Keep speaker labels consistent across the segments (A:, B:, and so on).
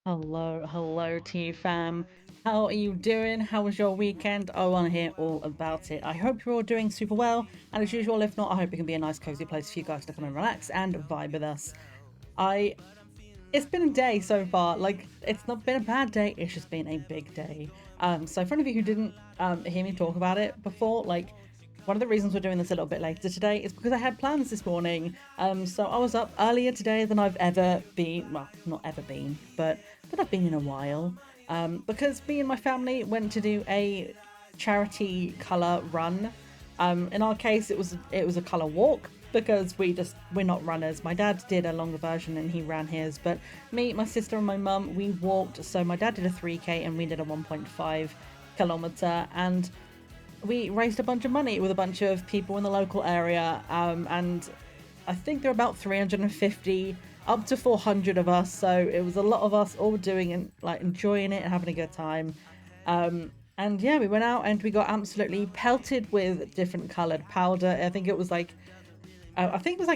A: Hello, T fam. How are you doing? How was your weekend? I want to hear all about it. I hope you're all doing super well, and as usual, if not, I hope it can be a nice, cozy place for you guys to come and relax and vibe with us. I It's been a day so far. Like, it's not been a bad day, it's just been a big day. So for any of you who didn't hear me talk about it before, like, one of the reasons we're doing this a little bit later today is because I had plans this morning. So I was up earlier today than I've ever been. Well, not ever been, but I've been in a while. Because me and my family went to do a charity color run. In our case, it was a color walk because we're not runners. My dad did a longer version and he ran his, but me, my sister, and my mum, we walked. So my dad did a 3K and we did a 1.5 kilometer, and we raised a bunch of money with a bunch of people in the local area. And I think there are about 350 up to 400 of us, so it was a lot of us all doing and like enjoying it and having a good time. And yeah, we went out and we got absolutely pelted with different colored powder. I think it was like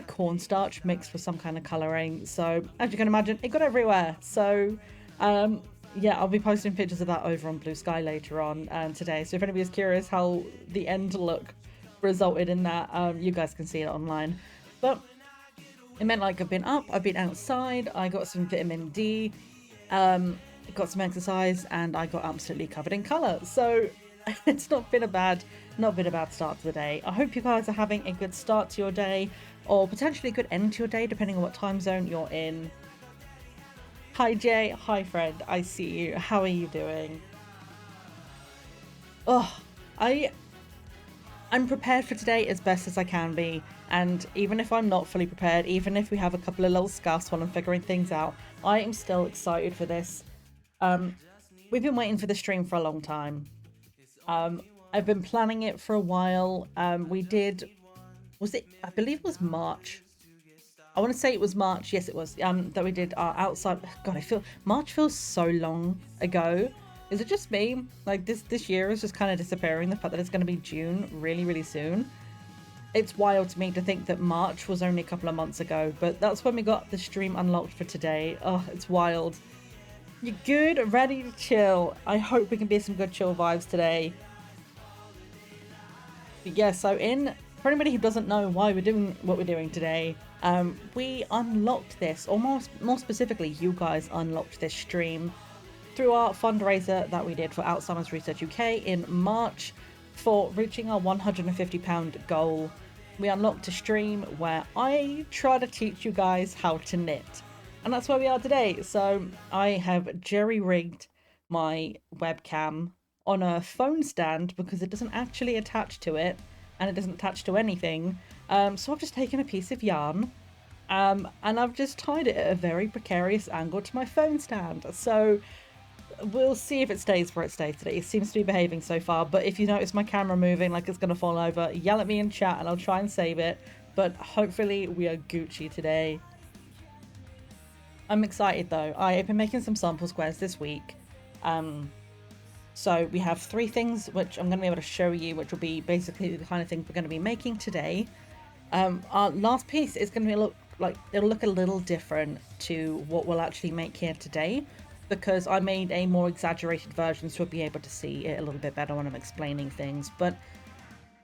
A: cornstarch mixed with some kind of coloring. So as you can imagine, it got everywhere. So um, yeah, I'll be posting pictures of that over on Blue Sky later on today. So if anybody is curious how the end look resulted in that, you guys can see it online. But it meant like I've been up, I've been outside, I got some vitamin D, um, got some exercise, and I got absolutely covered in colour. So it's not been a bad start to the day. I hope you guys are having a good start to your day, or potentially a good end to your day, depending on what time zone you're in. Hi Jay, hi friend, I see you. How are you doing? Oh, I I'm prepared for today as best as I can be, and even if I'm not fully prepared, even if we have a couple of little scuffs while I'm figuring things out, I am still excited for this. Um, we've been waiting for the stream for a long time. Um, I've been planning it for a while. Was it? I believe it was March. I want to say it was March. Yes, it was. That we did our outside. God, I feel March feels so long ago. Is it just me? Like this year is just kind of disappearing. The fact that it's going to be June really, really soon. It's wild to me to think that March was only a couple of months ago, but that's when we got the stream unlocked for today. Oh, it's wild. You good? Ready to chill? I hope we can be some good chill vibes today. But yeah, so for anybody who doesn't know why we're doing what we're doing today, we unlocked this, or more specifically, you guys unlocked this stream through our fundraiser that we did for Alzheimer's Research UK in March for reaching our £150 goal. We unlocked a stream where I try to teach you guys how to knit. And that's where we are today. So I have jerry-rigged my webcam on a phone stand because it doesn't actually attach to it and it doesn't attach to anything. So I've just taken a piece of yarn and I've just tied it at a very precarious angle to my phone stand. So we'll see if it stays where it stays today. It seems to be behaving so far, but if you notice my camera moving like it's going to fall over, yell at me in chat and I'll try and save it. But hopefully we are Gucci today. I'm excited though. I've been making some sample squares this week. So we have three things which I'm going to be able to show you, which will be basically the kind of things we're going to be making today. Our last piece is going to it'll look a little different to what we'll actually make here today, because I made a more exaggerated version so we'll be able to see it a little bit better when I'm explaining things. But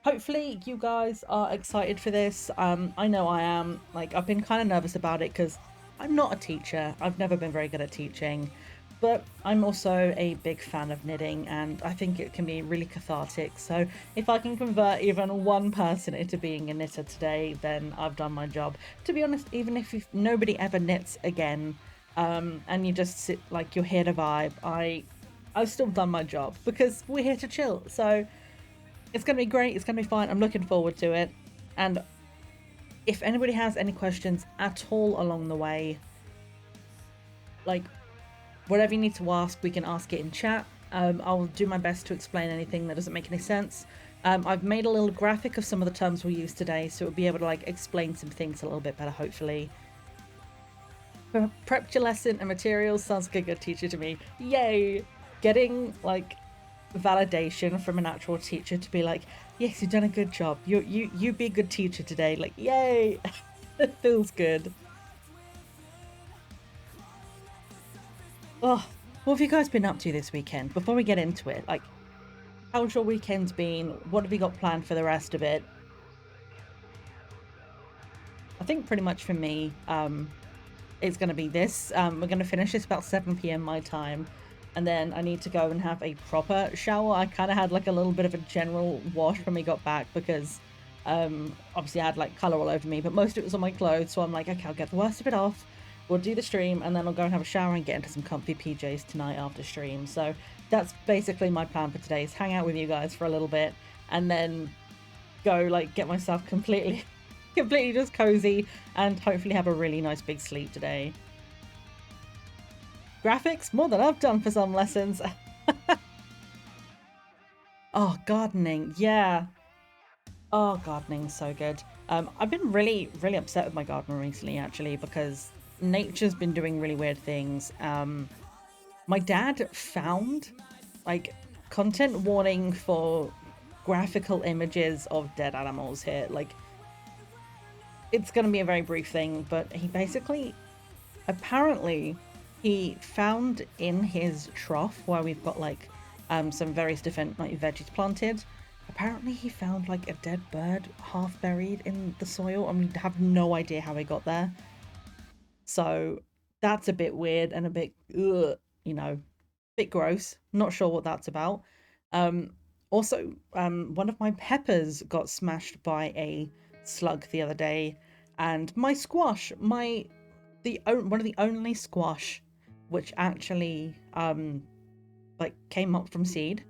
A: hopefully you guys are excited for this. I know I am. Like, I've been kind of nervous about it because I'm not a teacher. I've never been very good at teaching. But I'm also a big fan of knitting and I think it can be really cathartic. So if I can convert even one person into being a knitter today, then I've done my job. To be honest, even if nobody ever knits again, and you just sit like you're here to vibe, I've still done my job because we're here to chill. So it's gonna be great, it's gonna be fine. I'm looking forward to it. And if anybody has any questions at all along the way, like whatever you need to ask, we can ask it in chat. I'll do my best to explain anything that doesn't make any sense. I've made a little graphic of some of the terms we'll use today, so we'll be able to like explain some things a little bit better, hopefully. Prepped your lesson and materials sounds like a good teacher to me. Yay! Getting like validation from an actual teacher to be like, yes, you've done a good job. You be a good teacher today. Like, yay! It feels good. Oh, what have you guys been up to this weekend? Before we get into it, like, how's your weekend been? What have you got planned for the rest of it? I think pretty much for me, it's going to be this. We're going to finish this about 7 p.m. my time, and then I need to go and have a proper shower. I kind of had like a little bit of a general wash when we got back because obviously I had like color all over me, but most of it was on my clothes. So I'm like, okay, I'll get the worst of it off. We'll do the stream, and then I'll go and have a shower and get into some comfy PJs tonight after stream. So that's basically my plan for today: is hang out with you guys for a little bit, and then go like get myself completely completely just cozy and hopefully have a really nice big sleep today. Graphics more than I've done for some lessons. Oh, gardening, yeah. Oh, gardening's so good. I've been really upset with my garden recently, actually, because nature's been doing really weird things. My dad found like content warning for graphical images of dead animals here. Like, it's going to be a very brief thing, but he basically, apparently, he found in his trough where we've got like some various different like veggies planted. Apparently, he found like a dead bird half buried in the soil, and we have no idea how he got there. So that's a bit weird and a bit, ugh, you know, bit gross. Not sure what that's about. Um, Also, one of my peppers got smashed by a slug the other day, and my squash, one of the only squash which actually like came up from seed,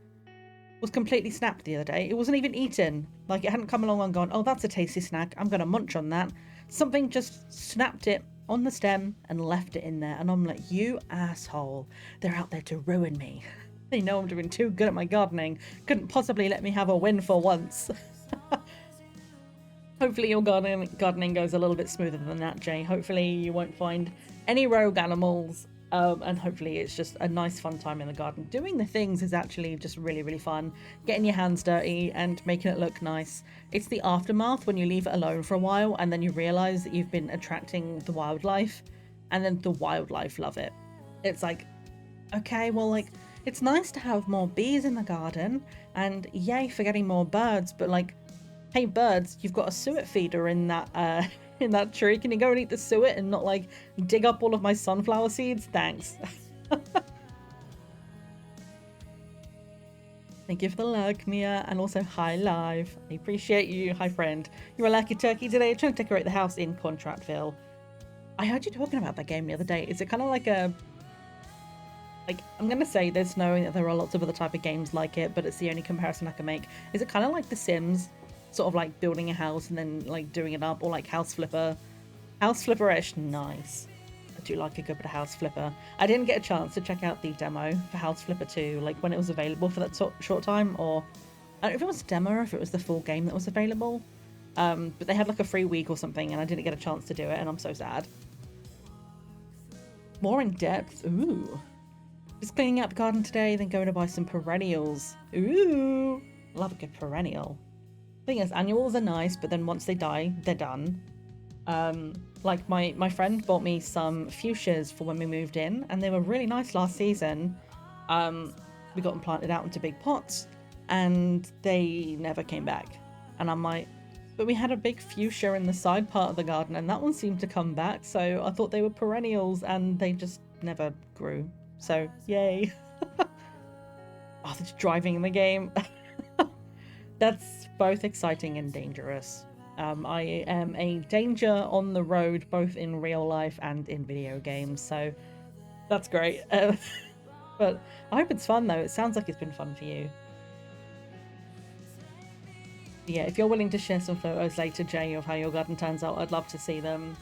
A: was completely snapped the other day. It wasn't even eaten. Like, it hadn't come along and gone, oh, that's a tasty snack, I'm gonna munch on that. Something just snapped it on the stem and left it in there, and I'm like, you asshole, they're out there to ruin me. They know I'm doing too good at my gardening, couldn't possibly let me have a win for once. Hopefully your gardening goes a little bit smoother than that, Jay. Hopefully you won't find any rogue animals, and hopefully it's just a nice fun time in the garden. Doing the things is actually just really fun. Getting your hands dirty and making it look nice. It's the aftermath when you leave it alone for a while and then you realize that you've been attracting the wildlife, and then the wildlife love it. It's like, okay, well, like, it's nice to have more bees in the garden, and yay for getting more birds, but like, hey birds, you've got a suet feeder in that in that tree. Can you go and eat the suet and not like dig up all of my sunflower seeds? Thanks. Thank you for the like, Mia, and also hi live. I appreciate you. Hi friend. You're a lucky turkey today, trying to decorate the house in Contractville. I heard you talking about that game the other day. Is it kind of like a, like, I'm gonna say this knowing that there are lots of other type of games like it, but it's the only comparison I can make. Is it kind of like The Sims? Sort of like building a house and then like doing it up, or like House Flipper. House Flipper-ish, nice. I do like a good bit of House Flipper. I didn't get a chance to check out the demo for House Flipper 2, like when it was available for that short time, or I don't know if it was a demo or if it was the full game that was available. But they had like a free week or something and I didn't get a chance to do it, and I'm so sad. More in depth, ooh. Just cleaning out the garden today, then going to buy some perennials. Ooh, love a good perennial. Thing is, annuals are nice, but then once they die, they're done. Like my friend bought me some fuchsias for when we moved in, and they were really nice last season. We got them planted out into big pots, and they never came back. And I'm like, but we had a big fuchsia in the side part of the garden, and that one seemed to come back, so I thought they were perennials, and they just never grew. So, yay. Oh, they're driving in the game. That's both exciting and dangerous. I am a danger on the road, both in real life and in video games, so that's great. But I hope it's fun, though. It sounds like it's been fun for you. Yeah, if you're willing to share some photos later, Jay, of how your garden turns out, I'd love to see them.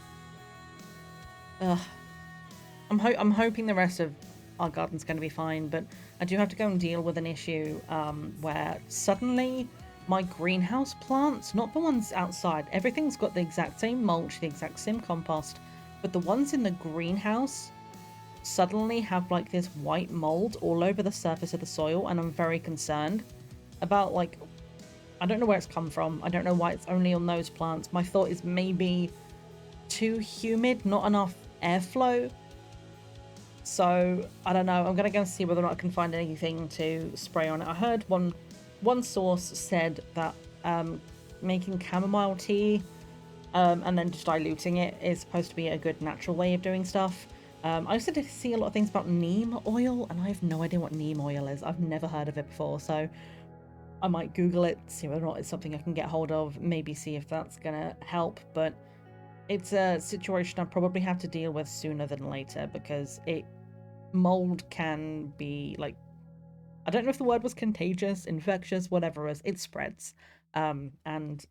A: Ugh. I'm hoping the rest of our garden's going to be fine, but I do have to go and deal with an issue where suddenly my greenhouse plants, not the ones outside, everything's got the exact same mulch, the exact same compost, but the ones in the greenhouse suddenly have like this white mold all over the surface of the soil, and I'm very concerned about, like, I don't know where it's come from. I don't know why it's only on those plants. My thought is maybe too humid, not enough airflow. So I don't know. I'm gonna go and see whether or not I can find anything to spray on it. I heard one source said that making chamomile tea and then just diluting it is supposed to be a good natural way of doing stuff. I also did see a lot of things about neem oil, and I have no idea what neem oil is. I've never heard of it before, so I might Google it, see whether or not it's something I can get hold of, maybe see if that's gonna help. But it's a situation I probably have to deal with sooner than later, because mold can be like, I don't know if the word was contagious, infectious, whatever it is, it spreads. And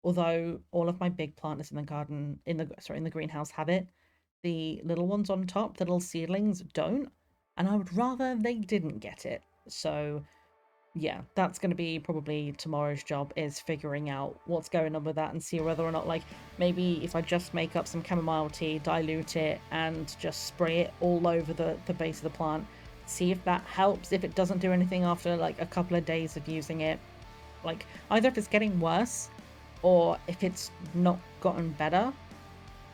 A: although all of my big planters in the garden, in the greenhouse have it, the little ones on top, the little seedlings, don't. And I would rather they didn't get it. So yeah, that's going to be probably tomorrow's job, is figuring out what's going on with that and see whether or not, like, maybe if I just make up some chamomile tea, dilute it, and just spray it all over the base of the plant, see if that helps. If it doesn't do anything after like a couple of days of using it, like either if it's getting worse or if it's not gotten better,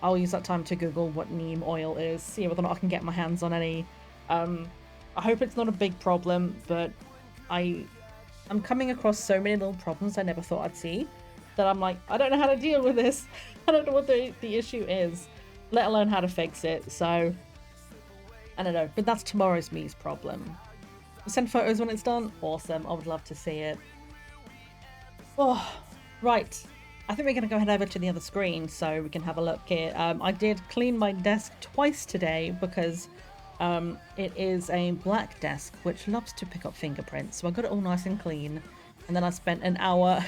A: I'll use that time to Google what neem oil is, see whether or not I can get my hands on any. I hope it's not a big problem, but I'm coming across so many little problems I never thought I'd see that I'm like, I don't know how to deal with this. I don't know what the issue is, let alone how to fix it. So I don't know, but that's tomorrow's me's problem. Send photos when it's done. Awesome. I would love to see it. Oh, right. I think we're going to go head over to the other screen so we can have a look here. I did clean my desk twice today because it is a black desk which loves to pick up fingerprints. So I got it all nice and clean. And then I spent an hour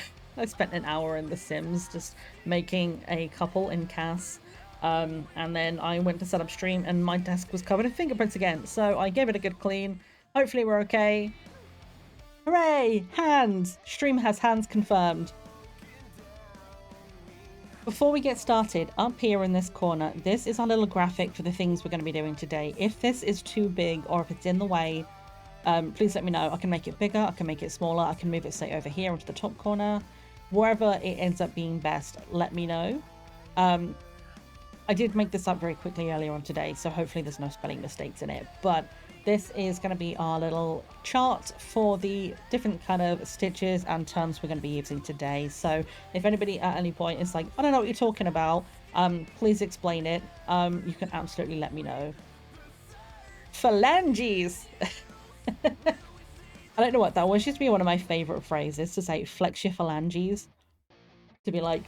A: in The Sims just making a couple in CAS. And then I went to set up stream and my desk was covered in fingerprints again. So I gave it a good clean. Hopefully we're okay. Hooray! Hands! Stream has hands confirmed. Before we get started, up here in this corner, this is our little graphic for the things we're going to be doing today. If this is too big or if it's in the way, please let me know. I can make it bigger, I can make it smaller, I can move it, say, over here into the top corner. Wherever it ends up being best, let me know. I did make this up very quickly earlier on today, so hopefully there's no spelling mistakes in it. But this is going to be our little chart for the different kind of stitches and terms we're going to be using today. So if anybody at any point is like, I don't know what you're talking about, please explain it. You can absolutely let me know. Phalanges! I don't know what that was. Used to be one of my favorite phrases, to say flex your phalanges. To be like,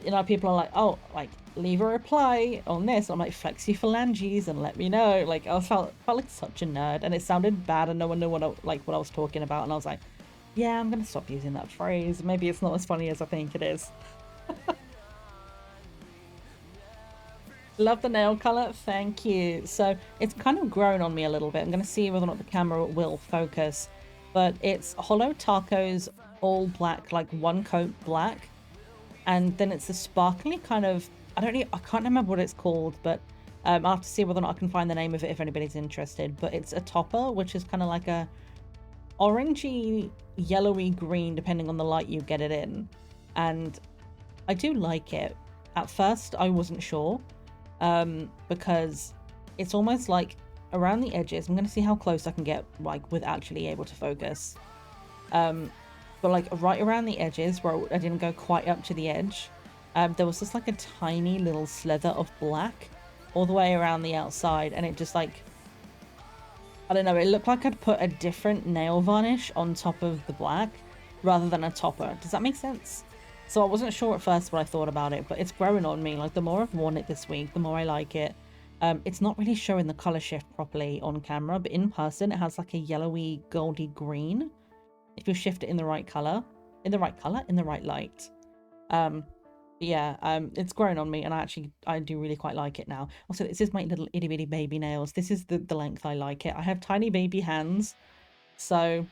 A: you know, people are like, oh, like, leave a reply on this. I'm like, flex your phalanges and let me know. Like, I felt like such a nerd, and it sounded bad and no one knew what I was talking about. And I was like, yeah, I'm gonna stop using that phrase. Maybe it's not as funny as I think it is. Love the nail color, thank you. So it's kind of grown on me a little bit. I'm gonna see whether or not the camera will focus, but it's Hollow Taco's all black, like one coat black. And then it's a sparkly kind of, I can't remember what it's called, but I'll have to see whether or not I can find the name of it if anybody's interested. But it's a topper, which is kind of like a orangey, yellowy green, depending on the light you get it in. And I do like it. At first, I wasn't sure, because it's almost like around the edges. I'm going to see how close I can get, like, with actually able to focus. But like right around the edges where I didn't go quite up to the edge, there was just like a tiny little slither of black all the way around the outside, and it just, like, I don't know, it looked like I'd put a different nail varnish on top of the black rather than a topper. Does that make sense? So I wasn't sure at first what I thought about it, but it's growing on me. Like, the more I've worn it this week, the more I like it. It's not really showing the color shift properly on camera, but in person it has like a yellowy goldy green if you shift it in the right color, in the right light. It's grown on me, and I do really quite like it now. Also, this is my little itty bitty baby nails. This is the length I like it. I have tiny baby hands, so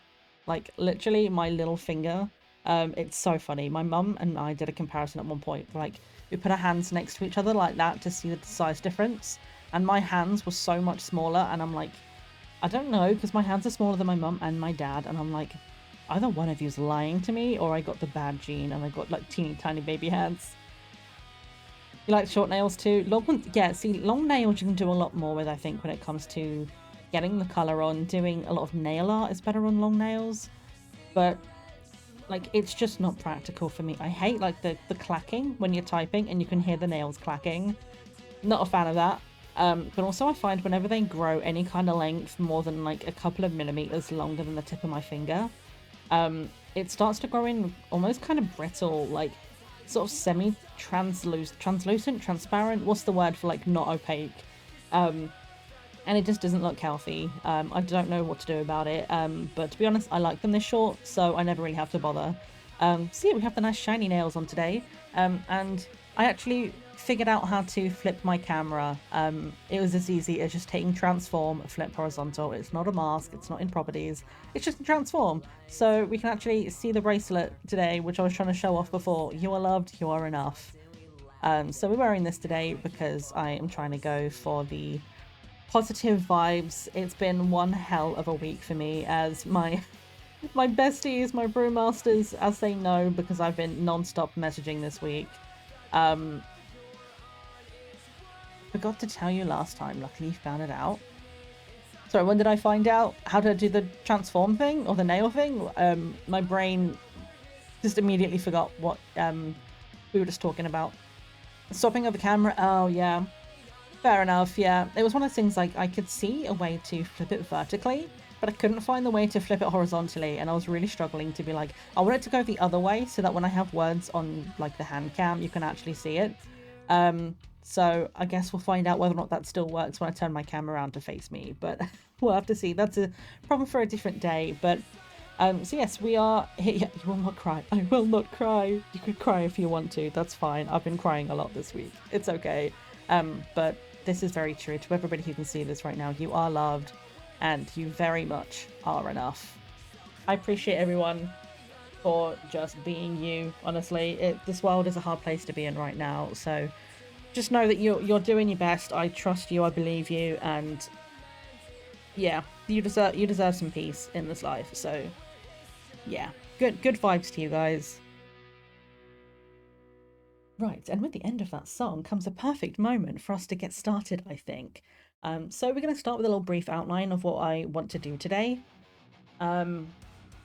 A: like literally my little finger. It's so funny. My mum and I did a comparison at one point. Like, we put our hands next to each other like that to see the size difference, and my hands were so much smaller, and I'm like, I don't know, because my hands are smaller than my mum and my dad, and I'm like, either one of you's lying to me, or I got the bad gene and I got like teeny tiny baby hands. You like short nails too? Long ones, yeah, see, long nails you can do a lot more with, I think, when it comes to getting the color on. Doing a lot of nail art is better on long nails, but like it's just not practical for me. I hate like the clacking when you're typing and you can hear the nails clacking. Not a fan of that. But also I find whenever they grow any kind of length more than like a couple of millimeters longer than the tip of my finger, it starts to grow in almost kind of brittle, like sort of translucent, transparent. What's the word for like not opaque? And it just doesn't look healthy. I don't know what to do about it. But to be honest, I like them this short, so I never really have to bother. So yeah, we have the nice shiny nails on today. And I actually figured out how to flip my camera. It was as easy as just taking transform, flip horizontal. It's not a mask, it's not in properties, it's just a transform. So we can actually see the bracelet today, which I was trying to show off before. You are loved, you are enough. So we're wearing this today because I am trying to go for the positive vibes. It's been one hell of a week for me, as my besties, my brewmasters, as they know, because I've been non-stop messaging this week. Forgot to tell you last time, luckily you found it out. Sorry, when did I find out how to do the transform thing or the nail thing? My brain just immediately forgot what we were just talking about. Stopping of the camera, oh yeah. Fair enough, yeah. It was one of those things like I could see a way to flip it vertically, but I couldn't find the way to flip it horizontally, and I was really struggling to be like, I want it to go the other way so that when I have words on like the hand cam, you can actually see it. So I guess we'll find out whether or not that still works when I turn my camera around to face me, but we'll have to see. That's a problem for a different day. But so yes, we are here. Yeah, you will not cry. I will not cry. You could cry if you want to. That's fine. I've been crying a lot this week. It's okay. But this is very true to everybody who can see this right now. You are loved, and you very much are enough. I appreciate everyone for just being you. Honestly, this world is a hard place to be in right now. So just know that you're doing your best. I trust you. I believe you, and yeah, you deserve some peace in this life. So yeah, good vibes to you guys. Right, and with the end of that song comes a perfect moment for us to get started, I think. So we're going to start with a little brief outline of what I want to do today. I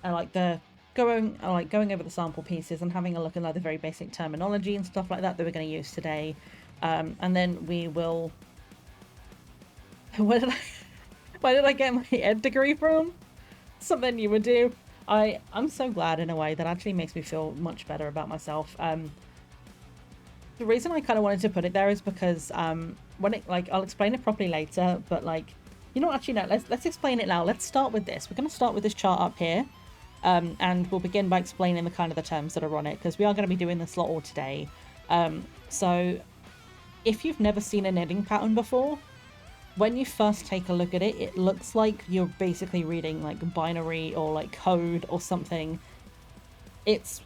A: like going over the sample pieces and having a look at like the very basic terminology and stuff like that we're going to use today. And then we will. Where did I get my ed degree from? Something you would do. I'm so glad in a way that actually makes me feel much better about myself. The reason I kind of wanted to put it there is because when it I'll explain it properly later, but actually no, let's explain it now. Let's start with this. We're going to start with this chart up here, and we'll begin by explaining the kind of the terms that are on it, because we are going to be doing this lot all today. So if you've never seen a knitting pattern before, when you first take a look at it, it looks like you're basically reading like binary or like code or something. It's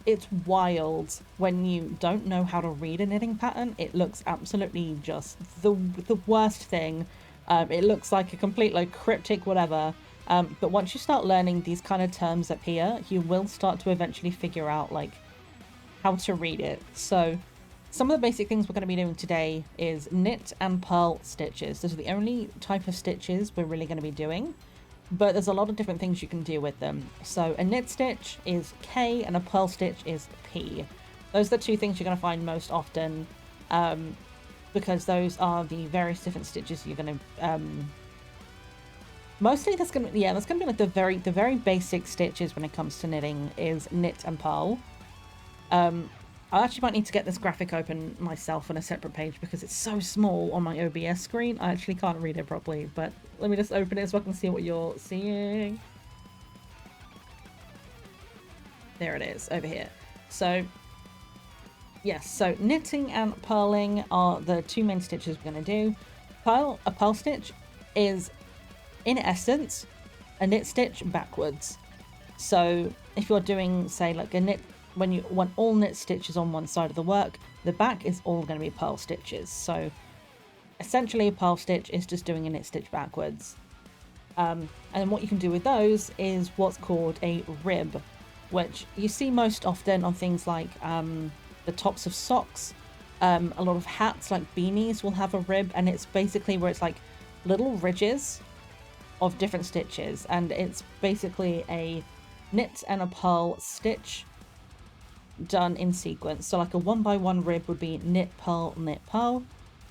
A: wild when you don't know how to read a knitting pattern. It looks absolutely just the worst thing. It looks like a complete like cryptic whatever. But once you start learning these kind of terms up here, you will start to eventually figure out like how to read it. So some of the basic things we're going to be doing today is knit and purl stitches. Those are the only type of stitches we're really going to be doing, but there's a lot of different things you can do with them. So a knit stitch is K and a purl stitch is P. Those are the two things you're going to find most often, because those are the various different stitches you're going to mostly that's going to be like the very basic stitches when it comes to knitting is knit and purl. I actually might need to get this graphic open myself on a separate page because it's so small on my OBS screen. I actually can't read it properly, but let me just open it so I can see what you're seeing. There it is, over here. So, yes, so knitting and purling are the two main stitches we're going to do. A purl stitch is, in essence, a knit stitch backwards. So, if you're doing, say, like a knit, when you want all knit stitches on one side of the work, the back is all going to be purl stitches. So essentially a purl stitch is just doing a knit stitch backwards. And then what you can do with those is what's called a rib, which you see most often on things like the tops of socks. A lot of hats like beanies will have a rib, and it's basically where it's like little ridges of different stitches, and it's basically a knit and a purl stitch done in sequence. So like a 1x1 rib would be knit purl,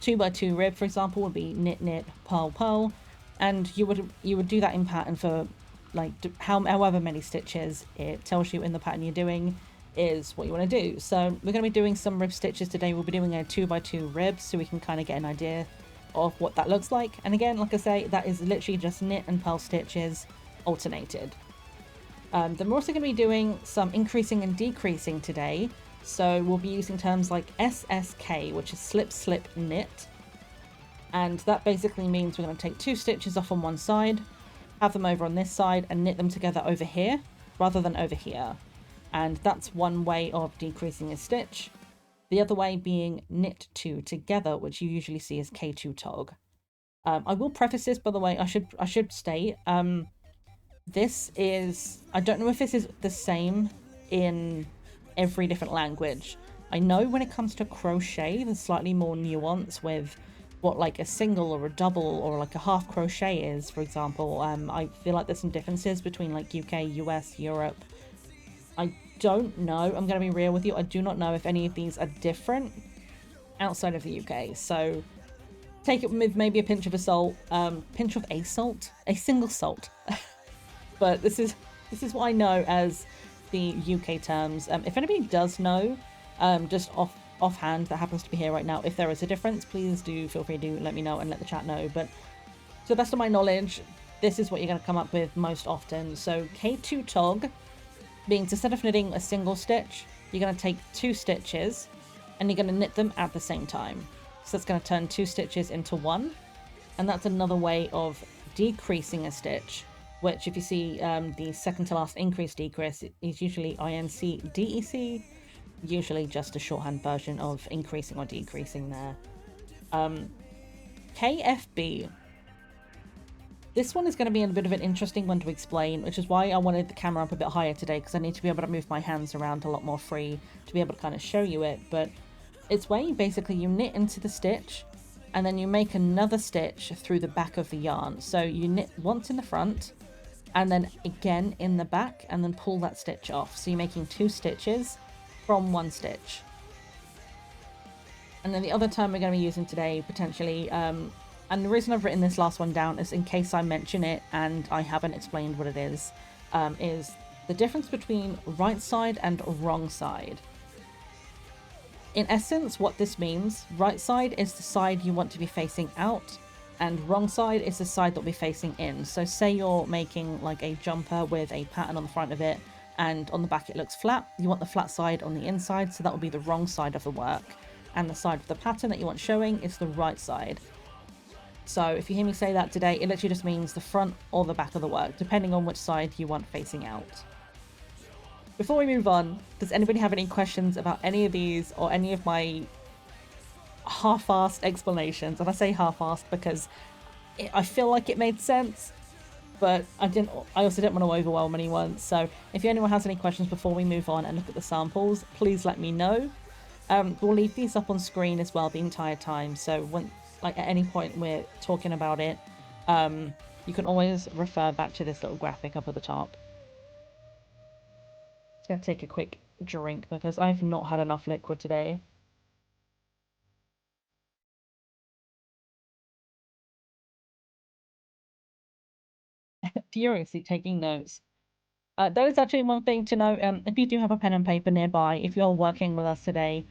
A: 2x2 rib, for example, would be knit knit purl purl, and you would do that in pattern for like however many stitches it tells you in the pattern you're doing is what you want to do. So we're going to be doing some rib stitches today. We'll be doing a 2x2 rib so we can kind of get an idea of what that looks like. And again, like I say, that is literally just knit and purl stitches alternated. Then we're also going to be doing some increasing and decreasing today. So we'll be using terms like SSK, which is slip, slip, knit. And that basically means we're going to take 2 stitches off on one side, have them over on this side, and knit them together over here rather than over here. And that's one way of decreasing a stitch. The other way being knit 2 together, which you usually see as K2 tog. I will preface this, by the way, I should state, this is, I don't know if this is the same in every different language. I know when it comes to crochet, there's slightly more nuance with what like a single or a double or like a half crochet is, for example. I feel like there's some differences between like UK, US, Europe. I don't know, I'm going to be real with you, I do not know if any of these are different outside of the UK, so take it with maybe a pinch of salt, pinch of a single salt. But this is what I know as the UK terms. If anybody does know, just offhand that happens to be here right now, if there is a difference, please do feel free to let me know and let the chat know. But to the best of my knowledge, this is what you're going to come up with most often. So K2 tog means instead of knitting a single stitch, you're going to take 2 stitches and you're going to knit them at the same time. So that's going to turn 2 stitches into 1. And that's another way of decreasing a stitch, which if you see the second to last increase decrease is usually INC DEC, usually just a shorthand version of increasing or decreasing there. KFB. This one is going to be a bit of an interesting one to explain, which is why I wanted the camera up a bit higher today, because I need to be able to move my hands around a lot more free to be able to kind of show you it. But it's where you basically you knit into the stitch and then you make another stitch through the back of the yarn. So you knit once in the front and then again in the back and then pull that stitch off. So you're making 2 stitches from 1 stitch. And then the other term we're going to be using today potentially, and the reason I've written this last one down is in case I mention it and I haven't explained what it is the difference between right side and wrong side. In essence, what this means, right side is the side you want to be facing out, and wrong side is the side that will be facing in. So say you're making like a jumper with a pattern on the front of it, and on the back it looks flat, you want the flat side on the inside, so that will be the wrong side of the work. And the side of the pattern that you want showing is the right side. So if you hear me say that today, it literally just means the front or the back of the work, depending on which side you want facing out. Before we move on, does anybody have any questions about any of these or any of my half-assed explanations? And I say half-assed because I feel like it made sense, but I also didn't want to overwhelm anyone. So if anyone has any questions before we move on and look at the samples, please let me know. We'll leave these up on screen as well the entire time, so when like at any point we're talking about it, you can always refer back to this little graphic up at the top. Just gonna take a quick drink because I've not had enough liquid today. Furiously taking notes. That is actually one thing to know. If you do have a pen and paper nearby, if you're working with us today,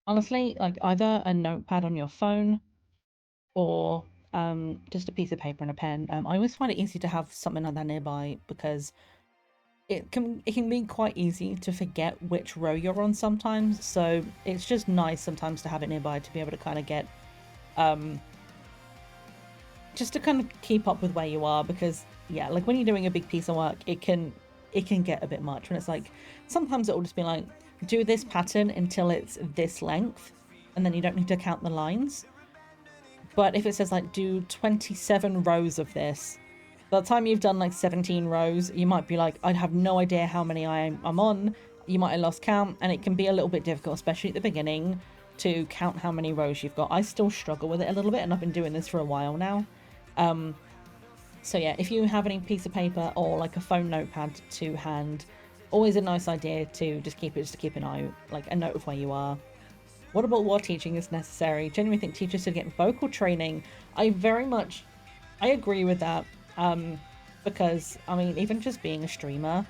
A: honestly, like either a notepad on your phone or just a piece of paper and a pen. I always find it easy to have something like that nearby because it can be quite easy to forget which row you're on sometimes. So it's just nice sometimes to have it nearby to be able to kind of get just to kind of keep up with where you are, because yeah, like when you're doing a big piece of work, it can get a bit much when it's like sometimes it will just be like do this pattern until it's this length and then you don't need to count the lines. But if it says like do 27 rows of this, by the time you've done like 17 rows, you might be like, I have no idea how many I'm on. You might have lost count, and it can be a little bit difficult, especially at the beginning, to count how many rows you've got. I still struggle with it a little bit, and I've been doing this for a while now. So yeah, if you have any piece of paper or like a phone notepad to hand, always a nice idea to just keep an eye, like a note of where you are. What about while teaching is necessary? Genuinely think teachers should get vocal training. I agree with that. Because I mean, even just being a streamer,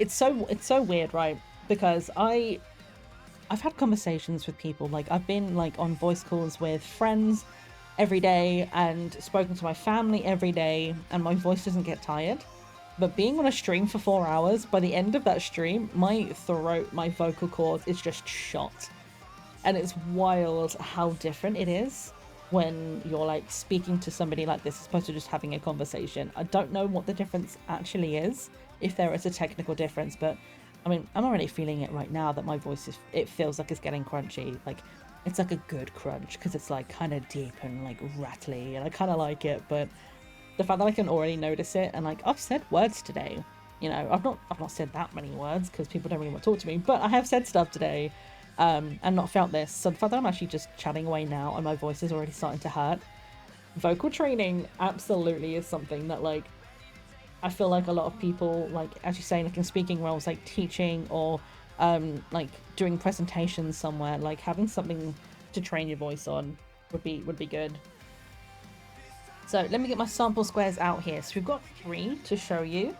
A: it's so weird, right? Because I've had conversations with people, like I've been like on voice calls with friends every day and spoken to my family every day, and my voice doesn't get tired. But being on a stream for 4 hours, by the end of that stream, my throat, my vocal cords is just shot. And it's wild how different it is when you're like speaking to somebody like this as opposed to just having a conversation. I don't know what the difference actually is, if there is a technical difference, but I mean, I'm already feeling it right now that my voice it feels like it's getting crunchy. Like, it's like a good crunch because it's like kind of deep and like rattly, and I kind of like it. But the fact that I can already notice it, and like I've said words today, you know, I've not said that many words because people don't really want to talk to me, but I have said stuff today, and not felt this. So the fact that I'm actually just chatting away now and my voice is already starting to hurt. Vocal training absolutely is something that like I feel like a lot of people, like as you say, like in speaking roles, like teaching or like doing presentations somewhere, like having something to train your voice on would be good. So let me get my sample squares out here. So we've got 3 to show you,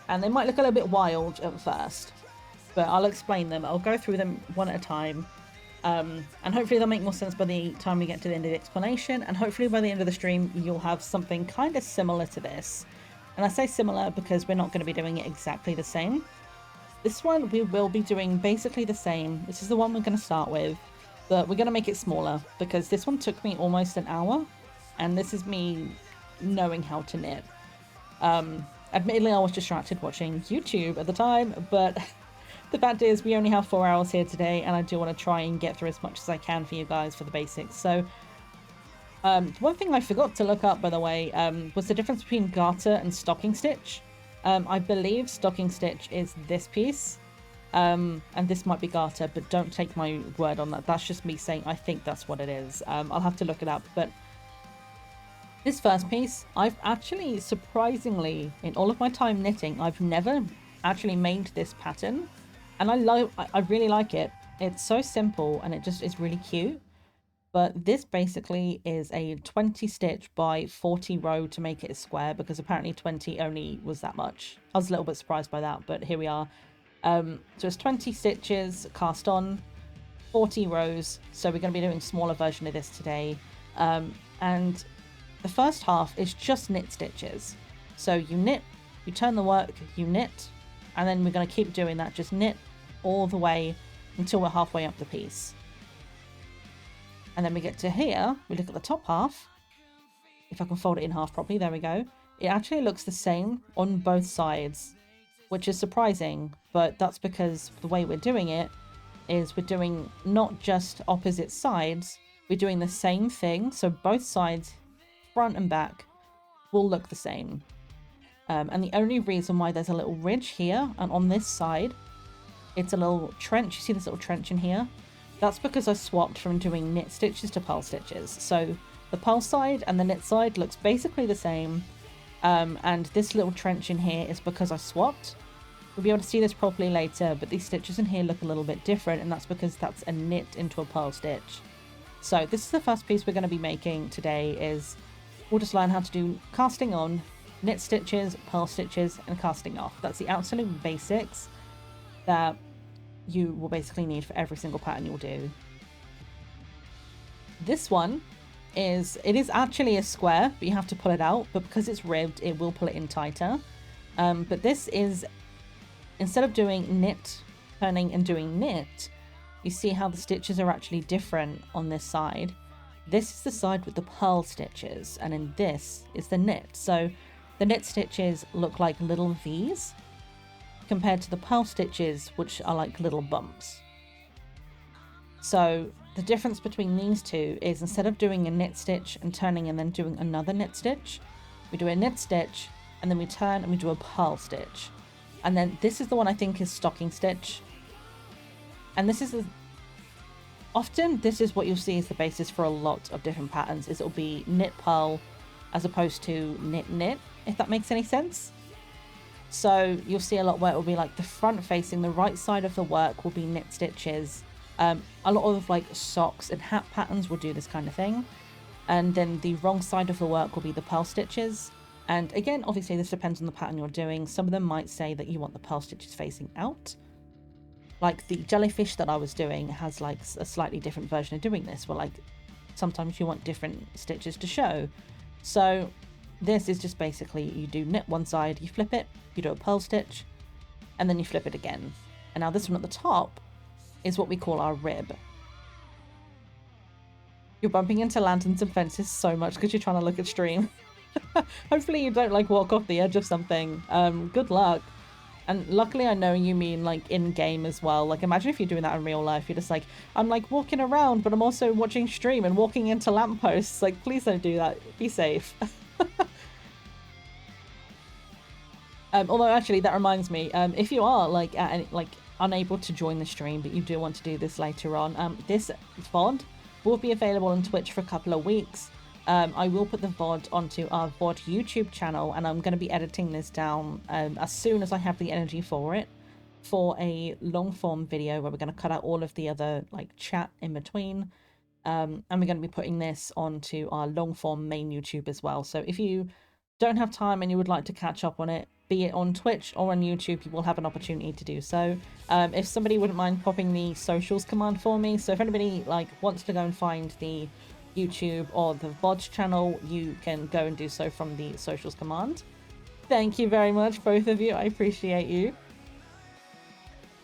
A: and they might look a little bit wild at first, but I'll explain them. I'll go through them one at a time, and hopefully they'll make more sense by the time we get to the end of the explanation, and hopefully by the end of the stream you'll have something kind of similar to this. And I say similar because we're not going to be doing it exactly the same. This one we will be doing basically the same. This is the one we're going to start with, but we're going to make it smaller because this one took me almost an hour, and this is me knowing how to knit. Admittedly, I was distracted watching YouTube at the time, but the fact is we only have 4 hours here today, and I do want to try and get through as much as I can for you guys for the basics. So one thing I forgot to look up, by the way, was the difference between garter and stocking stitch. I believe stocking stitch is this piece, and this might be garter, but don't take my word on that. That's just me saying I think that's what it is. I'll have to look it up, but this first piece, I've actually, surprisingly, in all of my time knitting, I've never actually made this pattern, and I really like it. It's so simple, and it just is really cute. But this basically is a 20 stitch by 40 row to make it a square, because apparently 20 only was that much. I was a little bit surprised by that, but here we are. So it's 20 stitches cast on, 40 rows. So we're going to be doing a smaller version of this today. And the first half is just knit stitches. So you knit, you turn the work, you knit, and then we're going to keep doing that. Just knit all the way until we're halfway up the piece. And then we get to here, we look at the top half. If I can fold it in half properly, there we go. It actually looks the same on both sides, which is surprising, but that's because the way we're doing it is we're doing not just opposite sides, we're doing the same thing. So both sides, front and back, will look the same. And the only reason why there's a little ridge here and on this side, it's a little trench. You see this little trench in here? That's because I swapped from doing knit stitches to purl stitches. So the purl side and the knit side looks basically the same. And this little trench in here is because I swapped. We'll be able to see this properly later, but these stitches in here look a little bit different, and that's because that's a knit into a purl stitch. So this is the first piece we're going to be making today. Is we'll just learn how to do casting on, knit stitches, purl stitches, and casting off. That's the absolute basics that you will basically need for every single pattern you'll do. This one is actually a square, but you have to pull it out, but because it's ribbed, it will pull it in tighter. But this is, instead of doing knit, turning and doing knit, you see how the stitches are actually different on this side. This is the side with the purl stitches, and in this is the knit. So the knit stitches look like little V's, compared to the purl stitches, which are like little bumps. So the difference between these two is, instead of doing a knit stitch and turning and then doing another knit stitch, we do a knit stitch and then we turn and we do a purl stitch. And then this is the one I think is stocking stitch. And this is often this is what you'll see is the basis for a lot of different patterns. Is it'll be knit purl as opposed to knit, if that makes any sense. So you'll see a lot where it will be like the front facing, the right side of the work will be knit stitches. A lot of like socks and hat patterns will do this kind of thing. And then the wrong side of the work will be the purl stitches. And again, obviously this depends on the pattern you're doing. Some of them might say that you want the purl stitches facing out. Like the jellyfish that I was doing has like a slightly different version of doing this, where like sometimes you want different stitches to show. So this is just basically you do knit one side, you flip it, you do a purl stitch, and then you flip it again. And now this one at the top is what we call our rib. You're bumping into lanterns and fences so much because you're trying to look at stream. Hopefully you don't like walk off the edge of something. Good luck. And luckily I know you mean like in game as well. Like imagine if you're doing that in real life. You're just like, I'm like walking around, but I'm also watching stream and walking into lampposts. Like please don't do that. Be safe. Although actually that reminds me, if you are like unable to join the stream, but you do want to do this later on, this VOD will be available on Twitch for a couple of weeks. I will put the VOD onto our VOD YouTube channel, and I'm going to be editing this down as soon as I have the energy for it, for a long form video where we're going to cut out all of the other like chat in between. And we're going to be putting this onto our long form main YouTube as well. So if you don't have time and you would like to catch up on it, be it on Twitch or on YouTube, you will have an opportunity to do so. If somebody wouldn't mind popping the socials command for me, so if anybody like wants to go and find the YouTube or the VOD channel, you can go and do so from the socials command. Thank you very much, both of you. I appreciate you.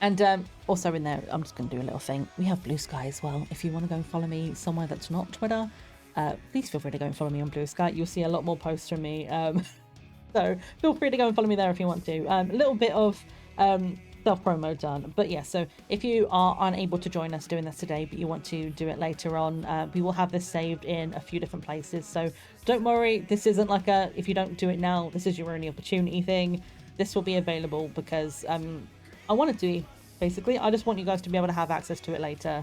A: And also in there, I'm just going to do a little thing. We have Blue Sky as well. If you want to go and follow me somewhere that's not Twitter, please feel free to go and follow me on Blue Sky. You'll see a lot more posts from me. So feel free to go and follow me there if you want to. A little bit of self-promo done. But yeah, so if you are unable to join us doing this today, but you want to do it later on, we will have this saved in a few different places. So don't worry, this isn't like a, if you don't do it now, this is your only opportunity thing. This will be available because I want it to be, basically. I just want you guys to be able to have access to it later.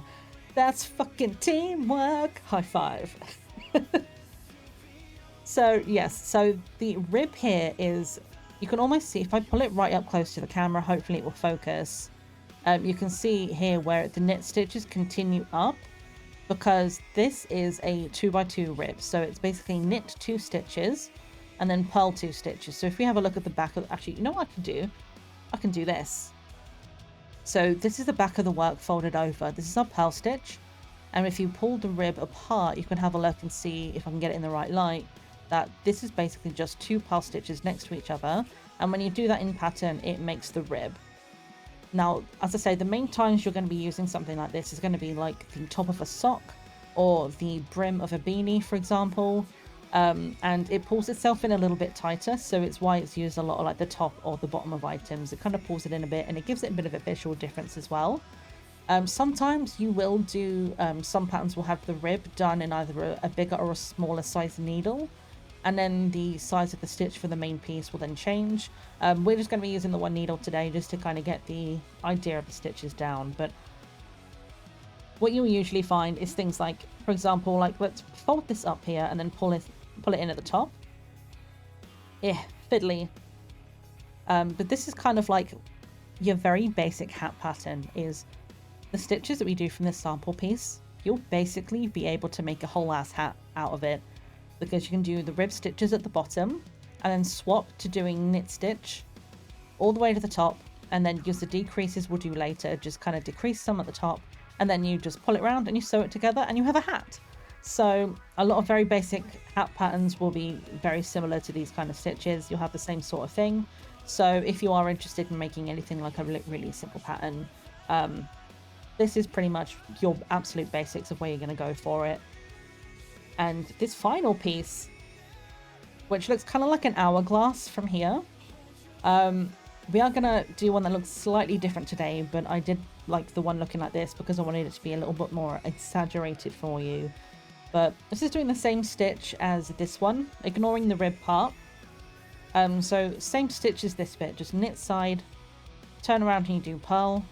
A: That's fucking teamwork. High five. So yes, so the rib here is, you can almost see, if I pull it right up close to the camera, hopefully it will focus. You can see here where the knit stitches continue up, because this is a 2x2 rib. So it's basically knit 2 stitches and then purl 2 stitches. So if we have a look at the back of, actually, you know what I can do? I can do this. So this is the back of the work folded over. This is our purl stitch. And if you pull the rib apart, you can have a look and see, if I can get it in the right light, that this is basically just 2 purl stitches next to each other. And when you do that in pattern, it makes the rib. Now, as I say, the main times you're going to be using something like this is going to be like the top of a sock or the brim of a beanie, for example. And it pulls itself in a little bit tighter, so it's why it's used a lot of like the top or the bottom of items. It kind of pulls it in a bit, and it gives it a bit of a visual difference as well. Sometimes you will do, some patterns will have the rib done in either a bigger or a smaller size needle, and then the size of the stitch for the main piece will then change. We're just going to be using the one needle today just to kind of get the idea of the stitches down. But what you'll usually find is things like, for example, like let's fold this up here and then pull it in at the top. Yeah, fiddly. But this is kind of like your very basic hat pattern. Is the stitches that we do from this sample piece, you'll basically be able to make a whole ass hat out of it, because you can do the rib stitches at the bottom and then swap to doing knit stitch all the way to the top, and then use the decreases we'll do later, just kind of decrease some at the top, and then you just pull it around and you sew it together and you have a hat. So a lot of very basic hat patterns will be very similar to these kind of stitches. You'll have the same sort of thing. So if you are interested in making anything like a really simple pattern, this is pretty much your absolute basics of where you're going to go for it. And this final piece, which looks kind of like an hourglass from here, we are going to do one that looks slightly different today, but I did like the one looking like this because I wanted it to be a little bit more exaggerated for you. But this is doing the same stitch as this one, ignoring the rib part. So same stitch as this bit, just knit side, turn around and you do purl.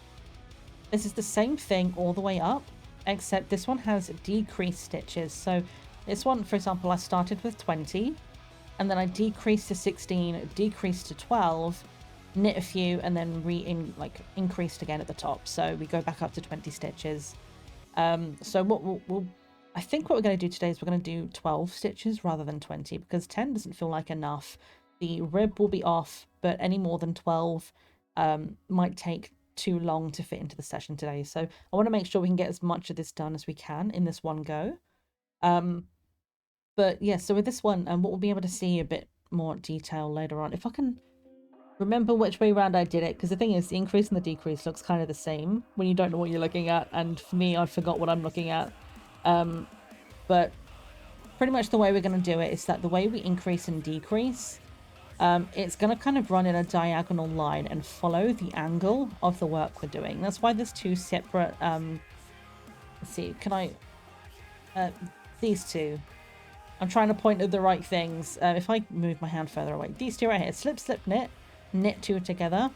A: This is the same thing all the way up, except this one has decreased stitches. So this one, for example, I started with 20, and then I decrease to 16, decrease to 12, knit a few, and then increased again at the top. So we go back up to 20 stitches. So what I think what we're going to do today is we're going to do 12 stitches rather than 20, because 10 doesn't feel like enough. The rib will be off, but any more than 12 might take too long to fit into the session today. So I want to make sure we can get as much of this done as we can in this one go. But yeah, so with this one, what we'll be able to see a bit more detail later on. If I can remember which way around I did it, because the thing is, the increase and the decrease looks kind of the same when you don't know what you're looking at, and for me, I forgot what I'm looking at. But pretty much the way we're going to do it is that the way we increase and decrease, it's going to kind of run in a diagonal line and follow the angle of the work we're doing. That's why there's two separate, let's see, can I, these two. I'm trying to point at the right things. If I move my hand further away, these two right here, slip, slip, knit, knit two together.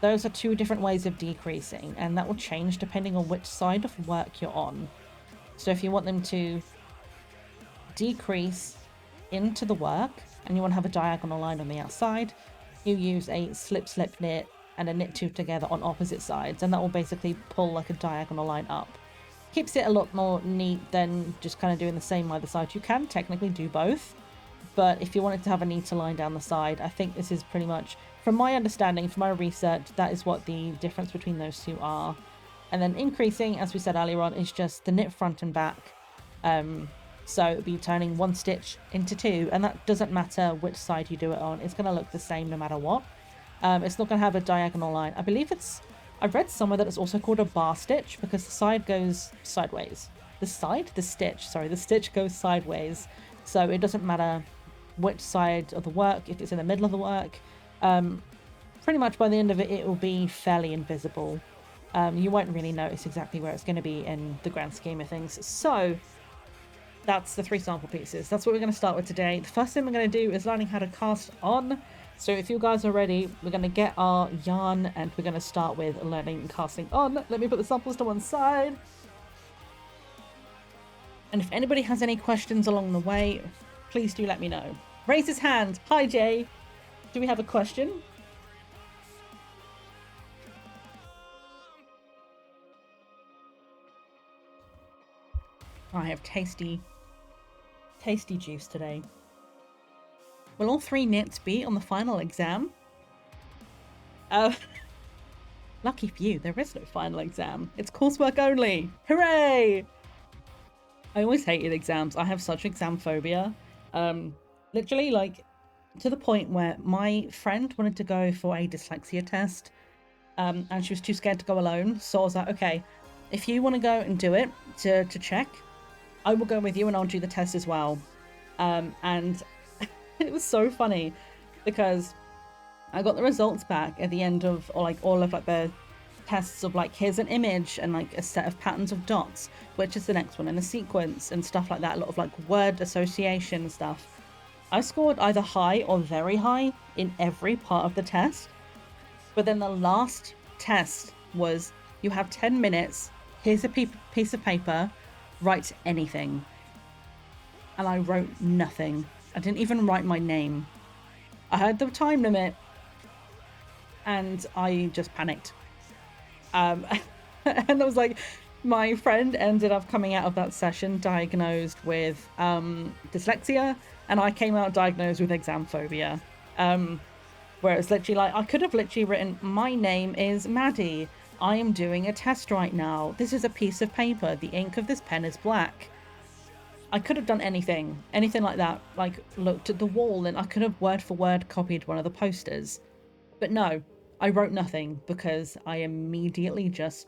A: Those are two different ways of decreasing, and that will change depending on which side of work you're on. So if you want them to decrease into the work and you want to have a diagonal line on the outside, you use a slip, slip, knit and a knit two together on opposite sides, and that will basically pull like a diagonal line up. Keeps it a lot more neat than just kind of doing the same either side. You can technically do both, but if you wanted to have a neater line down the side, I think this is pretty much, from my understanding, from my research, that is what the difference between those two are. And then increasing, as we said earlier on, is just the knit front and back. So it'll be turning one stitch into two, and that doesn't matter which side you do it on. It's going to look the same no matter what. It's not going to have a diagonal line. I believe I've read somewhere that it's also called a bar stitch because the side goes sideways. The stitch goes sideways. So it doesn't matter which side of the work, if it's in the middle of the work. Pretty much by the end of it, it will be fairly invisible. You won't really notice exactly where it's going to be in the grand scheme of things. So that's the 3 sample pieces. That's what we're going to start with today. The first thing we're going to do is learning how to cast on. So if you guys are ready, we're going to get our yarn and we're going to start with learning casting on. Let me put the samples to one side. And if anybody has any questions along the way, please do let me know. Raise his hand. Hi, Jay. Do we have a question? I have tasty juice today. Will all 3 knits be on the final exam? Lucky for you, there is no final exam. It's coursework only. Hooray! I always hated exams. I have such exam phobia. Literally, like, to the point where my friend wanted to go for a dyslexia test, and she was too scared to go alone. So I was like, okay, if you want to go and do it to check, I will go with you and I'll do the test as well. And it was so funny because I got the results back at the end of all of the tests of like, here's an image and like a set of patterns of dots, which is the next one in a sequence and stuff like that. A lot of like word association stuff. I scored either high or very high in every part of the test. But then the last test was, you have 10 minutes, here's a piece of paper, write anything. And I wrote nothing. I didn't even write my name. I heard the time limit and I just panicked. And I was like, my friend ended up coming out of that session diagnosed with dyslexia, and I came out diagnosed with exam phobia. Where it's literally like, I could have literally written, my name is Maddie. I am doing a test right now. This is a piece of paper. The ink of this pen is black. I could have done anything like that, like looked at the wall, and I could have word for word copied one of the posters. But no, I wrote nothing because I immediately just,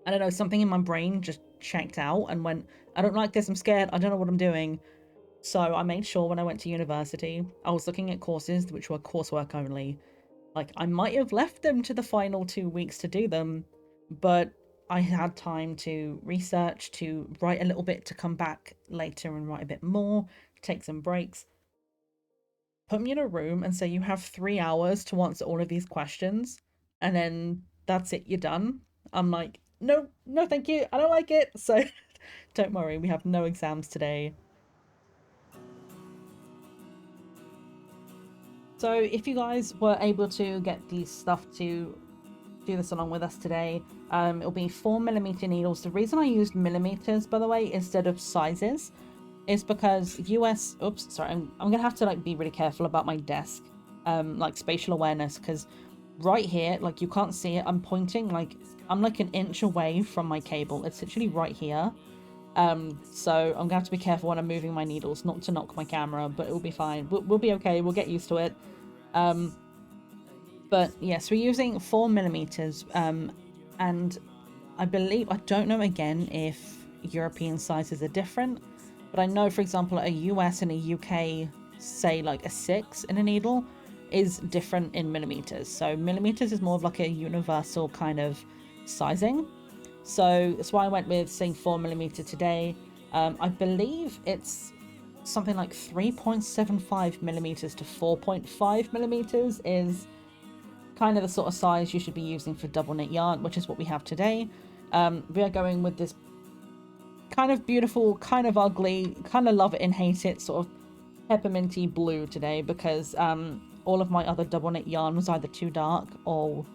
A: I don't know, something in my brain just checked out and went, I don't like this, I'm scared, I don't know what I'm doing. So I made sure when I went to university, I was looking at courses which were coursework only. Like, I might have left them to the final 2 weeks to do them, but I had time to research, to write a little bit, to come back later and write a bit more, take some breaks. Put me in a room and say you have 3 hours to answer all of these questions, and then that's it, you're done. I'm like, no, thank you, I don't like it. So don't worry, we have no exams today. So if you guys were able to get the stuff to do this along with us today, it'll be 4mm needles. The reason I used millimeters, by the way, instead of sizes is because oops, sorry, I'm gonna have to like be really careful about my desk, like spatial awareness, because right here, like you can't see it, I'm pointing, like I'm like an inch away from my cable. It's literally right here. So I'm gonna have to be careful when I'm moving my needles, not to knock my camera, but it'll be fine. We'll be okay. We'll get used to it. But yes, we're using 4mm, and I believe, I don't know again if European sizes are different, but I know, for example, a US and a UK, say like a 6 in a needle, is different in millimeters. So millimeters is more of like a universal kind of sizing. So that's why I went with saying 4mm today. I believe it's something like 3.75mm to 4.5mm is kind of the sort of size you should be using for double knit yarn, which is what we have today. We are going with this kind of beautiful, kind of ugly, kind of love it and hate it sort of pepperminty blue today, because all of my other double knit yarn was either too dark or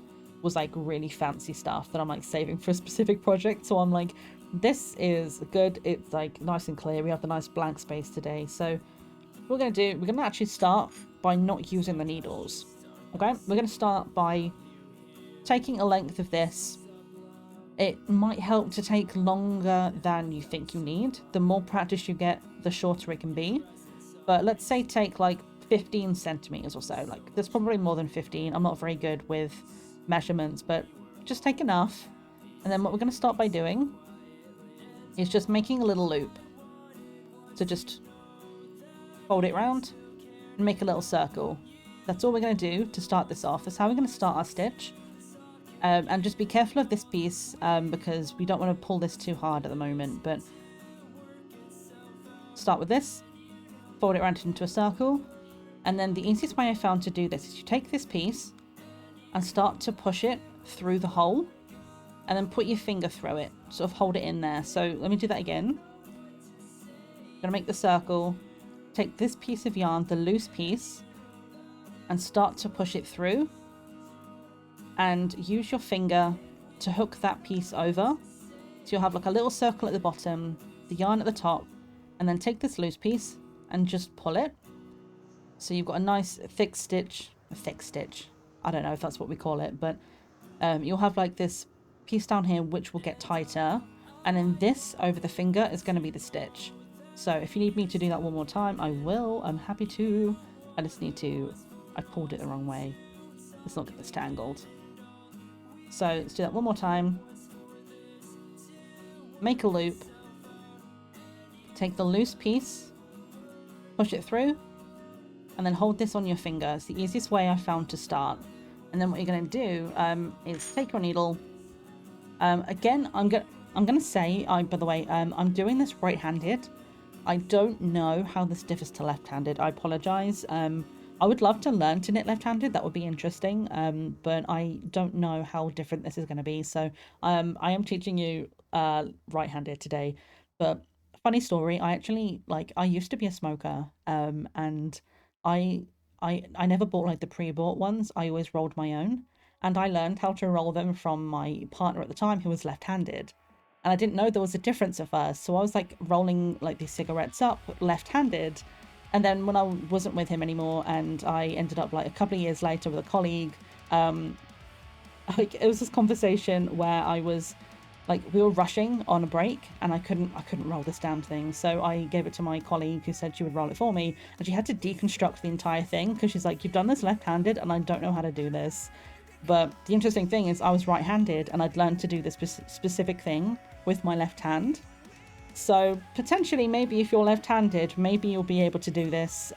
A: was like really fancy stuff that I'm like saving for a specific project. So I'm like, this is good. It's like nice and clear. We have the nice blank space today. So what we're going to actually start by not using the needles. Okay, we're going to start by taking a length of this. It might help to take longer than you think you need. The more practice you get, the shorter it can be. But let's say take like 15 centimeters or so. Like there's probably more than 15. I'm not very good with measurements, but just take enough. And then what we're going to start by doing is just making a little loop. So just fold it around and make a little circle. That's all we're going to do to start this off. That's how we're going to start our stitch. And just be careful of this piece, because we don't want to pull this too hard at the moment. But start with this, fold it around into a circle. And then the easiest way I found to do this is you take this piece and start to push it through the hole. And then put your finger through it, sort of hold it in there. So let me do that again. I'm going to make the circle, take this piece of yarn, the loose piece, and start to push it through, and use your finger to hook that piece over. So you'll have like a little circle at the bottom, the yarn at the top, and then take this loose piece and just pull it. So you've got a nice thick stitch, I don't know if that's what we call it, but you'll have like this piece down here which will get tighter, and then this over the finger is going to be the stitch. So if you need me to do that one more time, I will. I'm happy to. I just need to, I pulled it the wrong way. Let's not get this tangled. So let's do that one more time. Make a loop. Take the loose piece, push it through, and then hold this on your finger. It's the easiest way I found to start. And then what you're going to do is take your needle. Again, I'm gonna say, by the way, I'm doing this right-handed. I don't know how this differs to left-handed. I apologize. I would love to learn to knit left-handed. That would be interesting. But I don't know how different this is going to be. So I am teaching you right-handed today. But funny story, I used to be a smoker. And I never bought like the pre-bought ones. I always rolled my own. And I learned how to roll them from my partner at the time, who was left-handed. And I didn't know there was a difference at first. So I was like rolling like these cigarettes up left-handed. And then when I wasn't with him anymore, and I ended up like a couple of years later with a colleague, like it was this conversation where I was like, we were rushing on a break and I couldn't roll this damn thing. So I gave it to my colleague, who said she would roll it for me. And she had to deconstruct the entire thing, because she's like, you've done this left-handed and I don't know how to do this. But the interesting thing is I was right-handed and I'd learned to do this specific thing with my left hand. So potentially, maybe if you're left-handed, maybe you'll be able to do this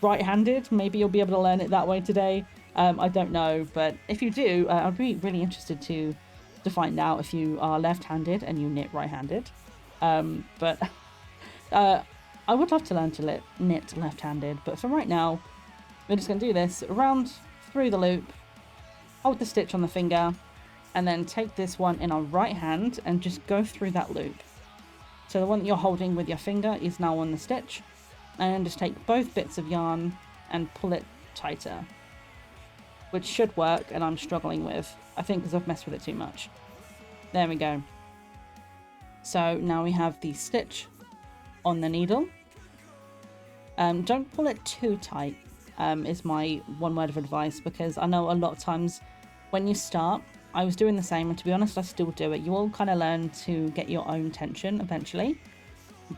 A: right-handed. Maybe you'll be able to learn it that way today. I don't know. But if you do, I'd be really interested to find out if you are left-handed and you knit right-handed. But I would love to learn to knit left-handed. But for right now, we're just going to do this around through the loop. Hold the stitch on the finger, and then take this one in our right hand and just go through that loop. So the one that you're holding with your finger is now on the stitch, and just take both bits of yarn and pull it tighter, which should work, and I'm struggling with, I think because I've messed with it too much. There we go. So now we have the stitch on the needle. Don't pull it too tight, is my one word of advice, because I know a lot of times when you start, I was doing the same, and to be honest, I still do it. You all kind of learn to get your own tension eventually,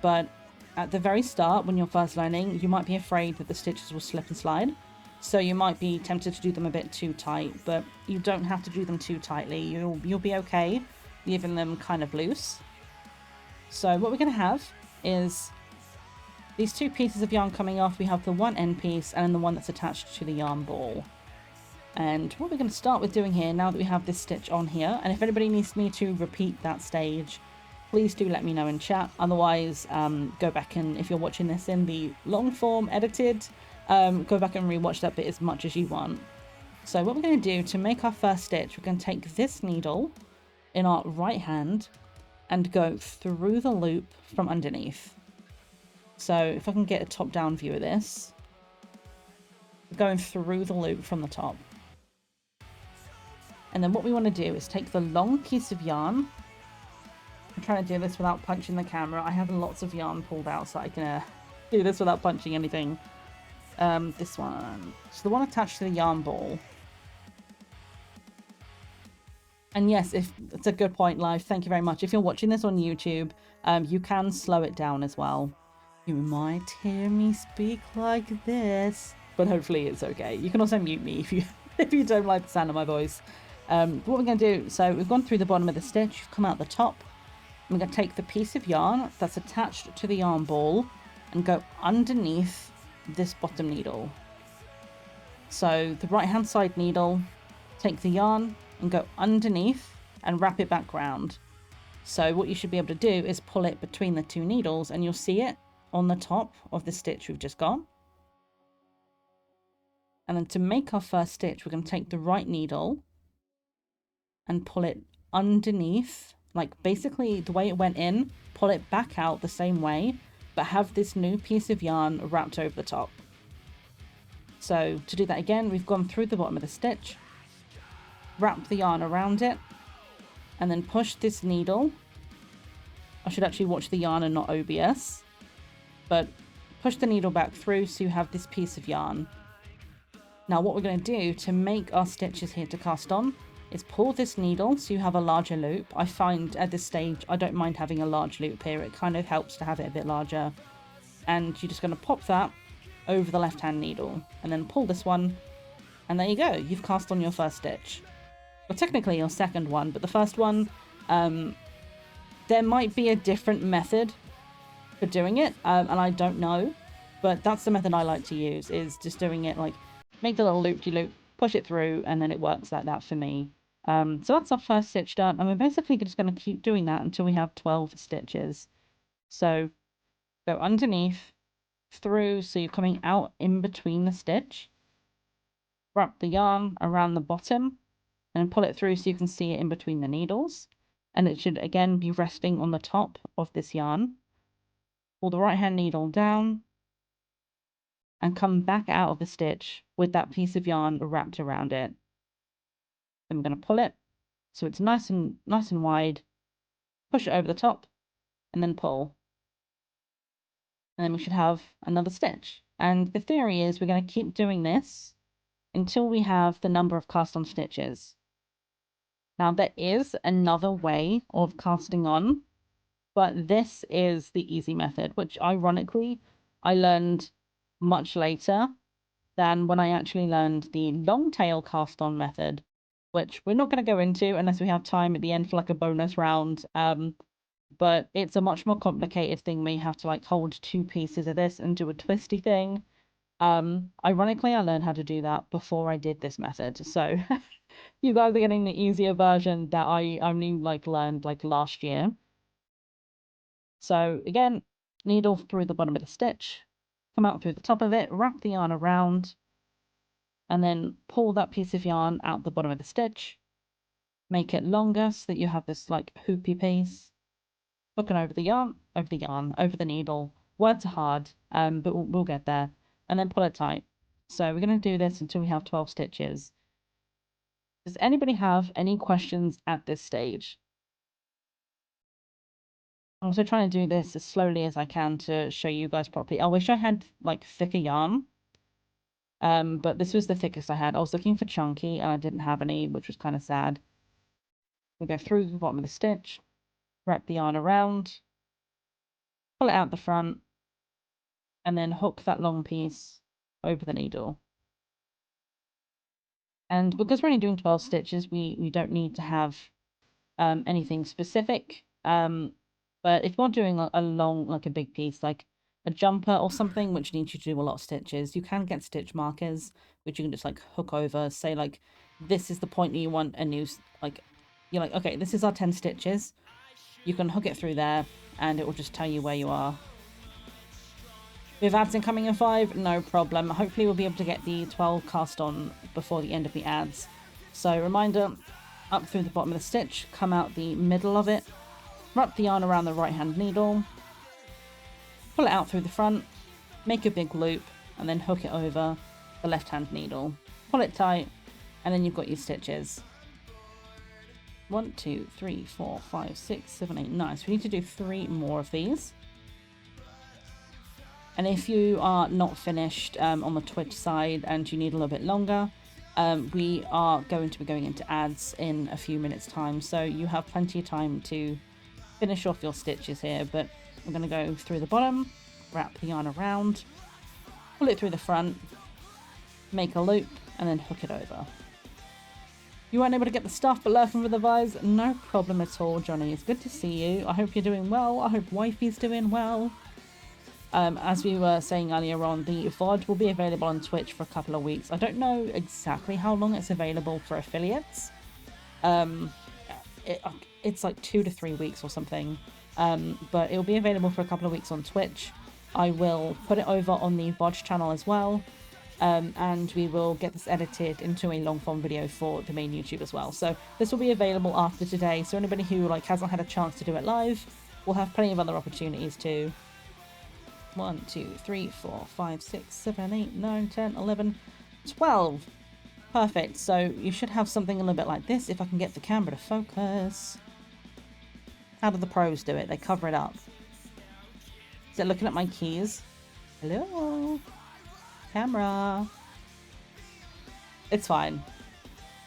A: but at the very start, when you're first learning, you might be afraid that the stitches will slip and slide, so you might be tempted to do them a bit too tight, but you don't have to do them too tightly. You'll be okay leaving them kind of loose. So what we're going to have is these two pieces of yarn coming off. We have the one end piece and then the one that's attached to the yarn ball. And what we're going to start with doing here, now that we have this stitch on here, and if anybody needs me to repeat that stage, please do let me know in chat. Otherwise, go back and, if you're watching this in the long form edited, go back and rewatch that bit as much as you want. So what we're going to do to make our first stitch, we're going to take this needle in our right hand and go through the loop from underneath. So if I can get a top-down view of this, going through the loop from the top. And then what we want to do is take the long piece of yarn. I'm trying to do this without punching the camera. I have lots of yarn pulled out, so I can do this without punching anything. This one. So the one attached to the yarn ball. And yes, if it's a good point, Live. Thank you very much. If you're watching this on YouTube, you can slow it down as well. You might hear me speak like this, but hopefully it's okay. You can also mute me if you don't like the sound of my voice. What we're going to do, so we've gone through the bottom of the stitch, you've come out the top. I'm going to take the piece of yarn that's attached to the yarn ball and go underneath this bottom needle. So the right hand side needle, take the yarn and go underneath and wrap it back round. So what you should be able to do is pull it between the two needles, and you'll see it on the top of the stitch we've just got. And then to make our first stitch, we're going to take the right needle and pull it underneath, like basically the way it went in, pull it back out the same way, but have this new piece of yarn wrapped over the top. So to do that again, we've gone through the bottom of the stitch, wrap the yarn around it, and then push this needle. I should actually watch the yarn and not OBS, but push the needle back through so you have this piece of yarn. Now what we're going to do to make our stitches here to cast on is pull this needle so you have a larger loop. I find at this stage I don't mind having a large loop here, it kind of helps to have it a bit larger. And you're just going to pop that over the left hand needle and then pull this one, and there you go, you've cast on your first stitch. Well, technically your second one, but the first one, there might be a different method for doing it, and I don't know, but that's the method I like to use, is just doing it like, make the little loop-de-loop, push it through, and then it works like that for me. So that's our first stitch done, and we're basically just going to keep doing that until we have 12 stitches. So go underneath, through, so you're coming out in between the stitch, wrap the yarn around the bottom, and pull it through so you can see it in between the needles, and it should again be resting on the top of this yarn. Pull the right hand needle down and come back out of the stitch with that piece of yarn wrapped around it. Then we're going to pull it so it's nice and wide, push it over the top, and then pull. And then we should have another stitch. And the theory is we're going to keep doing this until we have the number of cast on stitches. Now there is another way of casting on, but this is the easy method, which ironically I learned much later than when I actually learned the long tail cast on method, which we're not going to go into unless we have time at the end for like a bonus round. But it's a much more complicated thing where you have to like hold two pieces of this and do a twisty thing. Ironically, I learned how to do that before I did this method, so you guys are getting the easier version that I only like learned like last year. So again, needle through the bottom of the stitch, come out through the top of it, wrap the yarn around, and then pull that piece of yarn out the bottom of the stitch, make it longer so that you have this like hoopy piece, hooking over the needle. Words are hard, but we'll get there, and then pull it tight. So we're going to do this until we have 12 stitches. Does anybody have any questions at this stage? I'm also trying to do this as slowly as I can to show you guys properly. I wish I had like thicker yarn. But this was the thickest I had. I was looking for chunky and I didn't have any, which was kind of sad. We go through the bottom of the stitch, wrap the yarn around, pull it out the front, and then hook that long piece over the needle. And because we're only doing 12 stitches, we don't need to have anything specific. But if you're doing a long, like a big piece, like a jumper or something, which needs you to do a lot of stitches, you can get stitch markers, which you can just like hook over, say like, this is the point that you want a new, like, you're like, okay, this is our 10 stitches. You can hook it through there and it will just tell you where you are. We have ads incoming in 5, no problem. Hopefully we'll be able to get the 12 cast on before the end of the ads. So reminder, up through the bottom of the stitch, come out the middle of it, wrap the yarn around the right hand needle, pull it out through the front, make a big loop, and then hook it over the left hand needle. Pull it tight, and then you've got your stitches. 1, 2, 3, 4, 5, 6, 7, 8, 9. So we need to do 3 more of these. And if you are not finished on the Twitch side and you need a little bit longer, we are going to be going into ads in a few minutes time. So you have plenty of time to finish off your stitches here. But I'm going to go through the bottom, wrap the yarn around, pull it through the front, make a loop, and then hook it over. You weren't able to get the stuff but lurking for the vibes? No problem at all, Johnny. It's good to see you. I hope you're doing well. I hope Wifey's doing well. As we were saying earlier on, the VOD will be available on Twitch for a couple of weeks. I don't know exactly how long it's available for affiliates. It's like 2 to 3 weeks or something. But it'll be available for a couple of weeks on Twitch. I will put it over on the VOD channel as well. And we will get this edited into a long form video for the main YouTube as well. So this will be available after today. So anybody who like hasn't had a chance to do it live will have plenty of other opportunities to. 1, 2, 3, 4, 5, 6, 7, 8, 9, 10, 11, 12. Perfect. So you should have something a little bit like this if I can get the camera to focus. How do the pros do it? They cover it up. Is it looking at my keys? Hello? Camera. It's fine.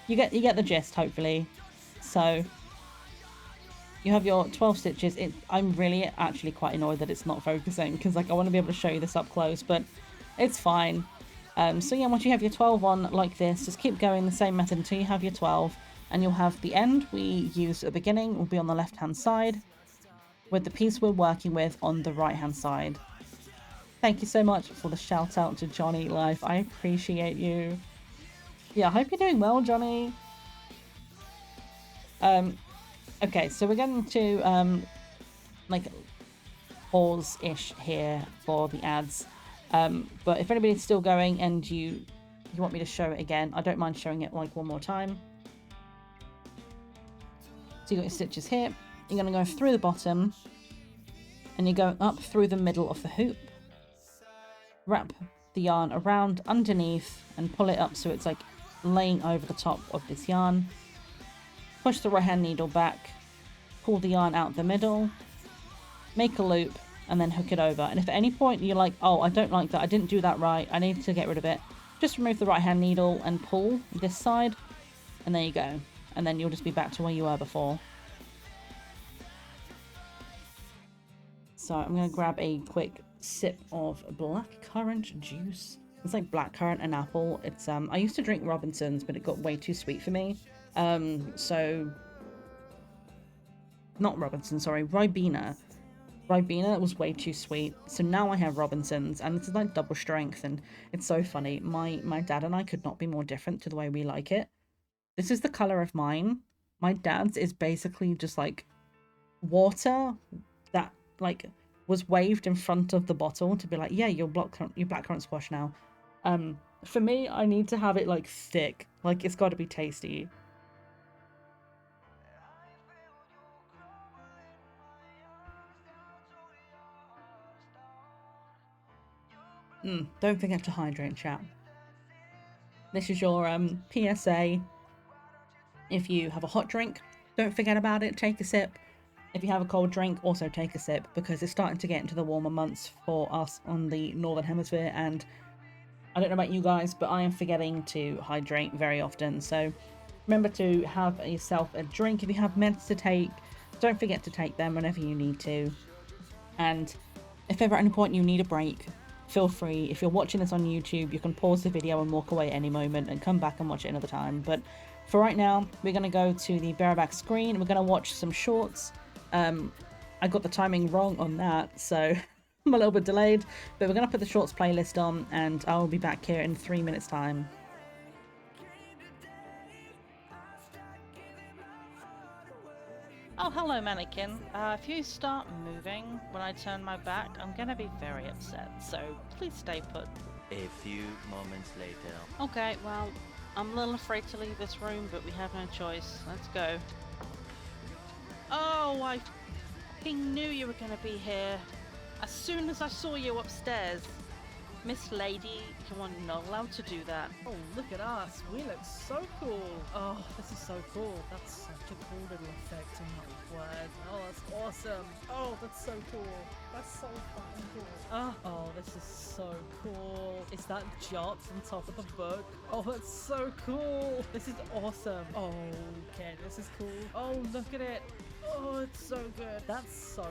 A: You get the gist, hopefully. So you have your 12 stitches. I'm really actually quite annoyed that it's not focusing because like I want to be able to show you this up close, but it's fine. So yeah, once you have your 12 on like this, just keep going the same method until you have your 12, and you'll have the end we used at the beginning will be on the left hand side with the piece we're working with on the right hand side. Thank you so much for the shout out to Johnny Life. I appreciate you. Yeah, I hope you're doing well, Johnny. Okay, so we're going to like pause-ish here for the ads. But if anybody's still going and you want me to show it again, I don't mind showing it like one more time. So you got your stitches here. You're going to go through the bottom and you're going up through the middle of the hoop. Wrap the yarn around underneath and pull it up so it's like laying over the top of this yarn. Push the right hand needle back, pull the yarn out the middle, make a loop, and then hook it over. And if at any point you're like, oh, I don't like that, I didn't do that right, I need to get rid of it, just remove the right hand needle and pull this side, and there you go. And then you'll just be back to where you were before. So I'm going to grab a quick sip of blackcurrant juice. It's like blackcurrant and apple. It's I used to drink Robinson's, but it got way too sweet for me. So not Robinson, sorry, Ribena. Ribena was way too sweet, so now I have Robinson's, and it's like double strength, and it's so funny. My dad and I could not be more different to the way we like it. This is the color of mine. My dad's is basically just like water that like was waved in front of the bottle to be like, yeah, your blackcurrant squash now. For me, I need to have it like thick, like it's got to be tasty. Don't forget to hydrate, chat. This is your PSA. If you have a hot drink, don't forget about it, take a sip. If you have a cold drink, also take a sip, because it's starting to get into the warmer months for us on the Northern Hemisphere, and I don't know about you guys, but I am forgetting to hydrate very often. So remember to have yourself a drink. If you have meds to take, don't forget to take them whenever you need to. And if ever at any point you need a break, feel free. If you're watching this on YouTube, you can pause the video and walk away at any moment and come back and watch it another time. But for right now, we're going to go to the bareback screen. We're going to watch some shorts. I got the timing wrong on that, so I'm a little bit delayed, but we're going to put the shorts playlist on, and I will be back here in 3 minutes time. Oh, hello, mannequin. If you start moving when I turn my back, I'm gonna be very upset, so please stay put.
B: A few moments later.
A: Okay, well, I'm a little afraid to leave this room, but we have no choice. Let's go. Oh, I f***ing knew you were gonna be here. As soon as I saw you upstairs. Miss Lady, you are not allowed to do that.
C: Oh, look at us. We look so cool. Oh, this is so cool. That's such a cool little effect on that word. Oh, that's awesome. Oh, that's so cool. That's so fucking cool. Oh, this is so cool. Is that Jot on top of the book? Oh, that's so cool. This is awesome. Oh, okay, this is cool. Oh, look at it. Oh, it's so good. That's so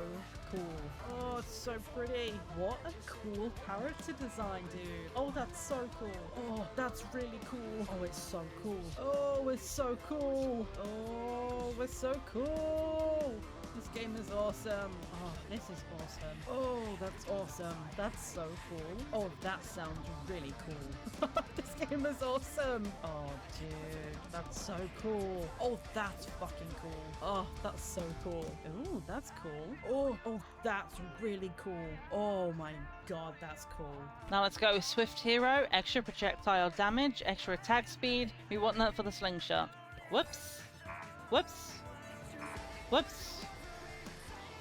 C: cool. Oh, it's so pretty. What a cool character design, dude. Oh, that's so cool. Oh, that's really cool. Oh, it's so cool. Oh, it's so cool. Oh, it's so cool. This game is awesome. Oh, this is awesome. Oh, that's awesome. That's so cool. Oh, that sounds really cool. This game is awesome. Oh, dude, that's so cool. Oh, that's fucking cool. Oh, that's so cool. Oh, that's cool. Oh, that's really cool. Oh my god, that's cool.
A: Now let's go with Swift Hero, extra projectile damage, extra attack speed. We want that for the slingshot. Whoops. Whoops. Whoops.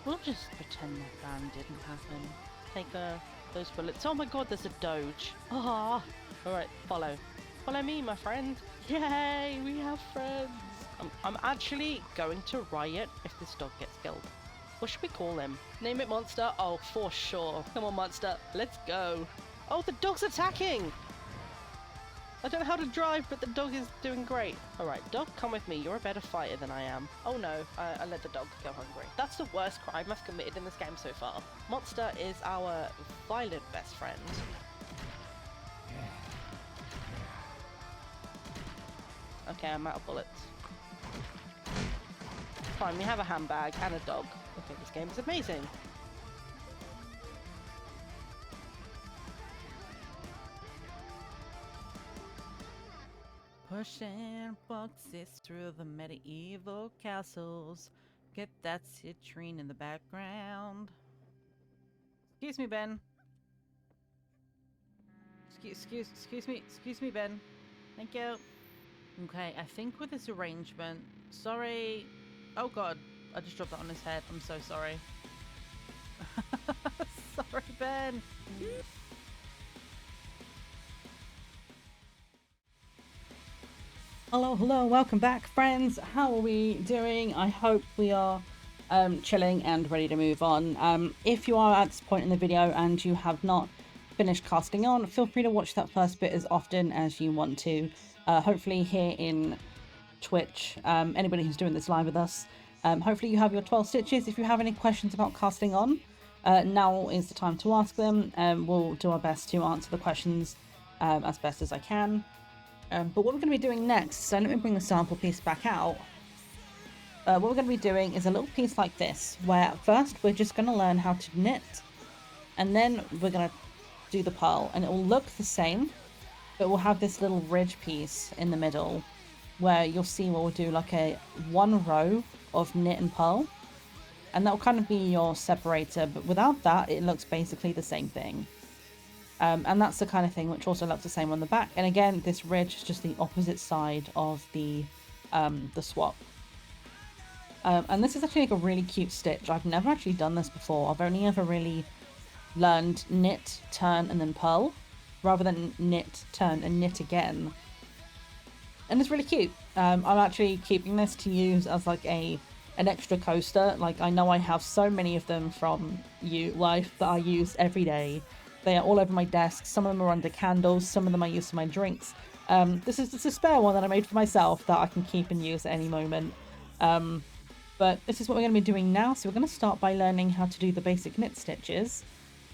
A: We'll just pretend that ban didn't happen. Take those bullets. Oh my god, there's a doge. Ah. Alright, follow. Follow me, my friend. Yay, we have friends. I'm actually going to riot if this dog gets killed. What should we call him? Name it Monster? Oh, for sure. Come on, Monster. Let's go. Oh, the dog's attacking! I don't know how to drive, but the dog is doing great. Alright, dog, come with me. You're a better fighter than I am. Oh no, I let the dog go hungry. That's the worst crime I've committed in this game so far. Monster is our violent best friend. Okay, I'm out of bullets. Fine, we have a handbag and a dog. Okay, this game is amazing. Pushing boxes through the medieval castles. Get that citrine in the background. Excuse me, Ben. Excuse me, Ben. Thank you. Okay, I think with this arrangement... Sorry. Oh god, I just dropped that on his head. I'm so sorry. Sorry, Ben. Hello, welcome back, friends. How are we doing? I hope we are chilling and ready to move on. If you are at this point in the video and you have not finished casting on, feel free to watch that first bit as often as you want to. Hopefully here in Twitch, anybody who's doing this live with us, hopefully you have your 12 stitches. If you have any questions about casting on, now is the time to ask them. We'll do our best to answer the questions as best as I can. But what we're going to be doing next, so let me bring the sample piece back out. What we're going to be doing is a little piece like this, where first we're just going to learn how to knit, and then we're going to do the purl, and it will look the same, but we'll have this little ridge piece in the middle, where you'll see we'll do like a one row of knit and purl, and that will kind of be your separator, but without that it looks basically the same thing. And that's the kind of thing which also looks the same on the back. And again, this ridge is just the opposite side of the swap. And this is actually like a really cute stitch. I've never actually done this before. I've only ever really learned knit, turn, and then purl, rather than knit, turn, and knit again. and it's really cute. I'm actually keeping this to use as like an extra coaster. Like, I know I have so many of them from Life that I use every day. They are all over my desk. Some of them are under candles. Some of them I use for my drinks. This is just a spare one that I made for myself that I can keep and use at any moment. But this is what we're going to be doing now. So we're going to start by learning how to do the basic knit stitches.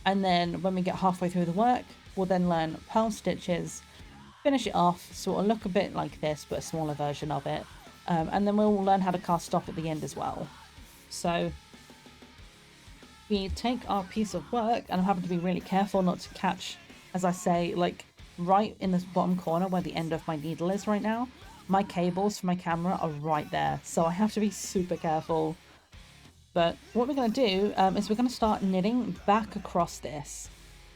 A: And then when we get halfway through the work, we'll then learn purl stitches, finish it off, so it'll look a bit like this, but a smaller version of it. And then we'll learn how to cast off at the end as well. So we take our piece of work, and I'm having to be really careful not to catch, as I say, like right in this bottom corner where the end of my needle is right now. My cables for my camera are right there, so I have to be super careful. But what we're going to do is we're going to start knitting back across this.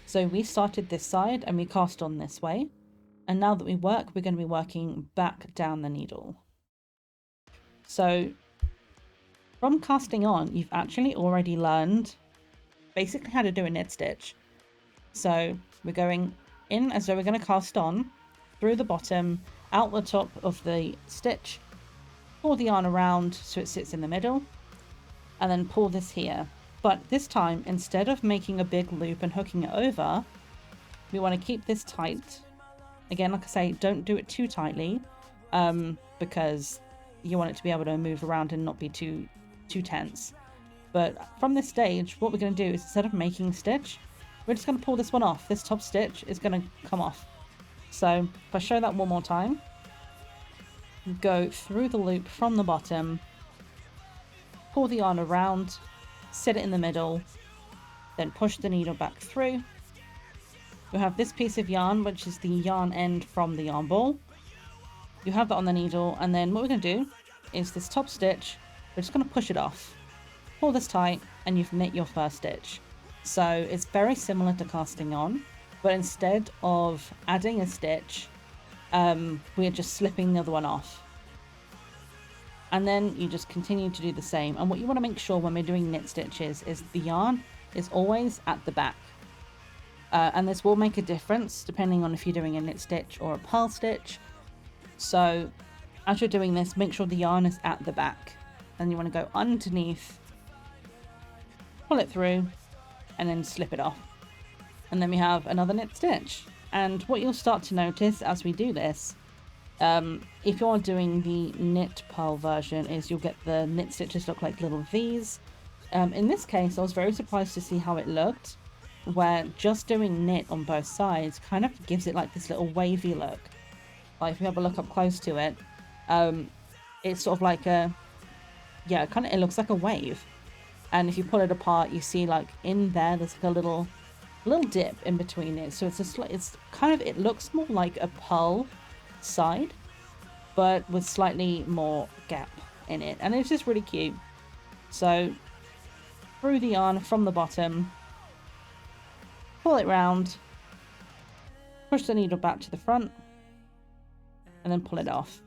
A: So we started this side and we cast on this way. And now that we work, we're going to be working back down the needle. So from casting on, you've actually already learned basically how to do a knit stitch. So we're going in as though we're going to cast on through the bottom, out the top of the stitch, pull the yarn around so it sits in the middle, and then pull this here. But this time, instead of making a big loop and hooking it over, we want to keep this tight. Again, like I say, don't do it too tightly, because you want it to be able to move around and not be too tense. But from this stage, what we're going to do is, instead of making a stitch, we're just going to pull this one off. This top stitch is going to come off. So if I show that one more time, go through the loop from the bottom, pull the yarn around, sit it in the middle, then push the needle back through. You have this piece of yarn, which is the yarn end from the yarn ball. You have that on the needle, and then what we're going to do is this top stitch, we're just going to push it off. Pull this tight, and you've knit your first stitch. So it's very similar to casting on, but instead of adding a stitch, we're just slipping the other one off. And then you just continue to do the same. And what you want to make sure when we're doing knit stitches is the yarn is always at the back. And this will make a difference depending on if you're doing a knit stitch or a purl stitch. So as you're doing this, make sure the yarn is at the back. And you want to go underneath, pull it through, and then slip it off. And then we have another knit stitch. And what you'll start to notice as we do this, if you're doing the knit purl version, is you'll get the knit stitches look like little V's. In this case, I was very surprised to see how it looked, where just doing knit on both sides kind of gives it like this little wavy look. Like if you have a look up close to it, it's sort of like it looks like a wave. And if you pull it apart, you see like in there's like a little dip in between it. So it looks more like a purl side, but with slightly more gap in it. And it's just really cute. So through the yarn from the bottom, pull it round, push the needle back to the front, and then pull it off.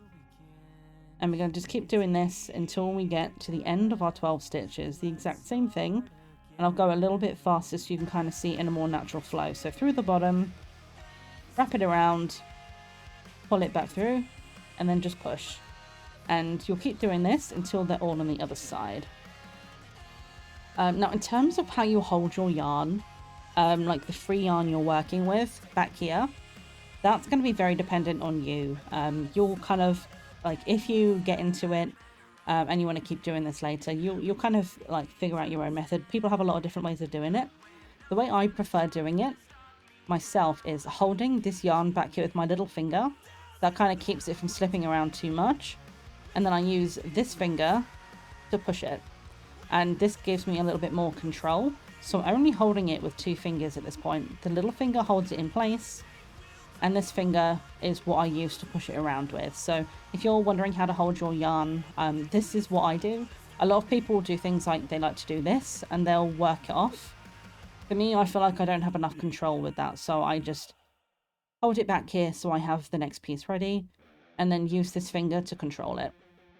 A: And we're going to just keep doing this until we get to the end of our 12 stitches. The exact same thing. And I'll go a little bit faster so you can kind of see it in a more natural flow. So through the bottom, wrap it around, pull it back through, and then just push. And you'll keep doing this until they're all on the other side. Now, in terms of how you hold your yarn, like the free yarn you're working with back here, that's going to be very dependent on you. You'll kind of, like, if you get into it and you want to keep doing this later, you'll kind of like figure out your own method. People have a lot of different ways of doing it. The way I prefer doing it myself is holding this yarn back here with my little finger. That kind of keeps it from slipping around too much. And then I use this finger to push it. And this gives me a little bit more control. So I'm only holding it with two fingers at this point. The little finger holds it in place, and this finger is what I use to push it around with. So if you're wondering how to hold your yarn, this is what I do. A lot of people do things like they like to do this and they'll work it off. For me, I feel like I don't have enough control with that, so I just hold it back here so I have the next piece ready, and then use this finger to control it.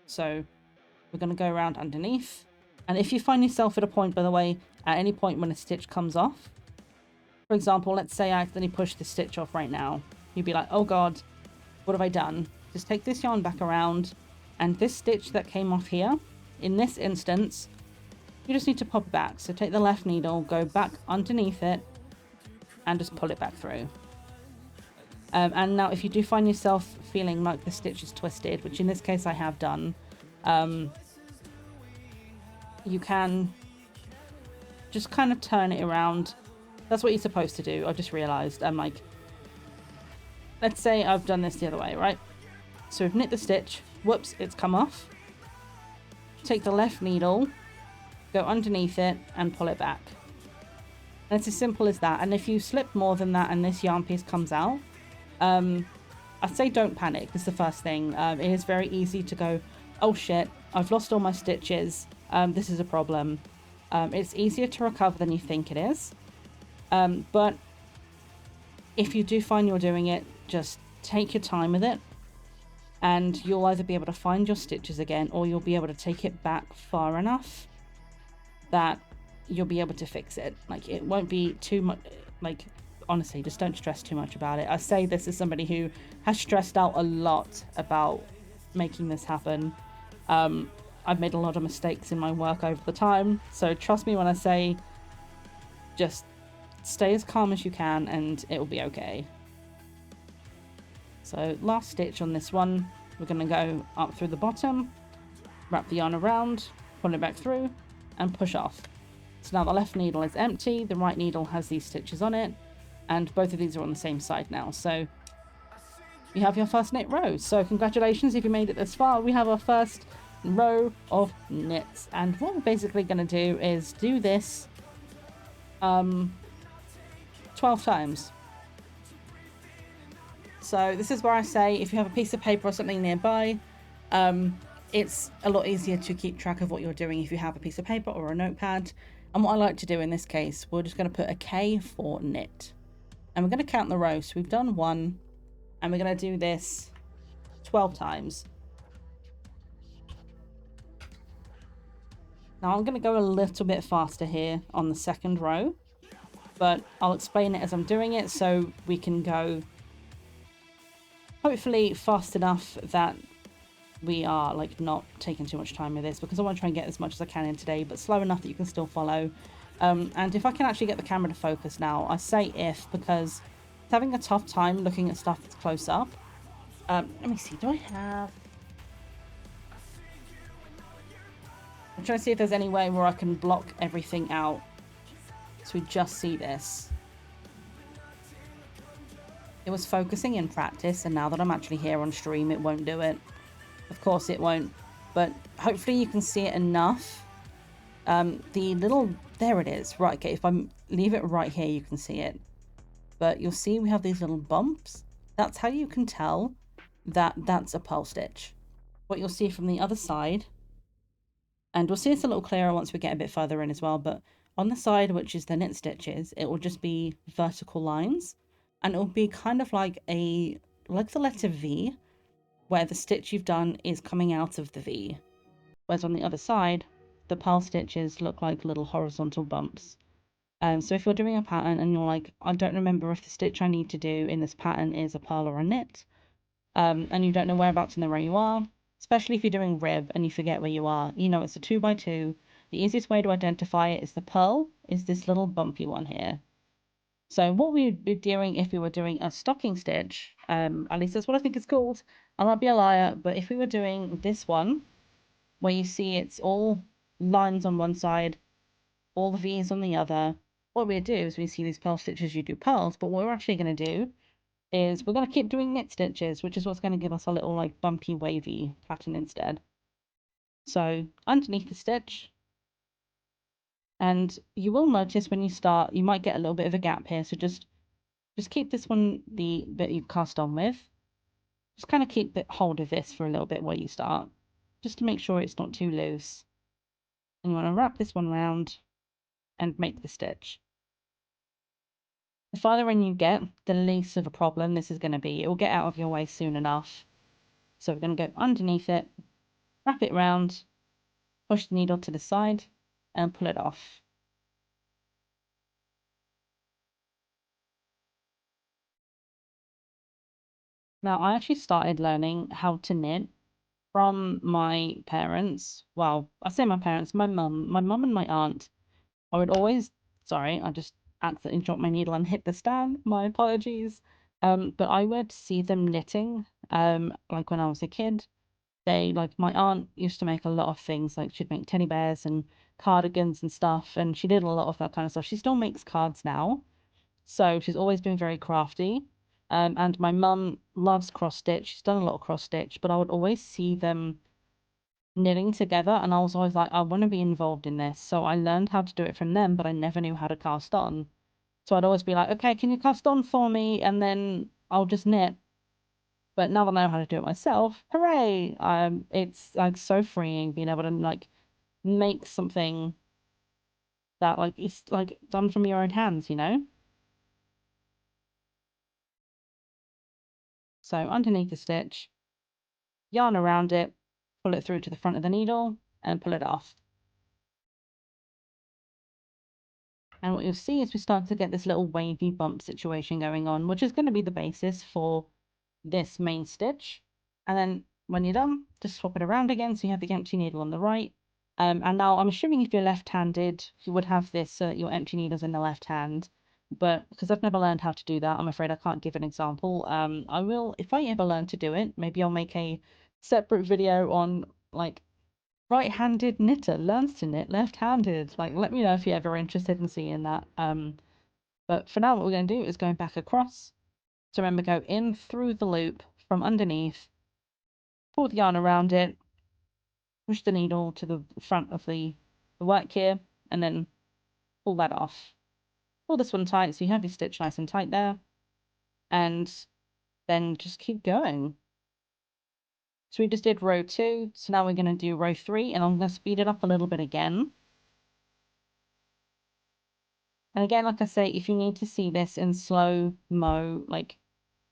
A: So we're going to go around underneath. And if you find yourself at a point, by the way, at any point when a stitch comes off, for example, let's say I accidentally push the stitch off right now, you'd be like, oh god, what have I done? just take this yarn back around, and this stitch that came off here, in this instance, you just need to pop it back. So take the left needle, go back underneath it, and just pull it back through. And now if you do find yourself feeling like the stitch is twisted, which in this case I have done, you can just kind of turn it around. That's what you're supposed to do. I've just realized. I'm like, let's say I've done this the other way, right? So we've knit the stitch. Whoops, it's come off. Take the left needle, go underneath it, and pull it back. And it's as simple as that. And if you slip more than that and this yarn piece comes out, I'd say don't panic. It's the first thing. It is very easy to go, oh shit, I've lost all my stitches. This is a problem. It's easier to recover than you think it is. But if you do find you're doing it, just take your time with it. And you'll either be able to find your stitches again, or you'll be able to take it back far enough that you'll be able to fix it. Like, it won't be too much. Like, honestly, just don't stress too much about it. I say this as somebody who has stressed out a lot about making this happen. I've made a lot of mistakes in my work over the time, so trust me when I say just stay as calm as you can and it will be okay. So last stitch on this one, we're going to go up through the bottom, wrap the yarn around, pull it back through, and push off. So now the left needle is empty, the right needle has these stitches on it, and both of these are on the same side now. So you have your first knit row. So congratulations if you made it this far. We have our first row of knits, and what we're basically going to do is do this 12 times. So this is where I say if you have a piece of paper or something nearby, it's a lot easier to keep track of what you're doing if you have a piece of paper or a notepad. And what I like to do in this case, we're just going to put a K for knit, and we're going to count the rows. So we've done 1, and we're going to do this 12 times. Now I'm going to go a little bit faster here on the second row, but I'll explain it as I'm doing it so we can go hopefully fast enough that we are like not taking too much time with this, because I want to try and get as much as I can in today, but slow enough that you can still follow. And if I can actually get the camera to focus now, I say if, because it's having a tough time looking at stuff that's close up. Let me see, do I have... I'm trying to see if there's any way where I can block everything out so we just see this. It was focusing in practice, and now that I'm actually here on stream, it won't do it. Of course it won't, but hopefully you can see it enough. The little... There it is. Right, okay, if I leave it right here, you can see it. But you'll see we have these little bumps. That's how you can tell that that's a purl stitch. What you'll see from the other side, and we'll see it's a little clearer once we get a bit further in as well, but on the side, which is the knit stitches, it will just be vertical lines. And it will be kind of like the letter V, where the stitch you've done is coming out of the V. Whereas on the other side, the purl stitches look like little horizontal bumps. So if you're doing a pattern and you're like, I don't remember if the stitch I need to do in this pattern is a purl or a knit, and you don't know whereabouts in the row you are, especially if you're doing rib and you forget where you are, you know it's a 2x2. The easiest way to identify it is the purl is this little bumpy one here. So what we would be doing if we were doing a stocking stitch, at least that's what I think it's called. I might be a liar, but if we were doing this one, where you see it's all lines on one side, all the V's on the other, what we do is we see these purl stitches, you do purls, but what we're actually going to do is we're going to keep doing knit stitches, which is what's going to give us a little like bumpy wavy pattern instead. So underneath the stitch, and you will notice when you start, you might get a little bit of a gap here. So just keep this one, the bit you cast on with, just kind of keep hold of this for a little bit while you start, just to make sure it's not too loose. And you want to wrap this one round and make the stitch. The farther in you get, the least of a problem this is going to be. It will get out of your way soon enough. So we're going to go underneath it, wrap it round, push the needle to the side, and pull it off. Now, I actually started learning how to knit from my parents. Well, I say my parents, my mum and my aunt. I would always, sorry, I just accidentally dropped my needle and hit the stand. My apologies. But I would see them knitting, like when I was a kid. They, like, my aunt used to make a lot of things, like she'd make teddy bears and cardigans and stuff, and she did a lot of that kind of stuff. She still makes cards now, so she's always been very crafty. And my mum loves cross stitch. She's done a lot of cross stitch, but I would always see them knitting together, and I was always like, I want to be involved in this. So I learned how to do it from them, but I never knew how to cast on. So I'd always be like, okay, can you cast on for me? And then I'll just knit. But now that I know how to do it myself, hooray! It's like so freeing being able to like make something that like it's like done from your own hands, you know? So underneath the stitch, yarn around it, pull it through to the front of the needle, and pull it off. And what you'll see is we start to get this little wavy bump situation going on, which is going to be the basis for this main stitch. And then when you're done, just swap it around again so you have the empty needle on the right. And now I'm assuming if you're left-handed, you would have this, your empty needles in the left hand. But because I've never learned how to do that, I'm afraid I can't give an example. I will, if I ever learn to do it, maybe I'll make a separate video on like right-handed knitter learns to knit left-handed. Like, let me know if you're ever interested in seeing that. But for now, what we're going to do is going back across. So remember, go in through the loop from underneath, pull the yarn around it, push the needle to the front of the work here, and then pull that off. Pull this one tight so you have your stitch nice and tight there, and then just keep going. So we just did row 2, so now we're going to do row 3, and I'm going to speed it up a little bit again. And again, like I say, if you need to see this in slow-mo, like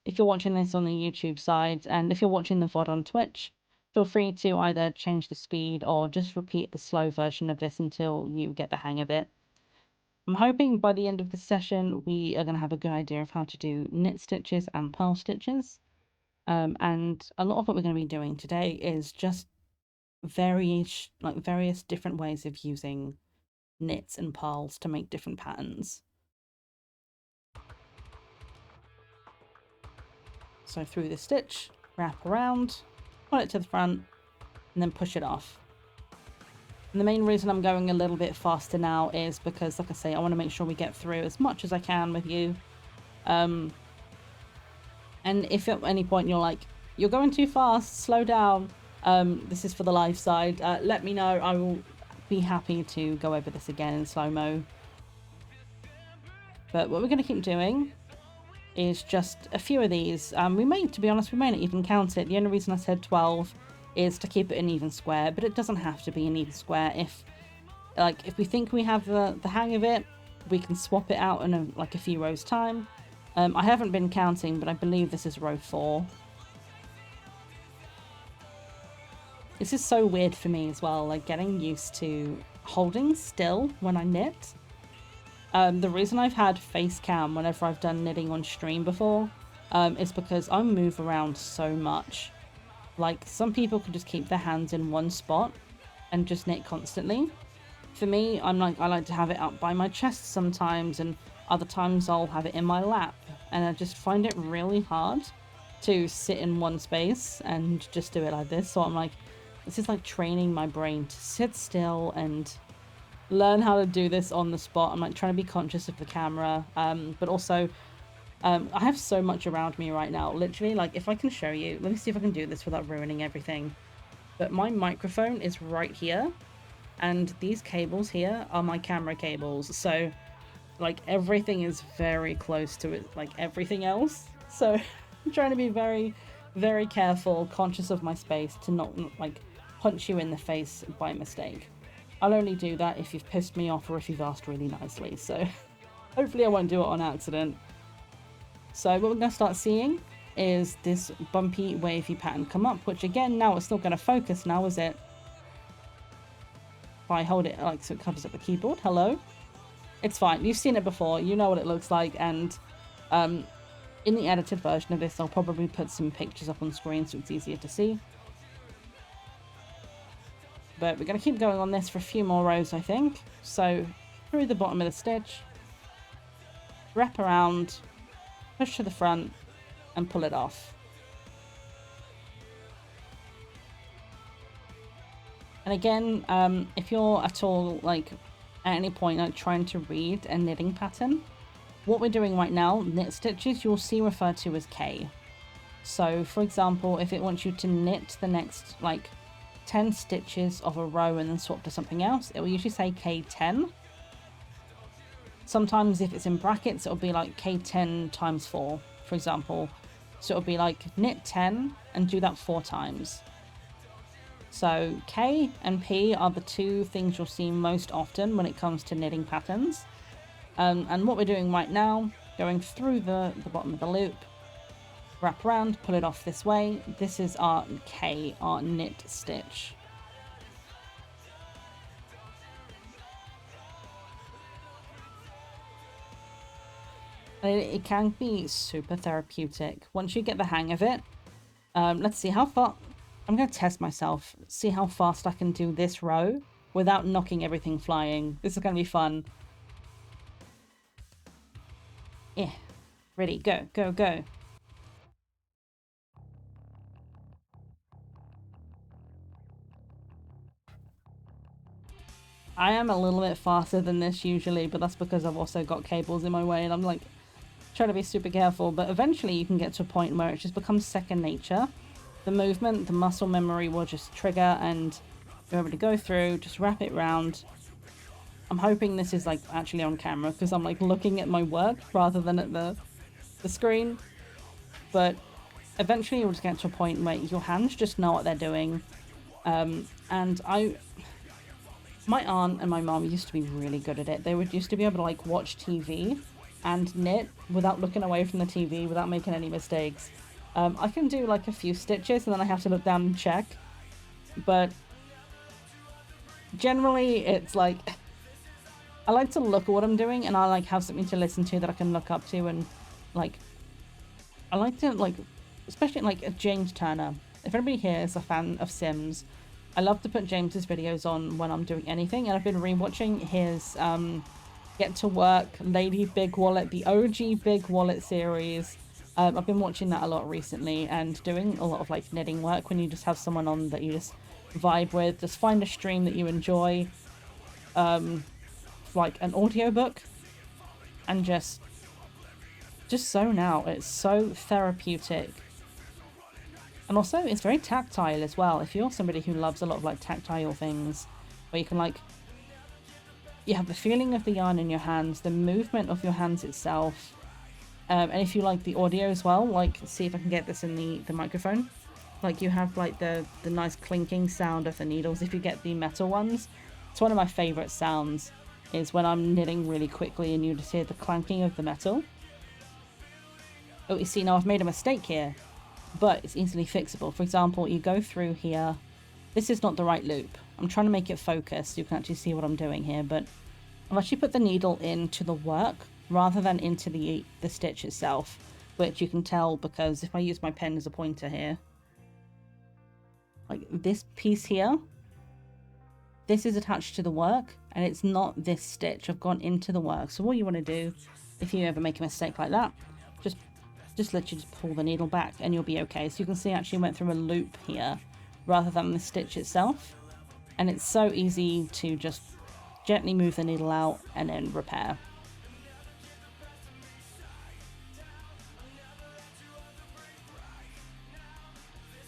A: if you're watching this on the YouTube side, and if you're watching the VOD on Twitch, feel free to either change the speed or just repeat the slow version of this until you get the hang of it. I'm hoping by the end of the session, we are going to have a good idea of how to do knit stitches and purl stitches. And a lot of what we're going to be doing today is just various different ways of using knits and purls to make different patterns. So through the stitch, wrap around, pull it to the front, and then push it off. And the main reason I'm going a little bit faster now is because, like I say, I want to make sure we get through as much as I can with you. And if at any point you're like, you're going too fast, slow down, this is for the live side, let me know. I will be happy to go over this again in slow-mo. But what we're going to keep doing is just a few of these. We may, to be honest, we may not even count it. The only reason I said 12 is to keep it an even square, but it doesn't have to be an even square. If we think we have the hang of it, we can swap it out in a few rows time. I haven't been counting, but I believe this is row 4. This is so weird for me as well, like getting used to holding still when I knit. The reason I've had face cam whenever I've done knitting on stream before is because I move around so much. Like, some people can just keep their hands in one spot and just knit constantly. For me, I like to have it up by my chest sometimes, and other times I'll have it in my lap, and I just find it really hard to sit in one space and just do it like this. So I'm like, this is like training my brain to sit still and learn how to do this on the spot. I'm like trying to be conscious of the camera, but also I have so much around me right now. Literally, like, if I can show you, let me see if I can do this without ruining everything. But my microphone is right here, and these cables here are my camera cables. So, like, everything is very close to it, like everything else. So, I'm trying to be very, very careful, conscious of my space to not, like, punch you in the face by mistake. I'll only do that if you've pissed me off or if you've asked really nicely. So, hopefully I won't do it on accident. So what we're going to start seeing is this bumpy, wavy pattern come up, which again, now it's not going to focus now, is it? If I hold it like so it covers up the keyboard, hello? It's fine, you've seen it before, you know what it looks like, and In the edited version of this, I'll probably put some pictures up on screen so it's easier to see. But we're going to keep going on this for a few more rows, I think. So through the bottom of the stitch, wrap around, push to the front, and pull it off. And again, if you're at all, like, at any point, like, trying to read a knitting pattern, what we're doing right now, knit stitches, you'll see referred to as K. So, for example, if it wants you to knit the next, like, 10 stitches of a row and then swap to something else, it will usually say K10. Sometimes if it's in brackets, it'll be like K10 times 4, for example. So it'll be like knit 10 and do that 4 times. So K and P are the two things you'll see most often when it comes to knitting patterns. And what we're doing right now, going through the bottom of the loop, wrap around, pull it off this way. This is our K, our knit stitch. It can be super therapeutic once you get the hang of it. Let's see how far. I'm going to test myself, see how fast I can do this row without knocking everything flying. This is going to be fun. Yeah, ready, go, go, go. I am a little bit faster than this usually, but that's because I've also got cables in my way and I'm like trying to be super careful. But eventually you can get to a point where it just becomes second nature. The movement, the muscle memory will just trigger and you're able to go through, just wrap it round. I'm hoping this is like actually on camera because I'm like looking at my work rather than at the screen. But eventually you'll just get to a point where your hands just know what they're doing. And my aunt and my mom used to be really good at it. They would used to be able to like watch TV and knit without looking away from the TV, without making any mistakes. I can do like a few stitches and then I have to look down and check. But generally it's like, I like to look at what I'm doing and I like have something to listen to that I can look up to, and like, I like to like, especially like James Turner. If anybody here is a fan of Sims, I love to put James's videos on when I'm doing anything, and I've been rewatching his Get to Work, Lady Big Wallet, the OG Big Wallet series. I've been watching that a lot recently and doing a lot of like knitting work when you just have someone on that you just vibe with. Just find a stream that you enjoy, like an audiobook, and just zone out. It's so therapeutic. And also, it's very tactile as well. If you're somebody who loves a lot of like tactile things, where you can like, you have the feeling of the yarn in your hands, the movement of your hands itself. And if you like the audio as well, like, see if I can get this in the microphone. Like, you have like the nice clinking sound of the needles if you get the metal ones. It's one of my favorite sounds, is when I'm knitting really quickly and you just hear the clanking of the metal. Oh, you see, now I've made a mistake here, but it's easily fixable. For example, you go through here. This is not the right loop. I'm trying to make it focus so you can actually see what I'm doing here, but I've actually put the needle into the work rather than into the stitch itself, which you can tell because if I use my pen as a pointer here, like this piece here, this is attached to the work and it's not this stitch. I've gone into the work. So what you want to do, if you ever make a mistake like that, just literally just pull the needle back and you'll be okay. So you can see I actually went through a loop here rather than the stitch itself. And it's so easy to just gently move the needle out and then repair.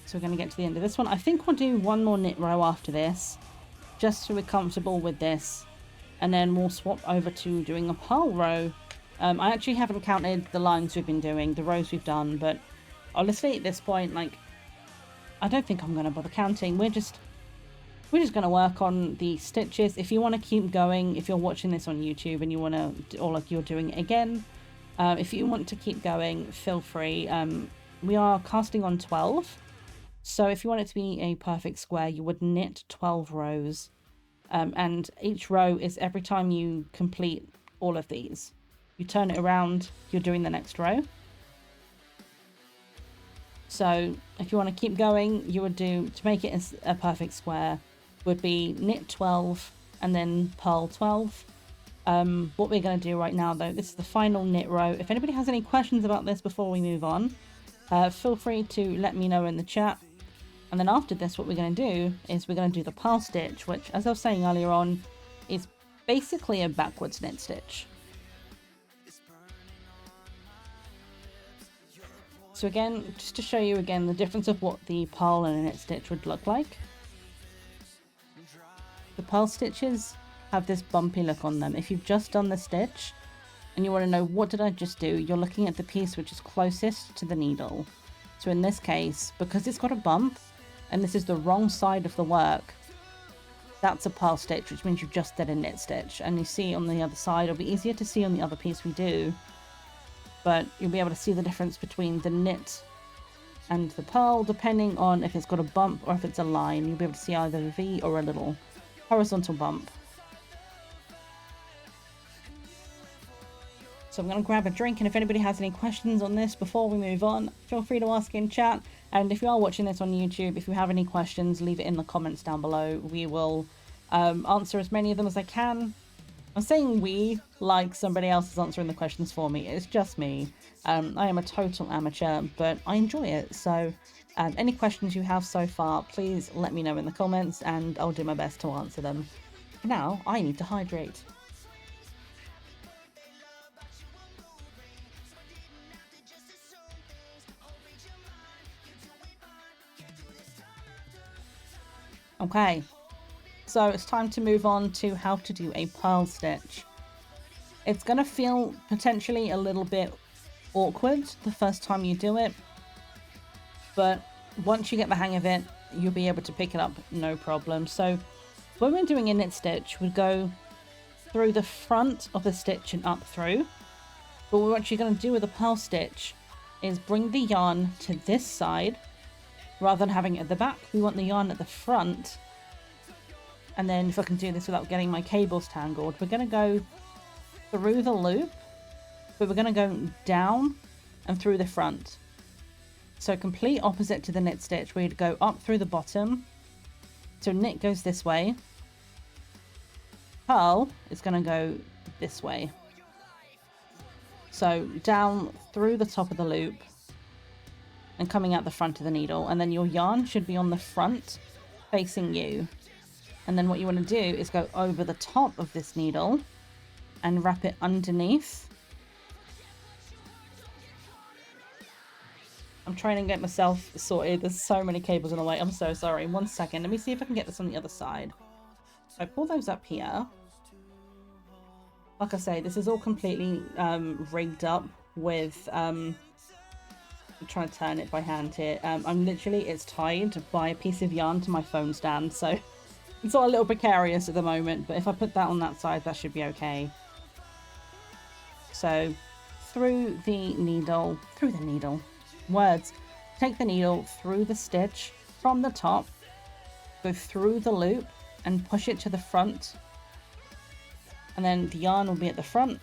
A: So we're going to get to the end of this one. I think we'll do one more knit row after this, just so we're comfortable with this. And then we'll swap over to doing a purl row. I actually haven't counted the lines we've been doing, the rows we've done, but honestly at this point, like, I don't think I'm going to bother counting. We're just going to work on the stitches. If you want to keep going, if you're watching this on YouTube and you want to, or like you're doing it again, if you want to keep going, feel free. We are casting on 12. So if you want it to be a perfect square, you would knit 12 rows. And each row is every time you complete all of these. You turn it around, you're doing the next row. So if you want to keep going, you would do, to make it a perfect square, would be knit 12 and then purl 12. What we're going to do right now though, this is the final knit row. If anybody has any questions about this before we move on, feel free to let me know in the chat. And then after this, what we're going to do is we're going to do the purl stitch, which, as I was saying earlier on, is basically a backwards knit stitch. So again, just to show you again the difference of what the purl and a knit stitch would look like. The purl stitches have this bumpy look on them. If you've just done the stitch and you want to know what did I just do, you're looking at the piece which is closest to the needle. So in this case, because it's got a bump and this is the wrong side of the work, that's a purl stitch, which means you just did a knit stitch. And you see on the other side, it'll be easier to see on the other piece we do, but you'll be able to see the difference between the knit and the purl depending on if it's got a bump or if it's a line. You'll be able to see either a V or a little horizontal bump. So I'm going to grab a drink, and if anybody has any questions on this before we move on, feel free to ask in chat. And if you are watching this on YouTube, if you have any questions, leave it in the comments down below. We will answer as many of them as I can. I'm saying we like somebody else is answering the questions for me. It's just me. I am a total amateur, but I enjoy it. So any questions you have so far, please let me know in the comments and I'll do my best to answer them. For now, I need to hydrate. Okay, so it's time to move on to how to do a purl stitch. It's going to feel potentially a little bit awkward the first time you do it, but once you get the hang of it, you'll be able to pick it up no problem. So when we're doing a knit stitch, we go through the front of the stitch and up through. But what we're actually going to do with a purl stitch is bring the yarn to this side. Rather than having it at the back, we want the yarn at the front. And then if I can do this without getting my cables tangled, we're going to go through the loop, but we're going to go down and through the front. So complete opposite to the knit stitch, we'd go up through the bottom. So knit goes this way. Purl is going to go this way. So down through the top of the loop and coming out the front of the needle, and then your yarn should be on the front facing you. And then what you want to do is go over the top of this needle and wrap it underneath. I'm trying to get myself sorted. There's so many cables in the way. I'm so sorry. 1 second. Let me see if I can get this on the other side. So I pull those up here. Like I say, this is all completely rigged up with I'm trying to turn it by hand here. I'm literally, it's tied by a piece of yarn to my phone stand, so it's all a little precarious at the moment, but if I put that on that side, that should be okay. So through the needle, words, take the needle through the stitch from the top, go through the loop and push it to the front, and then the yarn will be at the front.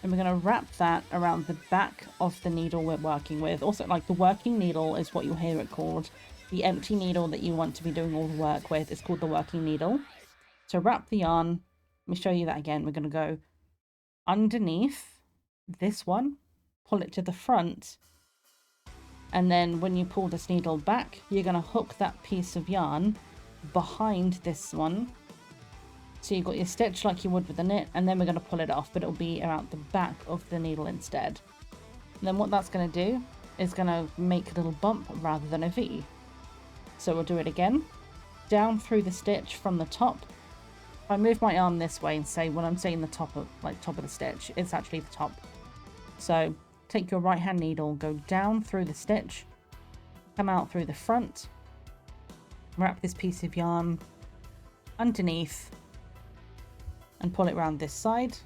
A: And we're going to wrap that around the back of the needle we're working with. Also, like, the working needle is what you'll hear it called. The empty needle that you want to be doing all the work with is called the working needle. So wrap the yarn. Let me show you that again. We're going to go underneath this one, pull it to the front. And then when you pull this needle back, you're going to hook that piece of yarn behind this one. So you've got your stitch like you would with the knit, and then we're going to pull it off, but it'll be around the back of the needle instead. And then what that's going to do is going to make a little bump rather than a V. So we'll do it again. Down through the stitch from the top. If I move my arm this way and say, when I'm saying the top of the stitch, it's actually the top. So take your right hand needle, go down through the stitch, come out through the front, wrap this piece of yarn underneath, and pull it around this side.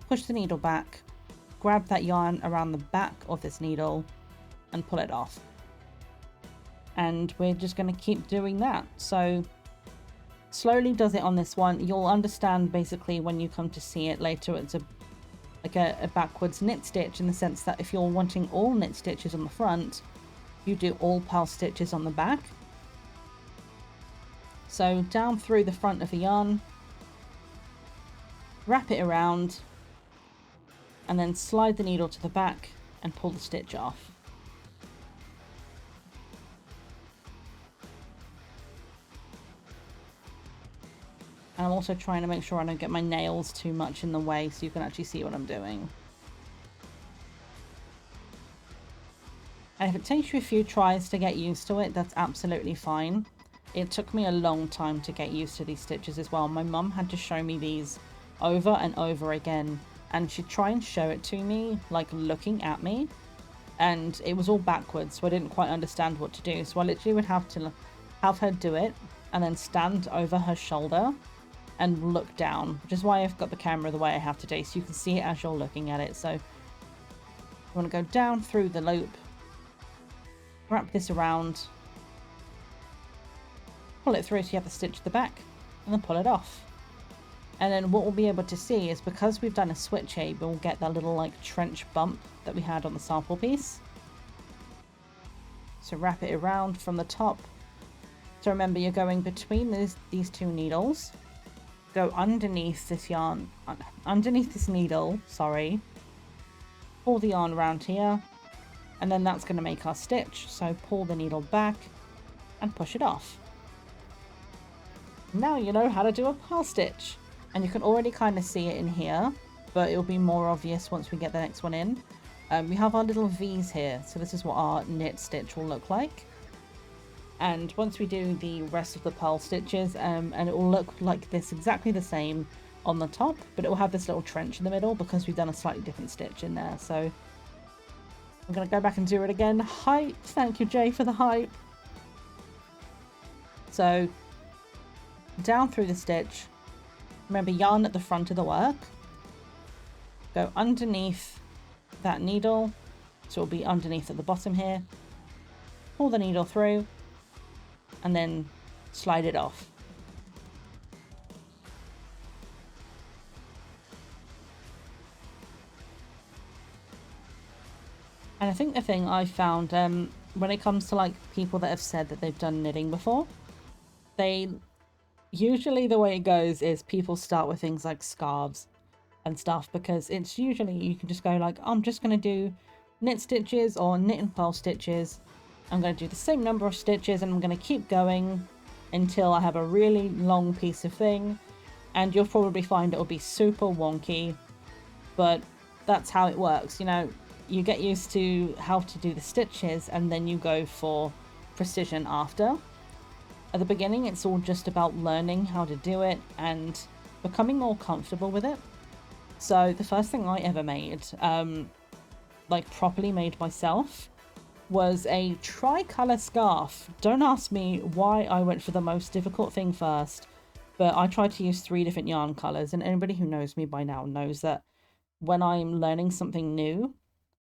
A: Push the needle back, grab that yarn around the back of this needle and pull it off. And we're just going to keep doing that. So slowly does it on this one. You'll understand basically when you come to see it later. It's like a backwards knit stitch, in the sense that if you're wanting all knit stitches on the front, you do all purl stitches on the back. So down through the front of the yarn, wrap it around, and then slide the needle to the back and pull the stitch off. And I'm also trying to make sure I don't get my nails too much in the way so you can actually see what I'm doing. And if it takes you a few tries to get used to it, that's absolutely fine. It took me a long time to get used to these stitches as well. My mum had to show me these over and over again, and she'd try and show it to me, like looking at me, and it was all backwards, so I didn't quite understand what to do. So I literally would have to have her do it and then stand over her shoulder and look down, which is why I've got the camera the way I have today, so you can see it as you're looking at it. So you want to go down through the loop, wrap this around, pull it through so you have the stitch at the back, and then pull it off. And then what we'll be able to see is, because we've done a switch here, we'll get that little like trench bump that we had on the sample piece. So wrap it around from the top. So remember, you're going between these two needles. Go underneath this yarn, underneath this needle, sorry. Pull the yarn around here, and then that's going to make our stitch. So pull the needle back and push it off. Now you know how to do a purl stitch. And you can already kind of see it in here, but it'll be more obvious once we get the next one in. We have our little V's here, so this is what our knit stitch will look like. And once we do the rest of the purl stitches, and it will look like this, exactly the same on the top, but it will have this little trench in the middle because we've done a slightly different stitch in there. So I'm going to go back and do it again. Hype! Thank you, Jay, for the hype. So down through the stitch, remember, yarn at the front of the work, go underneath that needle, so it'll be underneath at the bottom here, pull the needle through, and then slide it off. And I think the thing I found, when it comes to like people that have said that they've done knitting before, usually the way it goes is people start with things like scarves and stuff, because it's usually, you can just go like, I'm just going to do knit stitches or knit and purl stitches. I'm going to do the same number of stitches and I'm going to keep going until I have a really long piece of thing. And you'll probably find it'll be super wonky, but that's how it works. You know, you get used to how to do the stitches and then you go for precision after. At the beginning, it's all just about learning how to do it and becoming more comfortable with it. So the first thing I ever made, like properly made myself, was a tri-colour scarf. Don't ask me why I went for the most difficult thing first, but I tried to use 3 different yarn colours, and anybody who knows me by now knows that when I'm learning something new,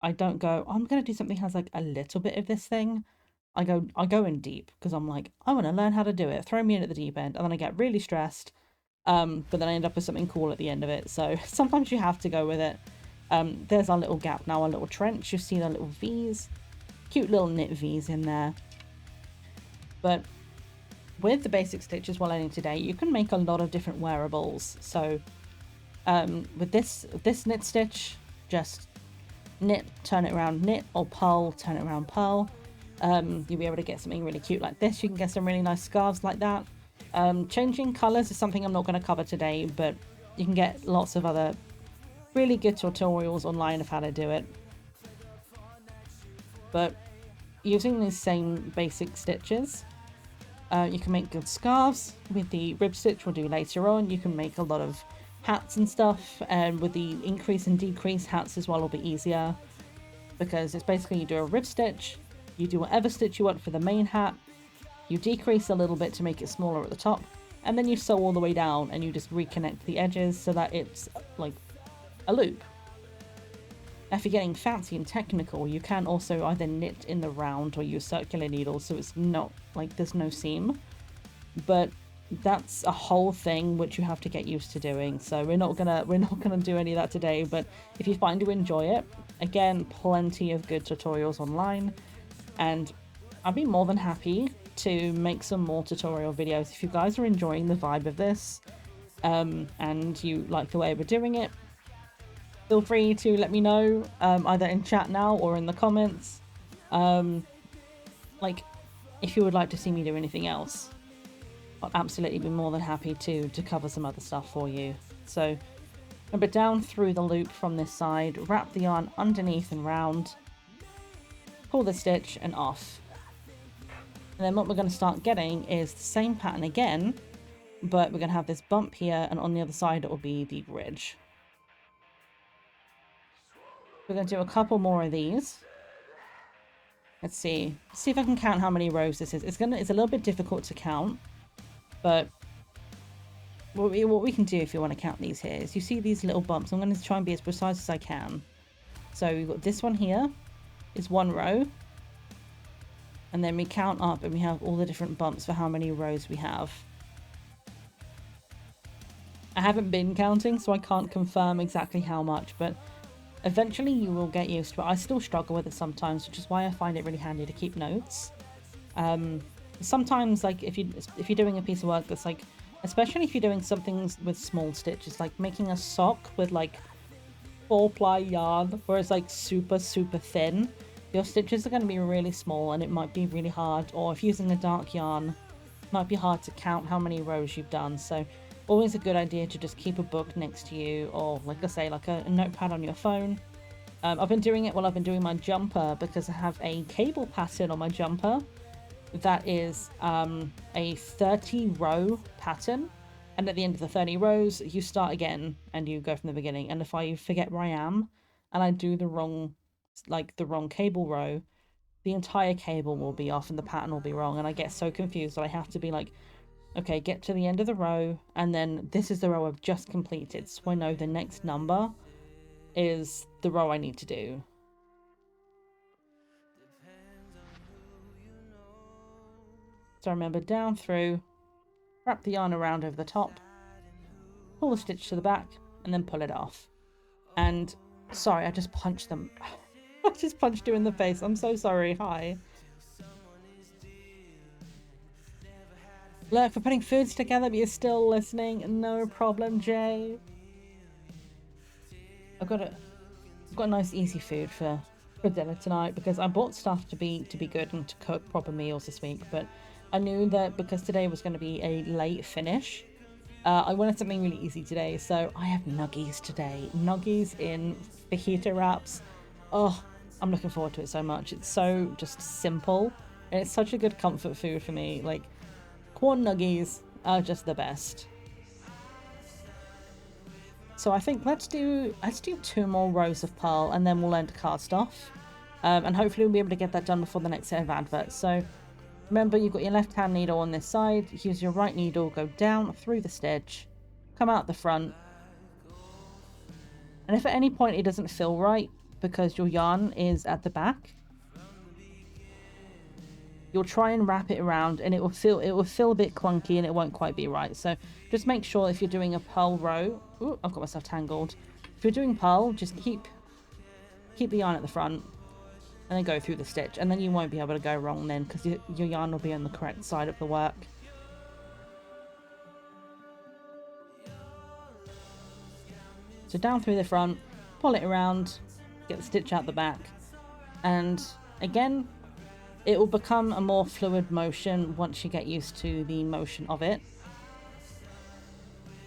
A: I don't go, I'm going to do something that has like a little bit of this thing. I go in deep, because I'm like, I want to learn how to do it. Throw me in at the deep end, and then I get really stressed. But then I end up with something cool at the end of it. So sometimes you have to go with it. There's our little gap now, our little trench. You see the little V's, cute little knit V's in there. But with the basic stitches we're learning today, you can make a lot of different wearables. So with this knit stitch, just knit, turn it around, knit, or purl, turn it around, purl. You'll be able to get something really cute like this. You can get some really nice scarves like that. Changing colours is something I'm not going to cover today, but you can get lots of other really good tutorials online of how to do it. But using these same basic stitches, you can make good scarves. With the rib stitch we'll do later on, you can make a lot of hats and stuff, and with the increase and decrease, hats as well will be easier, because it's basically you do a rib stitch, you do whatever stitch you want for the main hat, you decrease a little bit to make it smaller at the top, and then you sew all the way down and you just reconnect the edges so that it's like a loop. Now, if you're getting fancy and technical, you can also either knit in the round or use circular needles, so it's not like there's no seam. But that's a whole thing which you have to get used to doing. So we're not gonna do any of that today, but if you find you enjoy it, again, plenty of good tutorials online, and I'd be more than happy to make some more tutorial videos if you guys are enjoying the vibe of this, and you like the way we're doing it. Feel free to let me know, either in chat now or in the comments, like if you would like to see me do anything else. I'll absolutely be more than happy to cover some other stuff for you. So remember, down through the loop from this side, wrap the yarn underneath and round, pull the stitch and off. And then what we're going to start getting is the same pattern again, but we're going to have this bump here, and on the other side it will be the ridge. We're going to do a couple more of these. Let's see if I can count how many rows this is. It's a little bit difficult to count, but what we can do if you want to count these here is, you see these little bumps. I'm going to try and be as precise as I can. So we've got this one here is 1 row, and then we count up and we have all the different bumps for how many rows we have. I haven't been counting, so I can't confirm exactly how much, but eventually you will get used to it. I still struggle with it sometimes, which is why I find it really handy to keep notes. Sometimes, like if you're doing a piece of work that's like, especially if you're doing something with small stitches, like making a sock with like 4-ply yarn where it's like super thin, your stitches are going to be really small and it might be really hard, or if using a dark yarn, it might be hard to count how many rows you've done. So always a good idea to just keep a book next to you, or like I say, like a notepad on your phone. I've been doing it while I've been doing my jumper, because I have a cable pattern on my jumper that is a 30 row pattern, and at the end of the 30 rows you start again and you go from the beginning. And if I forget where I am and I do the wrong cable row, the entire cable will be off and the pattern will be wrong, and I get so confused that I have to be like, okay, get to the end of the row, and then this is the row I've just completed, so I know the next number is the row I need to do. So remember, down through, wrap the yarn around over the top, pull the stitch to the back, and then pull it off. And sorry, I just punched them. I just punched you in the face. I'm so sorry. Hi. Look, for putting foods together, but you're still listening. No problem, Jay. I've got a nice easy food for dinner tonight, because I bought stuff to be good and to cook proper meals this week, but I knew that because today was going to be a late finish, I wanted something really easy today. So I have nuggies today. Nuggies in fajita wraps. Oh, I'm looking forward to it so much. It's so just simple, and it's such a good comfort food for me. Like, corn nuggies are just the best. So I think let's do 2 more rows of purl, and then we'll learn to cast off, and hopefully we'll be able to get that done before the next set of adverts. So remember, you've got your left hand needle on this side, use your right needle, go down through the stitch, come out the front, and if at any point it doesn't feel right because your yarn is at the back, you'll try and wrap it around, and it will feel a bit clunky and it won't quite be right. So just make sure, if you're doing a purl row, ooh, I've got myself tangled. If you're doing purl, just keep the yarn at the front and then go through the stitch, and then you won't be able to go wrong then, because your yarn will be on the correct side of the work. So down through the front, pull it around, get the stitch out the back, and again, it will become a more fluid motion once you get used to the motion of it.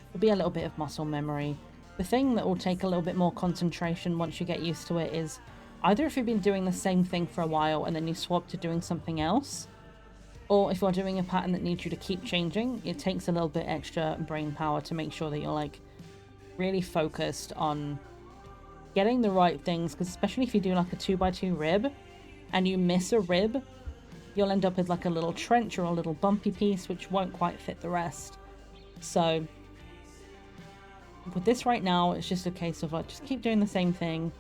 A: It'll be a little bit of muscle memory. The thing that will take a little bit more concentration once you get used to it is either if you've been doing the same thing for a while and then you swap to doing something else, or if you're doing a pattern that needs you to keep changing, it takes a little bit extra brain power to make sure that you're like really focused on getting the right things, because especially if you do like a 2x2 rib and you miss a rib, you'll end up with like a little trench or a little bumpy piece which won't quite fit the rest. So with this right now, it's just a case of like, just keep doing the same thing,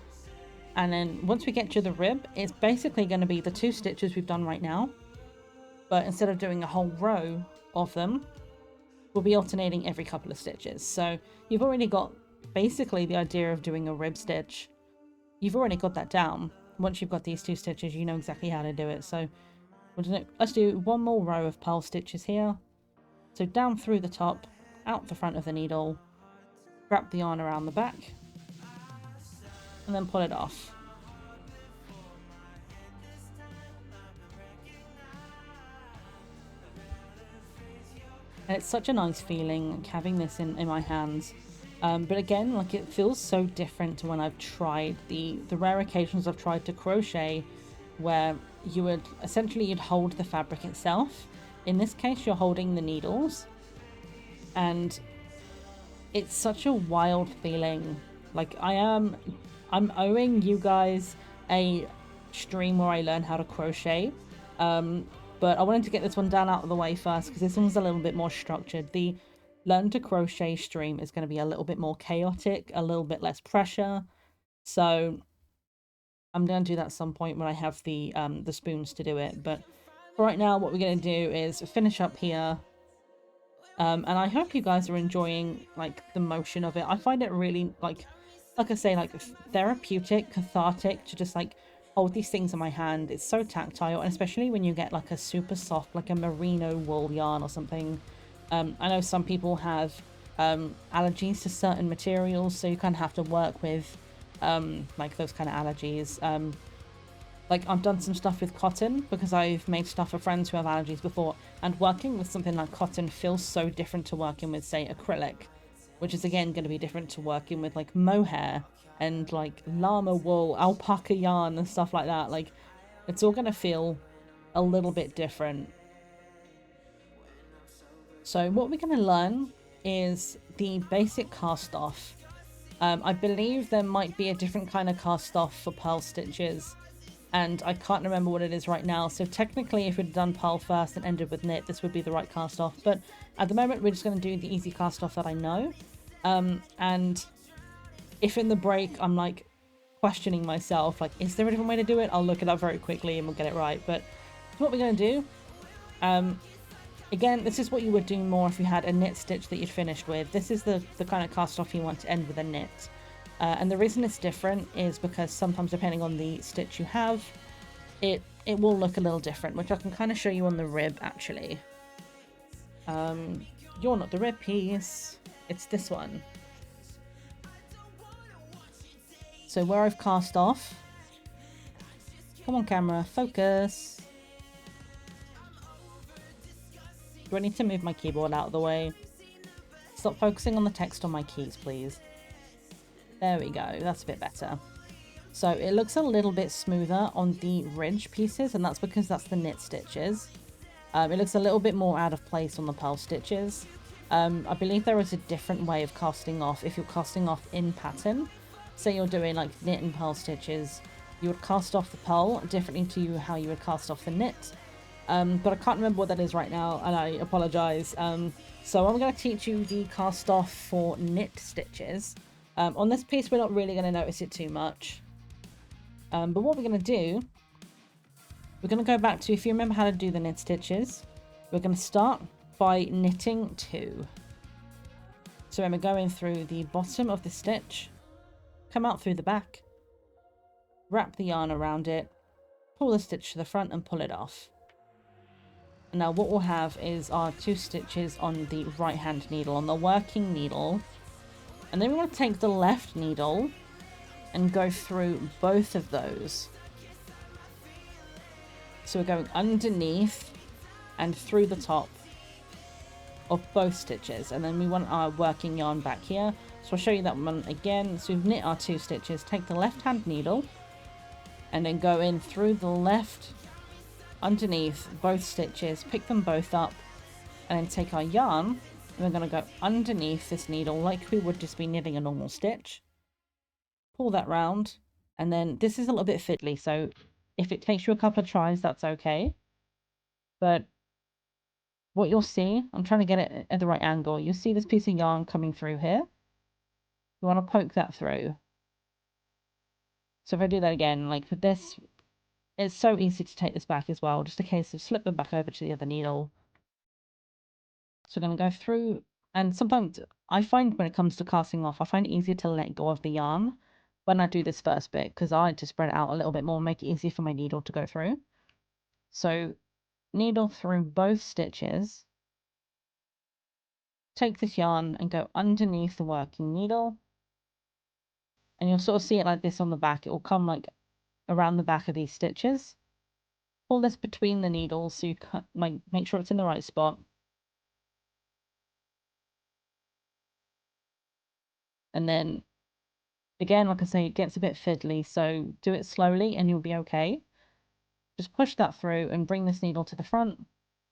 A: and then once we get to the rib, it's basically going to be the 2 stitches we've done right now, but instead of doing a whole row of them, we'll be alternating every couple of stitches. So you've already got basically the idea of doing a rib stitch. You've already got that down. Once you've got these 2 stitches, you know exactly how to do it. So let's do one more row of purl stitches here. So down through the top, out the front of the needle, wrap the yarn around the back, and then pull it off. And it's such a nice feeling having this in my hands. But again, like, it feels so different to when I've tried the rare occasions I've tried to crochet, where you would essentially, you'd hold the fabric itself. In this case, you're holding the needles, and it's such a wild feeling. Like, I'm owing you guys a stream where I learn how to crochet. But I wanted to get this one down out of the way first, because this one's a little bit more structured. The learn to crochet stream is going to be a little bit more chaotic, a little bit less pressure. So I'm going to do that at some point when I have the spoons to do it. But for right now, what we're going to do is finish up here. And I hope you guys are enjoying, like, the motion of it. I find it really, like I say, like, therapeutic, cathartic to just, like, hold these things in my hand. It's so tactile, and especially when you get, like, a super soft, like a merino wool yarn or something. I know some people have allergies to certain materials, so you kind of have to work with like those kind of allergies. Like, I've done some stuff with cotton because I've made stuff for friends who have allergies before, and working with something like cotton feels so different to working with, say, acrylic, which is again going to be different to working with, like, mohair and, like, llama wool, alpaca yarn and stuff like that. Like, it's all going to feel a little bit different. So what we're going to learn is the basic cast off. I believe there might be a different kind of cast off for purl stitches, and I can't remember what it is right now. So technically, if we'd done purl first and ended with knit, this would be the right cast off. But at the moment, we're just going to do the easy cast off that I know. And if in the break I'm, like, questioning myself, like, is there a different way to do it? I'll look it up very quickly and we'll get it right. But what we're going to do, again, this is what you would do more if you had a knit stitch that you'd finished with. This is the kind of cast off you want to end with a knit. And the reason it's different is because sometimes, depending on the stitch you have, it will look a little different, which I can kind of show you on the rib, actually. You're not the rib piece, it's this one. So where I've cast off, come on camera, focus. Do I need to move my keyboard out of the way? Stop focusing on the text on my keys, please. There we go, that's a bit better. So it looks a little bit smoother on the ridge pieces, and that's because that's the knit stitches. It looks a little bit more out of place on the purl stitches. I believe there is a different way of casting off if you're casting off in pattern. Say you're doing, like, knit and purl stitches, you would cast off the purl differently to how you would cast off the knit. But I can't remember what that is right now, and I apologise. So I'm going to teach you the cast off for knit stitches. On this piece, we're not really going to notice it too much. But what we're going to do, we're going to go back to, if you remember how to do the knit stitches, we're going to start by knitting 2. So remember, going through the bottom of the stitch, come out through the back, wrap the yarn around it, pull the stitch to the front and pull it off. And now what we'll have is our 2 stitches on the right hand needle, on the working needle. And then we want to take the left needle and go through both of those. So we're going underneath and through the top of both stitches, and then we want our working yarn back here. So I'll show you that one again. So we've knit our 2 stitches, take the left hand needle and then go in through the left, underneath both stitches, pick them both up, and then take our yarn and we're going to go underneath this needle like we would just be knitting a normal stitch. Pull that round, and then this is a little bit fiddly, so if it takes you a couple of tries, that's okay. But what you'll see, I'm trying to get it at the right angle, you'll see this piece of yarn coming through here. You want to poke that through. So if I do that again, like with this, it's so easy to take this back as well, just a case of slip them back over to the other needle. So we're going to go through, and sometimes I find when it comes to casting off, I find it easier to let go of the yarn when I do this first bit, because I like to spread it out a little bit more, make it easier for my needle to go through. So needle through both stitches, take this yarn and go underneath the working needle, and you'll sort of see it like this on the back. It will come like around the back of these stitches. Pull this between the needles so you cut, like, make sure it's in the right spot. And then again, like I say, it gets a bit fiddly, so do it slowly and you'll be okay. Just push that through and bring this needle to the front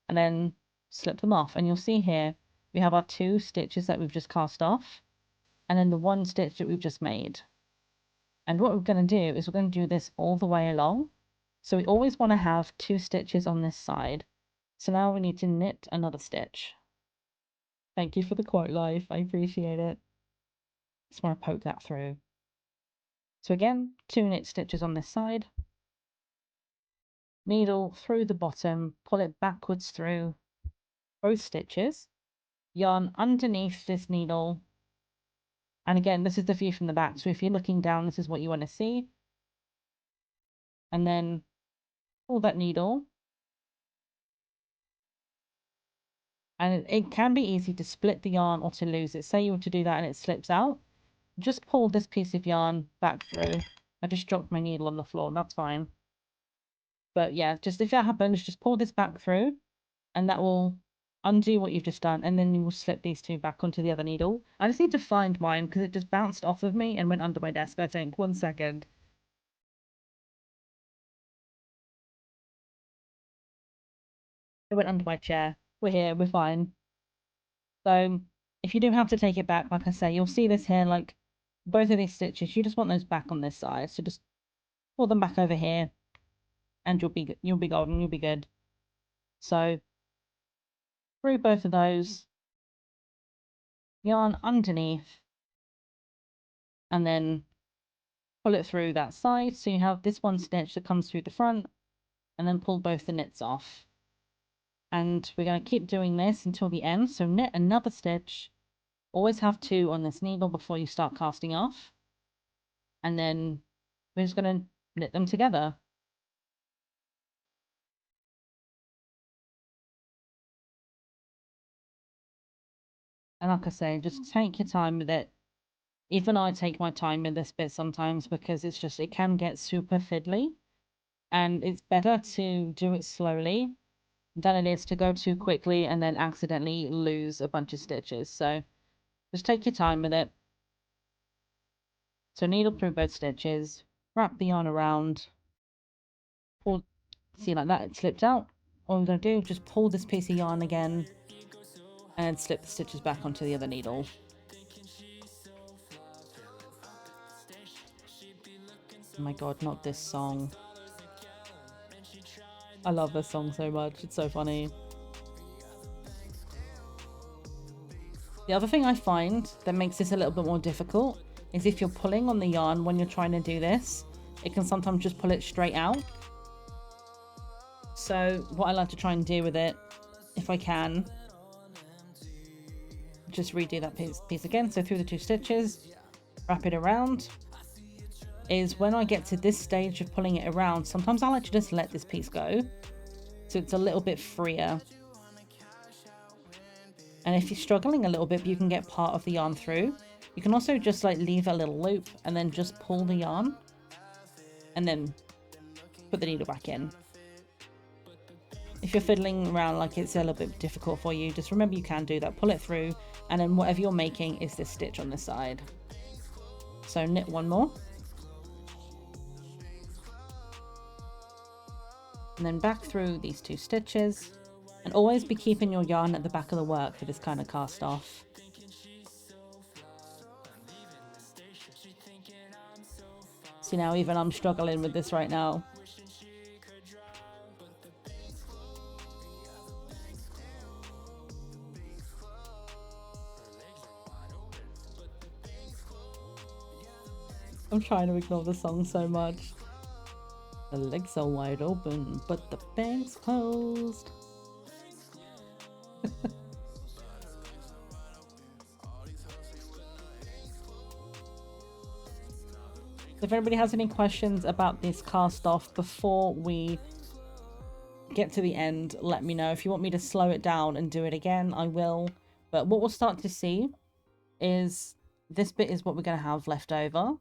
A: and then slip them off. And you'll see here we have our 2 stitches that we've just cast off and then the 1 stitch that we've just made. And what we're going to do is we're going to do this all the way along. So we always want to have 2 stitches on this side. So now we need to knit another stitch. Thank you for the quote, Life. I appreciate it. Just want to poke that through. So again, 2 knit stitches on this side. Needle through the bottom, pull it backwards through both stitches. Yarn underneath this needle. And again, this is the view from the back. So if you're looking down, this is what you want to see. And then pull that needle. And it can be easy to split the yarn or to lose it. Say you were to do that and it slips out. Just pull this piece of yarn back through. I just dropped my needle on the floor. That's fine. But yeah, just if that happens, just pull this back through and that will undo what you've just done. And then you will slip these 2 back onto the other needle. I just need to find mine because it just bounced off of me and went under my desk, I think. 1 second. It went under my chair. We're here. We're fine. So if you do have to take it back, like I say, you'll see this here, like both of these stitches, you just want those back on this side. So just pull them back over here and you'll be golden, you'll be good. So through both of those, yarn underneath, and then pull it through that side. So you have this 1 stitch that comes through the front, and then pull both the knits off. And we're going to keep doing this until the end. So knit another stitch. Always have 2 on this needle before you start casting off. And then we're just going to knit them together. And like I say, just take your time with it. Even I take my time with this bit sometimes because it's just, it can get super fiddly. And it's better to do it slowly than it is to go too quickly and then accidentally lose a bunch of stitches. So just take your time with it. So needle through both stitches, wrap the yarn around, pull, see like that, it slipped out. All we're going to do is just pull this piece of yarn again and slip the stitches back onto the other needle. Oh my god, not this song. I love this song so much, it's so funny. The other thing I find that makes this a little bit more difficult is if you're pulling on the yarn when you're trying to do this, it can sometimes just pull it straight out. So what I like to try and do with it, if I can, just redo that piece again. So through the 2 stitches, wrap it around. Is when I get to this stage of pulling it around, sometimes I like to just let this piece go. So it's a little bit freer. And if you're struggling a little bit, but you can get part of the yarn through, you can also just like leave a little loop and then just pull the yarn and then put the needle back in. If you're fiddling around like it's a little bit difficult for you, just remember you can do that. Pull it through and then whatever you're making is this stitch on this side. So knit 1 more. And then back through these 2 stitches. And always be keeping your yarn at the back of the work for this kind of cast off. See now, even I'm struggling with this right now. I'm trying to ignore the song so much. The legs are wide open, but the bank's closed. If anybody has any questions about this cast off before we get to the end, let me know. If you want me to slow it down and do it again, I will. But what we'll start to see is this bit is what we're going to have left over.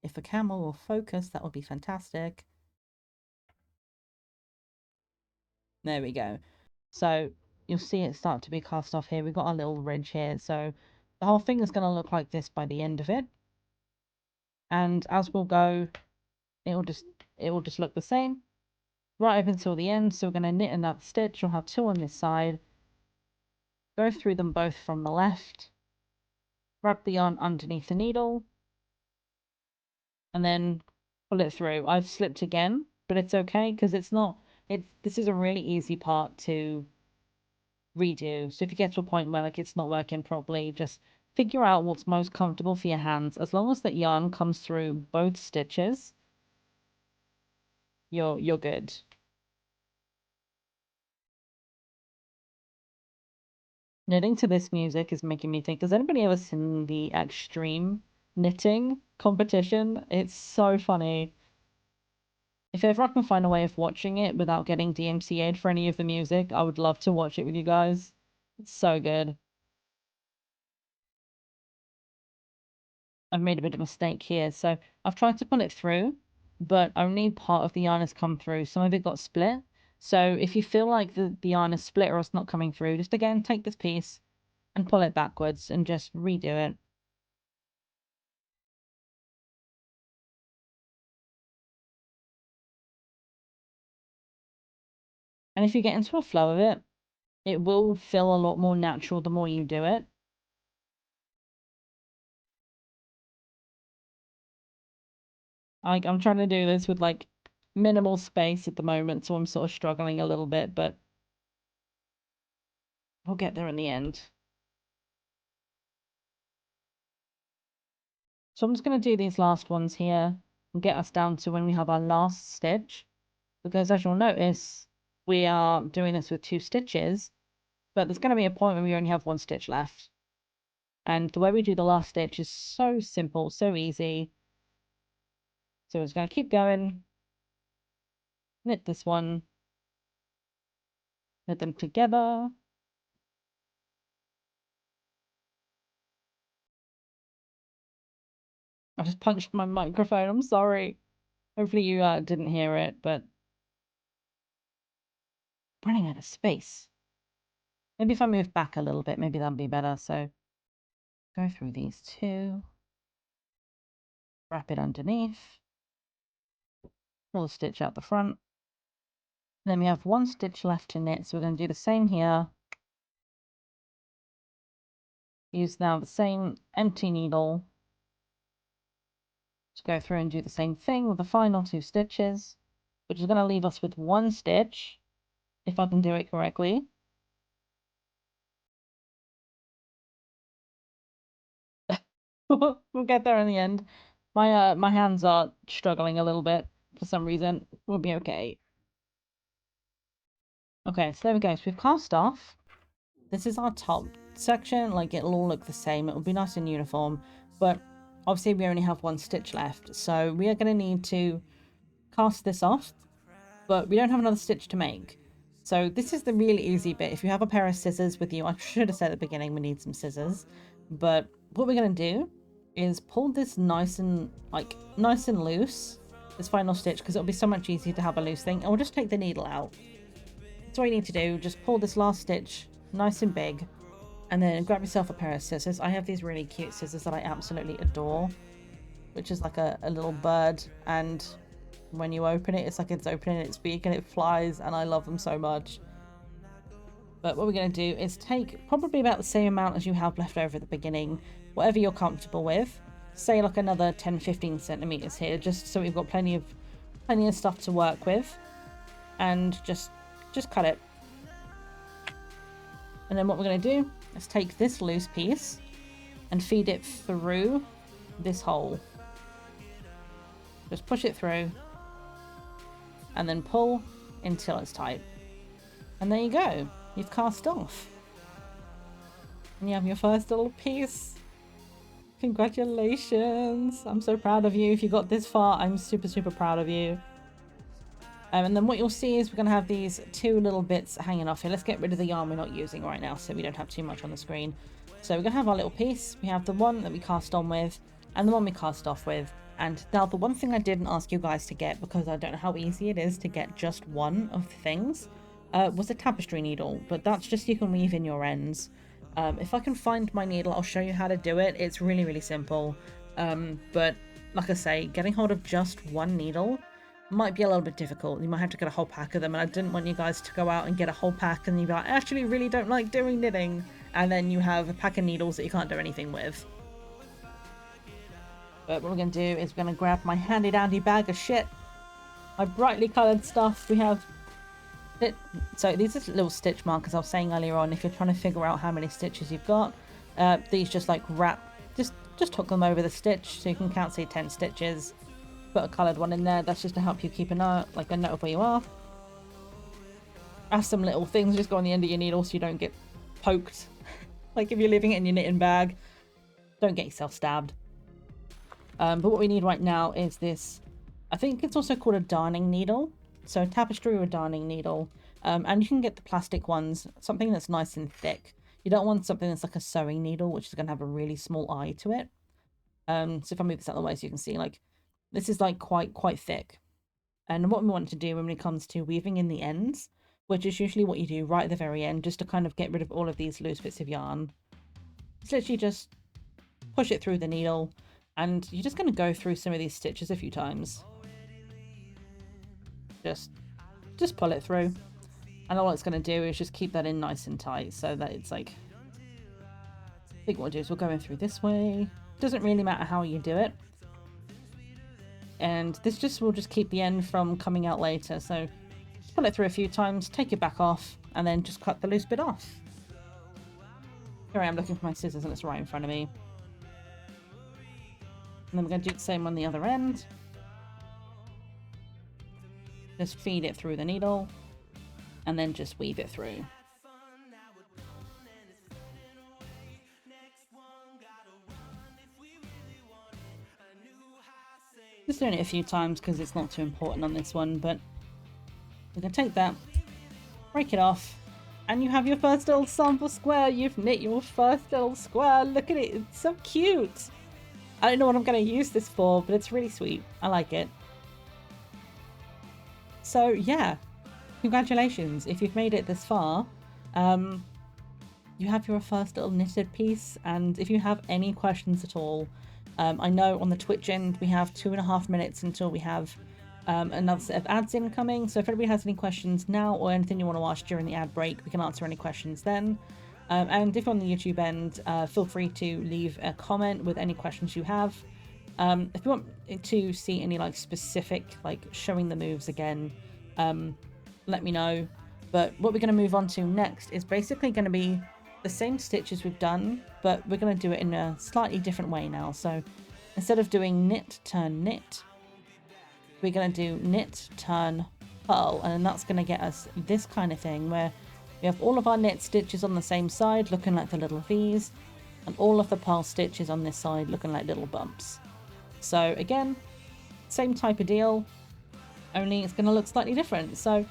A: If a camera will focus, that would be fantastic. There we go. So you'll see it start to be cast off here. We've got our little ridge here. So the whole thing is going to look like this by the end of it. And as we'll go, it will just look the same right up until the end. So we're going to knit another stitch. You'll have 2 on this side. Go through them both from the left. Wrap the yarn underneath the needle. And then pull it through. I've slipped again, but it's okay because this is a really easy part to redo. So if you get to a point where like it's not working properly, just figure out what's most comfortable for your hands. As long as that yarn comes through both stitches, you're good. Knitting to this music is making me think, has anybody ever seen the extreme knitting competition? It's so funny. If ever I can find a way of watching it without getting DMCA'd for any of the music, I would love to watch it with you guys. It's so good. I've made a bit of a mistake here. So I've tried to pull it through, but only part of the yarn has come through. Some of it got split. So if you feel like the yarn is split or it's not coming through, just again, take this piece and pull it backwards and just redo it. And if you get into a flow of it, it will feel a lot more natural the more you do it. I'm trying to do this with like minimal space at the moment, so I'm sort of struggling a little bit, but we'll get there in the end. So I'm just going to do these last ones here and get us down to when we have our last stitch, because as you'll notice, we are doing this with 2 stitches, but there's going to be a point where we only have 1 stitch left. And the way we do the last stitch is so simple, so easy. So we're just going to keep going, knit this one, knit them together. I just punched my microphone, I'm sorry. Hopefully you didn't hear it, but I'm running out of space. Maybe if I move back a little bit, maybe that'll be better. So go through these 2, wrap it underneath, pull a stitch out the front. Then we have 1 stitch left to knit, so we're going to do the same here. Use now the same empty needle to go through and do the same thing with the final 2 stitches, which is going to leave us with 1 stitch, if I can do it correctly. We'll get there in the end. My hands are struggling a little bit for some reason. We'll be okay. Okay, so there we go. So we've cast off. This is our top section. Like, it'll all look the same. It'll be nice and uniform. But obviously we only have 1 stitch left. So we are going to need to cast this off. But we don't have another stitch to make. So this is the really easy bit. If you have a pair of scissors with you, I should have said at the beginning we need some scissors. But what we're going to do is pull this nice and loose, this final stitch, because it'll be so much easier to have a loose thing. And we'll just take the needle out. That's all you need to do. Just pull this last stitch nice and big, and then grab yourself a pair of scissors. I have these really cute scissors that I absolutely adore, which is like a little bird, and when you open it, it's like it's opening its beak and it flies, and I love them so much. But what we're going to do is take probably about the same amount as you have left over at the beginning, whatever you're comfortable with. Say like another 10-15 centimeters here, just so we've got plenty of stuff to work with, and just cut it. And then what we're going to do is take this loose piece and feed it through this hole. Just push it through and then pull until it's tight. And there you go. You've cast off. And you have your first little piece. Congratulations. I'm so proud of you. If you got this far, I'm super, super proud of you. And then what you'll see is we're going to have these two little bits hanging off here. Let's get rid of the yarn we're not using right now so we don't have too much on the screen. So we're going to have our little piece. We have the one that we cast on with and the one we cast off with. And now the one thing I didn't ask you guys to get, because I don't know how easy it is to get just one of the things, was a tapestry needle. But that's just you can weave in your ends. If I can find my needle, I'll show you how to do it. It's really, really simple. But like I say, getting hold of just one needle might be a little bit difficult. You might have to get a whole pack of them, and I didn't want you guys to go out and get a whole pack and you'd be like, I actually really don't like doing knitting, and then you have a pack of needles that you can't do anything with. But what we're going to do is we're going to grab my handy dandy bag of shit, my brightly coloured stuff. We have it. So these are little stitch markers I was saying earlier on. If you're trying to figure out how many stitches you've got, these just like just hook them over the stitch so you can count, say, 10 stitches. Put a coloured one in there. That's just to help you keep a note of where you are. Have some little things just go on the end of your needle so you don't get poked. Like if you're leaving it in your knitting bag, don't get yourself stabbed. But what we need right now is this. I think it's also called a darning needle. So tapestry or a darning needle. And you can get the plastic ones, something that's nice and thick. You don't want something that's like a sewing needle, which is going to have a really small eye to it. So if I move this out of the way so you can see, like, this is like quite thick. And what we want to do when it comes to weaving in the ends, which is usually what you do right at the very end, just to kind of get rid of all of these loose bits of yarn, it's literally just push it through the needle, and you're just going to go through some of these stitches a few times. Just pull it through, and all it's going to do is just keep that in nice and tight so that it's like, I think what we'll do is we'll go in through this way. Doesn't really matter how you do it. And this just will just keep the end from coming out later. So pull it through a few times, take it back off, and then just cut the loose bit off. Here I am looking for my scissors and it's right in front of me. And then we're going to do the same on the other end. Just feed it through the needle and then just weave it through. Just doing it a few times because it's not too important on this one, but we're going to take that, break it off, and you have your first little sample square. You've knit your first little square. Look at it. It's so cute. I don't know what I'm going to use this for, but it's really sweet. I like it. So yeah, congratulations. If you've made it this far, you have your first little knitted piece. And if you have any questions at all, I know on the Twitch end we have 2.5 minutes until we have another set of ads incoming. So if anybody has any questions now or anything you want to ask during the ad break, we can answer any questions then. And if you're on the YouTube end, feel free to leave a comment with any questions you have. If you want to see any like specific like showing the moves again, let me know. But what we're going to move on to next is basically going to be the same stitches we've done, but we're going to do it in a slightly different way now. So instead of doing knit, turn, knit, we're going to do knit, turn, purl, and then that's going to get us this kind of thing where we have all of our knit stitches on the same side looking like the little V's, and all of the purl stitches on this side looking like little bumps. So again, same type of deal, only it's going to look slightly different. So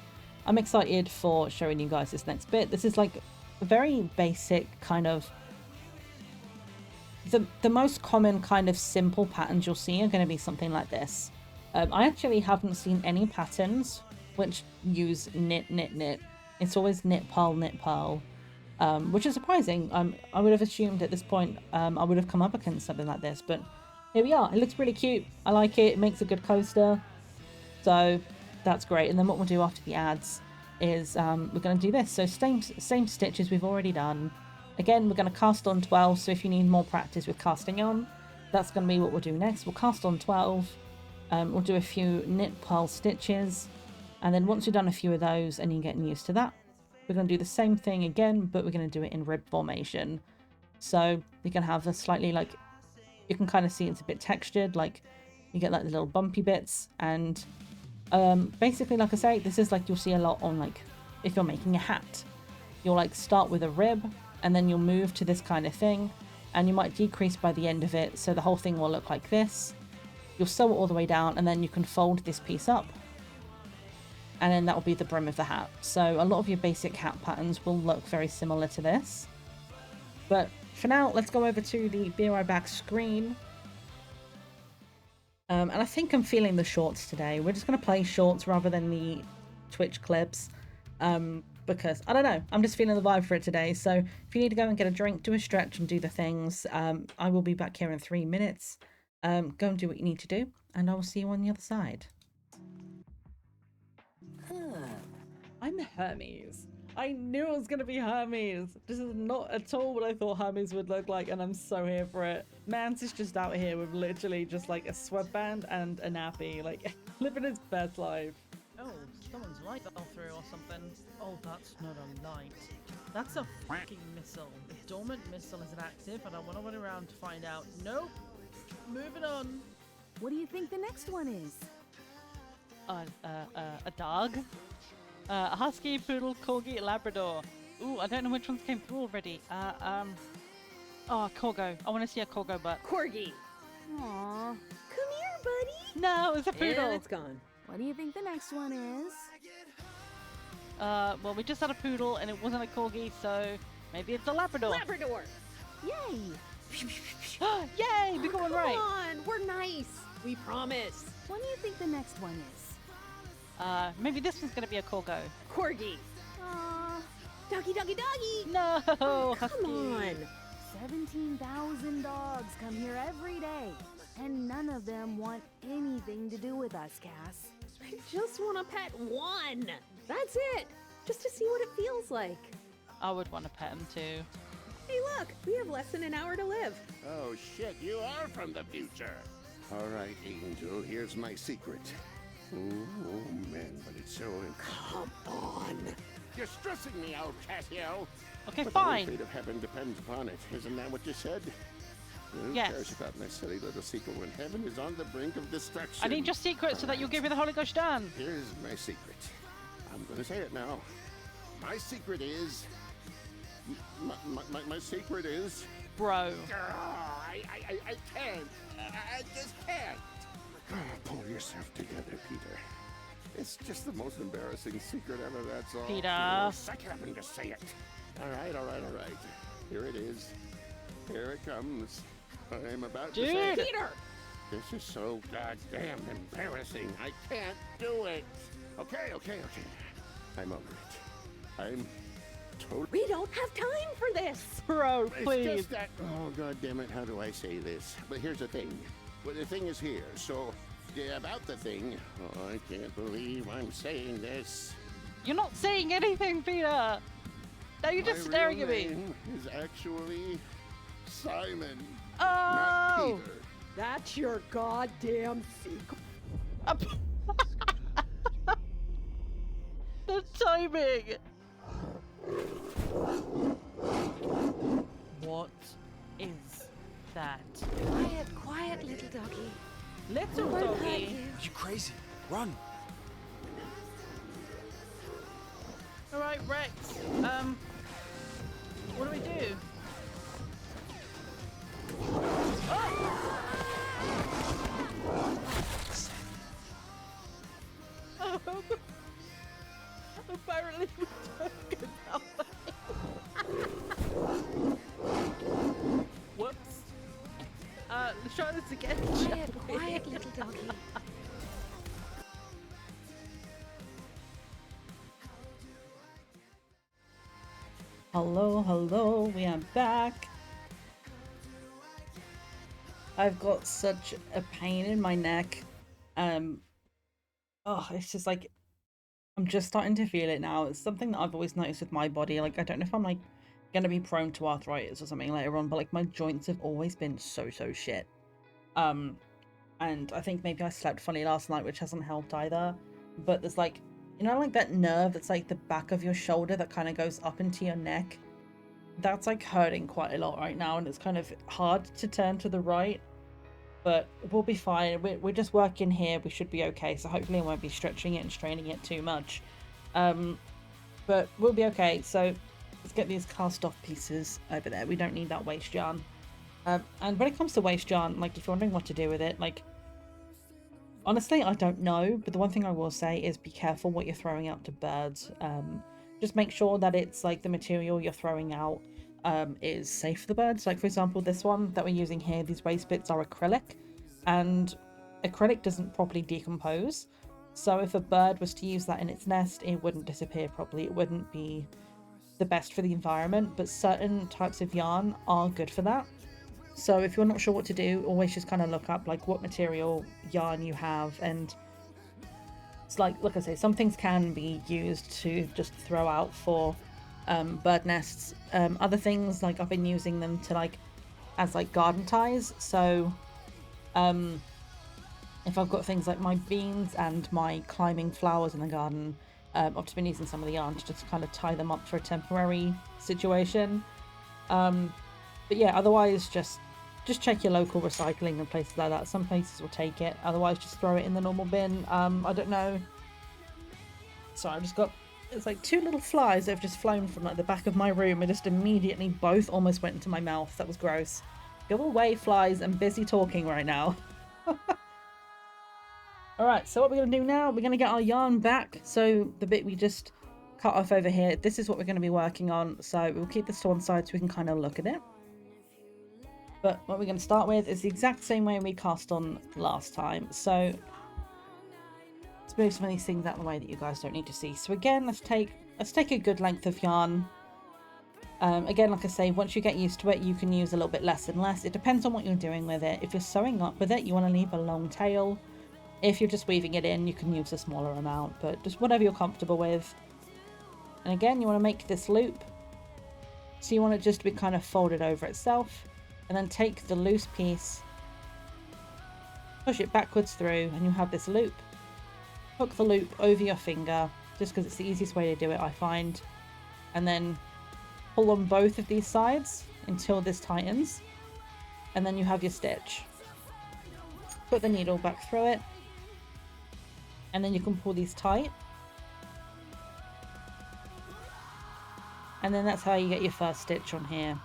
A: I'm excited for showing you guys this next bit. This is like a very basic kind of, the most common kind of simple patterns you'll see are going to be something like this. I actually haven't seen any patterns which use knit, knit, knit. It's always knit, purl, which is surprising. I would have assumed at this point I would have come up against something like this, but here we are. It looks really cute. I like it. It makes a good coaster. So that's great. And then what we'll do after the ads is we're going to do this. So same stitches we've already done. Again, we're going to cast on 12. So if you need more practice with casting on, that's going to be what we'll do next. We'll cast on 12. We'll do a few knit purl stitches. And then once we've done a few of those and you're getting used to that, we're going to do the same thing again, but we're going to do it in rib formation. So you can have a slightly like, you can kind of see it's a bit textured, like you get like the little bumpy bits. And basically, like I say, this is like you'll see a lot on like if you're making a hat. You'll like start with a rib and then you'll move to this kind of thing. and you might decrease by the end of it, so the whole thing will look like this. You'll sew it all the way down, and then you can fold this piece up, and then that will be the brim of the hat. So a lot of your basic hat patterns will look very similar to this. But for now, let's go over to the Be Right Back screen. And I think I'm feeling the shorts today. We're just going to play shorts rather than the Twitch clips. Because, I don't know, I'm just feeling the vibe for it today. So if you need to go and get a drink, do a stretch and do the things, I will be back here in 3 minutes. Go and do what you need to do, and I will see you on the other side. I'm Hermes. I knew it was going to be Hermes. This is not at all what I thought Hermes would look like, and I'm so here for it. Mance is just out here with literally just like a sweatband and a nappy, like living his best life.
C: Oh, someone's light fell through or something. Oh, that's not a light. That's a fucking missile. The dormant missile is active, and I want to run around to find out. Nope. Moving on.
D: What do you think the next one is?
E: A dog? A husky, poodle, corgi, labrador. Ooh, I don't know which ones came through already. Oh, corgo. I want to see a corgo butt.
F: Corgi.
D: Aw, come here, buddy.
E: No, it's a poodle.
F: And it's gone.
D: What do you think the next one is?
E: Well, we just had a poodle and it wasn't a corgi, so maybe it's a labrador.
F: Labrador.
D: Yay!
E: Yay, we got one right.
F: Come on, we're nice. We promise.
D: What do you think the next one is?
E: Maybe this one's gonna be a corgo.
F: Corgi.
D: Aw,
F: Doggy, doggy, doggy.
E: No,
F: Come
E: husky.
F: on.
D: 17,000 dogs come here every day, and none of them want anything to do with us, Cass.
F: I just want to pet one. That's it. Just to see what it feels like.
E: I would want to pet him too.
F: Hey, look. We have less than an hour to live.
G: Oh shit, you are from the future. All right, Angel, here's my secret. Oh man, but it's so...
F: Come on.
G: You're stressing me out, Cassio.
E: Okay,
G: But
E: fine.
G: the whole fate of heaven depends upon it. Isn't that what you said? Who
E: Yes.
G: cares about my silly little secret when heaven is on the brink of destruction?
E: I need your secret so that you'll give me the Holy Ghost Dan.
G: Here's my secret. I'm gonna say it now. My secret is... My secret is...
E: Bro.
G: I can't. I just can't. Pull yourself together, Peter. It's just the most embarrassing secret ever, that's all.
E: Peter.
G: Suck it up and just say it. All right. Here it is. Here it comes. I'm about to say
E: Dude.
G: it.
F: Peter.
G: This is so goddamn embarrassing. I can't do it. Okay. I'm over it. I'm totally...
F: We don't have time for this.
E: Bro,
G: It's
E: please.
G: just that... Oh, God damn it, how do I say this? But here's the thing. Well, the thing is here, so... Yeah, about the thing... Oh, I can't believe I'm saying this.
E: You're not saying anything, Peter. No, you're just
G: My
E: staring
G: real
E: at me.
G: name is actually... Simon.
E: Oh.
G: Not Peter.
F: That's your goddamn secret.
E: The timing.
C: What is that?
F: Quiet, little doggy.
C: Little
F: Won't hurt
C: doggy.
F: you.
H: You crazy? Run!
C: Alright, Rex. What do we do? Oh! Apparently we don't go that way. Whoops. Let's try this again.
F: Quiet, little doggy.
A: Hello, we are back. I've got such a pain in my neck. It's just like I'm just starting to feel it now. It's something that I've always noticed with my body. Like, I don't know if I'm like gonna be prone to arthritis or something later on, but like my joints have always been so shit. And I think maybe I slept funny last night, which hasn't helped either. But there's like, you know, like that nerve that's like the back of your shoulder that kind of goes up into your neck. That's like hurting quite a lot right now, and it's kind of hard to turn to the right. But we'll be fine. We're just working here. We should be okay. So hopefully I won't be stretching it and straining it too much. But we'll be okay. So let's get these cast off pieces over there. We don't need that waste yarn. And when it comes to waste yarn, like if you're wondering what to do with it, like honestly, I don't know, but the one thing I will say is be careful what you're throwing out to birds. Just make sure that it's like the material you're throwing out is safe for the birds. Like for example, this one that we're using here, these waste bits are acrylic, and acrylic doesn't properly decompose. So if a bird was to use that in its nest, it wouldn't disappear properly. It wouldn't be the best for the environment, but certain types of yarn are good for that. So if you're not sure what to do, always just kind of look up like what material yarn you have, and it's like I say, some things can be used to just throw out for bird nests. Other things, like I've been using them to like as like garden ties. So if I've got things like my beans and my climbing flowers in the garden, I've just been using some of the yarn to just kind of tie them up for a temporary situation. But yeah, otherwise just check your local recycling and places like that. Some places will take it, otherwise just throw it in the normal bin. I don't know. So I just got, it's like two little flies that have just flown from like the back of my room and just immediately both almost went into my mouth. That was gross. Go away, flies. I'm busy talking right now. Alright, so what we're going to do now, we're going to get our yarn back. So the bit we just cut off over here, this is what we're going to be working on. So we'll keep this to one side so we can kind of look at it. But what we're going to start with is the exact same way we cast on last time. So let's move some of these things out of the way that you guys don't need to see. So again, let's take a good length of yarn. Again, like I say, once you get used to it, you can use a little bit less and less. It depends on what you're doing with it. If you're sewing up with it, you want to leave a long tail. If you're just weaving it in, you can use a smaller amount, but just whatever you're comfortable with. And again, you want to make this loop. So you want it just to be kind of folded over itself. And then take the loose piece, push it backwards through, and you have this loop. Hook the loop over your finger, just because it's the easiest way to do it, I find. And then pull on both of these sides until this tightens. And then you have your stitch. Put the needle back through it. And then you can pull these tight. And then that's how you get your first stitch on here.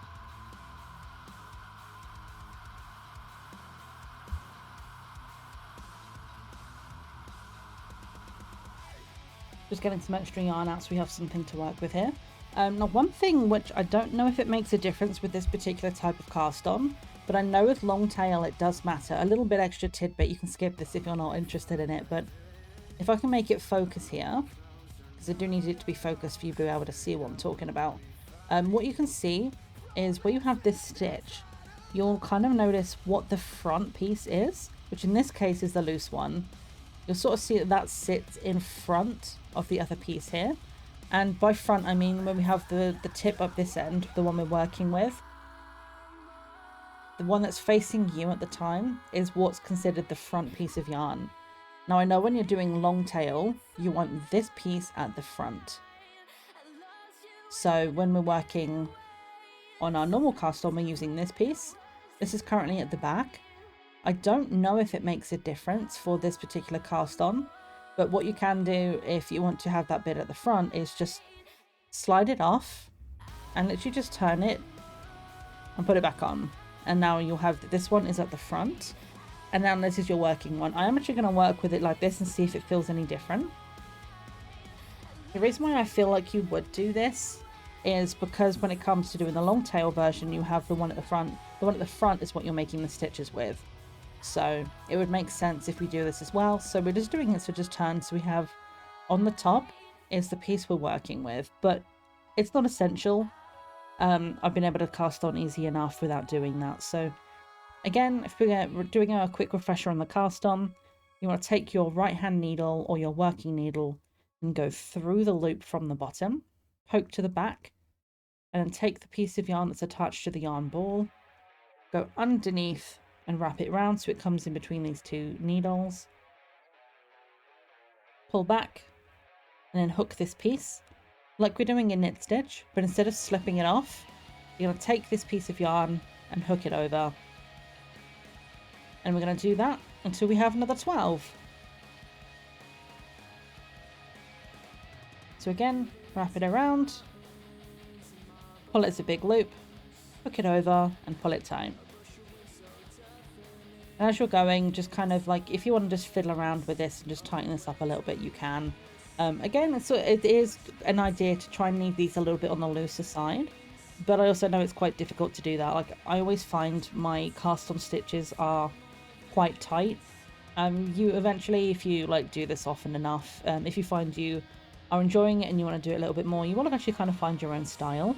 A: Just getting some extra yarn out so we have something to work with here. Now one thing which I don't know if it makes a difference with this particular type of cast on, but I know with long tail it does matter. A little bit extra tidbit, you can skip this if you're not interested in it, but if I can make it focus here, because I do need it to be focused for you to be able to see what I'm talking about. What you can see is where you have this stitch, you'll kind of notice what the front piece is, which in this case is the loose one. You'll sort of see that that sits in front of the other piece here. And by front, I mean when we have the tip up this end, the one we're working with. The one that's facing you at the time is what's considered the front piece of yarn. Now I know when you're doing long tail, you want this piece at the front. So when we're working on our normal cast on, we're using this piece. This is currently at the back. I don't know if it makes a difference for this particular cast on, but what you can do if you want to have that bit at the front is just slide it off and literally just turn it and put it back on. And now you'll have this one is at the front, and now this is your working one. I am actually going to work with it like this and see if it feels any different. The reason why I feel like you would do this is because when it comes to doing the long tail version, you have the one at the front. The one at the front is what you're making the stitches with. So it would make sense if we do this as well. So we're just doing it so just turn. So we have on the top is the piece we're working with, but it's not essential. I've been able to cast on easy enough without doing that. So again, if we're doing a quick refresher on the cast on, you want to take your right hand needle or your working needle and go through the loop from the bottom, poke to the back, and then take the piece of yarn that's attached to the yarn ball, go underneath and wrap it round so it comes in between these two needles. Pull back and then hook this piece like we're doing a knit stitch, but instead of slipping it off, you're going to take this piece of yarn and hook it over. And we're going to do that until we have another 12. So again, wrap it around, pull it as a big loop, hook it over and pull it tight. And as you're going, just kind of like, if you want to just fiddle around with this and just tighten this up a little bit, you can. Again, it is an idea to try and leave these a little bit on the looser side, but I also know it's quite difficult to do that. Like, I always find my cast on stitches are quite tight. You eventually, if you like do this often enough, if you find you are enjoying it and you want to do it a little bit more, you want to actually kind of find your own style.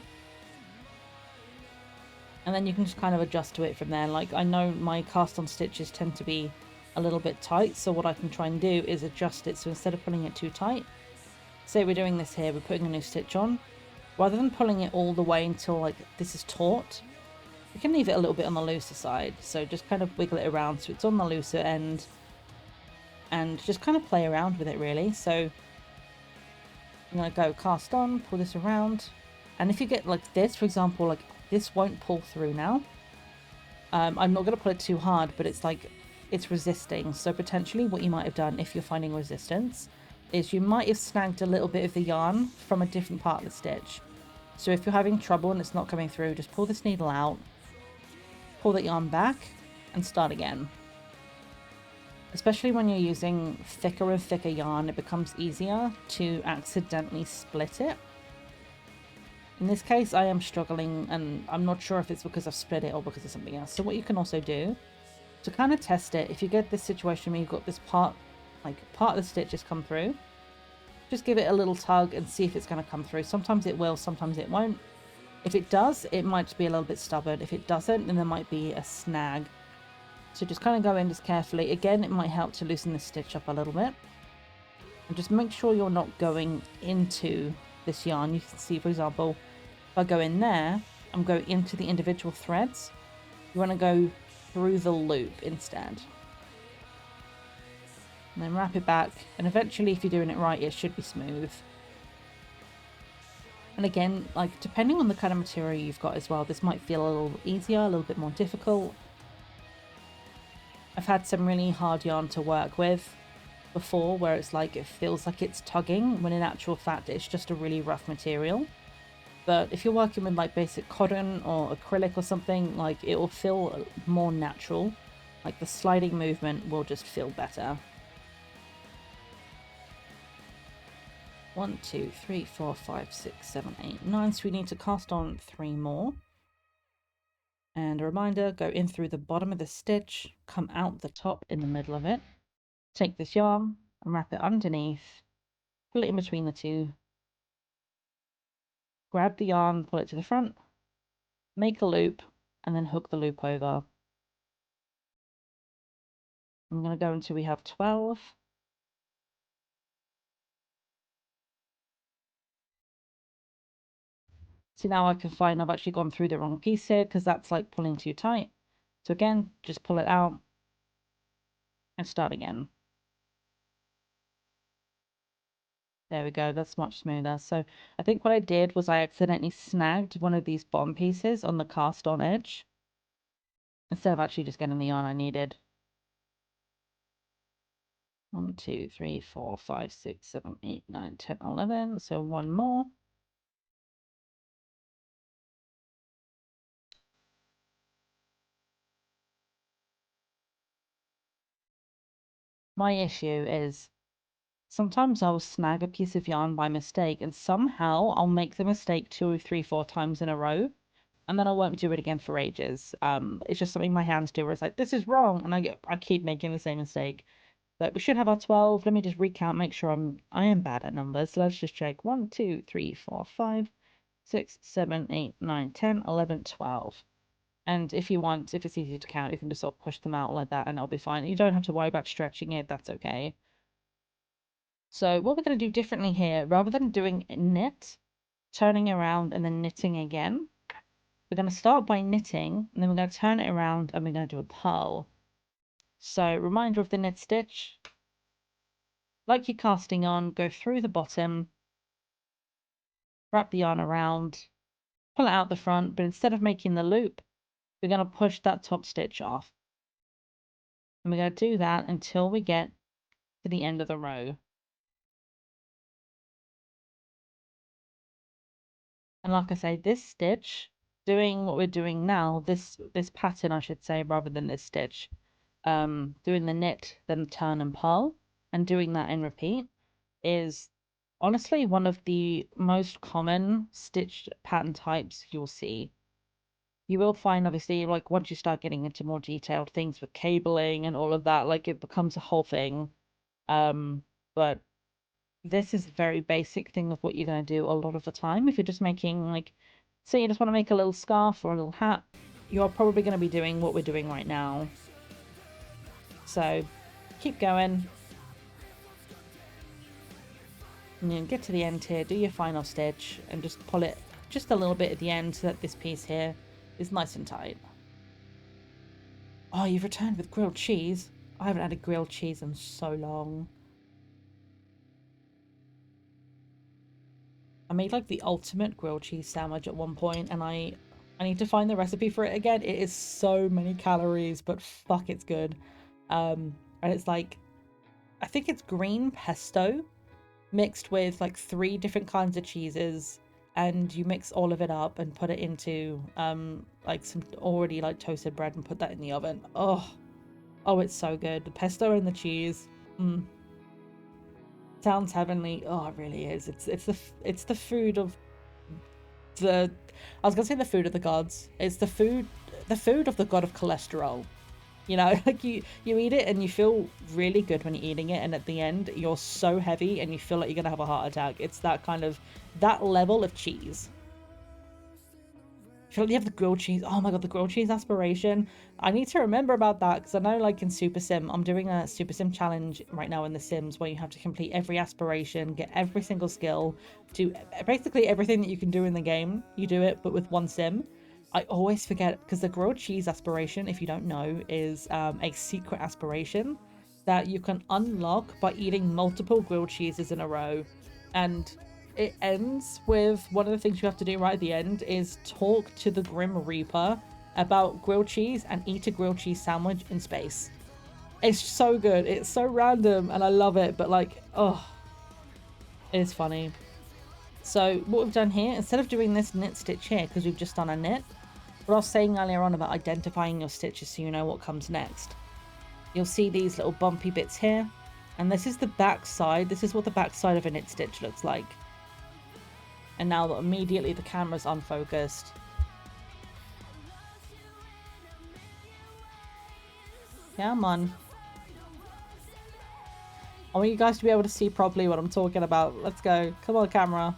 A: And then you can just kind of adjust to it from there. Like, I know my cast on stitches tend to be a little bit tight, so what I can try and do is adjust it. So instead of pulling it too tight, say we're doing this here, we're putting a new stitch on, rather than pulling it all the way until like this is taut, we can leave it a little bit on the looser side. So just kind of wiggle it around so it's on the looser end, and just kind of play around with it really. So I'm going to go cast on, pull this around, and if you get like this, for example, like this won't pull through now. I'm not going to pull it too hard, but it's like it's resisting. So potentially what you might have done if you're finding resistance is you might have snagged a little bit of the yarn from a different part of the stitch. So if you're having trouble and it's not coming through, just pull this needle out, pull that yarn back, and start again. Especially when you're using thicker and thicker yarn, it becomes easier to accidentally split it. In this case, I am struggling, and I'm not sure if it's because I've split it or because of something else. So what you can also do to kind of test it, if you get this situation where you've got this part, like part of the stitch has come through, just give it a little tug and see if it's going to come through. Sometimes it will, sometimes it won't. If it does, it might just be a little bit stubborn. If it doesn't, then there might be a snag. So just kind of go in just carefully. Again, it might help to loosen the stitch up a little bit. And just make sure you're not going into this yarn. You can see, for example, if I go in there, I'm going into the individual threads. You want to go through the loop instead. And then wrap it back. And eventually, if you're doing it right, it should be smooth. And again, like depending on the kind of material you've got as well, this might feel a little easier, a little bit more difficult. I've had some really hard yarn to work with before where it's like it feels like it's tugging when in actual fact it's just a really rough material. But if you're working with like basic cotton or acrylic or something, like it will feel more natural. Like the sliding movement will just feel better. 1, 2, 3, 4, 5, 6, 7, 8, 9. So we need to cast on 3 more. And a reminder, go in through the bottom of the stitch, come out the top in the middle of it. Take this yarn and wrap it underneath, pull it in between the two, grab the yarn, pull it to the front, make a loop, and then hook the loop over. I'm going to go until we have 12. See, now I can find I've actually gone through the wrong piece here because that's like pulling too tight. So again, just pull it out and start again. There we go, that's much smoother. So I think what I did was I accidentally snagged one of these bottom pieces on the cast on edge instead of actually just getting the yarn I needed. 1, 2, 3, 4, 5, 6, 7, 8, 9, 10, 11. So one more. My issue is sometimes I'll snag a piece of yarn by mistake and somehow I'll make the mistake 2, 3, 4 times in a row and then I won't do it again for ages. It's just something my hands do where it's like, this is wrong, and I keep making the same mistake. But we should have our 12. Let me just recount, make sure I am bad at numbers. So let's just check. 1, 2, 3, 4, 5, 6, 7, 8, 9, 10, 11, 12. And if you want, if it's easy to count, you can just sort of push them out like that and it'll be fine. You don't have to worry about stretching it, that's okay. So what we're going to do differently here, rather than doing knit, turning around and then knitting again, we're going to start by knitting and then we're going to turn it around and we're going to do a purl. So reminder of the knit stitch, like you're casting on, go through the bottom, wrap the yarn around, pull it out the front, but instead of making the loop, we're going to push that top stitch off. And we're going to do that until we get to the end of the row. And like I say, this stitch, doing what we're doing now, this pattern I should say, rather than this stitch, doing the knit, then the turn and purl, and doing that in repeat is honestly one of the most common stitched pattern types you'll see. You will find, obviously, like once you start getting into more detailed things with cabling and all of that, like it becomes a whole thing. But this is a very basic thing of what you're going to do a lot of the time. If you're just making, like, say you just want to make a little scarf or a little hat, you're probably going to be doing what we're doing right now. So keep going. And then get to the end here, do your final stitch, and just pull it just a little bit at the end so that this piece here is nice and tight. Oh, you've returned with grilled cheese. I haven't had a grilled cheese in so long. I made like the ultimate grilled cheese sandwich at one point, and I need to find the recipe for it again. It is so many calories, but fuck, it's good. And it's like, I think it's green pesto mixed with like 3 different kinds of cheeses, and you mix all of it up and put it into like some already like toasted bread and put that in the oven. Oh, it's so good. The pesto and the cheese. Sounds heavenly. Oh, it really is. It's the food of the, I was gonna say the food of the gods. It's the food of the god of cholesterol. You know, like you eat it and you feel really good when you're eating it, and at the end you're so heavy and you feel like you're gonna have a heart attack. It's that level of cheese. I feel like you have the grilled cheese. Oh my god, the grilled cheese aspiration. I need to remember about that, because I know, like in Super Sim, I'm doing a Super Sim challenge right now in The Sims where you have to complete every aspiration, get every single skill, do basically everything that you can do in the game. You do it, but with one sim. I always forget, because the grilled cheese aspiration, if you don't know, is a secret aspiration that you can unlock by eating multiple grilled cheeses in a row. And it ends with one of the things you have to do right at the end is talk to the Grim Reaper about grilled cheese and eat a grilled cheese sandwich in space. It's so good. It's so random and I love it, but like, oh, it is funny. So what we've done here, instead of doing this knit stitch here, because we've just done a knit, what I was saying earlier on about identifying your stitches so you know what comes next. You'll see these little bumpy bits here, and this is the back side. This is what the back side of a knit stitch looks like. And now that immediately the camera's unfocused. Come on. I want you guys to be able to see properly what I'm talking about. Let's go. Come on, camera.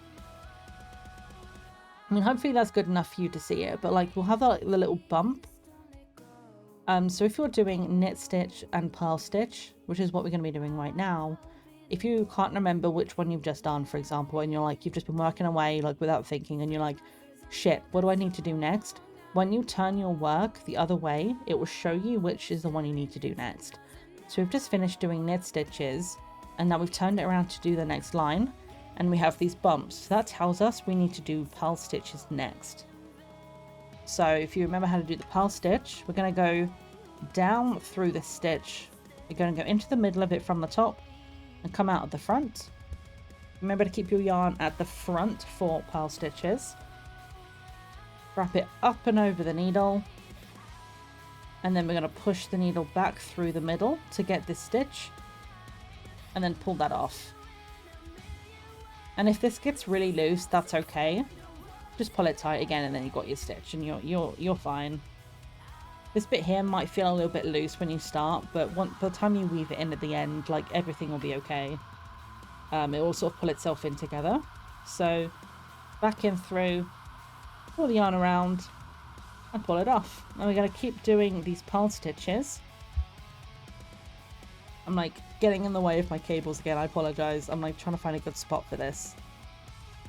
A: I mean, hopefully that's good enough for you to see it, but like we'll have the little bump. So if you're doing knit stitch and purl stitch, which is what we're going to be doing right now, if you can't remember which one you've just done, for example, and you're like, you've just been working away like without thinking, and you're like, shit, what do I need to do next? When you turn your work the other way, it will show you which is the one you need to do next. So we've just finished doing knit stitches, and now we've turned it around to do the next line, and we have these bumps. So that tells us we need to do purl stitches next. So if you remember how to do the purl stitch, we're going to go down through the stitch. We're going to go into the middle of it from the top and come out of the front. Remember to keep your yarn at the front for purl stitches. Wrap it up and over the needle, and then we're going to push the needle back through the middle to get this stitch, and then pull that off. And if this gets really loose, that's okay. Just pull it tight again, and then you've got your stitch, and you're fine. This bit here might feel a little bit loose when you start, but by the time you weave it in at the end, like everything will be okay. It will sort of pull itself in together. So back in through, pull the yarn around, and pull it off. And we're going to keep doing these purl stitches. I'm like getting in the way of my cables again. I apologize. I'm like trying to find a good spot for this.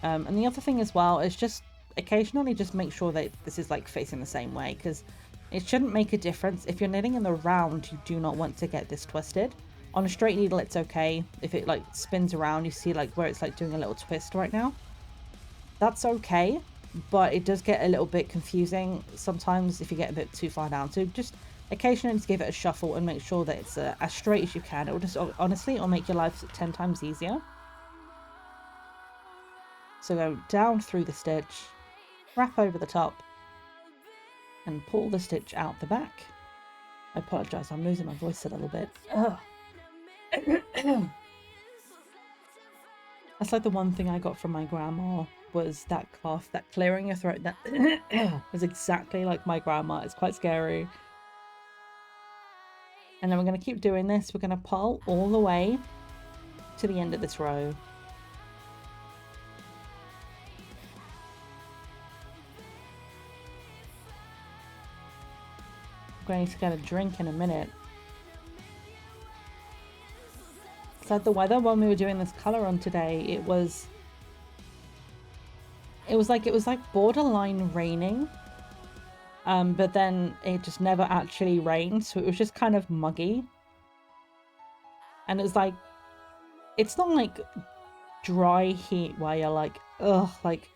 A: And the other thing as well is just occasionally just make sure that this is like facing the same way, because it shouldn't make a difference. If you're knitting in the round, you do not want to get this twisted. On a straight needle, it's okay. If it like spins around, you see like where it's like doing a little twist right now. That's okay, but it does get a little bit confusing sometimes if you get a bit too far down. So just occasionally just give it a shuffle and make sure that it's as straight as you can. It will just, honestly, it'll make your life 10 times easier. So go down through the stitch, wrap over the top, and pull the stitch out the back. I apologise, I'm losing my voice a little bit. Ugh. That's like the one thing I got from my grandma was that cough, that clearing your throat. That was exactly like my grandma. It's quite scary. And then we're going to keep doing this. We're going to pull all the way to the end of this row. I'm going to get a drink in a minute. It's like the weather when we were doing this colour on today, it was like borderline raining. But then it just never actually rained, so it was just kind of muggy. And it's like, it's not like dry heat where you're like, ugh, like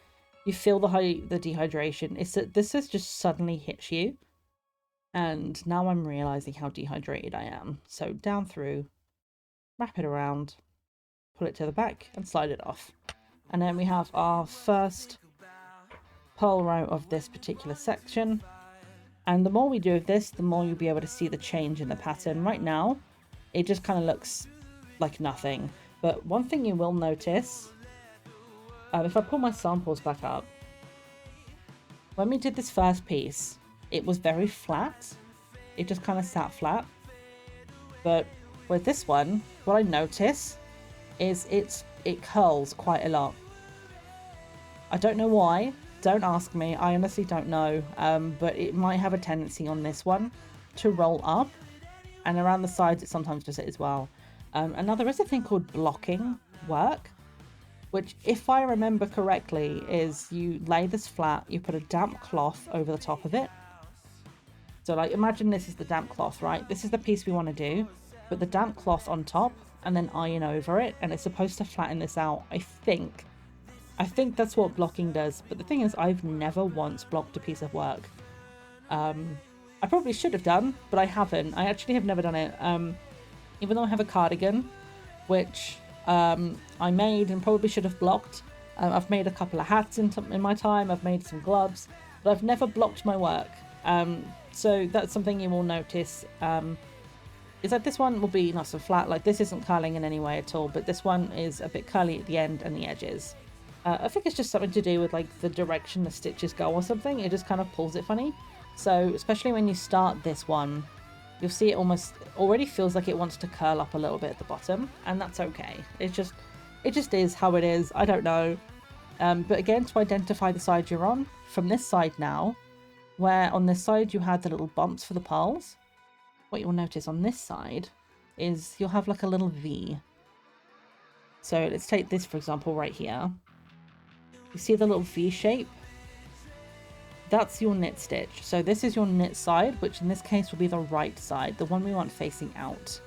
A: you feel the dehydration. It's that this has just suddenly hit you. And now I'm realizing how dehydrated I am. So down through, wrap it around, pull it to the back and slide it off. And then we have our first purl row of this particular section. And the more we do of this, the more you'll be able to see the change in the pattern. Right now, it just kind of looks like nothing. But one thing you will notice, if I pull my samples back up, when we did this first piece, it was very flat. It just kind of sat flat. But with this one, what I notice is it curls quite a lot. I don't know why. Don't ask me. I honestly don't know. But it might have a tendency on this one to roll up. And around the sides, it sometimes does it as well. And now there is a thing called blocking work, which, if I remember correctly, is you lay this flat, you put a damp cloth over the top of it. So like, imagine this is the damp cloth, right? This is the piece we want to do. Put the damp cloth on top and then iron over it. And it's supposed to flatten this out, I think. I think that's what blocking does. But the thing is, I've never once blocked a piece of work. I probably should have done, but I haven't. I actually have never done it. Even though I have a cardigan, which I made and probably should have blocked. I've made a couple of hats in my time. I've made some gloves, but I've never blocked my work. So that's something you will notice. Is that this one will be nice and flat. Like, this isn't curling in any way at all, but this one is a bit curly at the end and the edges. I think it's just something to do with like the direction the stitches go or something. It just kind of pulls it funny. So especially when you start this one, you'll see it almost already feels like it wants to curl up a little bit at the bottom, and that's okay. It just is how it is. I don't know. But again, to identify the side you're on, from this side now, where on this side you had the little bumps for the pearls, what you'll notice on this side is you'll have like a little V. So let's take this, for example, right here. You see the little V shape? That's your knit stitch. So this is your knit side, which in this case will be the right side, the one we want facing out.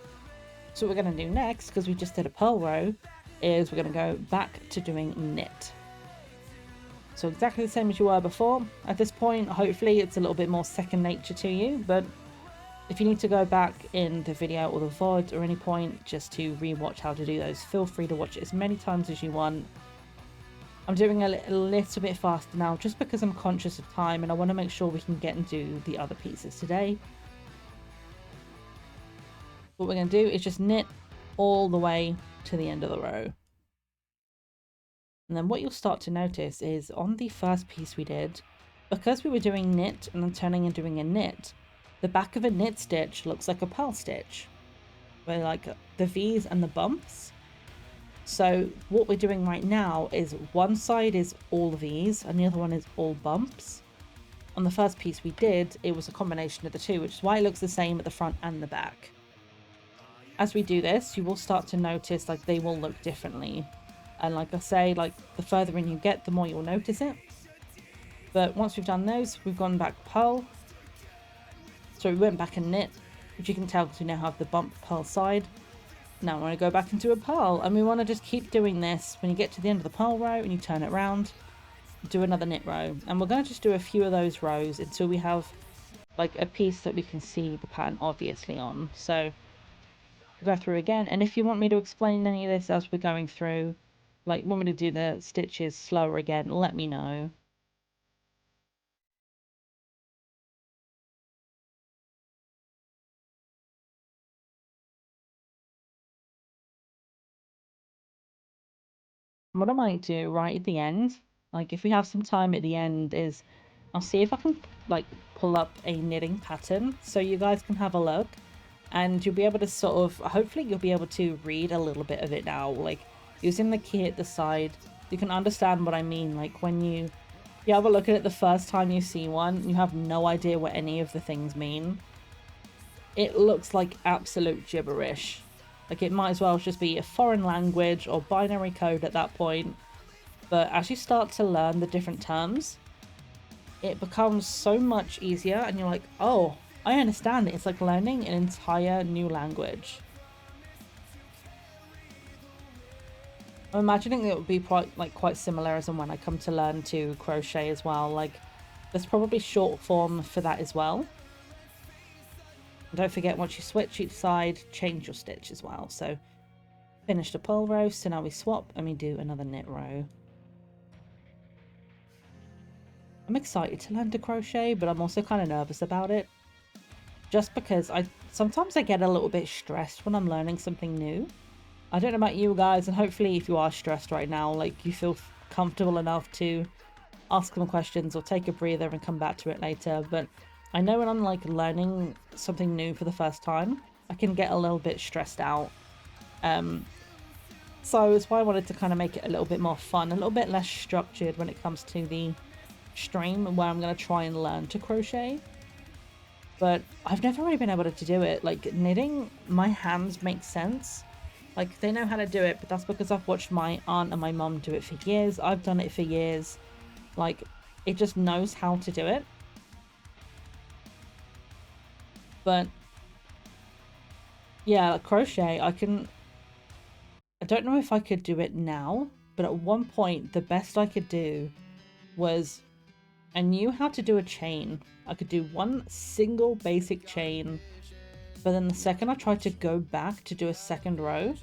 A: So what we're going to do next, because we just did a purl row, is we're going to go back to doing knit. So exactly the same as you were before. At this point, hopefully it's a little bit more second nature to you, but if you need to go back in the video or the VOD or any point just to re-watch how to do those, feel free to watch it as many times as you want. I'm doing a little bit faster now just because I'm conscious of time and I want to make sure we can get and do the other pieces today. What we're going to do is just knit all the way to the end of the row. And then what you'll start to notice is on the first piece we did, because we were doing knit and then turning and doing a knit, the back of a knit stitch looks like a purl stitch, where like the V's and the bumps. So what we're doing right now is one side is all V's and the other one is all bumps. On the first piece we did, it was a combination of the two, which is why it looks the same at the front and the back. As we do this, you will start to notice like they will look differently. And like I say, like the further in you get, the more you'll notice it. But once we've done those, we've gone back purl. So we went back and knit, which you can tell because we now have the bump purl side. Now we want to go back into a purl, and we want to just keep doing this. When you get to the end of the purl row and you turn it around, do another knit row. And we're going to just do a few of those rows until we have like a piece that we can see the pattern obviously on. So we'll go through again, and if you want me to explain any of this as we're going through, like want me to do the stitches slower again, let me know. What I might do right at the end, like if we have some time at the end, is I'll see if I can like pull up a knitting pattern so you guys can have a look, and you'll be able to sort of, hopefully you'll be able to read a little bit of it now, like using the key at the side. You can understand what I mean, like when you have a look at it the first time you see one, you have no idea what any of the things mean. It looks like absolute gibberish. Like it might as well just be a foreign language or binary code at that point. But as you start to learn the different terms, it becomes so much easier and you're like, oh, I understand it. It's like learning an entire new language. I'm imagining it would be quite similar as in when I come to learn to crochet as well. Like there's probably short form for that as well. And don't forget, once you switch each side, change your stitch as well. So finish the purl row, so now we swap and we do another knit row. I'm excited to learn to crochet, but I'm also kind of nervous about it. Just because sometimes I get a little bit stressed when I'm learning something new. I don't know about you guys, and hopefully if you are stressed right now, like you feel comfortable enough to ask some questions or take a breather and come back to it later. But I know when I'm like learning something new for the first time, I can get a little bit stressed out. So it's why I wanted to kind of make it a little bit more fun, a little bit less structured when it comes to the stream where I'm going to try and learn to crochet. But I've never really been able to do it. Like knitting, my hands make sense. Like they know how to do it, but that's because I've watched my aunt and my mum do it for years. I've done it for years. Like it just knows how to do it. But yeah, like crochet, I don't know if I could do it now, but at one point the best I could do was, I knew how to do a chain. I could do one single basic chain, but then the second I tried to go back to do a second row,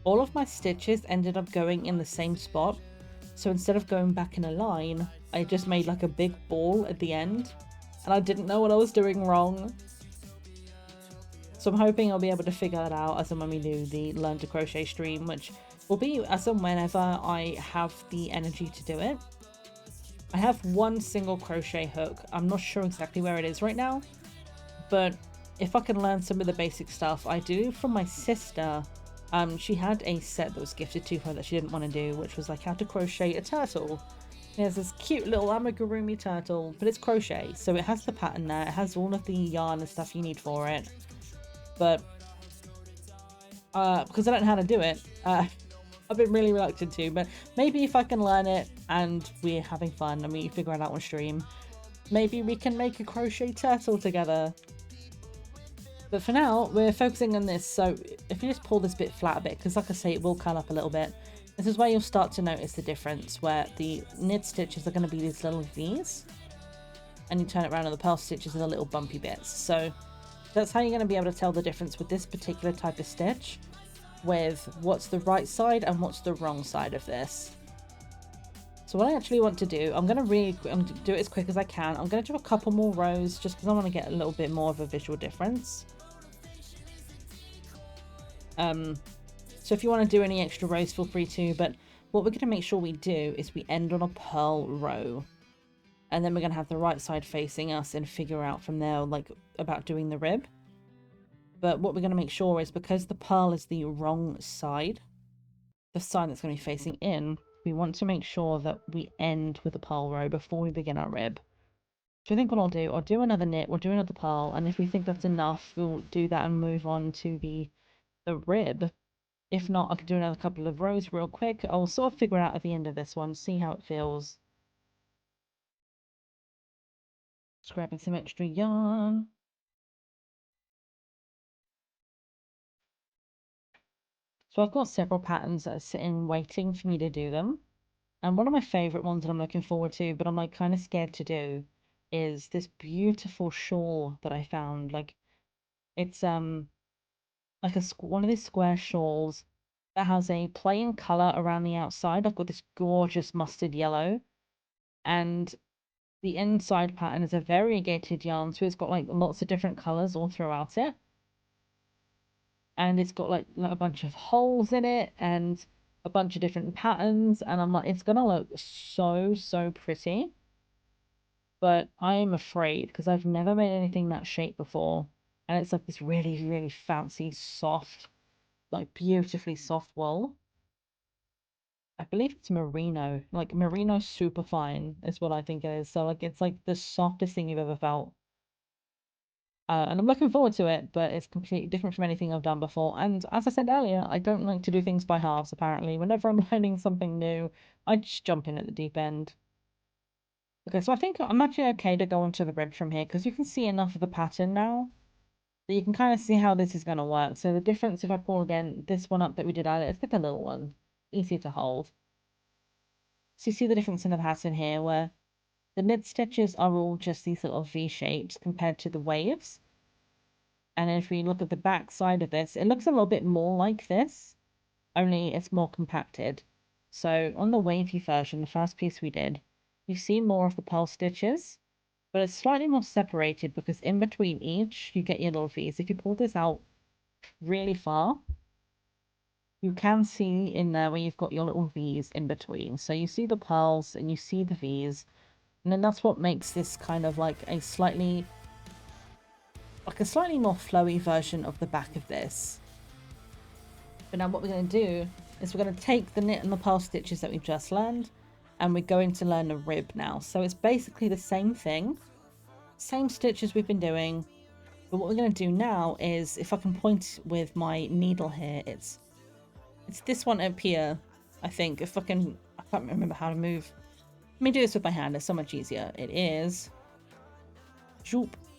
A: all of my stitches ended up going in the same spot. So instead of going back in a line, I just made like a big ball at the end, and I didn't know what I was doing wrong. So I'm hoping I'll be able to figure that out as and when we do the Learn to Crochet stream, which will be as and whenever I have the energy to do it. I have one single crochet hook. I'm not sure exactly where it is right now, but if I can learn some of the basic stuff, I do from my sister. She had a set that was gifted to her that she didn't want to do, which was like how to crochet a turtle. There's this cute little amigurumi turtle, but it's crochet, so it has the pattern there, it has all of the yarn and stuff you need for it. But because I don't know how to do it, I've been really reluctant to, but maybe if I can learn it and we're having fun and we figure it out on stream, maybe we can make a crochet turtle together. But for now, we're focusing on this, so if you just pull this bit flat a bit, because like I say, it will curl up a little bit, this is where you'll start to notice the difference, where the knit stitches are going to be these little V's, and you turn it around and the purl stitches are the little bumpy bits. So that's how you're going to be able to tell the difference with this particular type of stitch, with what's the right side and what's the wrong side of this. So what I actually want to do, I'm going to do it as quick as I can. I'm going to do a couple more rows just because I want to get a little bit more of a visual difference. So if you want to do any extra rows, feel free to, but what we're going to make sure we do is we end on a purl row. And then we're going to have the right side facing us and figure out from there, like, about doing the rib. But what we're going to make sure is, because the purl is the wrong side, the side that's going to be facing in, we want to make sure that we end with a purl row before we begin our rib. So I think what I'll do another knit, we'll do another purl, and if we think that's enough, we'll do that and move on to the rib. If not, I can do another couple of rows real quick. I'll sort of figure out at the end of this one, see how it feels. Just grabbing some extra yarn. So I've got several patterns that are sitting waiting for me to do them. And one of my favorite ones that I'm looking forward to, but I'm like kind of scared to do, is this beautiful shawl that I found. Like it's like one of these square shawls that has a plain color around the outside. I've got this gorgeous mustard yellow, and the inside pattern is a variegated yarn, so it's got like lots of different colors all throughout it. And it's got like a bunch of holes in it, and a bunch of different patterns, and I'm like, it's gonna look so pretty. But I'm afraid because I've never made anything that shape before, and it's like this really fancy, soft, like beautifully soft wool. I believe it's merino, like merino super fine is what I think it is. So like it's like the softest thing you've ever felt. And I'm looking forward to it, but it's completely different from anything I've done before. And as I said earlier, I don't like to do things by halves, apparently. Whenever I'm learning something new, I just jump in at the deep end. Okay, so I think I'm actually okay to go onto the rib from here, because you can see enough of the pattern now that you can kind of see how this is going to work. So the difference, if I pull again this one up that we did earlier, it's like a little one. Easier to hold. So you see the difference in the pattern here, where the knit stitches are all just these little V shapes compared to the waves. And if we look at the back side of this, it looks a little bit more like this, only it's more compacted. So on the wavy version, the first piece we did, you see more of the purl stitches, but it's slightly more separated because in between each, you get your little V's. If you pull this out really far, you can see in there where you've got your little V's in between. So you see the purls and you see the V's, and then that's what makes this kind of like a slightly more flowy version of the back of this. But now what we're going to do is we're going to take the knit and the purl stitches that we've just learned, and we're going to learn a rib now. So it's basically the same thing, same stitches we've been doing, but what we're going to do now is, if I can point with my needle here, it's this one up here, I think. I can't remember how to move. Let me do this with my hand, it's so much easier. It is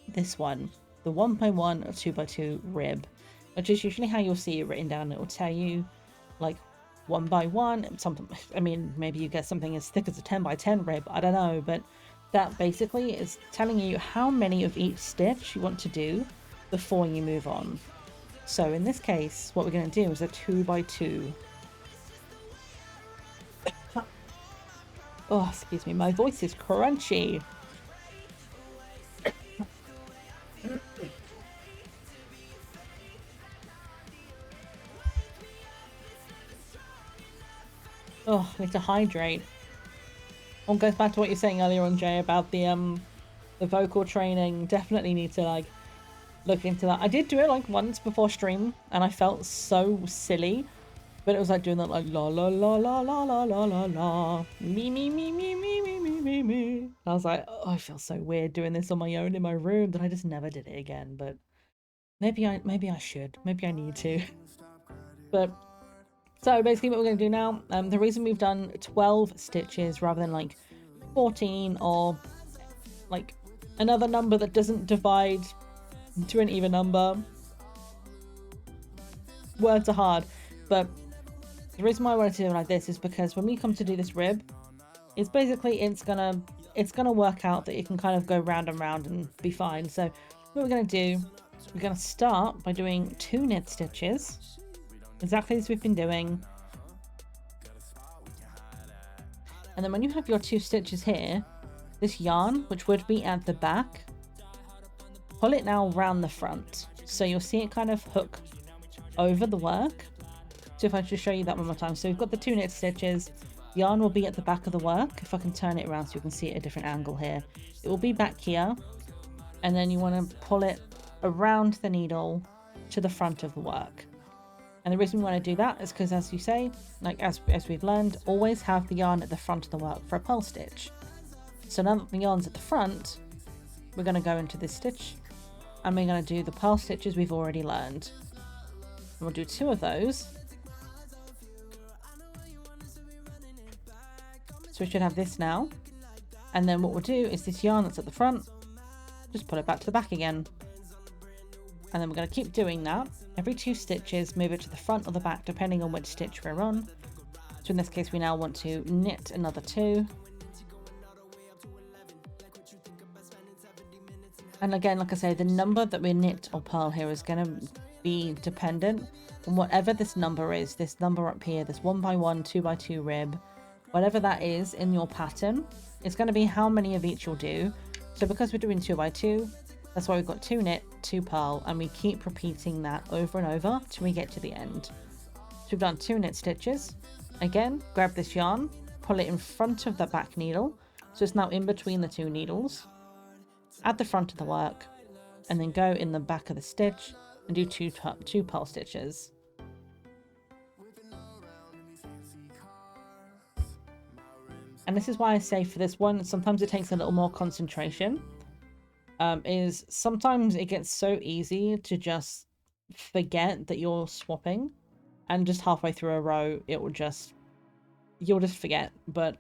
A: this one, the 1x1 or 2x2 rib, which is usually how you'll see it written down. It will tell you like 1x1, something. I mean, maybe you get something as thick as a 10x10 rib, I don't know, but that basically is telling you how many of each stitch you want to do before you move on. So in this case, what we're going to do is a 2x2. Oh, excuse me, my voice is crunchy. Oh, I need to hydrate. All goes back to what you're saying earlier on, Jay, about the vocal training. Definitely need to like look into that. I did do it like once before stream, and I felt so silly. But it was like doing that like la la la la la la la la la me. And I was like, oh, I feel so weird doing this on my own in my room that I just never did it again. But maybe I should. Maybe I need to. But so basically what we're going to do now, the reason we've done 12 stitches rather than like 14 or like another number that doesn't divide into an even number. Words are hard, but the reason why I wanted to do it like this is because when we come to do this rib, it's basically it's gonna work out that you can kind of go round and round and be fine. So what we're gonna do, we're gonna start by doing 2 knit stitches, exactly as we've been doing. And then when you have your 2 stitches here, this yarn, which would be at the back, pull it now round the front. So you'll see it kind of hook over the work. So if I just show you that one more time. So we've got the 2 knit stitches. Yarn will be at the back of the work. If I can turn it around so you can see it at a different angle here. It will be back here. And then you want to pull it around the needle to the front of the work. And the reason we want to do that is because, as you say, like as we've learned, always have the yarn at the front of the work for a purl stitch. So now that the yarn's at the front, we're going to go into this stitch and we're going to do the purl stitches we've already learned. And we'll do 2 of those. So we should have this now. And then what we'll do is this yarn that's at the front, just pull it back to the back again. And then we're going to keep doing that. Every 2 stitches, move it to the front or the back, depending on which stitch we're on. So in this case, we now want to knit another 2. And again, like I say, the number that we knit or purl here is going to be dependent on whatever this number is. This number up here, this 1x1, 2x2 rib, whatever that is in your pattern, it's going to be how many of each you'll do. So because we're doing 2x2, that's why we've got 2 knit, 2 purl, and we keep repeating that over and over till we get to the end. So we've done 2 knit stitches, Again, grab this yarn, pull it in front of the back needle, so it's now in between the two needles. At the front of the work, and then go in the back of the stitch and do two purl stitches. And this is why I say for this one, sometimes it takes a little more concentration. Is sometimes it gets so easy to just forget that you're swapping, and just halfway through a row, you'll just forget, but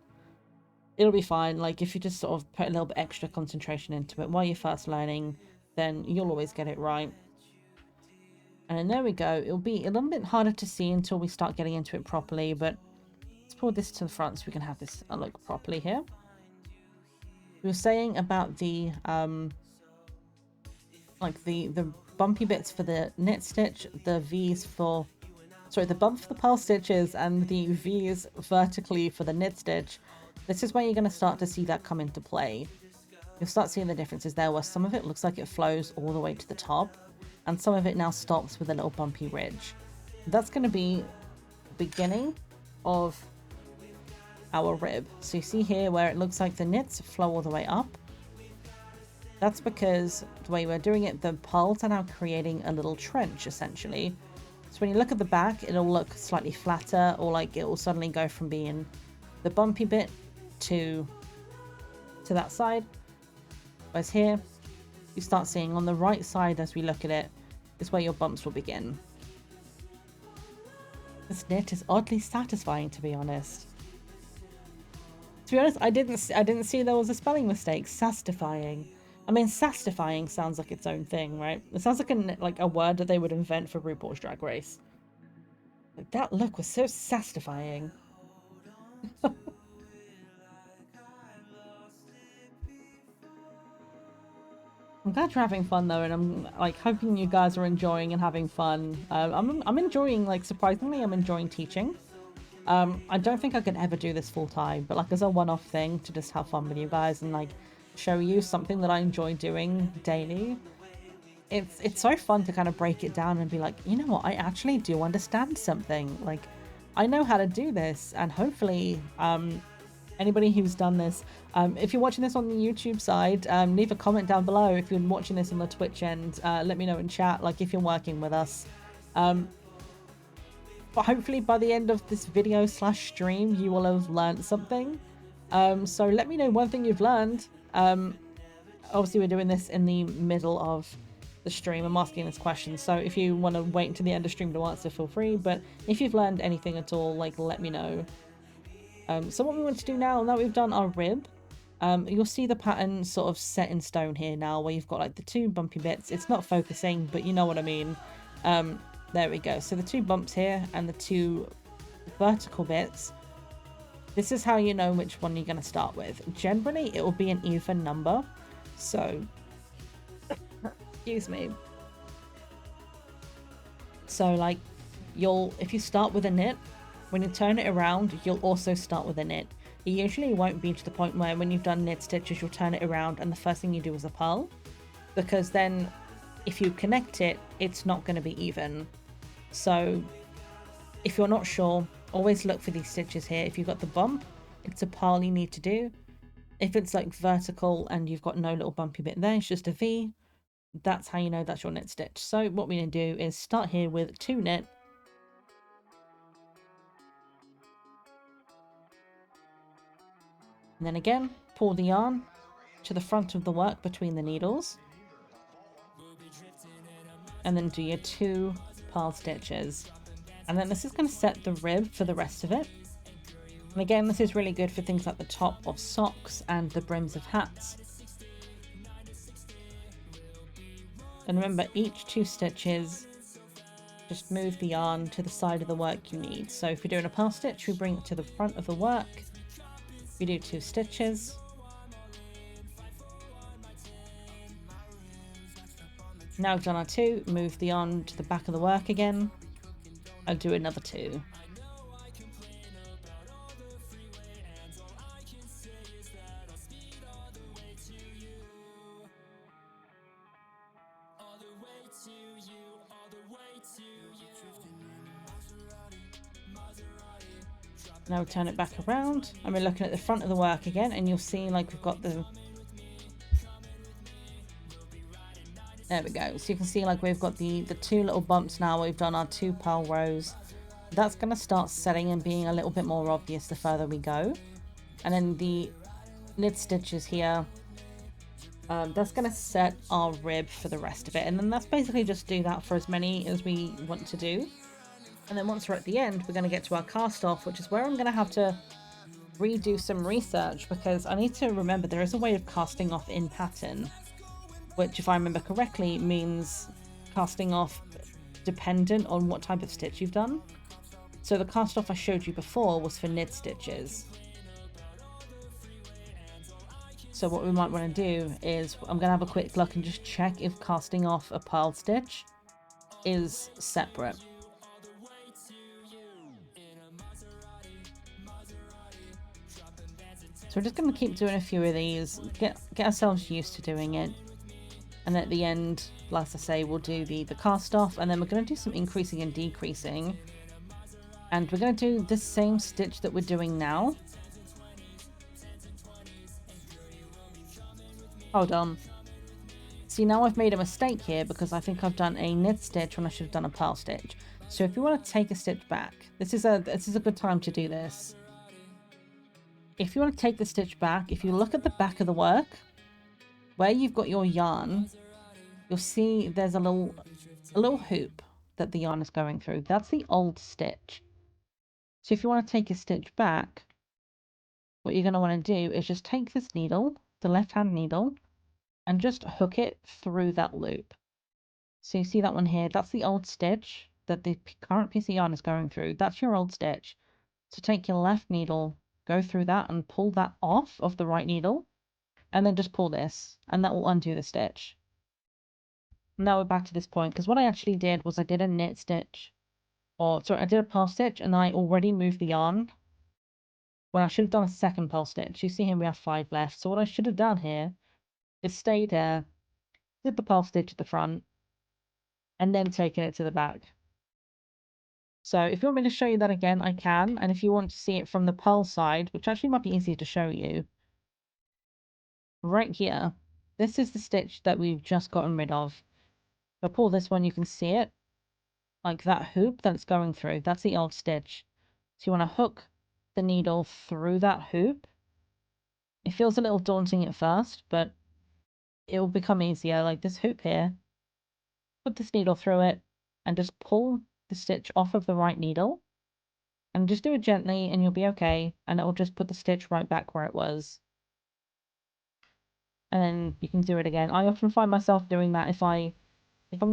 A: it'll be fine. Like, if you just sort of put a little bit extra concentration into it while you're first learning, then you'll always get it right. And then there we go. It'll be a little bit harder to see until we start getting into it properly, but let's pull this to the front so we can have this look properly here. We were saying about the like the bumpy bits for the knit stitch, the V's for, sorry, the bump for the purl stitches and the V's vertically for the knit stitch. This is where you're going to start to see that come into play. You'll start seeing the differences there, where some of it looks like it flows all the way to the top, and some of it now stops with a little bumpy ridge. That's going to be the beginning of our rib. So you see here where it looks like the knits flow all the way up. That's because the way we're doing it, the purls are now creating a little trench, essentially. So when you look at the back, it'll look slightly flatter, or like it will suddenly go from being the bumpy bit to that side. Whereas here, you start seeing on the right side as we look at it, is where your bumps will begin. This knit is oddly satisfying, to be honest. To be honest, I didn't see there was a spelling mistake. Sastifying. I mean, sastifying sounds like its own thing, right? It sounds like a word that they would invent for RuPaul's Drag Race. Like, that look was so sastifying. I'm glad you're having fun though, and I'm like hoping you guys are enjoying and having fun. I'm enjoying, like, surprisingly, I'm enjoying teaching. I don't think I could ever do this full time, but like as a one-off thing to just have fun with you guys and like show you something that I enjoy doing daily. It's so fun to kind of break it down and be like, you know what, I actually do understand something. Like, I know how to do this, and hopefully, anybody who's done this, if you're watching this on the YouTube side, leave a comment down below. If you're watching this on the Twitch end, let me know in chat, like, if you're working with us. But hopefully by the end of this video / stream, you will have learned something. So let me know one thing you've learned. Obviously we're doing this in the middle of the stream. I'm asking this question, so if you want to wait until the end of stream to answer, feel free. But if you've learned anything at all, like, let me know. So what we want to do now that we've done our rib, you'll see the pattern sort of set in stone here now, where you've got like the two bumpy bits. It's not focusing, but you know what I mean. There we go. So the two bumps here and the two vertical bits. This is how you know which one you're going to start with. Generally, it will be an even number. So, excuse me. So like, if you start with a knit, when you turn it around, you'll also start with a knit. It usually won't be to the point where when you've done knit stitches, you'll turn it around and the first thing you do is a purl. Because then if you connect it, it's not going to be even. So if you're not sure, always look for these stitches here. If you've got the bump, it's a purl you need to do. If it's like vertical and you've got no little bumpy bit there, it's just a V. That's how you know that's your knit stitch. So what we're going to do is start here with 2 knit. And then again, pull the yarn to the front of the work between the needles. And then do your 2 purl stitches. And then this is going to set the rib for the rest of it. And again, this is really good for things like the top of socks and the brims of hats. And remember, each 2 stitches, just move the yarn to the side of the work you need. So if you're doing a purl stitch, we bring it to the front of the work. We do 2 stitches. Now we've done our 2, move the yarn to the back of the work again. I'll do another 2. Now we turn it back around and we're looking at the front of the work again, and you'll see like we've got the... There we go. So you can see like we've got the two little bumps now. We've done our 2 purl rows. That's going to start setting and being a little bit more obvious the further we go. And then the knit stitches here, that's going to set our rib for the rest of it. And then that's basically just do that for as many as we want to do. And then once we're at the end, we're going to get to our cast off, which is where I'm going to have to redo some research, because I need to remember there is a way of casting off in pattern, which, if I remember correctly, means casting off dependent on what type of stitch you've done. So the cast off I showed you before was for knit stitches. So what we might want to do is I'm going to have a quick look and just check if casting off a purl stitch is separate. So we're just going to keep doing a few of these, get ourselves used to doing it. And at the end, like I say, we'll do the cast off, and then we're going to do some increasing and decreasing. And we're going to do the same stitch that we're doing now. Hold on. See, now I've made a mistake here because I think I've done a knit stitch when I should have done a purl stitch. So if you want to take a stitch back, this is a good time to do this. If you want to take the stitch back, if you look at the back of the work, where you've got your yarn, you'll see there's a little hoop that the yarn is going through. That's the old stitch. So if you want to take a stitch back, what you're going to want to do is just take this needle, the left-hand needle, and just hook it through that loop. So you see that one here, that's the old stitch that the current piece of yarn is going through. That's your old stitch. So take your left needle, go through that and pull that off of the right needle, and then just pull this, and that will undo the stitch. Now we're back to this point, because what I actually did was I did a knit stitch, or sorry, I did a purl stitch, and I already moved the yarn when I should have done a second purl stitch. You see here we have 5 left, so what I should have done here is stayed here, did the purl stitch at the front, and then taken it to the back. So if you want me to show you that again, I can, and if you want to see it from the purl side, which actually might be easier to show you, right here, this is the stitch that we've just gotten rid of. If I pull this one, you can see it, like that hoop that it's going through. That's the old stitch. So you want to hook the needle through that hoop. It feels a little daunting at first, but it will become easier. Like this hoop here, put this needle through it, and just pull the stitch off of the right needle. And just do it gently, and you'll be okay. And it will just put the stitch right back where it was. And then you can do it again. I often find myself doing that if I'm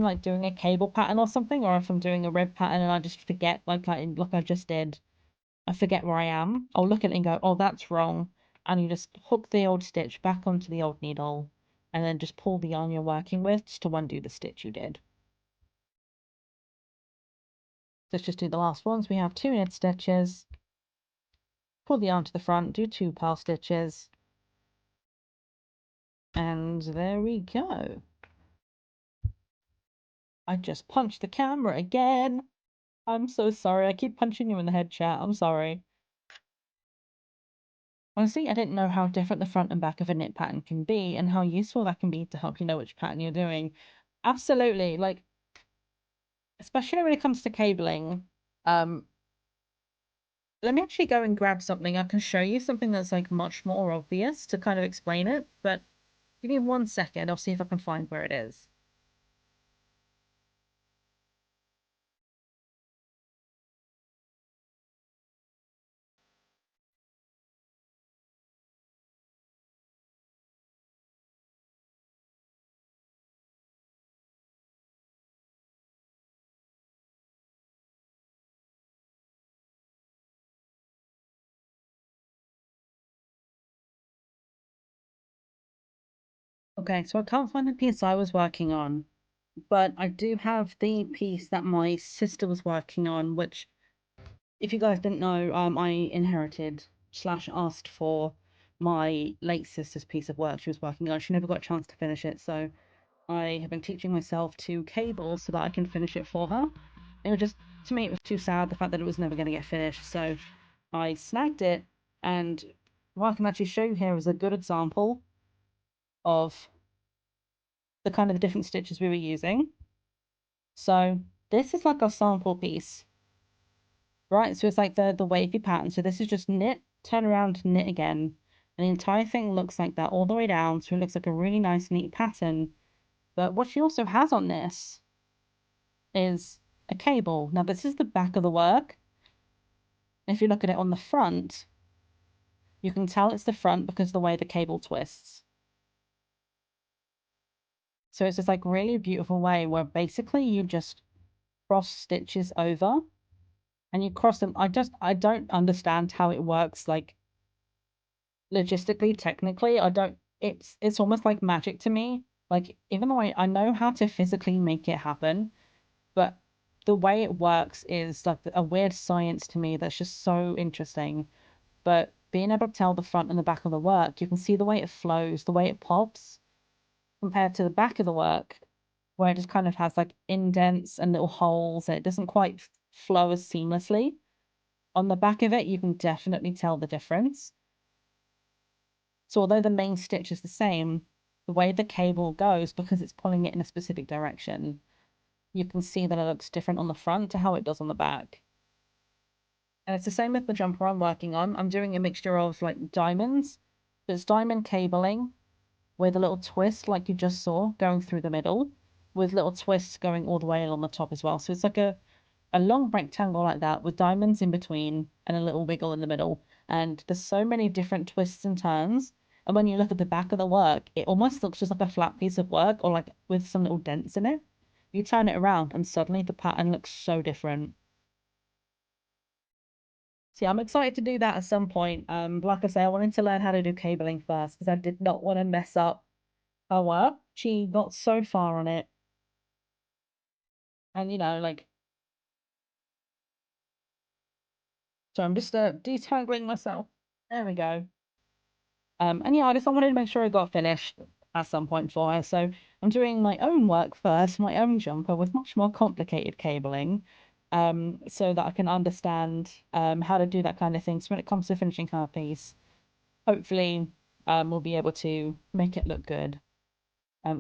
A: like doing a cable pattern or something, or if I'm doing a rib pattern and I just forget, like I just did, I forget where I am. I'll look at it and go, oh, that's wrong. And you just hook the old stitch back onto the old needle, and then just pull the yarn you're working with just to undo the stitch you did. Let's just do the last ones. We have 2 knit stitches, pull the yarn to the front, do 2 purl stitches, and there we go. I just punched the camera again. I'm so sorry. I keep punching you in the head, chat. I'm sorry. Honestly, I didn't know how different the front and back of a knit pattern can be, and how useful that can be to help you know which pattern you're doing. Absolutely. Like, especially when it comes to cabling. Let me actually go and grab something. I can show you something that's like much more obvious to kind of explain it, but give me 1 second. I'll see if I can find where it is. Okay, so I can't find the piece I was working on, but I do have the piece that my sister was working on, which, if you guys didn't know, I inherited / asked for my late sister's piece of work she was working on. She never got a chance to finish it, so I have been teaching myself to cable so that I can finish it for her. It was just, to me, it was too sad, the fact that it was never going to get finished, so I snagged it, and what I can actually show you here is a good example of the kind of the different stitches we were using. So this is like our sample piece, right? So it's like the wavy pattern. So this is just knit, turn around, knit again. And the entire thing looks like that all the way down. So it looks like a really nice, neat pattern. But what she also has on this is a cable. Now this is the back of the work. If you look at it on the front, you can tell it's the front because of the way the cable twists. So it's this like really beautiful way where basically you just cross stitches over and you cross them. I don't understand how it works, like logistically, technically. It's almost like magic to me. Like even though I know how to physically make it happen, but the way it works is like a weird science to me that's just so interesting. But being able to tell the front and the back of the work, you can see the way it flows, the way it pops, compared to the back of the work, where it just kind of has like indents and little holes and it doesn't quite flow as seamlessly. On the back of it, you can definitely tell the difference. So although the main stitch is the same, the way the cable goes, because it's pulling it in a specific direction, you can see that it looks different on the front to how it does on the back. And it's the same with the jumper I'm working on. I'm doing a mixture of like diamonds. There's diamond cabling with a little twist like you just saw going through the middle, with little twists going all the way along the top as well. So it's like a long rectangle like that with diamonds in between and a little wiggle in the middle. And there's so many different twists and turns. And when you look at the back of the work, it almost looks just like a flat piece of work or like with some little dents in it. You turn it around and suddenly the pattern looks so different. See, I'm excited to do that at some point. Like I say, I wanted to learn how to do cabling first because I did not want to mess up her work. She got so far on it. And like, so I'm just detangling myself. There we go. And yeah, I just wanted to make sure I got finished at some point for her. So I'm doing my own work first, my own jumper with much more complicated cabling, so that I can understand how to do that kind of thing. So when it comes to finishing her piece, hopefully we'll be able to make it look good.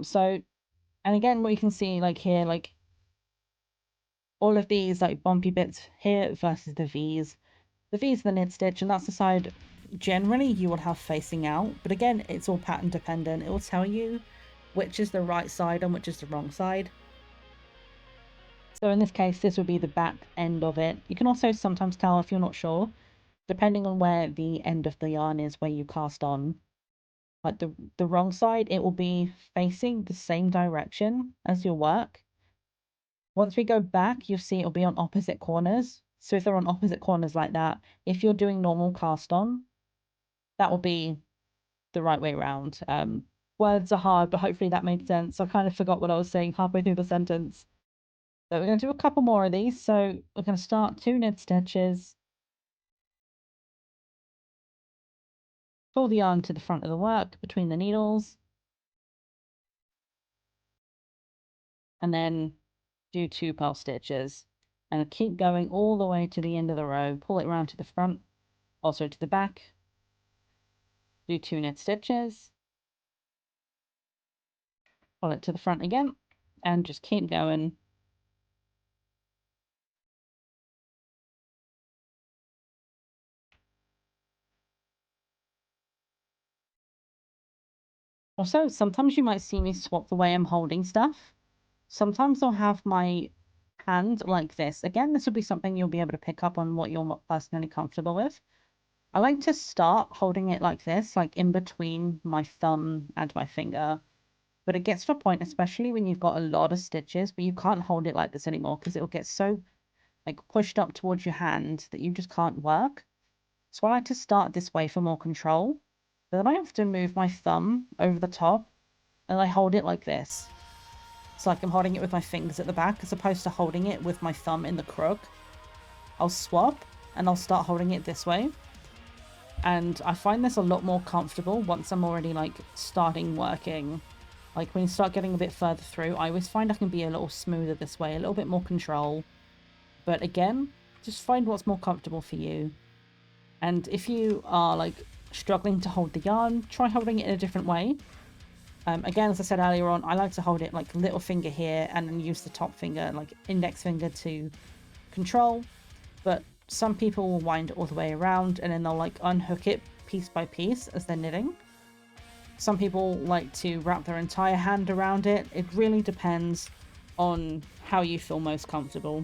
A: So, and again, what you can see like here, like all of these like bumpy bits here versus the V's. The V's the knit stitch, and that's the side generally you will have facing out. But again, it's all pattern dependent. It will tell you which is the right side and which is the wrong side. So in this case, this would be the back end of it. You can also sometimes tell if you're not sure, depending on where the end of the yarn is where you cast on. Like the wrong side, it will be facing the same direction as your work. Once we go back, you'll see it'll be on opposite corners. So if they're on opposite corners like that, if you're doing normal cast on, that will be the right way around. Words are hard, but hopefully that made sense. I kind of forgot what I was saying halfway through the sentence. So we're going to do a couple more of these. So we're going to start 2 knit stitches. Pull the yarn to the front of the work between the needles. And then do 2 purl stitches. And keep going all the way to the end of the row. Pull it around to the front, also to the back. Do 2 knit stitches. Pull it to the front again. And just keep going. Also, sometimes you might see me swap the way I'm holding stuff. Sometimes I'll have my hand like this. Again, this will be something you'll be able to pick up on what you're personally comfortable with. I like to start holding it like this, like in between my thumb and my finger. But it gets to a point, especially when you've got a lot of stitches, but you can't hold it like this anymore because it'll get so like pushed up towards your hand that you just can't work. So I like to start this way for more control. But then I often move my thumb over the top and I hold it like this. So like I'm holding it with my fingers at the back as opposed to holding it with my thumb in the crook. I'll swap and I'll start holding it this way. And I find this a lot more comfortable once I'm already like starting working. Like when you start getting a bit further through, I always find I can be a little smoother this way, a little bit more control. But again, just find what's more comfortable for you. And if you are like struggling to hold the yarn, try holding it in a different way. Again, as I said earlier on, I like to hold it like little finger here and then use the top finger, like index finger, to control. But some people will wind it all the way around and then they'll like unhook it piece by piece as they're knitting. Some people like to wrap their entire hand around it. It really depends on how you feel most comfortable.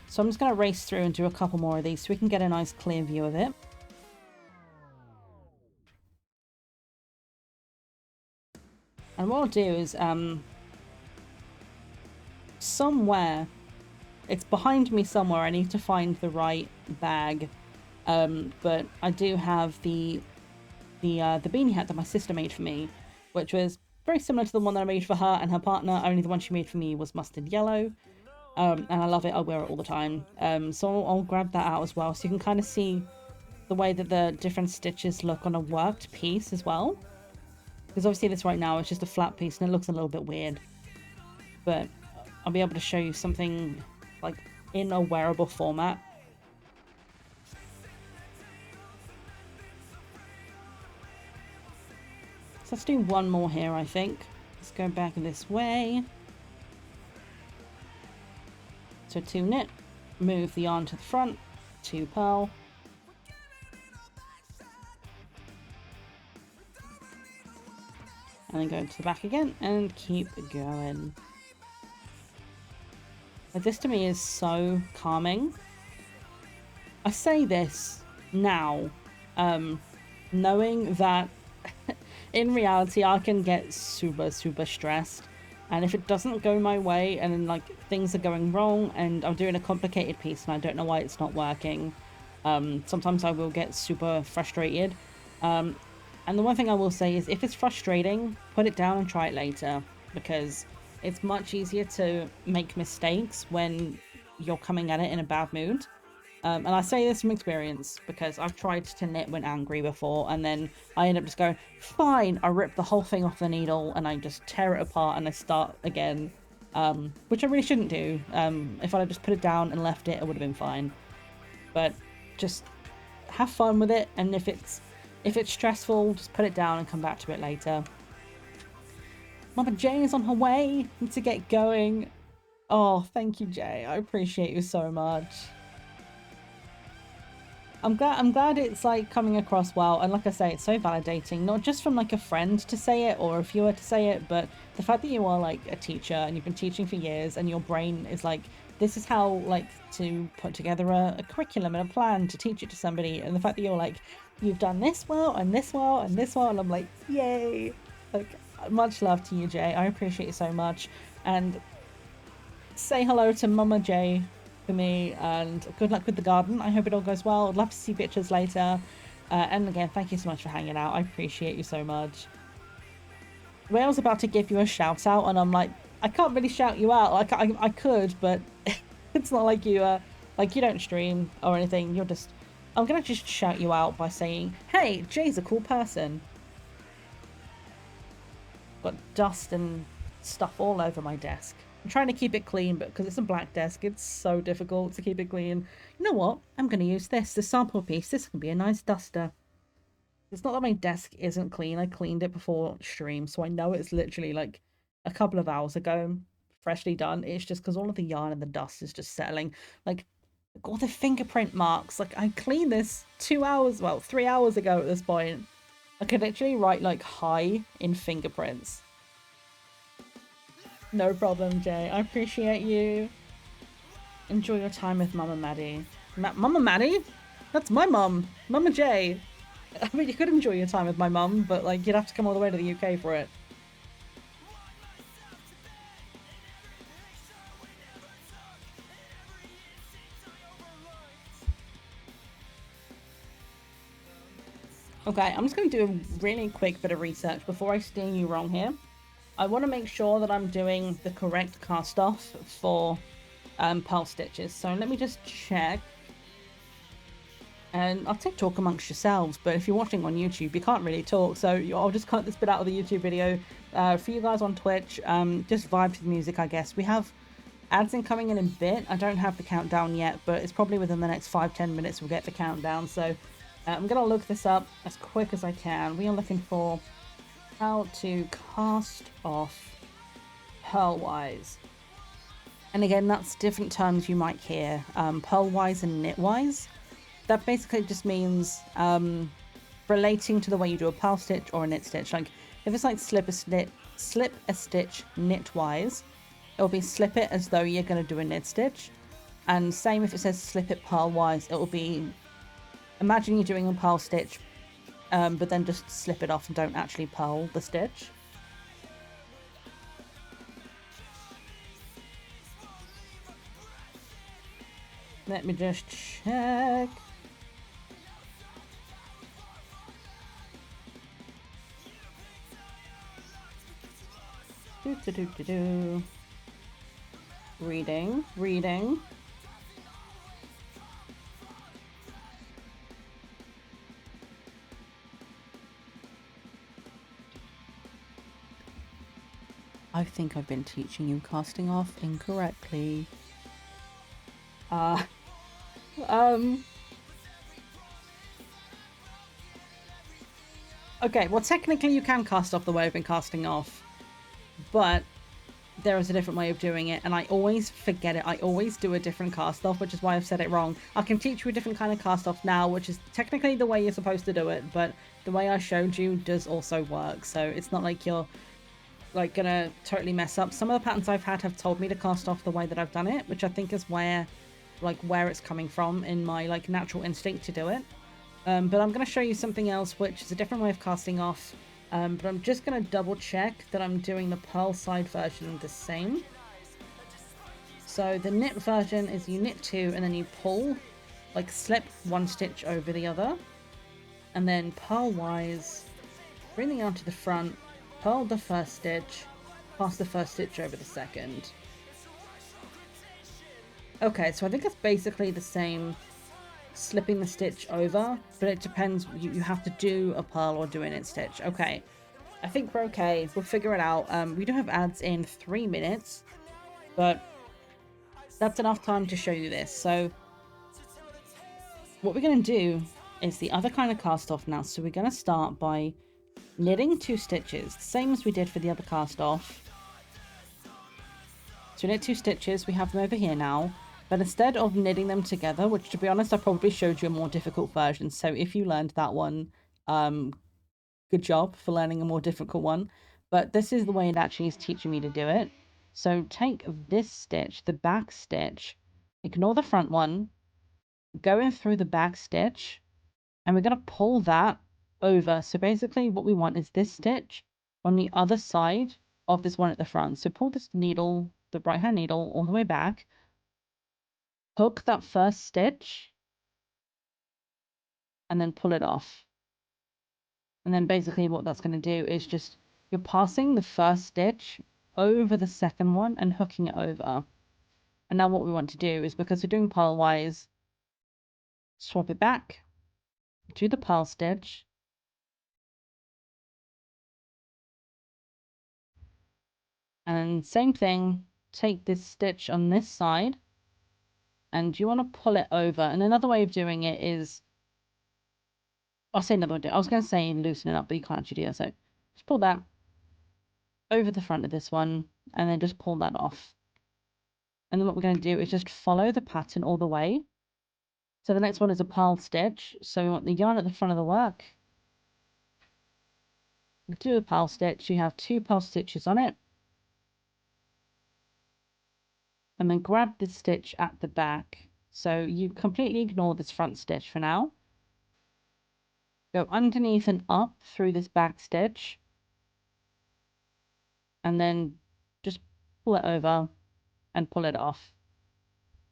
A: So I'm just going to race through and do a couple more of these so we can get a nice clear view of it. And what I'll do is, somewhere, it's behind me somewhere, I need to find the right bag, but I do have the beanie hat that my sister made for me, which was very similar to the one that I made for her and her partner, only the one she made for me was mustard yellow, and I love it, I wear it all the time, so I'll grab that out as well, so you can kind of see the way that the different stitches look on a worked piece as well. Because obviously this right now is just a flat piece and it looks a little bit weird. But I'll be able to show you something like in a wearable format. So let's do one more here, I think. Let's go back this way. So 2 knit, move the yarn to the front, 2 purl. And then go to the back again and keep going. But this to me is so calming. I say this now, knowing that in reality I can get super stressed, and if it doesn't go my way and like things are going wrong and I'm doing a complicated piece and I don't know why it's not working, sometimes I will get super frustrated. And the one thing I will say is if it's frustrating, put it down and try it later, because it's much easier to make mistakes when you're coming at it in a bad mood. And I say this from experience because I've tried to knit when angry before and then I end up just going, fine, I rip the whole thing off the needle and I just tear it apart and I start again, which I really shouldn't do. If I had just put it down and left it, it would have been fine. But just have fun with it, and if it's stressful, just put it down and come back to it later. Mama Jay is on her way to get going. Oh, thank you, Jay. I appreciate you so much. I'm glad it's like coming across well, and like I say, it's so validating, not just from like a friend to say it or a viewer to say it, but the fact that you are like a teacher and you've been teaching for years and your brain is like, this is how like to put together a curriculum and a plan to teach it to somebody, and the fact that you're like, you've done this well and this well and this well, and I'm like, yay. Like, much love to you, Jay. I appreciate you so much, and say hello to Mama Jay for me, and good luck with the garden. I hope it all goes well. I'd love to see pictures later, and again, thank you so much for hanging out. I appreciate you so much. Rail's about to give you a shout out and I'm like, I can't really shout you out. Like I could, but it's not like you don't stream or anything. You're just, I'm gonna just shout you out by saying, hey, Jay's a cool person. Got dust and stuff all over my desk. I'm trying to keep it clean, but because it's a black desk, it's so difficult to keep it clean. You know what? I'm going to use this sample piece. This can be a nice duster. It's not that my desk isn't clean. I cleaned it before stream, so I know it's literally like a couple of hours ago, freshly done. It's just because all of the yarn and the dust is just settling. Like, all the fingerprint marks. Like, I cleaned this 3 hours ago at this point. I could literally write like hi in fingerprints. No problem, Jay. I appreciate you. Enjoy your time with Mama Maddie. Mama Maddie? That's my mum. Mama Jay. I mean, you could enjoy your time with my mum, but like you'd have to come all the way to the UK for it. Okay, I'm just going to do a really quick bit of research before I steer you wrong here. I want to make sure that I'm doing the correct cast off for purl stitches. So let me just check. And I'll take talk amongst yourselves, but if you're watching on YouTube, you can't really talk. So I'll just cut this bit out of the YouTube video. For you guys on Twitch, just vibe to the music, I guess. We have Ads incoming in a bit. I don't have the countdown yet, but it's probably within the next 5-10 minutes we'll get the countdown. So I'm going to look this up as quick as I can. We are looking for how to cast off purl-wise. And again, that's different terms you might hear. Purl-wise and knit-wise. That basically just means relating to the way you do a purl stitch or a knit stitch. Like if it's like slip a stitch knit-wise, it'll be slip it as though you're going to do a knit stitch. And same if it says slip it purl-wise, it will be, imagine you're doing a purl stitch, but then just slip it off and don't actually purl the stitch. Let me just check. Reading. I think I've been teaching you casting off incorrectly. Okay, well technically you can cast off the way I've been casting off, but there is a different way of doing it, and I always forget it. I always do a different cast off, which is why I've said it wrong. I can teach you a different kind of cast off now, which is technically the way you're supposed to do it, but the way I showed you does also work, so it's not like you're like gonna totally mess up. Some of the patterns I've had have told me to cast off the way that I've done it, which I think is where it's coming from in my like natural instinct to do it. But I'm going to show you something else, which is a different way of casting off. But I'm just going to double check that I'm doing the purl side version the same. So the knit version is you knit 2 and then you pull, like slip 1 stitch over the other. And then purl wise, bring the yarn to the front, purl the first stitch, pass the first stitch over the second. Okay, so I think it's basically the same, slipping the stitch over, but it depends. You have to do a purl or do a knit stitch. Okay, I think we're okay. We'll figure it out. We do have ads in 3 minutes, but that's enough time to show you this. So what we're going to do is the other kind of cast off now. So we're going to start by knitting 2 stitches, the same as we did for the other cast off. So we knit 2 stitches. We have them over here now. But instead of knitting them together, which to be honest, I probably showed you a more difficult version. So if you learned that one, good job for learning a more difficult one. But this is the way it actually is teaching me to do it. So take this stitch, the back stitch, ignore the front one, go in through the back stitch, and we're going to pull that over. So basically what we want is this stitch on the other side of this one at the front. So pull this needle, the right hand needle, all the way back. Hook that first stitch and then pull it off. And then basically what that's going to do is just, you're passing the first stitch over the second one and hooking it over. And now what we want to do is, because we're doing purl-wise, swap it back, do the purl stitch, and same thing, take this stitch on this side, and you want to pull it over. And another way of doing it is, I'll say another way. I was going to say loosen it up, but you can't actually do that. So just pull that over the front of this one, and then just pull that off. And then what we're going to do is just follow the pattern all the way. So the next one is a purl stitch. So we want the yarn at the front of the work. Do a purl stitch. You have 2 purl stitches on it. And then grab this stitch at the back. So you completely ignore this front stitch for now. Go underneath and up through this back stitch. And then just pull it over and pull it off.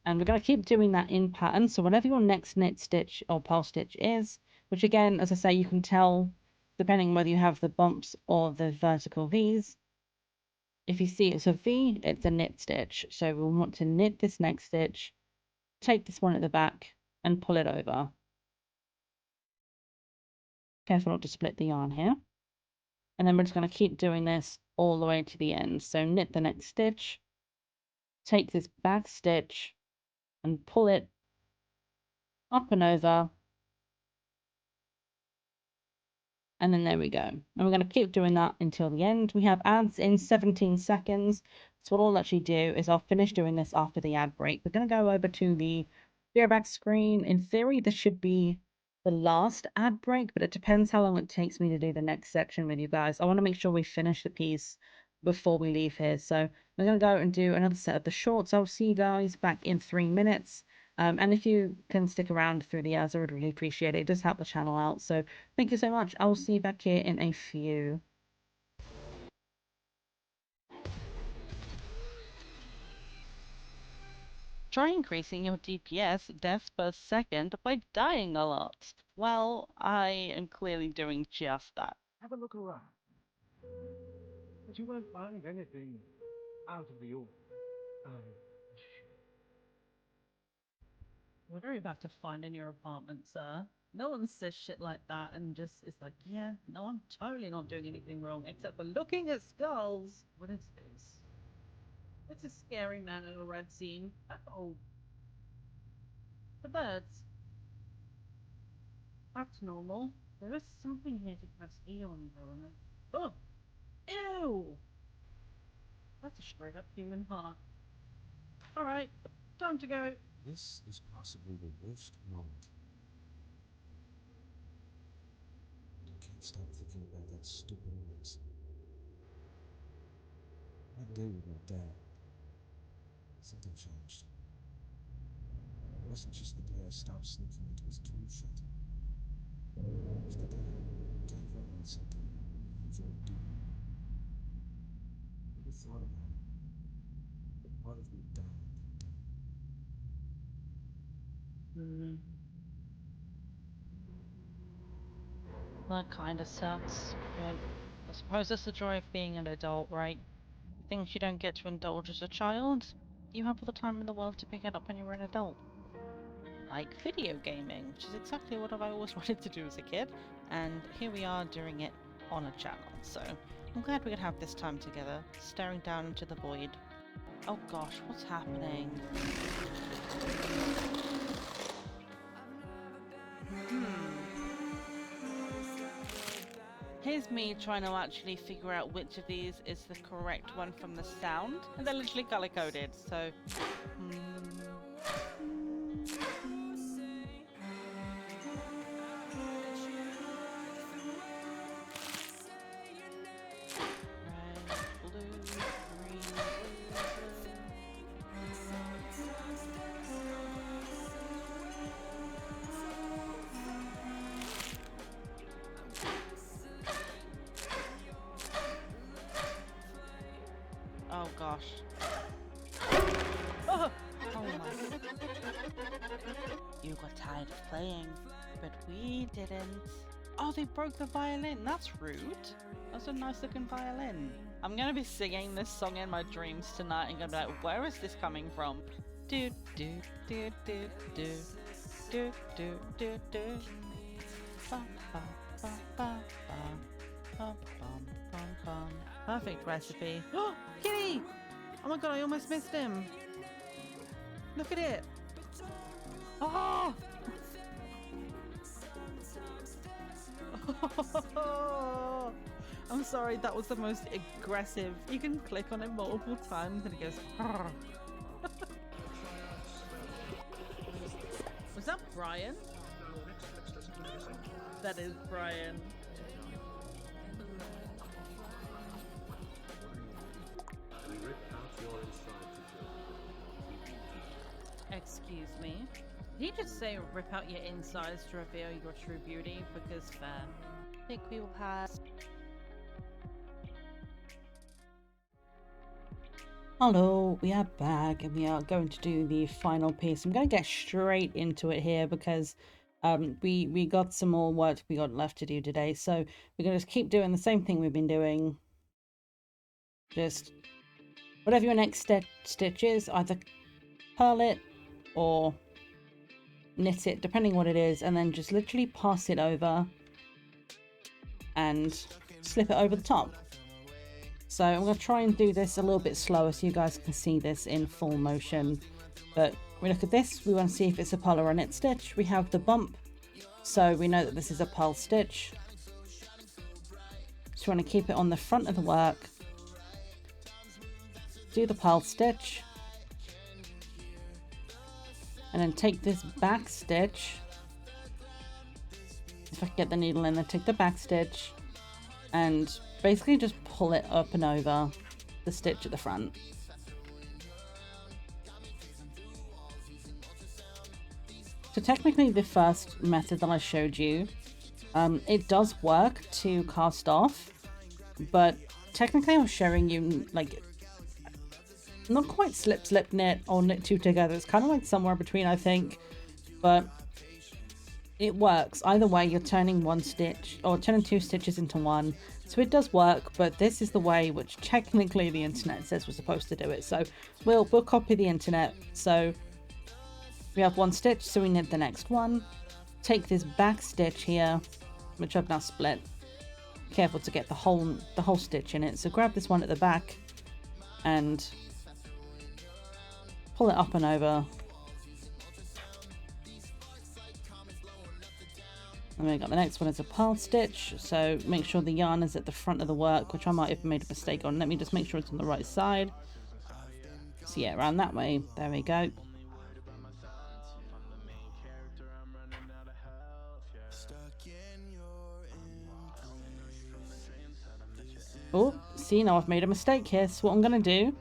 A: And we're going to keep doing that in pattern. So whatever your next knit stitch or purl stitch is, which again, as I say, you can tell depending on whether you have the bumps or the vertical V's. If you see it's a V, it's a knit stitch. So we'll want to knit this next stitch, take this one at the back and pull it over. Careful not to split the yarn here. And then we're just going to keep doing this all the way to the end. So knit the next stitch,
E: take this back stitch and pull it up and over. And then there we go. And we're going to keep doing that until the end. We have ads in 17 seconds. So what I'll actually do is I'll finish doing this after the ad break. We're going to go over to the back screen. In theory, this should be the last ad break, but it depends how long it takes me to do the next section with you guys. I want to make sure we finish the piece before we leave here. So we're going to go and do another set of the shorts. I'll see you guys back in 3 minutes. And if you can stick around through the ads, I would really appreciate it. It does help the channel out. So thank you so much. I will see you back here in a few. Try increasing your DPS, deaths per second, by dying a lot. Well, I am clearly doing just that.
H: Have a look around. But you won't find anything out of the ordinary.
C: What are you about to find in your apartment, sir? No one says shit like that and just is like, yeah, no, I'm totally not doing anything wrong except for looking at skulls. What is this? It's a scary man in a red scene. Oh. The birds. That's normal. There is something here to press E on, though. Oh! Ew! That's a straight up human heart. Alright, time to go.
H: This is possibly the worst moment. I can't stop thinking about that stupid Alex. That day with my dad. Something changed. It wasn't just the day I stopped sneaking into his tool shed. It was the day I gave up on something I enjoyed doing. Never thought about it. But part of me died that day.
E: That kinda sucks, but I suppose that's the joy of being an adult, right? Things you don't get to indulge as a child, you have all the time in the world to pick it up when you're an adult. Like video gaming, which is exactly what I've always wanted to do as a kid, and here we are doing it on a channel, so I'm glad we could have this time together, staring down into the void. Oh gosh, what's happening? Here's me trying to actually figure out which of these is the correct one from the sound, and they're literally color coded, so... Red, blue, green, oh gosh. Oh my. You got tired of playing, but we didn't. Oh, they broke the violin. That's rude. That's a nice looking violin. I'm gonna be singing this song in my dreams tonight and gonna be like, where is this coming from? Do do do do do do do do do. Ba ba ba ba ba. Bum, bum, bum, bum. Perfect recipe. Oh, Kitty! Oh my god, I almost missed him. Look at it. Oh! I'm sorry, that was the most aggressive. You can click on it multiple times and it goes. Was that Brian? That is Brian. Excuse me. Did he just say rip out your insides to reveal your true beauty? Because fair. I think we will have...
A: Hello, we are back and we are going to do the final piece. I'm going to get straight into it here because we got some more work we got left to do today. So we're going to just keep doing the same thing we've been doing. Just whatever your next stitch is, either purl it or knit it, depending what it is, and then just literally pass it over and slip it over the top.
E: So I'm going to try and do this a little bit slower so you guys can see this in full motion. But we look at this, we want to see if it's a purl or a knit stitch. We have the bump, so we know that this is a purl stitch. So we want to keep it on the front of the work. Do the purl stitch. And then take this back stitch. If I can get the needle in, then take the back stitch. And basically just pull it up and over the stitch at the front. So technically the first method that I showed you, it does work to cast off, but technically I'm showing you like not quite slip knit or knit two together. It's kind of like somewhere between, I think, but it works. Either way, you're turning one stitch or turning two stitches into one. So it does work, but this is the way which technically the internet says we're supposed to do it. So we'll copy the internet. So we have one stitch, so we knit the next one. Take this back stitch here, which I've now split. Careful to get the whole stitch in it. So grab this one at the back and pull it up and over. And we got the next one is a purl stitch, so make sure the yarn is at the front of the work, which I might have made a mistake on. Let me just make sure it's on the right side. So yeah, around that way. There we go. Oh, see, now I've made a mistake here. So what I'm going to do,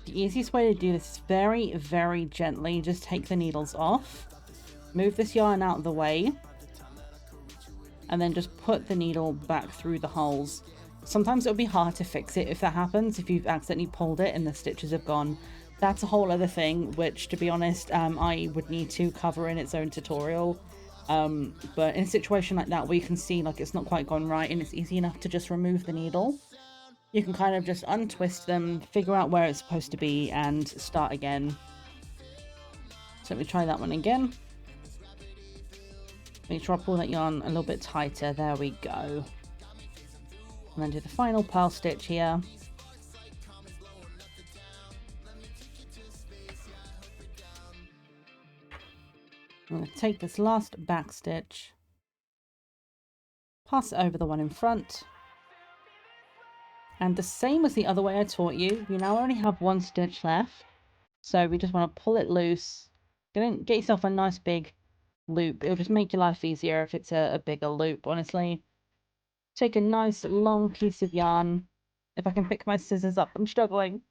E: the easiest way to do this is very, very gently. Just take the needles off. Move this yarn out of the way. And then just put the needle back through the holes. Sometimes it'll be hard to fix it if that happens, if you've accidentally pulled it and the stitches have gone. That's a whole other thing, which, to be honest, I would need to cover in its own tutorial. But in a situation like that where you can see like it's not quite gone right and it's easy enough to just remove the needle, you can kind of just untwist them, figure out where it's supposed to be, and start again. So let me try that one again. Make sure I pull that yarn a little bit tighter. There we go. And then do the final purl stitch here. I'm going to take this last back stitch, pass it over the one in front. And the same as the other way I taught you, you now only have one stitch left. So we just want to pull it loose. Get yourself a nice big loop. It'll just make your life easier if it's a bigger loop, honestly. Take a nice long piece of yarn. If I can pick my scissors up, I'm struggling.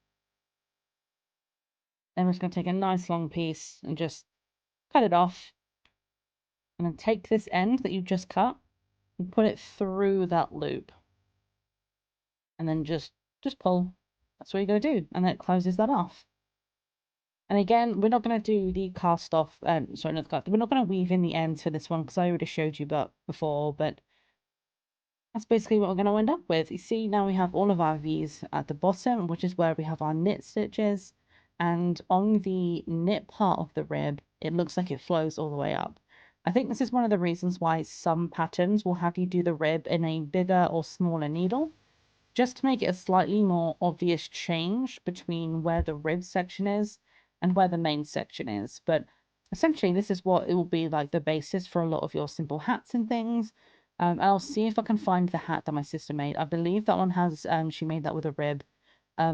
E: Then we're just going to take a nice long piece and just cut it off. And then take this end that you just cut and put it through that loop. And then just pull. That's what you're going to do. And then it closes that off. And again, we're not going to do the cast off, sorry, not the cast, we're not going to weave in the ends for this one because I already showed you that before, but that's basically what we're going to end up with. You see, now we have all of our V's at the bottom, which is where we have our knit stitches, and on the knit part of the rib, it looks like it flows all the way up. I think this is one of the reasons why some patterns will have you do the rib in a bigger or smaller needle, just to make it a slightly more obvious change between where the rib section is and where the main section is. But essentially this is what it will be like the basis for a lot of your simple hats and things. I'll see if I can find the hat that my sister made. I believe that one has she made that with a rib.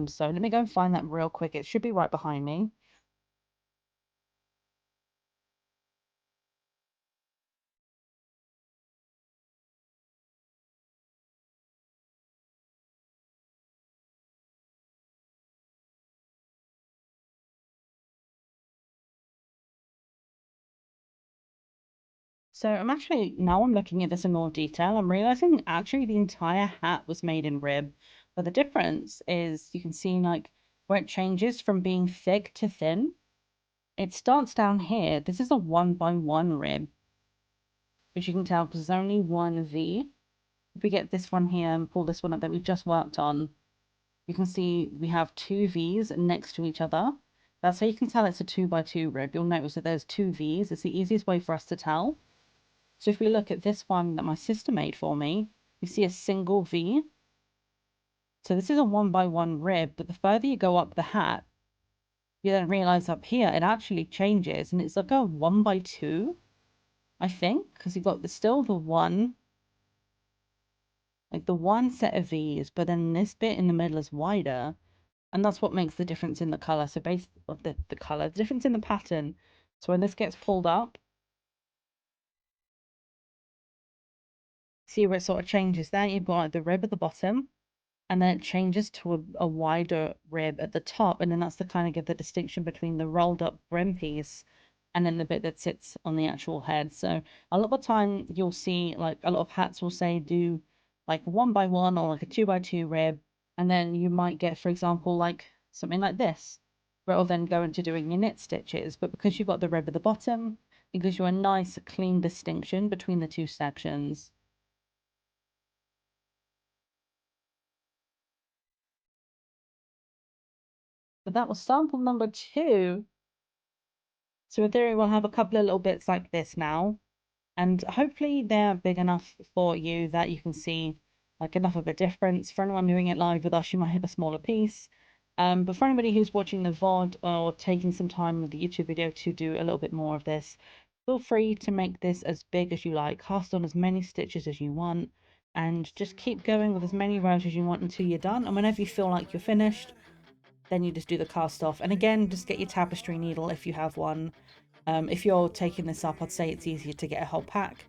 E: So let me go and find that real quick. It should be right behind me. So now I'm looking at this in more detail. I'm realizing actually the entire hat was made in rib, but the difference is you can see like where it changes from being thick to thin. It starts down here. This is a 1x1 rib, which you can tell because there's only one V. If we get this one here and pull this one up that we've just worked on, you can see we have two V's next to each other. That's how you can tell it's a 2x2 rib. You'll notice that there's two V's. It's the easiest way for us to tell. So if we look at this one that my sister made for me, you see a single V. So this is a 1x1 rib, but the further you go up the hat, you then realize up here it actually changes, and it's like a 1x2, I think, because you've got still the one, like the one set of these, but then this bit in the middle is wider, and that's what makes the difference in the color. So based of the color, the difference in the pattern. So when this gets pulled up, see where it sort of changes there? You've got like the rib at the bottom, and then it changes to a wider rib at the top, and then that's the kind of give the distinction between the rolled up brim piece and then the bit that sits on the actual head. So a lot of the time you'll see like a lot of hats will say do like 1x1 or like a 2x2 rib, and then you might get, for example, like something like this, where it'll then go into doing your knit stitches. But because you've got the rib at the bottom, it gives you a nice clean distinction between the two sections. But that was sample number 2. So in theory, we'll have a couple of little bits like this now, and hopefully they're big enough for you that you can see like enough of a difference. For anyone doing it live with us, you might hit a smaller piece. But for anybody who's watching the VOD or taking some time with the YouTube video to do a little bit more of this, feel free to make this as big as you like, cast on as many stitches as you want, and just keep going with as many rows as you want until you're done. And whenever you feel like you're finished, then you just do the cast off. And again, just get your tapestry needle if you have one. If you're taking this up, I'd say it's easier to get a whole pack.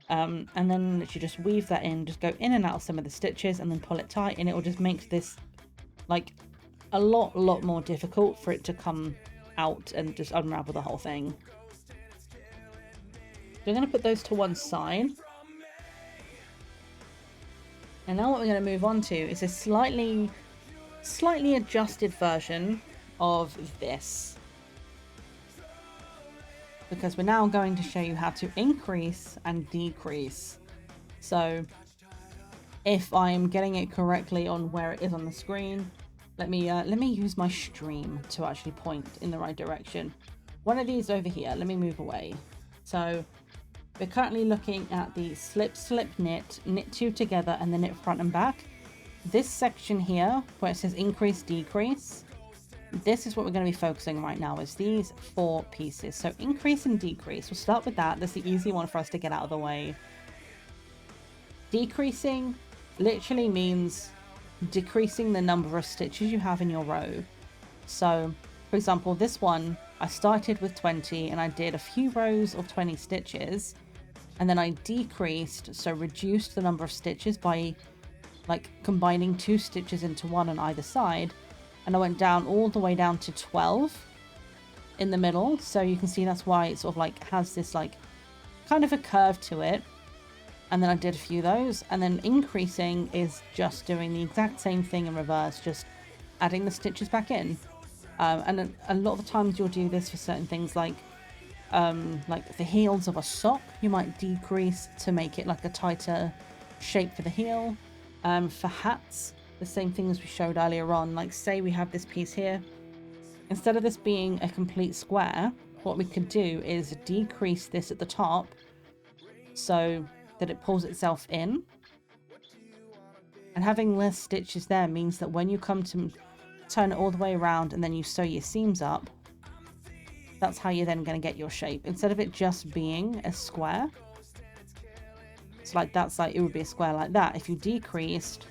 E: And then you just weave that in, just go in and out of some of the stitches and then pull it tight, and it will just make this like a lot more difficult for it to come out and just unravel the whole thing. So I'm going to put those to one side. And now what we're going to move on to is a slightly adjusted version of this, because we're now going to show you how to increase and decrease. So if I'm getting it correctly on where it is on the screen, let me use my stream to actually point in the right direction. One of these over here, let me move away. So we're currently looking at the slip knit 2 together and then knit front and back. This section here where it says increase decrease, this is what we're going to be focusing on right now, is these 4 pieces. So increase and decrease, we'll start with that. That's the easy one for us to get out of the way. Decreasing literally means decreasing the number of stitches you have in your row. So for example, this one I started with 20 and I did a few rows of 20 stitches, and then I decreased, so reduced the number of stitches by like combining 2 stitches into one on either side, and I went down all the way down to 12 in the middle. So you can see that's why it sort of like has this like kind of a curve to it. And then I did a few of those, and then increasing is just doing the exact same thing in reverse, just adding the stitches back in. And a lot of the times you'll do this for certain things like the heels of a sock. You might decrease to make it like a tighter shape for the heel. For hats, the same thing as we showed earlier on. Like say we have this piece here, instead of this being a complete square, what we could do is decrease this at the top so that it pulls itself in, and having less stitches there means that when you come to turn it all the way around and then you sew your seams up, that's how you're then going to get your shape, instead of it just being a square. It's like that's like it would be a square like that. If you decreased,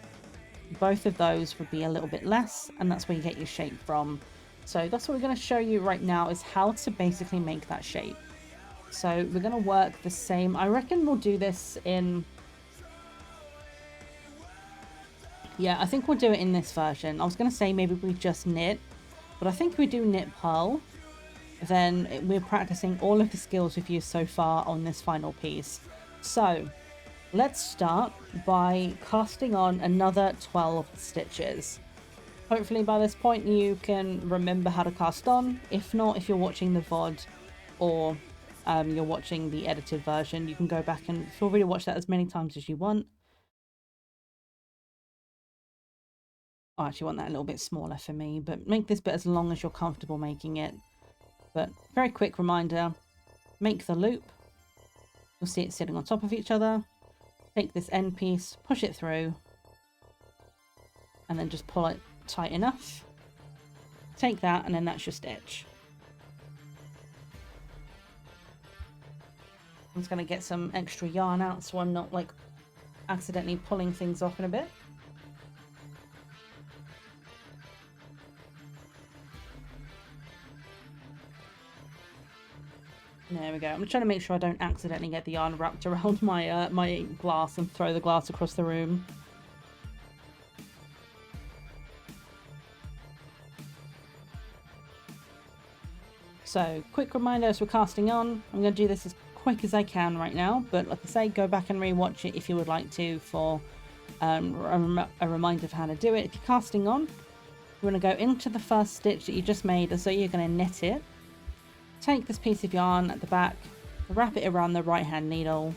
E: both of those would be a little bit less, and that's where you get your shape from. So that's what we're going to show you right now, is how to basically make that shape. So we're going to work the same. I reckon we'll do this in, yeah, I think we'll do it in this version. I was going to say maybe we just knit, but I think we do knit purl. Then we're practicing all of the skills we've used so far on this final piece. So let's start by casting on another 12 stitches. Hopefully by this point you can remember how to cast on. If not, if you're watching the VOD or you're watching the edited version, you can go back and feel free to watch that as many times as you want. I actually want that a little bit smaller for me, but make this bit as long as you're comfortable making it. But very quick reminder, make the loop. You'll see it sitting on top of each other. Take this end piece, push it through, and then just pull it tight enough. Take that, and then that's your stitch. I'm just going to get some extra yarn out so I'm not like accidentally pulling things off in a bit. There we go. I'm trying to make sure I don't accidentally get the yarn wrapped around my my glass and throw the glass across the room. So, quick reminder as we're casting on, I'm going to do this as quick as I can right now, but like I say, go back and rewatch it if you would like to for a reminder of how to do it. If you're casting on, you want to go into the first stitch that you just made as though you're going to knit it. Take this piece of yarn at the back, wrap it around the right hand needle,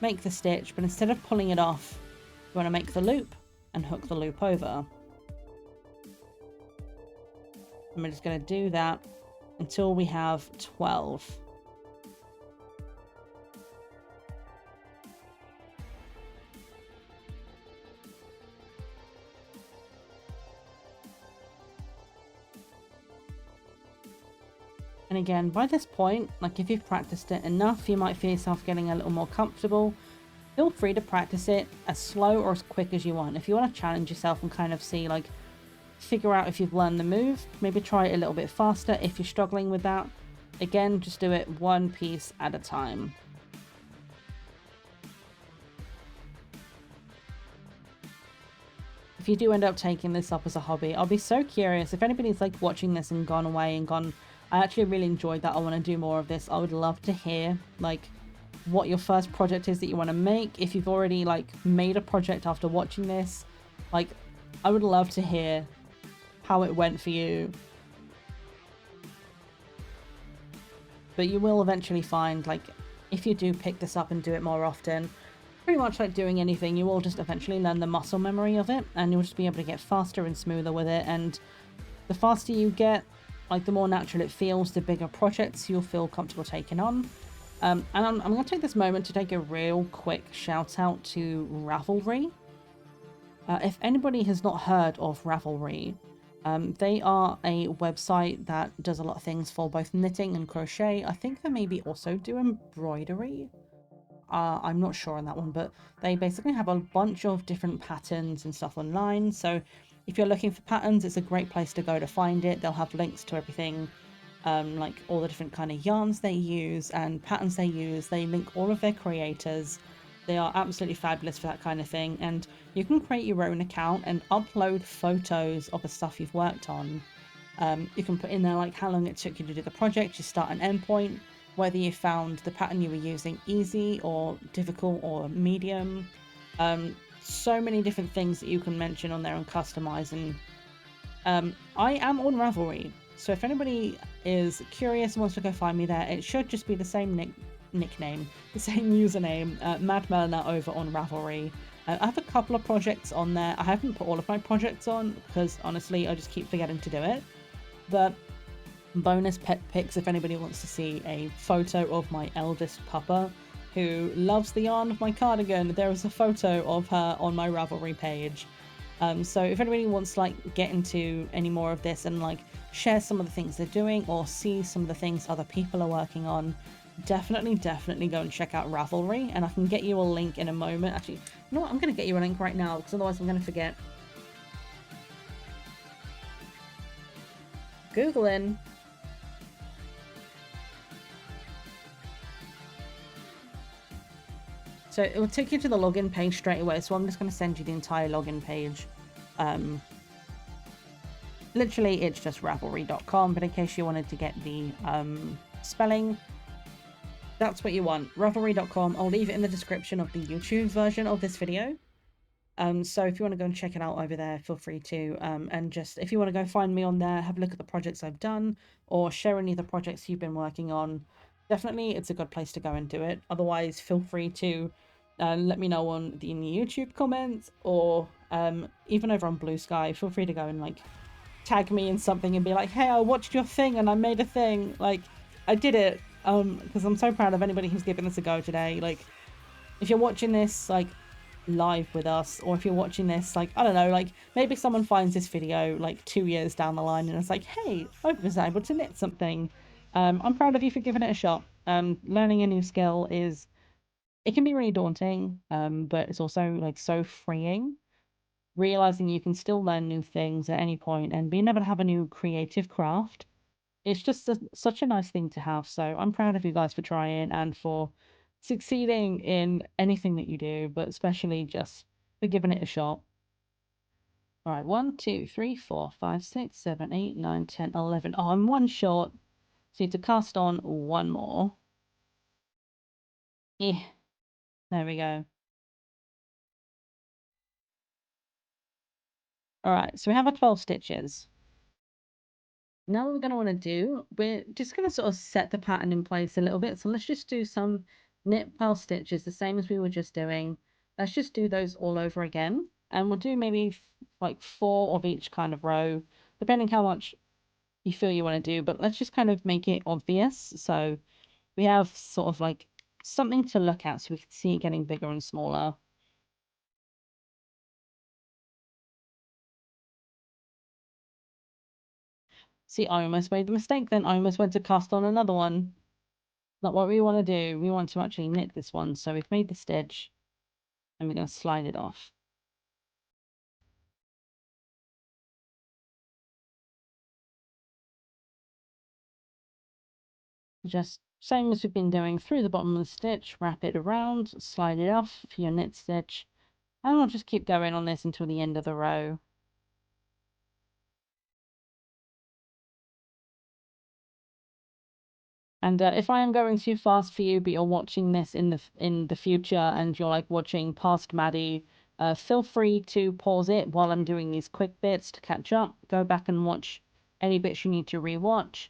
E: make the stitch, but instead of pulling it off, you want to make the loop and hook the loop over. And we're just going to do that until we have 12. And again, by this point, like if you've practiced it enough, you might feel yourself getting a little more comfortable. Feel free to practice it as slow or as quick as you want. If you want to challenge yourself and kind of see, like, figure out if you've learned the move, maybe try it a little bit faster if you're struggling with that. Again, just do it one piece at a time. If you do end up taking this up as a hobby, I'll be so curious. If anybody's like watching this and gone away and gone, I actually really enjoyed that, I want to do more of this, I would love to hear like what your first project is that you want to make. If you've already like made a project after watching this, like I would love to hear how it went for you. But you will eventually find, like, if you do pick this up and do it more often, pretty much like doing anything, you will just eventually learn the muscle memory of it, and you'll just be able to get faster and smoother with it. And the faster you get, like the more natural it feels, the bigger projects you'll feel comfortable taking on. And I'm going to take this moment to take a real quick shout out to Ravelry. If anybody has not heard of Ravelry, they are a website that does a lot of things for both knitting and crochet. I think they maybe also do embroidery. I'm not sure on that one, but they basically have a bunch of different patterns and stuff online. So if you're looking for patterns, it's a great place to go to find it. They'll have links to everything, like all the different kind of yarns they use and patterns they use. They link all of their creators. They are absolutely fabulous for that kind of thing. And you can create your own account and upload photos of the stuff you've worked on. You can put in there like how long it took you to do the project, your start and end point, whether you found the pattern you were using easy or difficult or medium. So many different things that you can mention on there and customize. And I am on Ravelry, so if anybody is curious and wants to go find me there, it should just be the same nickname, the same username, Mad Melina over on Ravelry. I have a couple of projects on there. I haven't put all of my projects on because honestly I just keep forgetting to do it, but bonus pet pics if anybody wants to see a photo of my eldest puppa who loves the yarn of my cardigan. There is a photo of her on my Ravelry page. So if anybody wants to like get into any more of this and like share some of the things they're doing or see some of the things other people are working on, definitely go and check out Ravelry, and I can get you a link in a moment. Actually, you know what, I'm going to get you a link right now because otherwise I'm going to forget. Googling. So it will take you to the login page straight away, so I'm just going to send you the entire login page. Literally it's just ravelry.com, but in case you wanted to get the spelling, that's what you want, ravelry.com. I'll leave it in the description of the YouTube version of this video. So if you want to go and check it out over there, feel free to. And just if you want to go find me on there, have a look at the projects I've done or share any of the projects you've been working on, definitely it's a good place to go and do it. Otherwise, feel free to let me know in the YouTube comments or even over on Blue Sky. Feel free to go and like tag me in something and be like, hey, I watched your thing and I made a thing. Like, I did it. Because I'm so proud of anybody who's giving this a go today. Like, if you're watching this, like, live with us, or if you're watching this, like, I don't know, like maybe someone finds this video like 2 years down the line and it's like, hey, I was able to knit something. I'm proud of you for giving it a shot. Learning a new skill it can be really daunting, but it's also like so freeing. Realizing you can still learn new things at any point and being able to have a new creative craft. It's just such a nice thing to have. So I'm proud of you guys for trying and for succeeding in anything that you do, but especially just for giving it a shot. All right, 1, 2, 3, 4, 5, 6, 7, 8, 9, 10, 11. Oh, I'm one short. So you need to cast on one more. Yeah, there we go. All right, so we have our 12 stitches. Now what we're going to want to do, we're just going to sort of set the pattern in place a little bit. So let's just do some knit purl stitches, the same as we were just doing. Let's just do those all over again. And we'll do maybe like 4 of each kind of row, depending how much you feel you want to do. But let's just kind of make it obvious. So we have sort of like something to look at so we can see it getting bigger and smaller. See, I almost made the mistake then. I almost went to cast on another one. Not what we want to do. We want to actually knit this one. So we've made the stitch and we're going to slide it off. Just same as we've been doing, through the bottom of the stitch, wrap it around, slide it off for your knit stitch, and we'll just keep going on this until the end of the row. And if I am going too fast for you, but you're watching this in the future and you're like watching past Maddie, feel free to pause it while I'm doing these quick bits to catch up. Go back and watch any bits you need to rewatch.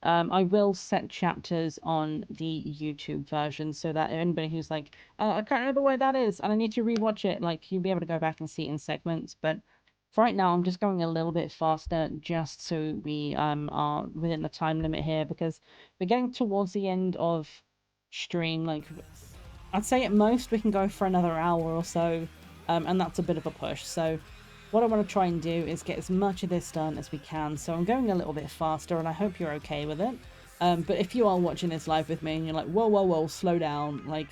E: I will set chapters on the YouTube version so that anybody who's like, I can't remember where that is and I need to rewatch it, like you'll be able to go back and see it in segments. But for right now, I'm just going a little bit faster just so we are within the time limit here, because we're getting towards the end of stream. Like, I'd say at most we can go for another hour or so, and that's a bit of a push. So what I want to try and do is get as much of this done as we can. So I'm going a little bit faster and I hope you're okay with it. But if you are watching this live with me and you're like, whoa, whoa, whoa, slow down, like,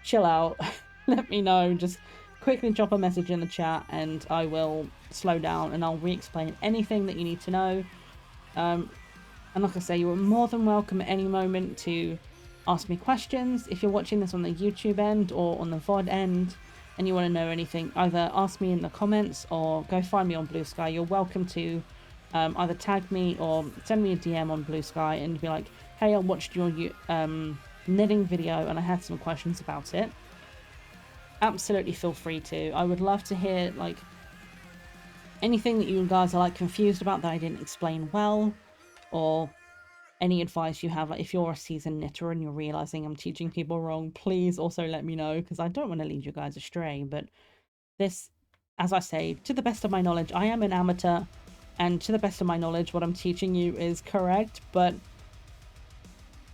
E: chill out, let me know. Just quickly drop a message in the chat and I will slow down and I'll re-explain anything that you need to know. And like I say, you're more than welcome at any moment to ask me questions. If you're watching this on the YouTube end or on the VOD end, and you want to know anything, either ask me in the comments or go find me on Blue Sky. You're welcome to either tag me or send me a DM on Blue Sky and be like, hey, I watched your knitting video and I had some questions about it. Absolutely feel free to. I would love to hear like anything that you guys are like confused about that I didn't explain well, or any advice you have. Like if you're a seasoned knitter and you're realizing I'm teaching people wrong, please also let me know, because I don't want to lead you guys astray. But this, as I say, to the best of my knowledge, I am an amateur, and to the best of my knowledge what I'm teaching you is correct. But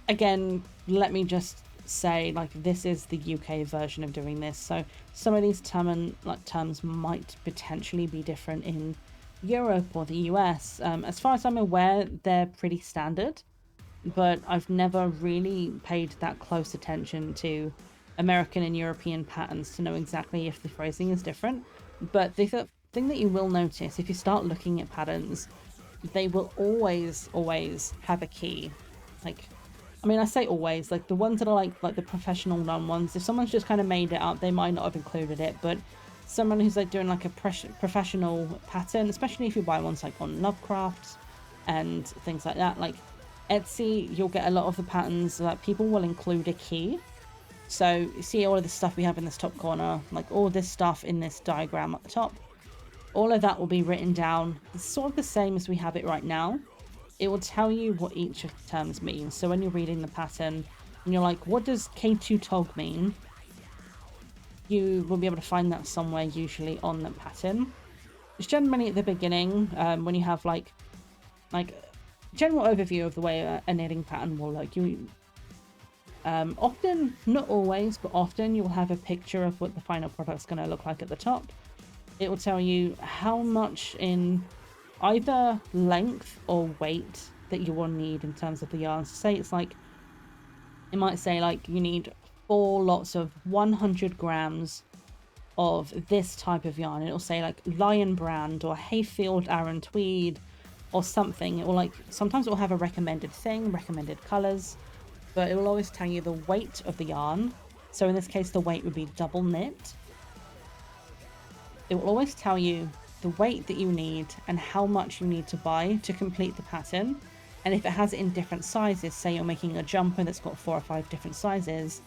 E: again, let me just say, like, this is the UK version of doing this, so some of these terms might potentially be different in Europe or the US. As far as I'm aware, they're pretty standard, but I've never really paid that close attention to American and European patterns to know exactly if the phrasing is different. But the thing that you will notice if you start looking at patterns, they will always have a key. Like, I mean, I say always, like the ones that are like the professional known ones, if someone's just kind of made it up, they might not have included it, but someone who's like doing like a professional pattern, especially if you buy ones like on Lovecraft and things like that, like Etsy, you'll get a lot of the patterns that people will include a key. So you see all of the stuff we have in this top corner, like all this stuff in this diagram at the top, all of that will be written down. It's sort of the same as we have it right now. It will tell you what each of the terms mean. So when you're reading the pattern and you're like, what does K2 tog mean? You will be able to find that somewhere, usually on the pattern. It's generally at the beginning, when you have like general overview of the way a knitting pattern will look. Often, not always, but often you'll have a picture of what the final product's going to look like at the top. It will tell you how much in either length or weight that you will need in terms of the yarn. So say it's like, it might say like you need 4 lots of 100 grams of this type of yarn. It'll say like Lion Brand or Hayfield Aran Tweed or something. It will like, sometimes it will have a recommended thing, recommended colors, but it will always tell you the weight of the yarn. So in this case, the weight would be double knit. It will always tell you the weight that you need and how much you need to buy to complete the pattern. And if it has it in different sizes, say you're making a jumper that's got 4 or 5 different sizes,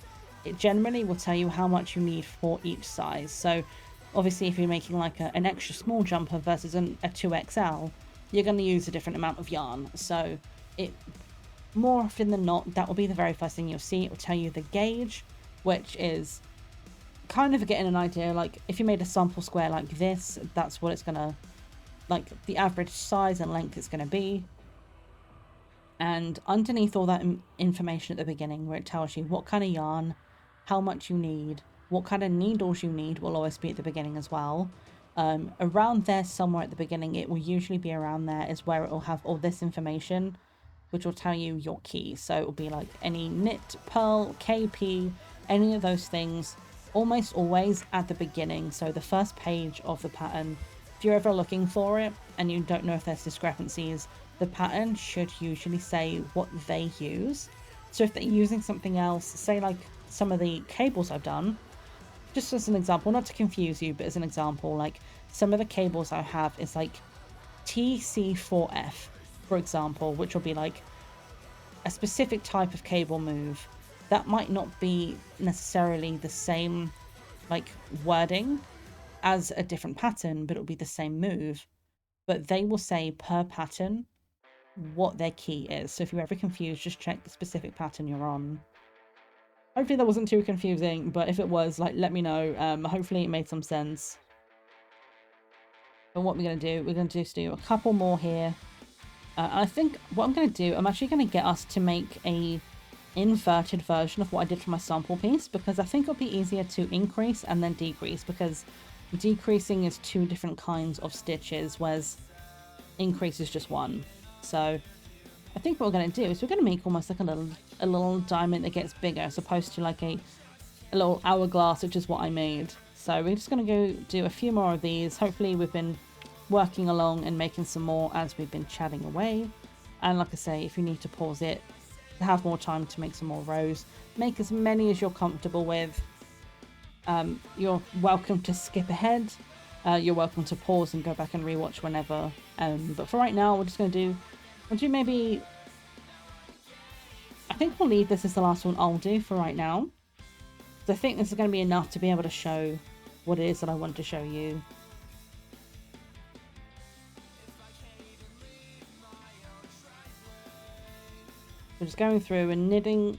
E: it generally will tell you how much you need for each size. So obviously if you're making like an extra small jumper versus a 2XL, you're going to use a different amount of yarn. So it, more often than not, that will be the very first thing you'll see. It will tell you the gauge, which is kind of getting an idea, like if you made a sample square like this, that's what it's gonna, like the average size and length it's gonna be. And underneath all that information at the beginning, where it tells you what kind of yarn, how much you need, what kind of needles you need, will always be at the beginning as well. Around there somewhere at the beginning, it will usually be around there, is where it will have all this information, which will tell you your key. So it will be like any knit, purl, KP, any of those things, almost always at the beginning. So the first page of the pattern, if you're ever looking for it and you don't know if there's discrepancies, the pattern should usually say what they use. So if they're using something else, say like some of the cables I've done, just as an example, not to confuse you, but as an example, like some of the cables I have is like TC4F, for example, which will be like a specific type of cable move. That might not be necessarily the same like wording as a different pattern, but it'll be the same move. But they will say per pattern what their key is. So if you're ever confused, just check the specific pattern you're on. Hopefully that wasn't too confusing, but if it was, like, let me know. Hopefully it made some sense. But what we're going to do, we're going to just do a couple more here. I think what I'm going to do, I'm actually going to get us to make a inverted version of what I did for my sample piece, because I think it'll be easier to increase and then decrease, because decreasing is 2 different kinds of stitches, whereas increase is just 1. So I think what we're going to do is we're going to make almost like a little diamond that gets bigger, as opposed to like a little hourglass, which is what I made. So we're just going to go do a few more of these. Hopefully we've been working along and making some more as we've been chatting away. And like I say, if you need to pause it to have more time to make some more rows, make as many as you're comfortable with. You're welcome to skip ahead. You're welcome to pause and go back and rewatch whenever. But for right now, we're just going to do maybe, I think we'll leave this as the last one I'll do for right now. So I think this is going to be enough to be able to show what it is that I want to show you. We're just going through and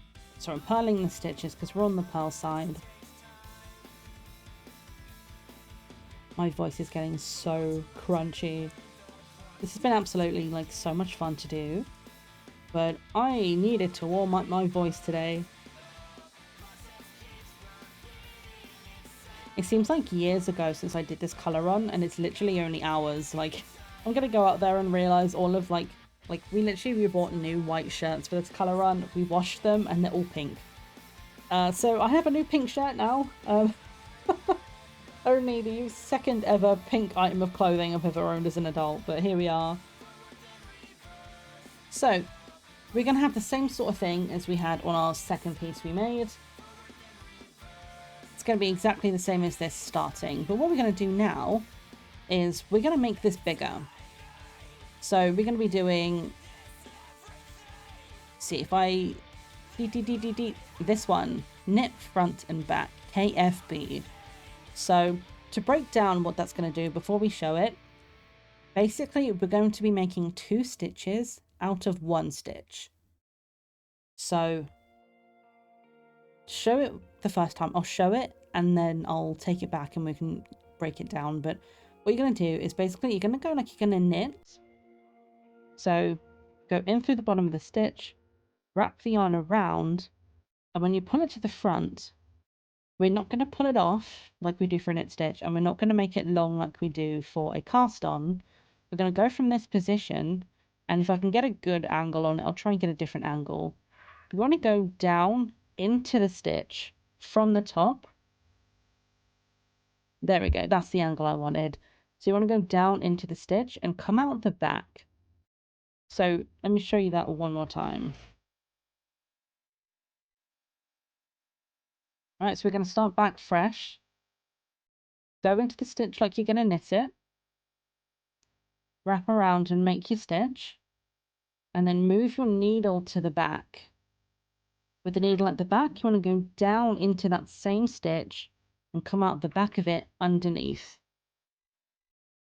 E: purling the stitches because we're on the purl side. My voice is getting so crunchy. This has been absolutely like so much fun to do, but I needed to warm up my voice today. It seems like years ago since I did this colour run, and it's literally only hours. Like, I'm gonna go out there and realise all of like we bought new white shirts for this colour run. We washed them and they're all pink. So I have a new pink shirt now. Only the second ever pink item of clothing I've ever owned as an adult, but here we are. So we're going to have the same sort of thing as we had on our second piece we made. It's going to be exactly the same as this starting, but what we're going to do now is we're going to make this bigger. So we're going to be doing, see if I, this one, knit front and back, KFB. So to break down what that's going to do before we show it, basically we're going to be making 2 stitches out of 1 stitch. So show it the first time, I'll show it and then I'll take it back and we can break it down. But what you're going to do is basically you're going to go like you're going to knit. So go in through the bottom of the stitch, wrap the yarn around, And when you pull it to the front, we're not going to pull it off like we do for a knit stitch, and we're not going to make it long like we do for a cast on. We're going to go from this position, and if I can get a good angle on it, I'll try and get a different angle. We want to go down into the stitch from the top. There we go, that's the angle I wanted. So you want to go down into the stitch and come out the back. So let me show you that one more time. Alright, so we're going to start back fresh. Go into the stitch like you're going to knit it. Wrap around and make your stitch. And then move your needle to the back. With the needle at the back, you want to go down into that same stitch and come out the back of it underneath.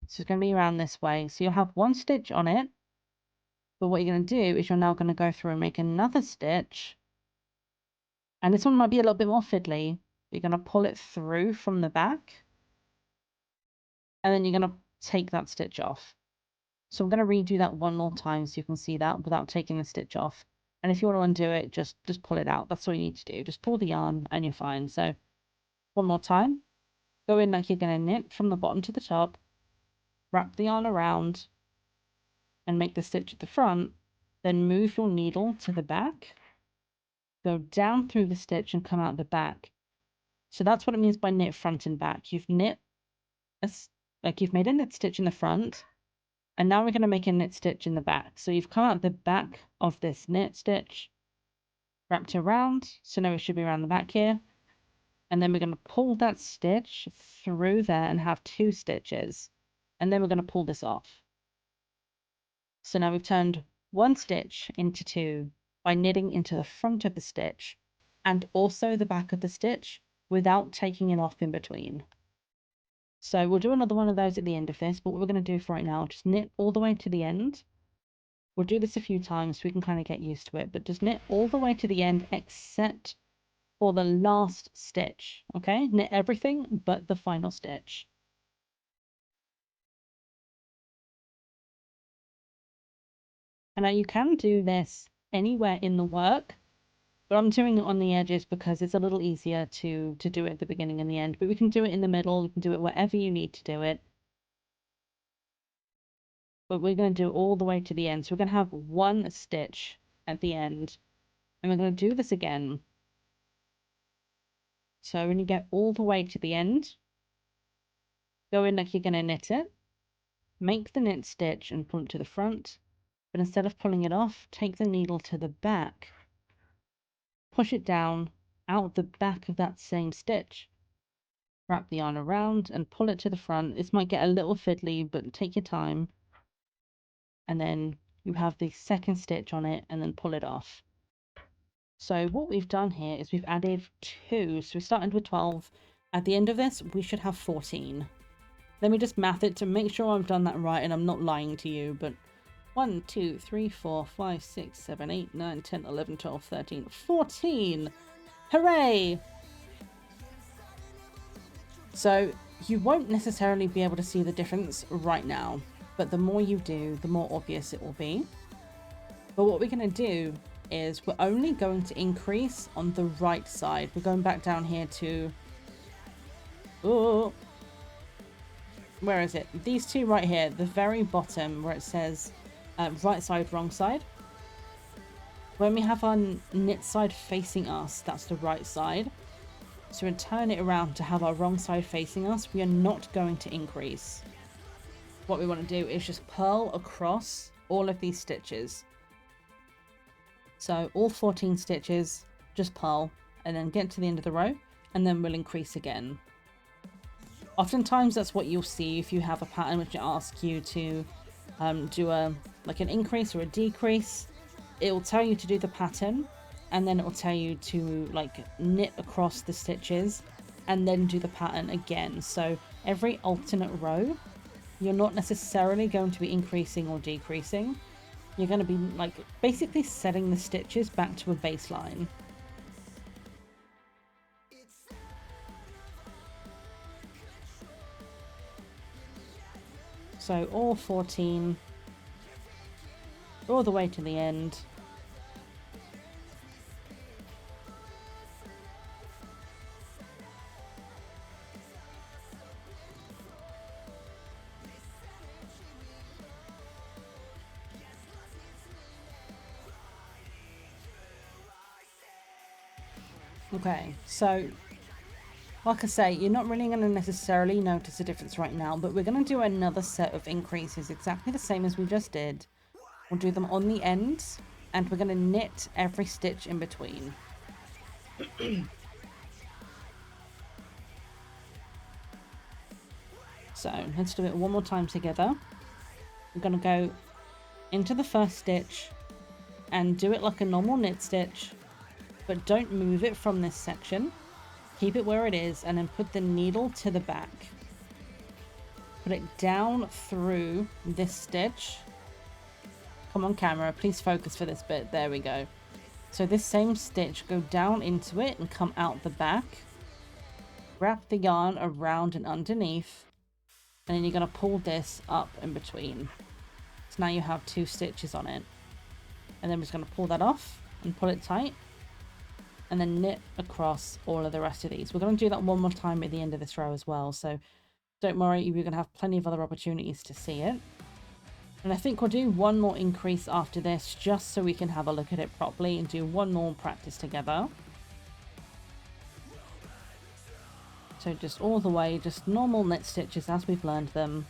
E: So it's going to be around this way. So you'll have one stitch on it. But what you're going to do is you're now going to go through and make another stitch. And this one might be a little bit more fiddly. You're going to pull it through from the back. And then you're going to take that stitch off. So I'm going to redo that one more time so you can see that without taking the stitch off. And if you want to undo it, just pull it out. That's all you need to do. Just pull the yarn and you're fine. So one more time. Go in like you're going to knit from the bottom to the top. Wrap the yarn around and make the stitch at the front. Then move your needle to the back. Go down through the stitch and come out the back. So that's what it means by knit front and back. You've knit you've made a knit stitch in the front, and now we're going to make a knit stitch in the back. So you've come out the back of this knit stitch, wrapped around, so now it should be around the back here, and then we're going to pull that stitch through there and have two stitches, and then we're going to pull this off. So now we've turned one stitch into two by knitting into the front of the stitch and also the back of the stitch without taking it off in between. So we'll do another one of those at the end of this, but what we're going to do for right now, just knit all the way to the end. We'll do this a few times so we can kind of get used to it, but just knit all the way to the end except for the last stitch, okay? Knit everything but the final stitch. And now you can do this anywhere in the work, but I'm doing it on the edges because it's a little easier to do it at the beginning and the end. But we can do it in the middle, you can do it wherever you need to do it. But we're going to do it all the way to the end. So we're going to have one stitch at the end. And we're going to do this again. So when you get all the way to the end, go in like you're going to knit it. Make the knit stitch and pull it to the front. But instead of pulling it off, take the needle to the back. Push it down out the back of that same stitch. Wrap the yarn around and pull it to the front. This might get a little fiddly, but take your time. And then you have the second stitch on it and then pull it off. So what we've done here is we've added 2. So we started with 12. At the end of this, we should have 14. Let me just math it to make sure I've done that right and I'm not lying to you, but 1, 2, 3, 4, 5, 6, 7, 8, 9, 10, 11, 12, 13, 14. Hooray! So you won't necessarily be able to see the difference right now, but the more you do, the more obvious it will be. But what we're going to do is we're only going to increase on the right side. We're going back down here to... Oh, where is it? These two right here, the very bottom where it says right side, wrong side. When we have our knit side facing us, that's the right side. So we turn it around to have our wrong side facing us. We are not going to increase. What we want to do is just purl across all of these stitches. So all 14 stitches, just purl, and then get to the end of the row, and then we'll increase again. Oftentimes that's what you'll see if you have a pattern which asks you to do an increase or a decrease. It will tell you to do the pattern, and then it will tell you to knit across the stitches and then do the pattern again. So every alternate row, you're not necessarily going to be increasing or decreasing. You're going to be basically setting the stitches back to a baseline. So all 14, all the way to the end. Okay, so like I say, you're not really going to necessarily notice a difference right now, but we're going to do another set of increases exactly the same as we just did. We'll do them on the ends, and we're going to knit every stitch in between. So let's do it one more time together. We're going to go into the first stitch and do it like a normal knit stitch, but don't move it from this section. Keep it where it is, and then put the needle to the back. Put it down through this stitch. Come on, camera, please focus for this bit. There we go. So this same stitch, go down into it and come out the back. Wrap the yarn around and underneath, and then you're going to pull this up in between. So now you have 2 stitches on it. And then we're just going to pull that off and pull it tight, and then knit across all of the rest of these. We're going to do that one more time at the end of this row as well, so don't worry, you're going to have plenty of other opportunities to see it. And I think we'll do one more increase after this, just so we can have a look at it properly and do one more practice together. So just all the way, just normal knit stitches as we've learned them.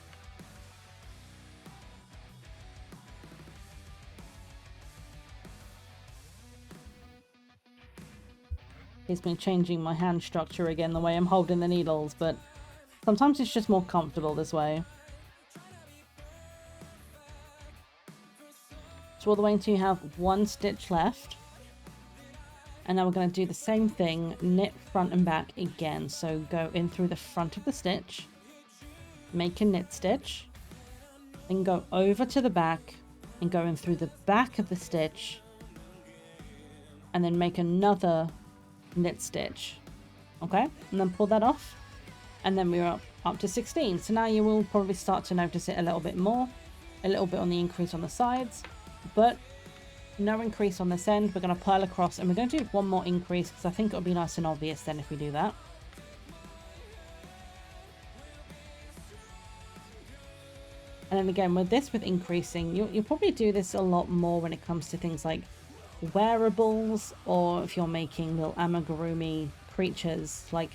E: It's been changing my hand structure again, the way I'm holding the needles, but sometimes it's just more comfortable this way. So all the way until you have 1 stitch left. And now we're going to do the same thing, knit front and back again. So go in through the front of the stitch, make a knit stitch, then go over to the back and go in through the back of the stitch, and then make another knit stitch. Okay, and then pull that off, and then we're up to 16. So now you will probably start to notice it a little bit more, a little bit on the increase on the sides, but no increase on this end. We're going to purl across, and we're going to do one more increase because I think it'll be nice and obvious then if we do that. And then again with this, with increasing, you'll probably do this a lot more when it comes to things like wearables, or if you're making little amigurumi creatures. Like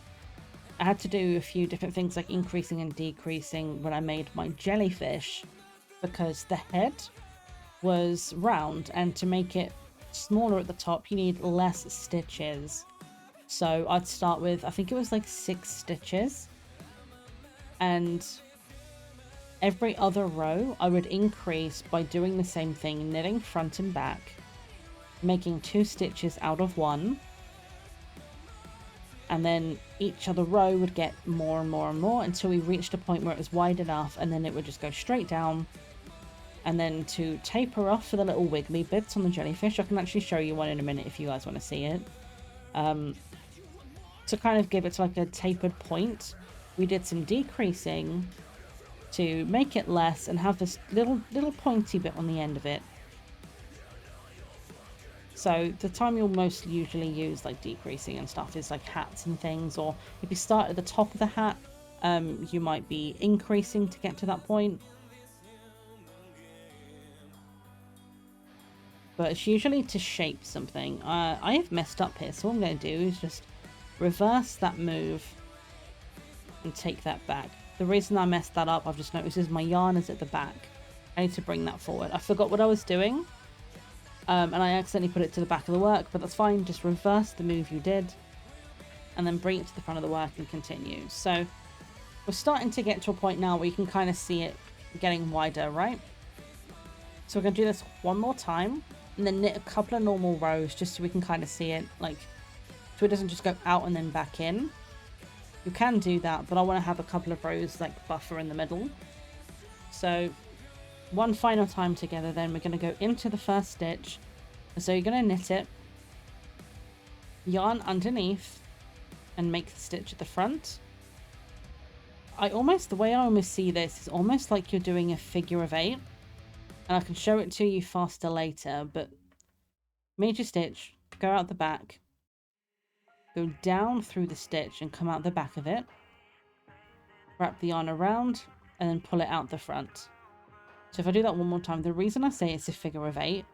E: I had to do a few different things like increasing and decreasing when I made my jellyfish, because the head was round, and to make it smaller at the top you need less stitches. So I'd start with, I think it was like 6 stitches, and every other row I would increase by doing the same thing, knitting front and back, making 2 stitches out of 1, and then each other row would get more and more and more until we reached a point where it was wide enough, and then it would just go straight down. And then to taper off for the little wiggly bits on the jellyfish, I can actually show you one in a minute if you guys want to see it. To kind of give it to like a tapered point, we did some decreasing to make it less and have this little pointy bit on the end of it. So the time you'll most usually use like decreasing and stuff is like hats and things, or if you start at the top of the hat, you might be increasing to get to that point. But it's usually to shape something. I have messed up here, so what I'm going to do is just reverse that move and take that back. The reason I messed that up, I've just noticed, is my yarn is at the back. I need to bring that forward. I forgot what I was doing, and I accidentally put it to the back of the work, but that's fine. Just reverse the move you did, and then bring it to the front of the work and continue. So we're starting to get to a point now where you can kind of see it getting wider, right? So we're going to do this one more time, and then knit a couple of normal rows just so we can kind of see it, like, so it doesn't just go out and then back in. You can do that, but I want to have a couple of rows like buffer in the middle. So one final time together, then we're going to go into the first stitch. So you're going to knit it, yarn underneath, and make the stitch at the front. The way I almost see this is almost like you're doing a figure of 8. And I can show it to you faster later, but major stitch, go out the back, go down through the stitch and come out the back of it, wrap the yarn around, and then pull it out the front. So if I do that one more time, the reason I say it's a figure of 8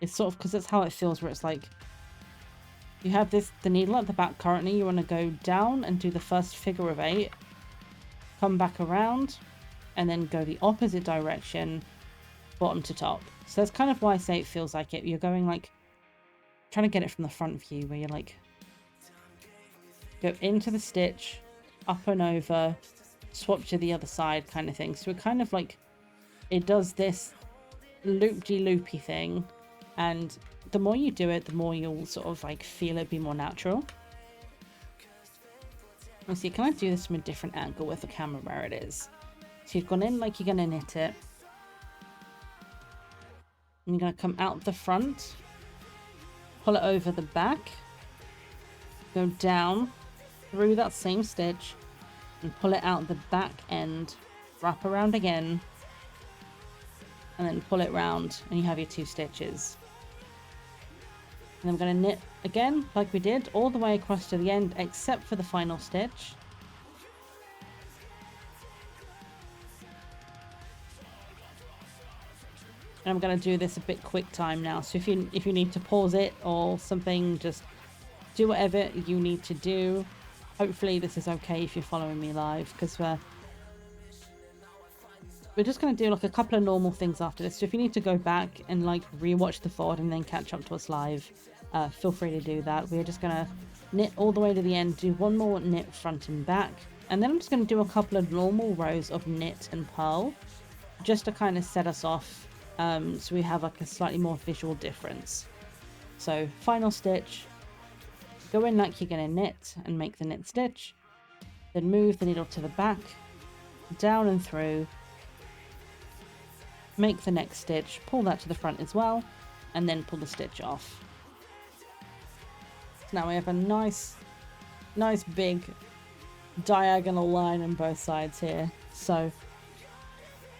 E: is sort of because that's how it feels, where it's like You have the needle at the back currently. You want to go down and do the first figure of 8. Come back around and then go the opposite direction, bottom to top. So that's kind of why I say it feels like it. You're going like, trying to get it from the front view where you're like, go into the stitch, up and over, swap to the other side kind of thing. So it kind of like, it does this loop-de-loopy thing, and the more you do it, the more you'll sort of like feel it be more natural. Let's see, can I do this from a different angle with the camera where it is? So you've gone in like you're going to knit it. And you're going to come out the front, pull it over the back, go down through that same stitch, and pull it out the back end, wrap around again, and then pull it round, and you have your 2 stitches. And I'm going to knit again, like we did, all the way across to the end, except for the final stitch. And I'm going to do this a bit quick time now, so if you need to pause it or something, just do whatever you need to do. Hopefully this is okay if you're following me live, because we're just going to do like a couple of normal things after this. So if you need to go back and like rewatch the VOD and then catch up to us live, feel free to do that. We're just going to knit all the way to the end, do one more knit front and back, and then I'm just going to do a couple of normal rows of knit and purl, just to kind of set us off, so we have like a slightly more visual difference. So final stitch, go in like you're going to knit and make the knit stitch, then move the needle to the back, down and through, make the next stitch, pull that to the front as well, and then pull the stitch off. So now we have a nice big diagonal line on both sides here. So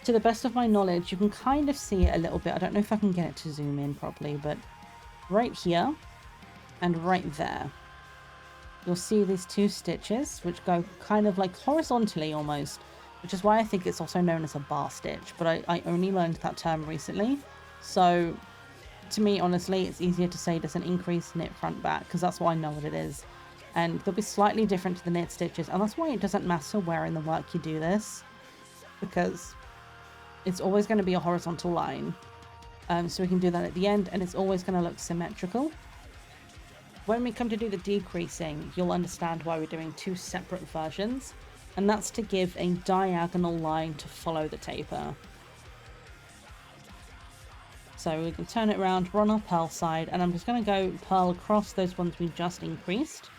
E: to the best of my knowledge, you can kind of see it a little bit. I don't know if I can get it to zoom in properly, but right here and right there, you'll see these 2 stitches which go kind of like horizontally almost, which is why I think it's also known as a bar stitch, but I only learned that term recently. So to me, honestly, it's easier to say there's an increased knit front back, because that's why I know what it is. And they'll be slightly different to the knit stitches, and that's why it doesn't matter where in the work you do this, because it's always going to be a horizontal line. So we can do that at the end, and it's always going to look symmetrical. When we come to do the decreasing, you'll understand why we're doing 2 separate versions, and that's to give a diagonal line to follow the taper. So we can turn it around, run our purl side, and I'm just going to go purl across those ones we just increased,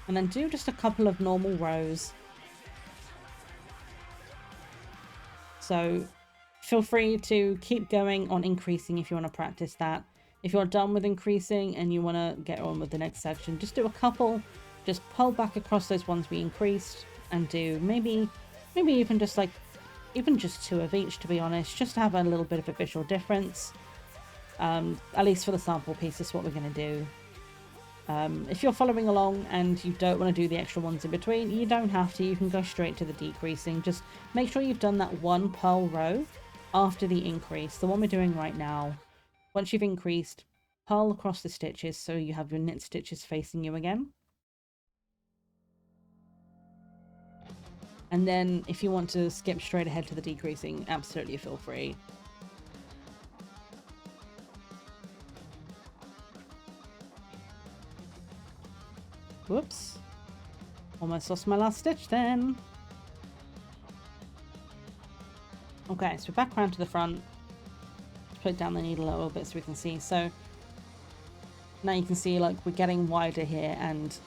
E: and then do just a couple of normal rows. So feel free to keep going on increasing if you want to practice that. If you're done with increasing and you want to get on with the next section, just do a couple, just pull back across those ones we increased, and do maybe even just 2 of each, to be honest, just to have a little bit of a visual difference. At least for the sample piece, is what we're going to do. If you're following along and you don't want to do the extra ones in between, you don't have to. You can go straight to the decreasing. Just make sure you've done that 1 purl row after the increase, the one we're doing right now. Once you've increased, purl across the stitches so you have your knit stitches facing you again. And then if you want to skip straight ahead to the decreasing, absolutely feel free. Whoops. Almost lost my last stitch then. Okay, so we're back around to the front. Let's put down the needle a little bit so we can see. So now you can see like we're getting wider here, and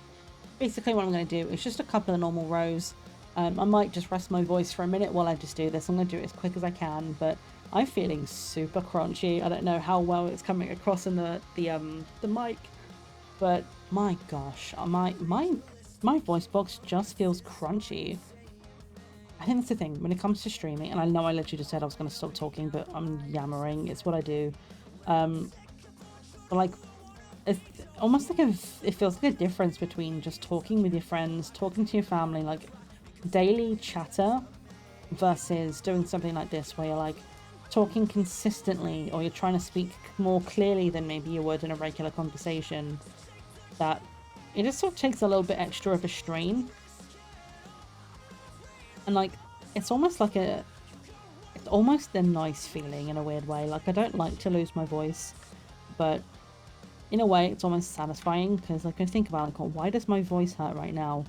E: basically what I'm going to do is just a couple of normal rows. I might just rest my voice for a minute while I just do this. I'm going to do it as quick as I can, but I'm feeling super crunchy. I don't know how well it's coming across in the mic, but my gosh, my voice box just feels crunchy. I think that's the thing when it comes to streaming, and I know I literally just said I was going to stop talking, but I'm yammering. It's what I do. But like, it's almost like it feels like a difference between just talking with your friends, talking to your family, like daily chatter, versus doing something like this where you're like talking consistently, or you're trying to speak more clearly than maybe you would in a regular conversation. that it just sort of takes a little bit extra of a strain. And like, it's almost like it's almost a nice feeling in a weird way. Like, I don't like to lose my voice, but in a way it's almost satisfying, because like I think about like, oh, why does my voice hurt right now?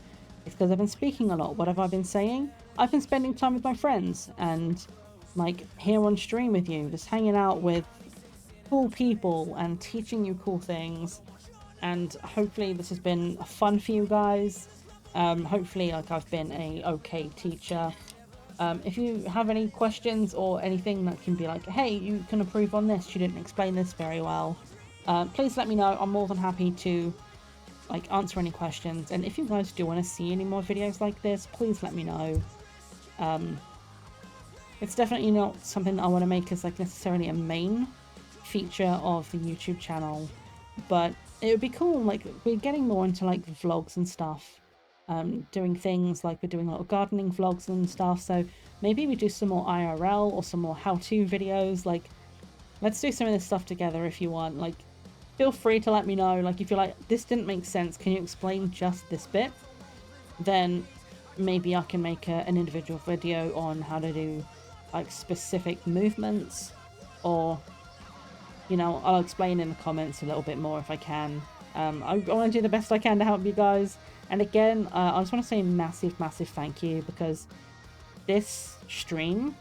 E: It's because I've been speaking a lot. What have I been saying? I've been spending time with my friends and like here on stream with you, just hanging out with cool people and teaching you cool things. And hopefully this has been fun for you guys. Hopefully like I've been a okay teacher. If you have any questions or anything that can be like, hey, you can improve on this, you didn't explain this very well, please let me know. I'm more than happy to like answer any questions. And if you guys do want to see any more videos like this, please let me know. It's definitely not something that I want to make as like necessarily a main feature of the YouTube channel, but it would be cool. Like, we're getting more into like vlogs and stuff, doing things like we're doing a lot of gardening vlogs and stuff, so maybe we do some more IRL or some more how-to videos. Like, let's do some of this stuff together if you want. Like, feel free to let me know. Like, if you're like, this didn't make sense, can you explain just this bit? Then maybe I can make an individual video on how to do like specific movements, or you know, I'll explain in the comments a little bit more if I can. I want to do the best I can to help you guys. And again, I just want to say massive thank you, because this stream,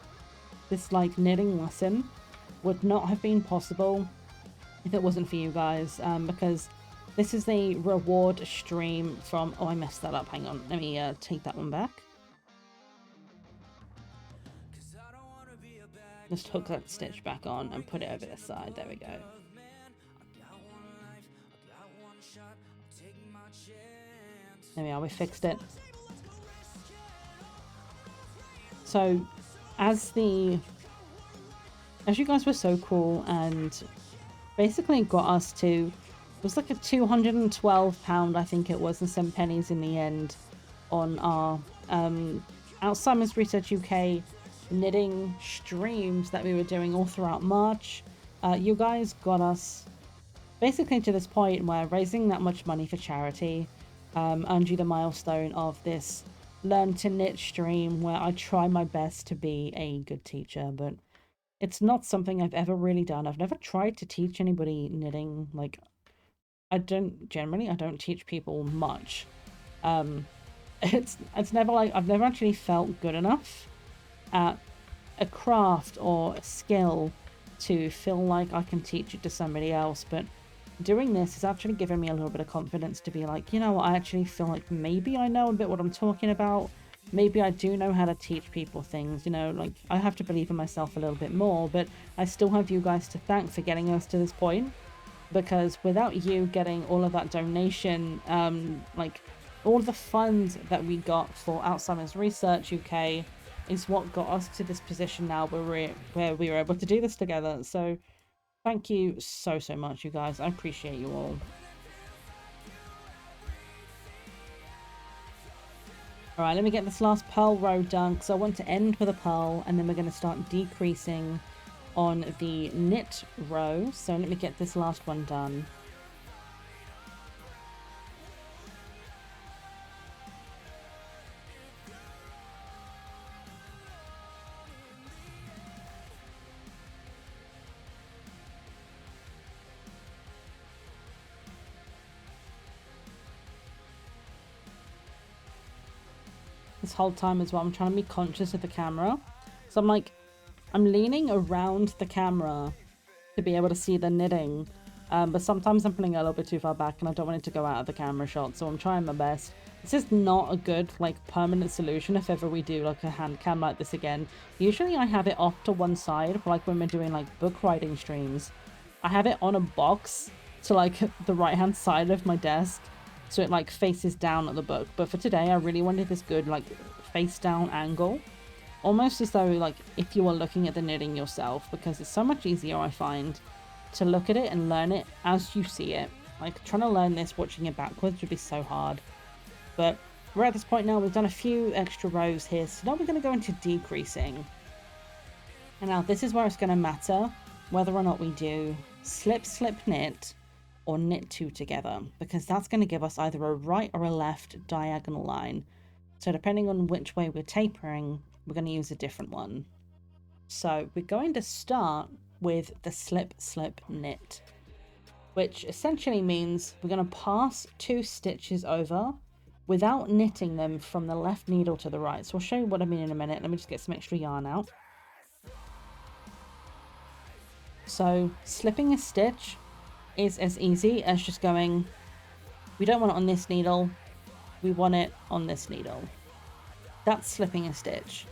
E: this like knitting lesson, would not have been possible if it wasn't for you guys, because this is the reward stream from... Oh, I messed that up. Hang on. Let me take that one back. Just hook that stitch back on and put it over this side. There we go. There we are. We fixed it. So, as you guys were so cool and basically got us to... It was like a £212, I think it was, and some pennies in the end on our Alzheimer's Research UK knitting streams that we were doing all throughout March. You guys got us basically to this point where raising that much money for charity earned you the milestone of this Learn to Knit stream, where I try my best to be a good teacher, but it's not something I've ever really done. I've never tried to teach anybody knitting. Like, I don't teach people much. It's never like, I've never actually felt good enough at a craft or a skill to feel like I can teach it to somebody else. But doing this has actually given me a little bit of confidence to be like, you know what, I actually feel like maybe I know a bit what I'm talking about. Maybe I do know how to teach people things, you know, like I have to believe in myself a little bit more, but I still have you guys to thank for getting us to this point, because without you getting all of that donation, like all the funds that we got for Alzheimer's Research UK is what got us to this position now where we were able to do this together. So thank you so much, you guys. I appreciate you all. Alright, let me get this last purl row done, because I want to end with a purl, and then we're going to start decreasing on the knit row. So let me get this last one done. This whole time as well, I'm trying to be conscious of the camera. So I'm leaning around the camera to be able to see the knitting. But sometimes I'm putting it a little bit too far back and I don't want it to go out of the camera shot. So I'm trying my best. This is not a good like permanent solution if ever we do like a hand cam like this again. Usually I have it off to one side, like when we're doing like book writing streams. I have it on a box to like the right hand side of my desk, so it like faces down at the book. But for today I really wanted this good like face down angle, almost as though like if you were looking at the knitting yourself, because it's so much easier I find to look at it and learn it as you see it. Like trying to learn this watching it backwards would be so hard. But we're at this point now, we've done a few extra rows here, so now we're going to go into decreasing. And now this is where it's going to matter whether or not we do slip slip knit or knit two together, because that's going to give us either a right or a left diagonal line. So depending on which way we're tapering, we're going to use a different one. So we're going to start with the slip slip knit, which essentially means we're going to pass 2 stitches over without knitting them from the left needle to the right. So I'll show you what I mean in a minute. Let me just get some extra yarn out. So slipping a stitch is as easy as just going, we don't want it on this needle, we want it on this needle. That's slipping a stitch.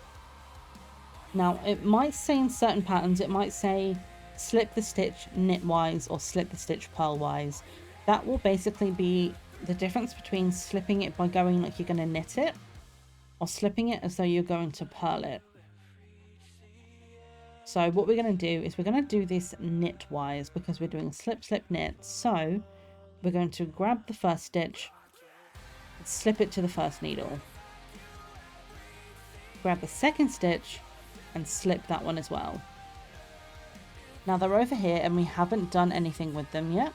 E: Now it might say in certain patterns, it might say slip the stitch knitwise or slip the stitch purlwise. That will basically be the difference between slipping it by going like you're going to knit it, or slipping it as though you're going to purl it. So what we're going to do is we're going to do this knitwise because we're doing slip slip knit. So we're going to grab the first stitch, slip it to the first needle, grab the second stitch and slip that one as well. Now they're over here and we haven't done anything with them yet.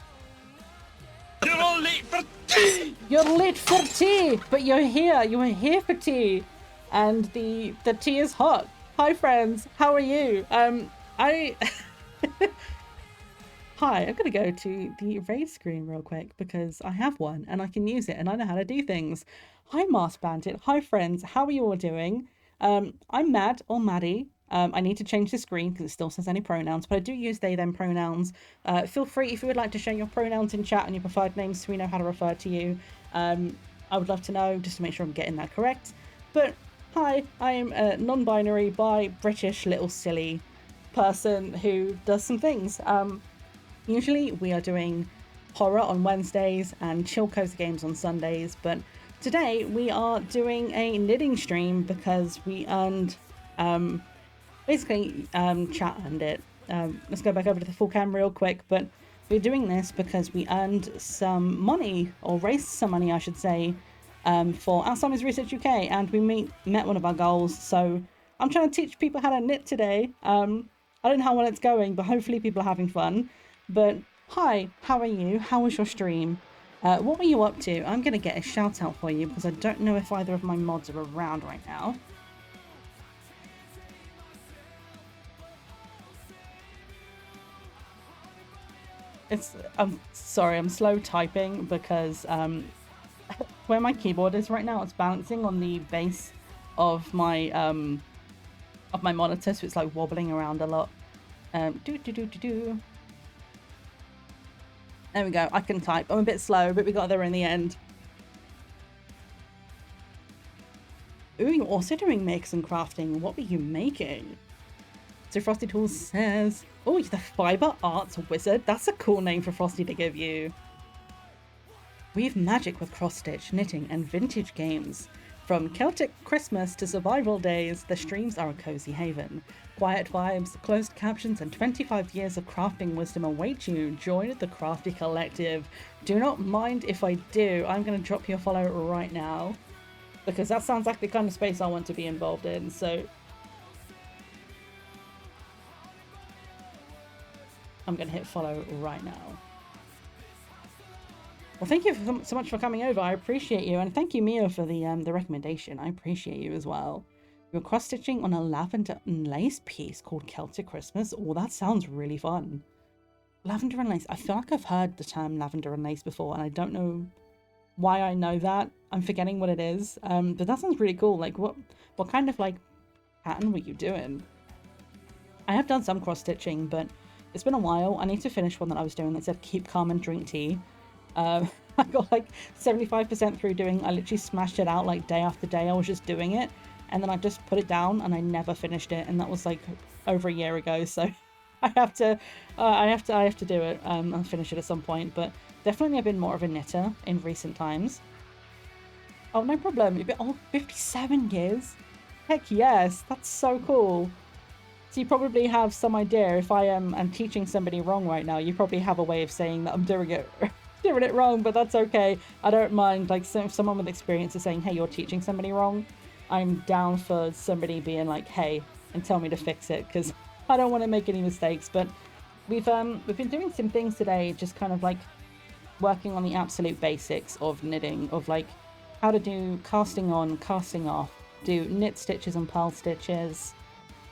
G: You're all late for tea!
E: You're late for tea, but you're here. You were here for tea, and the tea is hot. Hi friends, how are you? Hi, I'm gonna go to the raid screen real quick because I have one and I can use it and I know how to do things. Hi Mars Bandit, hi friends, how are you all doing? I'm Mad or Maddie. I need to change the screen because it still says any pronouns, but I do use they, them pronouns. Feel free if you would like to share your pronouns in chat and your preferred names so we know how to refer to you. I would love to know just to make sure I'm getting that correct. But hi, I am a non-binary, bi, British, little silly person who does some things. Usually we are doing horror on Wednesdays and chill cozy games on Sundays, but today we are doing a knitting stream because we earned basically chat earned it. Let's go back over to the full cam real quick, but we're doing this because we earned some money, or raised some money I should say, for Alzheimer's Research UK, and we met one of our goals. So I'm trying to teach people how to knit today. I don't know how well it's going, but hopefully people are having fun. But hi, how are you? How was your stream? What were you up to? I'm going to get a shout out for you because I don't know if either of my mods are around right now. I'm sorry, I'm slow typing because where my keyboard is right now, it's bouncing on the base of my monitor, so it's like wobbling around a lot. There we go, I can type. I'm a bit slow, but we got there in the end. Ooh, you're also doing makes and crafting. What were you making? So Frosty Tools says, oh, you're the Fiber Arts Wizard. That's a cool name for Frosty to give you. Weave magic with cross-stitch, knitting, and vintage games. From Celtic Christmas to survival days, the streams are a cozy haven. Quiet vibes, closed captions, and 25 years of crafting wisdom await you. Join the Crafty Collective. Do not mind if I do. I'm going to drop you a follow right now, because that sounds like the kind of space I want to be involved in, so I'm going to hit follow right now. Well, thank you so much for coming over. I appreciate you. And thank you, Mia, for the recommendation. I appreciate you as well. You're cross-stitching on a lavender and lace piece called Celtic Christmas. Oh, that sounds really fun. Lavender and lace. I feel like I've heard the term lavender and lace before, and I don't know why I know that. I'm forgetting what it is. But that sounds really cool. Like, what kind of, like, pattern were you doing? I have done some cross-stitching, but it's been a while. I need to finish one that I was doing that said keep calm and drink tea. I got like 75% through doing. I literally smashed it out like day after day. I was just doing it, and then I just put it down and I never finished it, and that was like over a year ago. So I have to do it. I'll finish it at some point. But definitely I've been more of a knitter in recent times. Oh, no problem. Oh, 57 years. Heck yes, that's so cool. So you probably have some idea if I am teaching somebody wrong right now. You probably have a way of saying that I'm doing it wrong, but that's okay. I don't mind. Like, if someone with experience is saying, hey, you're teaching somebody wrong, I'm down for somebody being like, hey, and tell me to fix it, because I don't want to make any mistakes. But we've been doing some things today, just kind of like working on the absolute basics of knitting, of like how to do casting on, casting off, do knit stitches and purl stitches.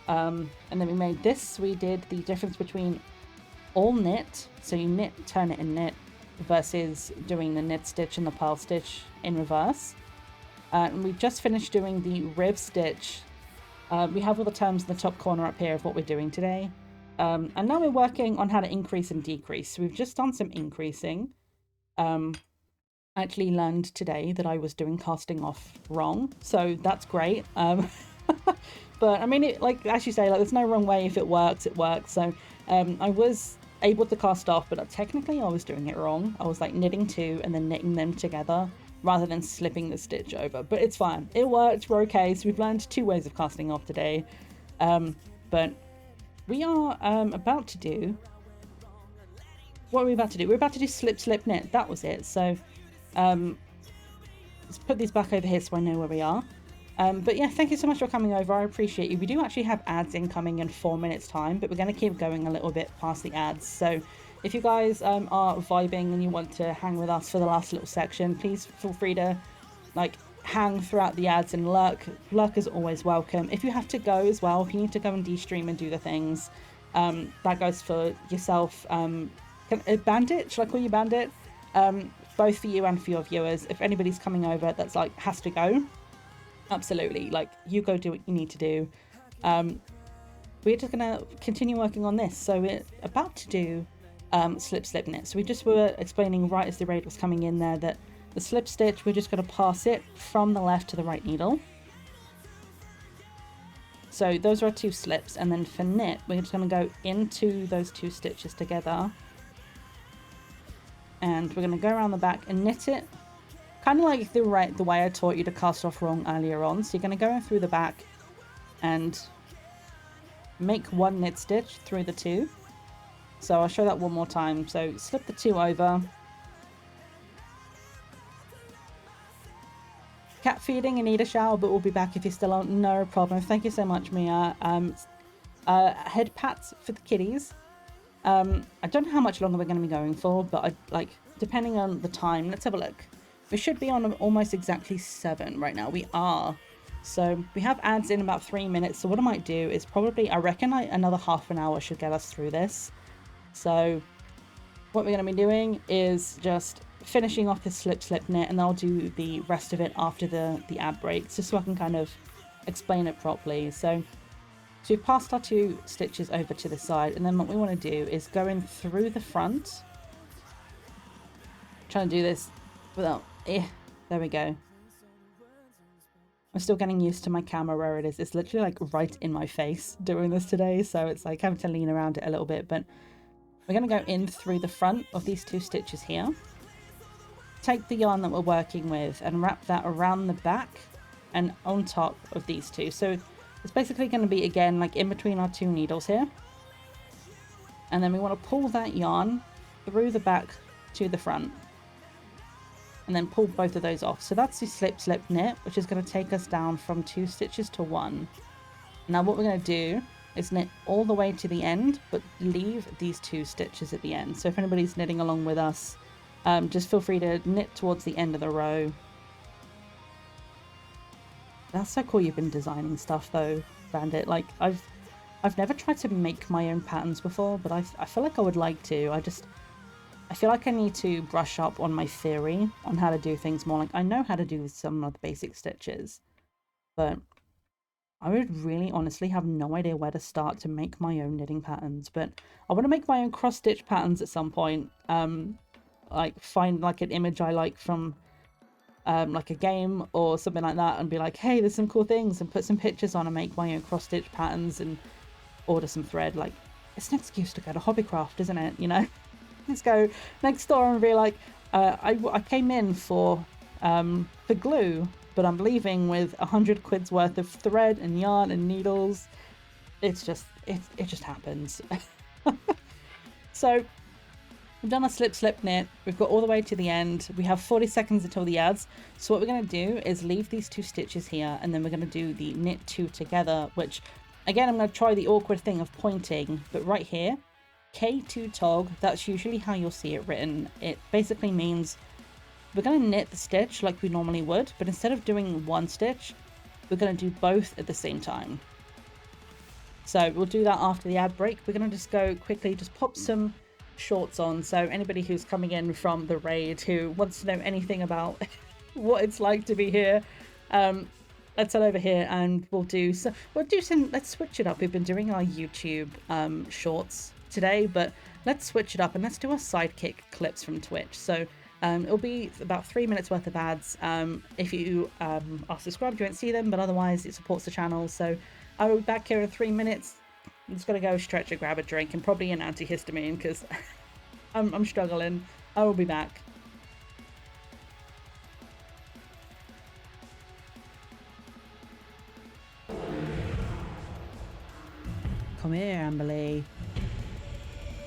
E: And then we made this. We did the difference between all knit, so you knit, turn it and knit, versus doing the knit stitch and the purl stitch in reverse. And we just finished doing the rib stitch. We have all the terms in the top corner up here of what we're doing today. And now we're working on how to increase and decrease. So we've just done some increasing. I actually learned today that I was doing casting off wrong, so that's great. But I mean, it, like as you say, like there's no wrong way. If it works, it works. So I was able to cast off, but technically I was doing it wrong. I was like knitting two and then knitting them together rather than slipping the stitch over. But it's fine. It worked. We're okay. So we've learned 2 ways of casting off today. But we are about to do... What are we about to do? We're about to do slip, slip, knit. That was it. So let's put these back over here so I know where we are. But yeah, thank you so much for coming over. I appreciate you. We do actually have ads incoming in 4 minutes time, but we're going to keep going a little bit past the ads. So if you guys are vibing and you want to hang with us for the last little section, please feel free to like hang throughout the ads and lurk. Lurk is always welcome. If you have to go as well, if you need to go and de-stream and do the things, that goes for yourself. Bandit, should I call you Bandit? Both for you and for your viewers. If anybody's coming over that's like has to go, absolutely, like you go do what you need to do. We're just gonna continue working on this. So we're about to do slip, slip, knit. So we just were explaining right as the raid was coming in there that the slip stitch, we're just going to pass it from the left to the right needle. So those are our 2 slips, and then for knit we're just going to go into those 2 stitches together, and we're going to go around the back and knit it kind of like the way I taught you to cast off wrong earlier on. So you're going to go in through the back and make 1 knit stitch through the 2. So I'll show that one more time. So slip the 2 over. Cat feeding and need a shower, but we'll be back if you're still on. No problem. Thank you so much, Mia. Head pats for the kitties. I don't know how much longer we're going to be going for, but depending on the time, let's have a look. We should be on almost exactly 7 right now. We are. So we have ads in about 3 minutes. So what I might do is probably, I reckon another half an hour should get us through this. So what we're going to be doing is just finishing off this slip, slip, knit, and I'll do the rest of it after the ad breaks, just so I can kind of explain it properly. So we've passed our 2 stitches over to the side, and then what we want to do is go in through the front. Trying to do this without... there we go. I'm still getting used to my camera where it is. It's literally like right in my face doing this today, so it's like having to lean around it a little bit. But we're going to go in through the front of these 2 stitches here. Take the yarn that we're working with and wrap that around the back and on top of these 2. So it's basically going to be, again, like in between our 2 needles here. And then we want to pull that yarn through the back to the front. And then pull both of those off. So that's the slip, slip, knit, which is going to take us down from 2 stitches to 1. Now what we're going to do is knit all the way to the end, but leave these 2 stitches at the end. So if anybody's knitting along with us, just feel free to knit towards the end of the row. That's so cool you've been designing stuff though, Bandit. Like I've never tried to make my own patterns before, but I feel like I would like to. I feel like I need to brush up on my theory on how to do things more. Like I know how to do some of the basic stitches, but I would really honestly have no idea where to start to make my own knitting patterns. But I want to make my own cross stitch patterns at some point. Like find like an image I like from like a game or something like that and be like, hey, there's some cool things, and put some pictures on and make my own cross stitch patterns and order some thread. Like it's an excuse to go to Hobbycraft, isn't it? You know, let's go next door and be like, I came in for glue, but I'm leaving with 100 quid's worth of thread and yarn and needles. It's just it just happens. So we've done a slip, slip, knit. We've got all the way to the end. We have 40 seconds until the ads. So what we're going to do is leave these 2 stitches here, and then we're going to do the knit 2 together, which again, I'm going to try the awkward thing of pointing, but right here, K2 tog, that's usually how you'll see it written. It basically means we're going to knit the stitch like we normally would, but instead of doing one stitch, we're going to do both at the same time. So we'll do that after the ad break. We're going to just go quickly, just pop some shorts on. So anybody who's coming in from the raid who wants to know anything about what it's like to be here, let's head over here and let's switch it up. We've been doing our YouTube shorts today, but let's switch it up and let's do our sidekick clips from Twitch. So it'll be about 3 minutes worth of ads. If you are subscribed, you won't see them, but otherwise it supports the channel. So I will be back here in 3 minutes. I'm just gonna go stretch and grab a drink and probably an antihistamine because I'm struggling. I will be back. Come here, Amberley.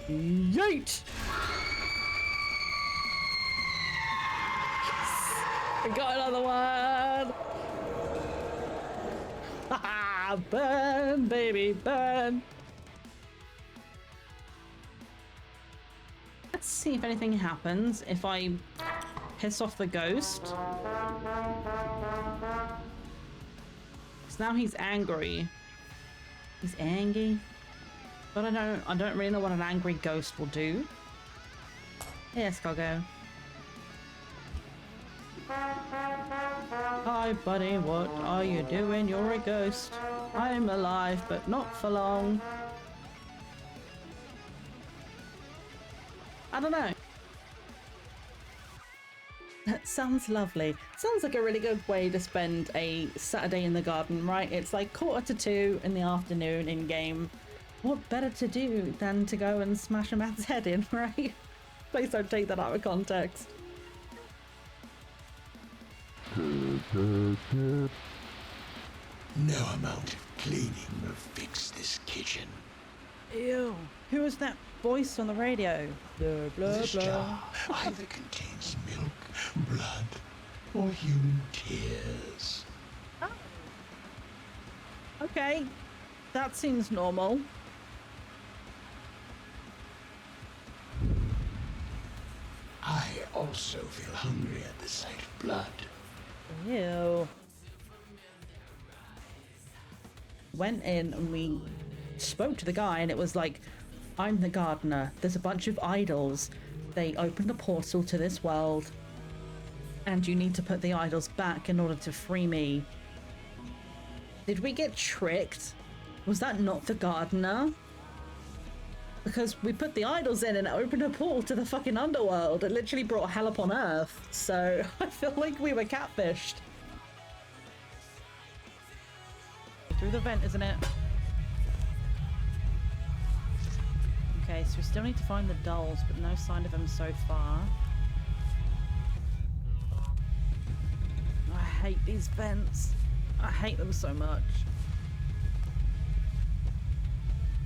E: Yeet! Yes! I got another one! Haha! Burn, baby, burn! Let's see if anything happens if I piss off the ghost. Because now he's angry. He's angry. But I don't really know what an angry ghost will do. Yes, Goggo. Hi, buddy, what are you doing? You're a ghost. I'm alive, but not for long. I don't know. That sounds lovely. Sounds like a really good way to spend a Saturday in the garden, right? It's like 1:45 in the afternoon in game. What better to do than to go and smash a man's head in, right? Please don't take that out of context.
G: No amount of cleaning will fix this kitchen.
E: Ew. Who was that voice on the radio? Blah, blah,
G: This
E: blah.
G: jar either contains milk, blood, or human tears.
E: Okay. That seems normal.
G: I also feel hungry at the sight of blood.
E: Ew. Went in and we spoke to the guy and it was like, I'm the gardener. There's a bunch of idols. They opened a portal to this world and you need to put the idols back in order to free me. Did we get tricked? Was that not the gardener? Because we put the idols in and it opened a portal to the fucking underworld. It literally brought hell upon earth. So I feel like we were catfished. Through the vent, isn't it? Okay, so we still need to find the dolls, but no sign of them so far. I hate these vents. I hate them so much.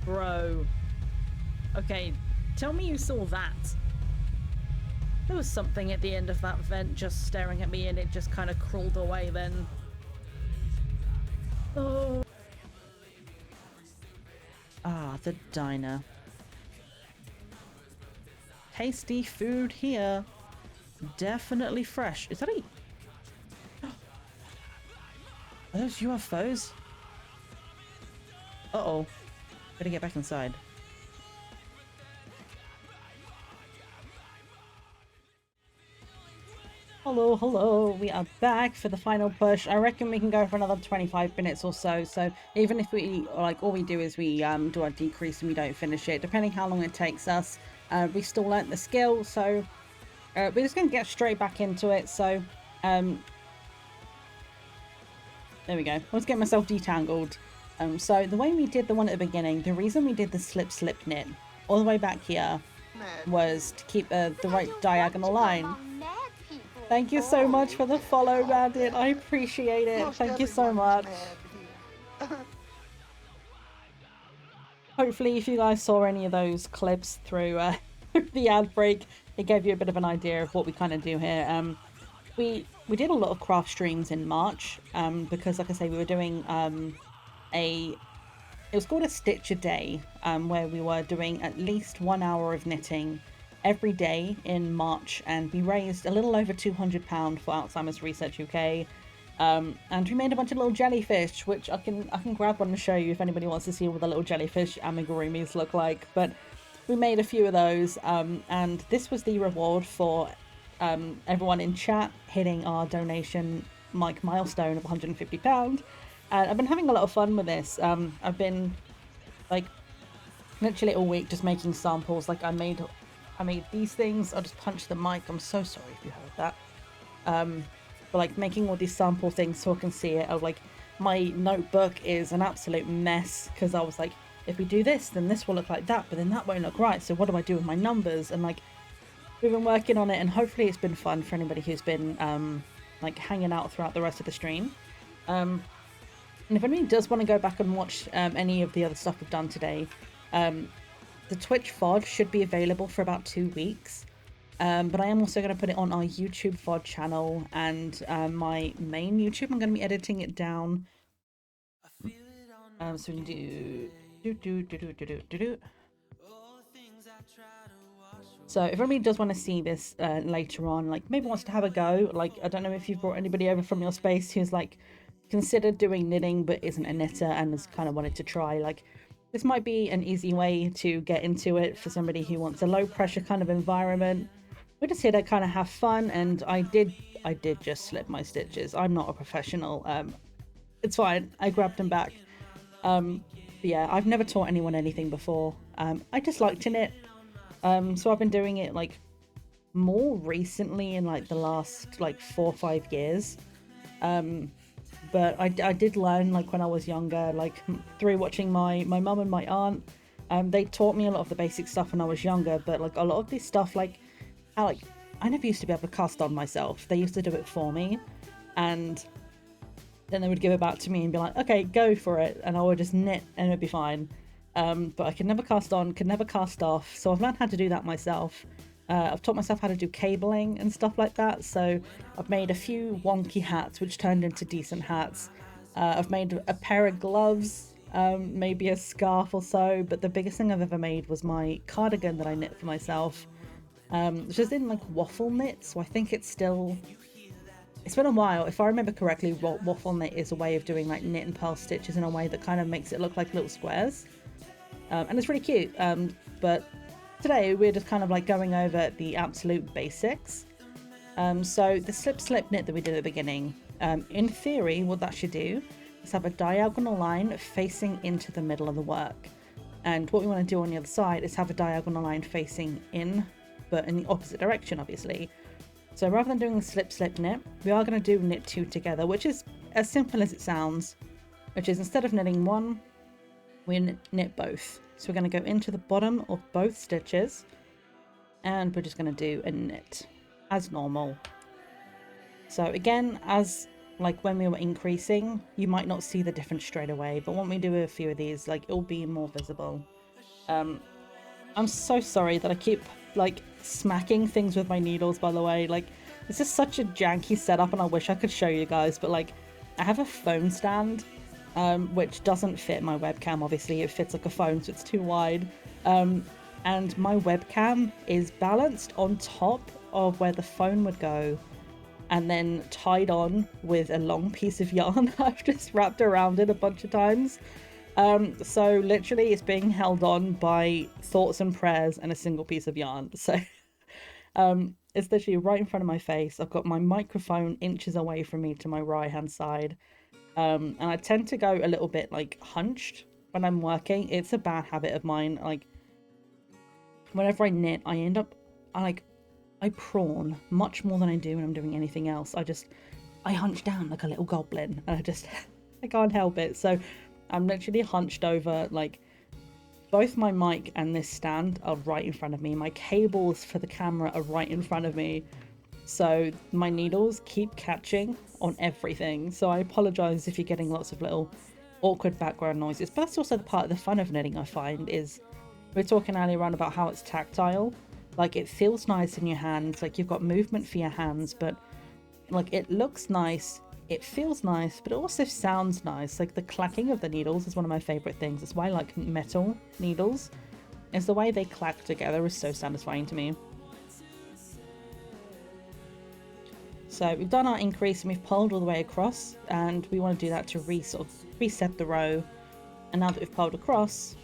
E: Bro. Okay, tell me you saw that. There was something at the end of that vent just staring at me and it just kind of crawled away then. Oh. Ah, the diner. Tasty food here. Definitely fresh. Is that a... Are those UFOs? Uh-oh. Better get back inside. Hello, hello, we are back for the final push. I reckon we can go for another 25 minutes or so. So even if we, like, all we do is we do our decrease and we don't finish it, depending how long it takes us, we still learnt the skill. So we're just going to get straight back into it. So there we go. I was getting myself detangled. So the way we did the one at the beginning, the reason we did the slip knit all the way back here was to keep the right diagonal line. Thank you so much for the follow, Bandit. I appreciate it. Thank you so much. Hopefully, if you guys saw any of those clips through the ad break, it gave you a bit of an idea of what we kind of do here. We did a lot of craft streams in March because, like I say, we were doing a
A: it was called a stitch a day, where we were doing at least 1 hour of knitting every day in March, and we raised a little over £200 for Alzheimer's Research UK. And we made a bunch of little jellyfish, which I can grab one and show you if anybody wants to see what the little jellyfish amigurumis look like. But we made a few of those, and this was the reward for everyone in chat hitting our donation milestone of £150. And I've been having a lot of fun with this. I've been like literally all week just making samples. Like I made these things. I'll just punch the mic. I'm so sorry if you heard that. But like making all these sample things so I can see it. Like my notebook is an absolute mess because I was like, if we do this, then this will look like that, but then that won't look right. So what do I do with my numbers? And like we've been working on it, and hopefully it's been fun for anybody who's been like hanging out throughout the rest of the stream. And if anybody does want to go back and watch any of the other stuff we've done today, the Twitch VOD should be available for about 2 weeks. But I am also going to put it on our YouTube VOD channel and my main YouTube. I'm going to be editing it down. So we do. So if anybody does want to see this later on, like maybe wants to have a go, like I don't know if you've brought anybody over from your space who's like considered doing knitting but isn't a knitter and has kind of wanted to try, like this might be an easy way to get into it for somebody who wants a low pressure kind of environment. We're just here to kind of have fun, and I did just slip my stitches. I'm not a professional. It's fine. I grabbed them back. Yeah, I've never taught anyone anything before. I just like to knit. So I've been doing it like more recently in like the last like 4 or 5 years. But I did learn like when I was younger, like through watching my mum and my aunt. They taught me a lot of the basic stuff when I was younger, but like a lot of this stuff, like I never used to be able to cast on myself. They used to do it for me, and then they would give it back to me and be like, okay, go for it, and I would just knit and it'd be fine. But I could never cast on, could never cast off, so I've learned how to do that myself. I've taught myself how to do cabling and stuff like that, so I've made a few wonky hats which turned into decent hats. I've made a pair of gloves, maybe a scarf or so, but the biggest thing I've ever made was my cardigan that I knit for myself, which is in like waffle knit, so I think it's been a while. If I remember correctly, waffle knit is a way of doing like knit and purl stitches in a way that kind of makes it look like little squares, and it's really cute. But today we're just kind of like going over the absolute basics. So the slip knit that we did at the beginning, in theory what that should do is have a diagonal line facing into the middle of the work, and what we want to do on the other side is have a diagonal line facing in, but in the opposite direction obviously. So rather than doing the slip knit, we are going to do knit 2 together, which is as simple as it sounds, which is instead of knitting one, we knit both. So we're going to go into the bottom of both stitches, and we're just going to do a knit as normal. So again, as like when we were increasing, you might not see the difference straight away, but when we do a few of these, like it'll be more visible. I'm so sorry that I keep like smacking things with my needles, by the way. Like this is such a janky setup, and I wish I could show you guys, but like I have a phone stand which doesn't fit my webcam. Obviously it fits like a phone, so it's too wide, and my webcam is balanced on top of where the phone would go and then tied on with a long piece of yarn I've just wrapped around it a bunch of times. So literally it's being held on by thoughts and prayers and a single piece of yarn. So it's literally right in front of my face. I've got my microphone inches away from me to my right hand side, and I tend to go a little bit like hunched when I'm working. It's a bad habit of mine. Like whenever I knit, I end up I prawn much more than I do when I'm doing anything else. I hunch down like a little goblin, and I can't help it. So I'm literally hunched over. Like both my mic and this stand are right in front of me. My cables for the camera are right in front of me. So my needles keep catching on everything. So I apologize if you're getting lots of little awkward background noises. But that's also the part of the fun of knitting, I find, is we were talking earlier on about how it's tactile. Like it feels nice in your hands. Like you've got movement for your hands, but like it looks nice It feels nice, but it also sounds nice. Like the clacking of the needles is one of my favorite things. It's why I like metal needles, is the way they clack together is so satisfying to me. So we've done our increase and we've pulled all the way across, and we want to do that to reset the row. And now that we've pulled across,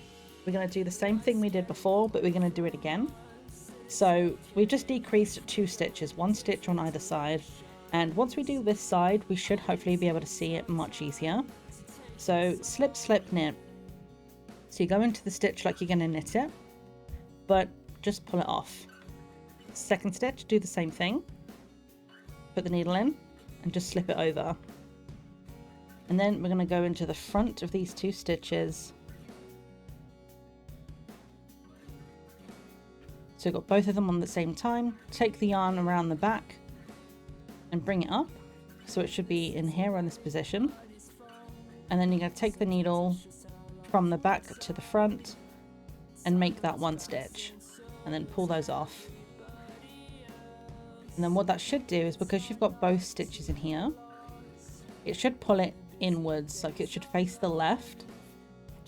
A: we're going to do the same thing we did before, but we're going to do it again. So we just decreased 2 stitches, 1 stitch on either side. And once we do this side, we should hopefully be able to see it much easier. So slip, slip, knit. So you go into the stitch like you're going to knit it, but just pull it off. Second stitch, do the same thing. Put the needle in and just slip it over. And then we're going to go into the front of these 2 stitches. So we've got both of them on the same time. Take the yarn around the back and bring it up. So it should be in here in this position. And then you're going to take the needle from the back to the front and make that 1 stitch. And then pull those off. And then what that should do is, because you've got both stitches in here, it should pull it inwards, like it should face the left,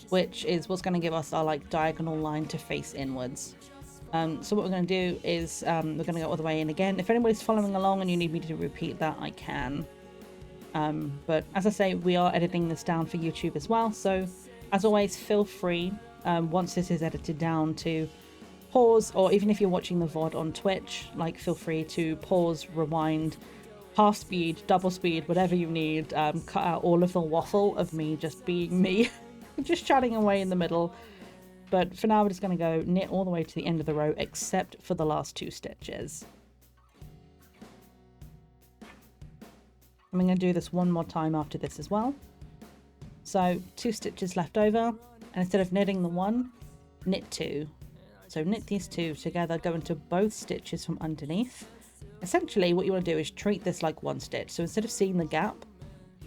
A: which is what's going to give us our like diagonal line to face inwards. So what we're going to do is we're going to go all the way in again. If anybody's following along and you need me to repeat that, I can. But as I say, we are editing this down for YouTube as well. So as always, feel free, once this is edited down, to pause, or even if you're watching the VOD on Twitch, like feel free to pause, rewind, half speed, double speed, whatever you need. Cut out all of the waffle of me just being me, just chatting away in the middle. But for now, we're just going to go knit all the way to the end of the row, except for the last 2 stitches. I'm going to do this one more time after this as well. So 2 stitches left over, and instead of knitting the 1, knit 2. So knit these 2 together, go into both stitches from underneath. Essentially, what you want to do is treat this like 1 stitch. So instead of seeing the gap,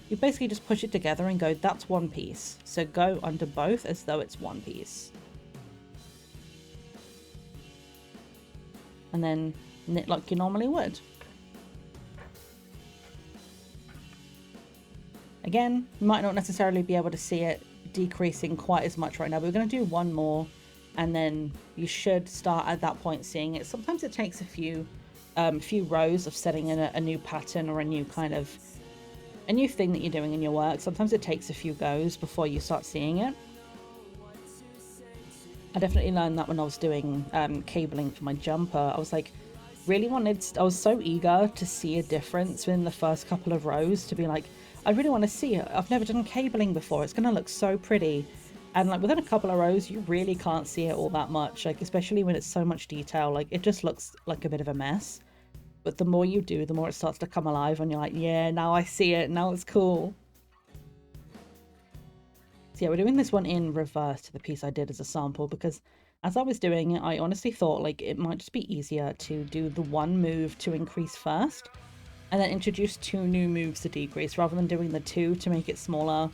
A: you basically just push it together and go, that's 1 piece. So go under both as though it's 1 piece. And then knit like you normally would. Again, you might not necessarily be able to see it decreasing quite as much right now, but we're going to do 1 more, and then you should start at that point seeing it. Sometimes it takes a few rows of setting in a new pattern or a new kind of a new thing that you're doing in your work. Sometimes it takes a few goes before you start seeing it. I definitely learned that when I was doing cabling for my jumper. I was like, I was so eager to see a difference within the first couple of rows, to be like, I really want to see it. I've never done cabling before. It's going to look so pretty. And like within a couple of rows, you really can't see it all that much, like especially when it's so much detail. Like it just looks like a bit of a mess. But the more you do, the more it starts to come alive, and you're like, yeah, now I see it. Now it's cool. So yeah, we're doing this one in reverse to the piece I did as a sample, because as I was doing it, I honestly thought like it might just be easier to do the 1 move to increase first, and then introduce 2 new moves to decrease, rather than doing the 2 to make it smaller,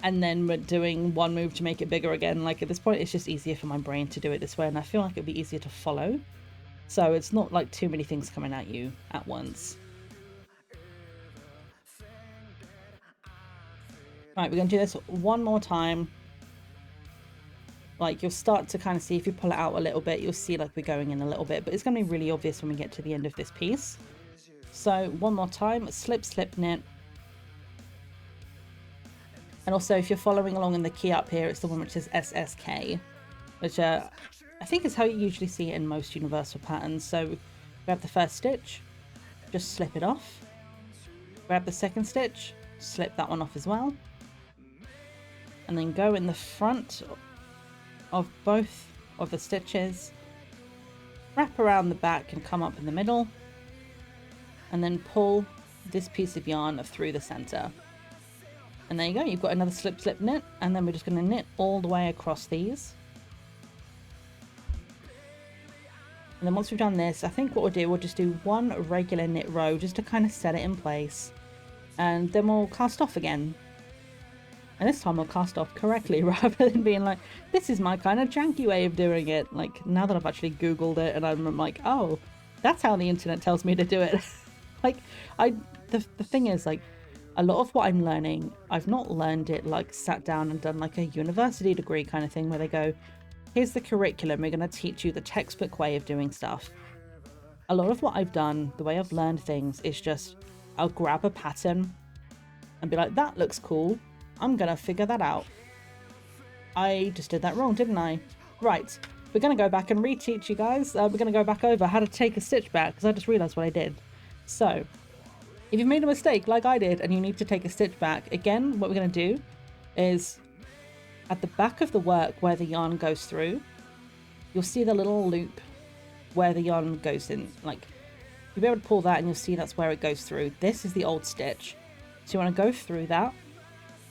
A: and then we're doing 1 move to make it bigger again. Like at this point, it's just easier for my brain to do it this way, and I feel like it'd be easier to follow. So it's not like too many things coming at you at once. Right, we're going to do this 1 more time. Like you'll start to kind of see, if you pull it out a little bit, you'll see like we're going in a little bit, but it's going to be really obvious when we get to the end of this piece. So 1 more time, slip, slip, knit. And also, if you're following along in the key up here, it's the one which says SSK, which I think is how you usually see it in most universal patterns. So grab the first stitch, just slip it off. Grab the second stitch, slip that one off as well. And then go in the front of both of the stitches, wrap around the back and come up in the middle, and then pull this piece of yarn through the center. And there you go, you've got another slip, slip, knit, and then we're just going to knit all the way across these. And then once we've done this, I think what we'll do, we'll just do 1 regular knit row just to kind of set it in place, and then we'll cast off again. And this time I'll cast off correctly, rather than being like, this is my kind of janky way of doing it. Like, now that I've actually Googled it, and I'm like, oh, that's how the internet tells me to do it. Like, the thing is, like, a lot of what I'm learning, I've not learned it like sat down and done like a university degree kind of thing where they go, here's the curriculum, we're going to teach you the textbook way of doing stuff. A lot of what I've done, the way I've learned things, is just I'll grab a pattern and be like, that looks cool, I'm going to figure that out. I just did that wrong, didn't I? Right, we're going to go back and reteach you guys. We're going to go back over how to take a stitch back, because I just realised what I did. So, if you've made a mistake like I did and you need to take a stitch back, again, what we're going to do is at the back of the work where the yarn goes through, you'll see the little loop where the yarn goes in. Like, you'll be able to pull that and you'll see that's where it goes through. This is the old stitch. So you want to go through that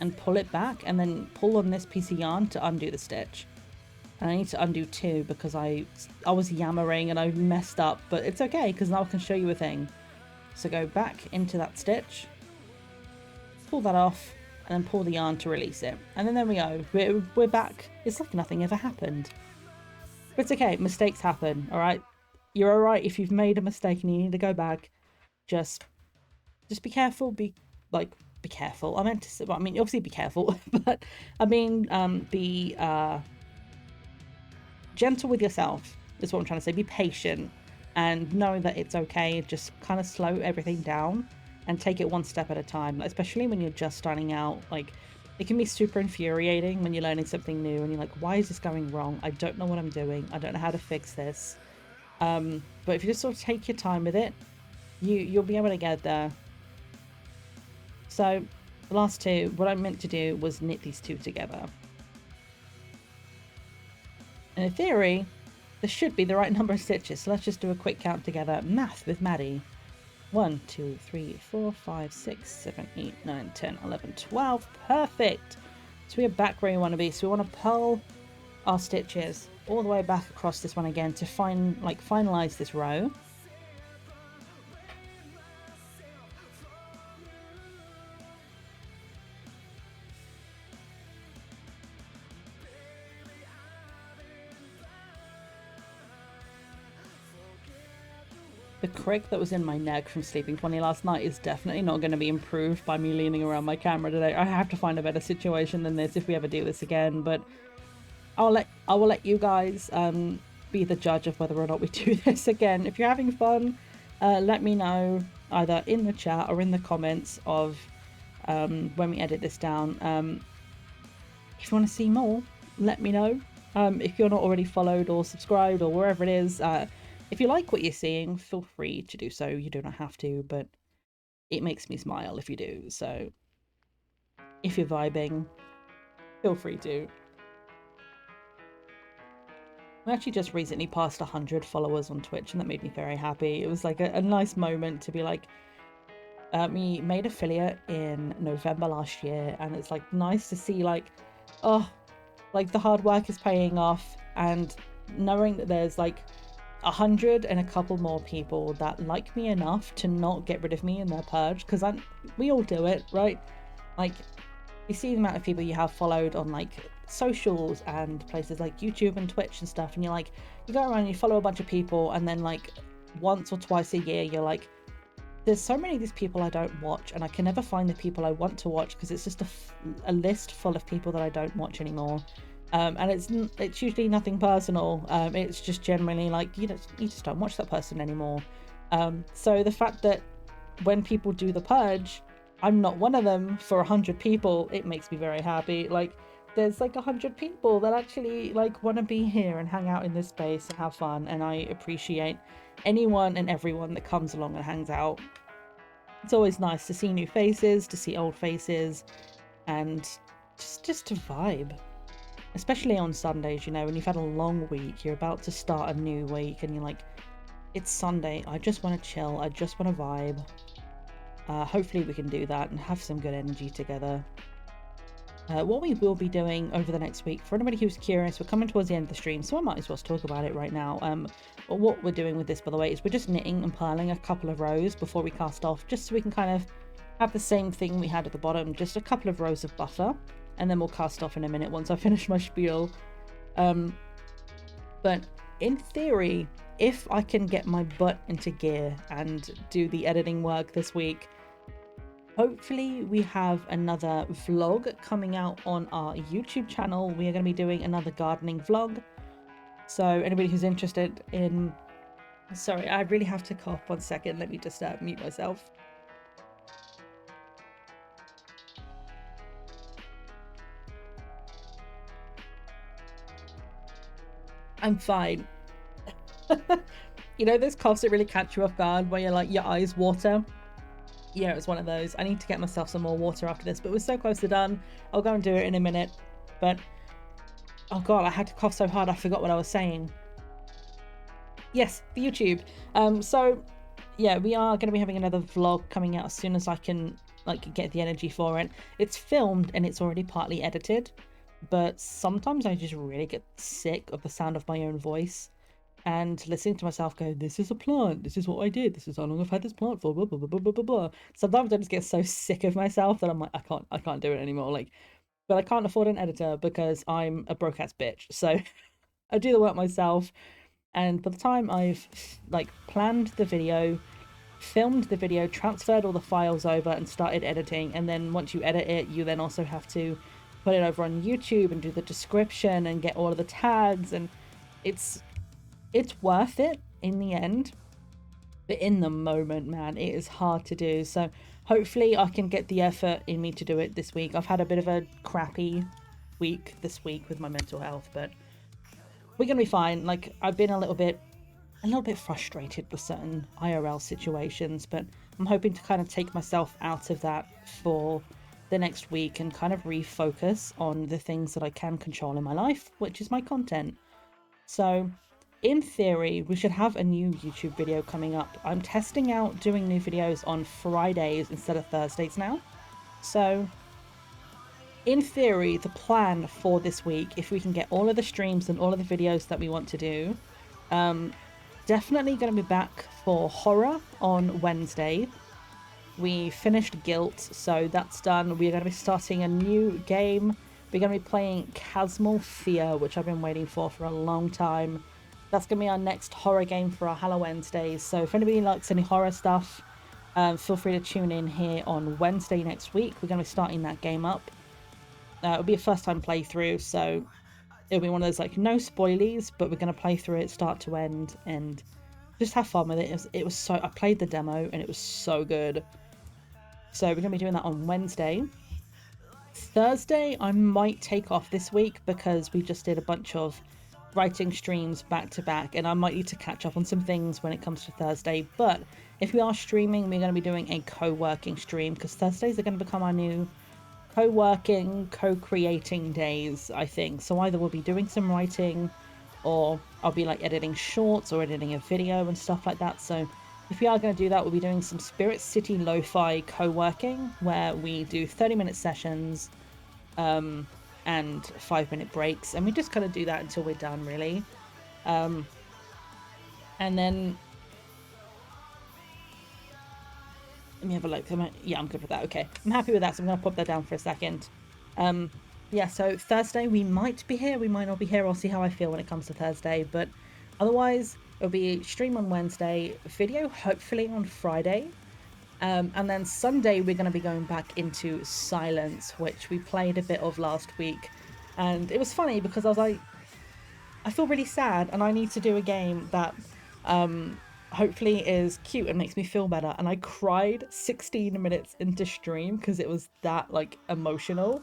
A: and pull it back and then pull on this piece of yarn to undo the stitch. And I need to undo two because I was yammering and I messed up, but it's okay because now I can show you a thing. So go back into that stitch, pull that off, and then pull the yarn to release it. And then there we go. We're back. It's like nothing ever happened. But it's okay. Mistakes happen, all right? You're all right if you've made a mistake and you need to go back. Just be careful. Be careful. I meant to say, well, I mean, obviously be careful, but I mean, be gentle with yourself is what I'm trying to say. Be patient. And knowing that it's okay, just kind of slow everything down and take it one step at a time, especially when you're just starting out. Like, it can be super infuriating when you're learning something new and you're like, why is this going wrong? I don't know what I'm doing. I don't know how to fix this. But if you just sort of take your time with it, you'll be able to get there. So the last two, what I meant to do was knit these two together. And in theory, this should be the right number of stitches, so let's just do a quick count together. Math with Maddie. 1, 2, 3, 4, 5, 6, 7, 8, 9, 10, 11, 12. Perfect! So we are back where we want to be. So we want to purl our stitches all the way back across this one again to finalize this row. The crick that was in my neck from sleeping 20 last night is definitely not going to be improved by me leaning around my camera today. I have to find a better situation than this if we ever do this again, but I will let you guys be the judge of whether or not we do this again. If you're having fun, let me know either in the chat or in the comments of when we edit this down. If you want to see more, let me know. If you're not already followed or subscribed or wherever it is, if you like what you're seeing, feel free to do so. You do not have to, but it makes me smile if you do. So if you're vibing, feel free to. I actually just recently passed 100 followers on Twitch, and that made me very happy. It was like a nice moment to be like, we made affiliate in November last year, and it's like nice to see like, oh, like the hard work is paying off, and knowing that there's like 100 and a couple more people that like me enough to not get rid of me in their purge, because we all do it, right? Like, you see the amount of people you have followed on like socials and places like YouTube and Twitch and stuff, and you're like, you go around and you follow a bunch of people, and then like once or twice a year you're like, there's so many of these people I don't watch, and I can never find the people I want to watch because it's just a list full of people that I don't watch anymore. And it's usually nothing personal. It's just generally like you just don't watch that person anymore. So the fact that when people do the purge, I'm not one of them for 100 people, it makes me very happy. Like, there's like 100 people that actually like want to be here and hang out in this space and have fun, and I appreciate anyone and everyone that comes along and hangs out. It's always nice to see new faces, to see old faces, and just to vibe. Especially on Sundays, when you've had a long week, you're about to start a new week, and you're like, it's Sunday, I just want to chill, I just want to vibe. Hopefully we can do that and have some good energy together. What we will be doing over the next week, for anybody who's curious, we're coming towards the end of the stream, so I might as well talk about it right now. But what we're doing with this, by the way, is we're just knitting and purling a couple of rows before we cast off, just so we can kind of have the same thing we had at the bottom, just a couple of rows of buffer. And then we'll cast off in a minute once I finish my spiel. But in theory, if I can get my butt into gear and do the editing work this week, Hopefully we have another vlog coming out on our YouTube channel. We are going to be doing another gardening vlog. So anybody who's interested in... Sorry, I really have to cough. 1 second. Let me just mute myself. I'm fine. You know those coughs that really catch you off guard where you're like, your eyes water? Yeah, it was one of those. I need to get myself some more water after this, but we're so close to done. I'll go and do it in a minute. But, oh god, I had to cough so hard I forgot what I was saying. Yes, the YouTube. So, yeah, we are going to be having another vlog coming out as soon as I can, like, get the energy for it. It's filmed and it's already partly edited, but sometimes I just really get sick of the sound of my own voice. And listening to myself go, this is a plant, this is what I did, this is how long I've had this plant for, blah, blah, blah, blah, blah, blah, blah. Sometimes I just get so sick of myself that I'm like, I can't do it anymore. Like, but I can't afford an editor because I'm a broke ass bitch. So I do the work myself. And by the time I've like planned the video, filmed the video, transferred all the files over and started editing, and then once you edit it, you then also have to put it over on YouTube and do the description and get all of the tags, and it's worth it in the end, but in the moment, man, it is hard to do. So hopefully I can get the effort in me to do it this week. I've had a bit of a crappy week this week with my mental health, but we're gonna be fine. Like, I've been a little bit frustrated with certain IRL situations, but I'm hoping to kind of take myself out of that for the next week and kind of refocus on the things that I can control in my life, which is my content. So in theory, we should have a new YouTube video coming up. I'm testing out doing new videos on Fridays instead of Thursdays now. So in theory, the plan for this week, if we can get all of the streams and all of the videos that we want to do, definitely going to be back for horror on Wednesday. We finished Guilt, so that's done. We're going to be starting a new game. We're going to be playing Chasmal Fear, which I've been waiting for a long time. That's going to be our next horror game for our Hallow Wednesdays. So if anybody likes any horror stuff, feel free to tune in here on Wednesday next week. We're going to be starting that game up. It'll be a first time playthrough, so it'll be one of those like no spoilies, but we're going to play through it start to end and just have fun with it. It was so, I played the demo and it was so good. So we're going to be doing that on Wednesday. Thursday, I might take off this week because we just did a bunch of writing streams back to back, and I might need to catch up on some things when it comes to Thursday. But if we are streaming, we're going to be doing a co-working stream because Thursdays are going to become our new co-working, co-creating days, I think. So either we'll be doing some writing or I'll be like editing shorts or editing a video and stuff like that. So if we are going to do that, we'll be doing some Spirit City Lo-Fi co-working where we do 30-minute sessions and 5-minute breaks, and we just kind of do that until we're done, really. And then let me have a look. Yeah, I'm good with that. Okay, I'm happy with that, so I'm going to pop that down for a second. Yeah, so Thursday we might be here, we might not be here. I'll see how I feel when it comes to Thursday, but otherwise it'll be stream on Wednesday, video hopefully on Friday, and then Sunday we're going to be going back into Silence, which we played a bit of last week. And it was funny because I was like, I feel really sad and I need to do a game that hopefully is cute and makes me feel better. And I cried 16 minutes into stream because it was that like emotional.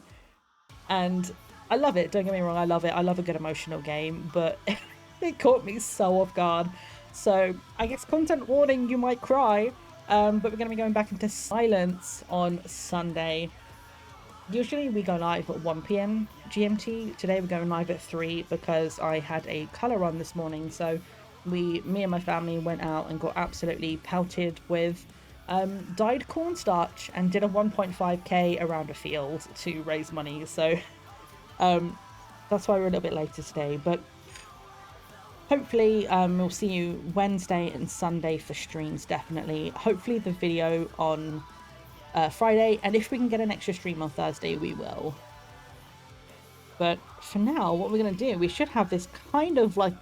A: And I love it, don't get me wrong, I love it. I love a good emotional game, but it caught me so off guard. So I guess content warning, you might cry. But we're going to be going back into Silence on Sunday. Usually we go live at 1 PM GMT. Today we're going live at 3 because I had a colour run this morning. So me and my family went out and got absolutely pelted with dyed cornstarch and did a 1.5k around a field to raise money. So that's why we're a little bit later today. But hopefully we'll see you Wednesday and Sunday for streams, definitely. Hopefully the video on Friday, and if we can get an extra stream on Thursday, we will. But for now, what we're going to do, we should have this kind of like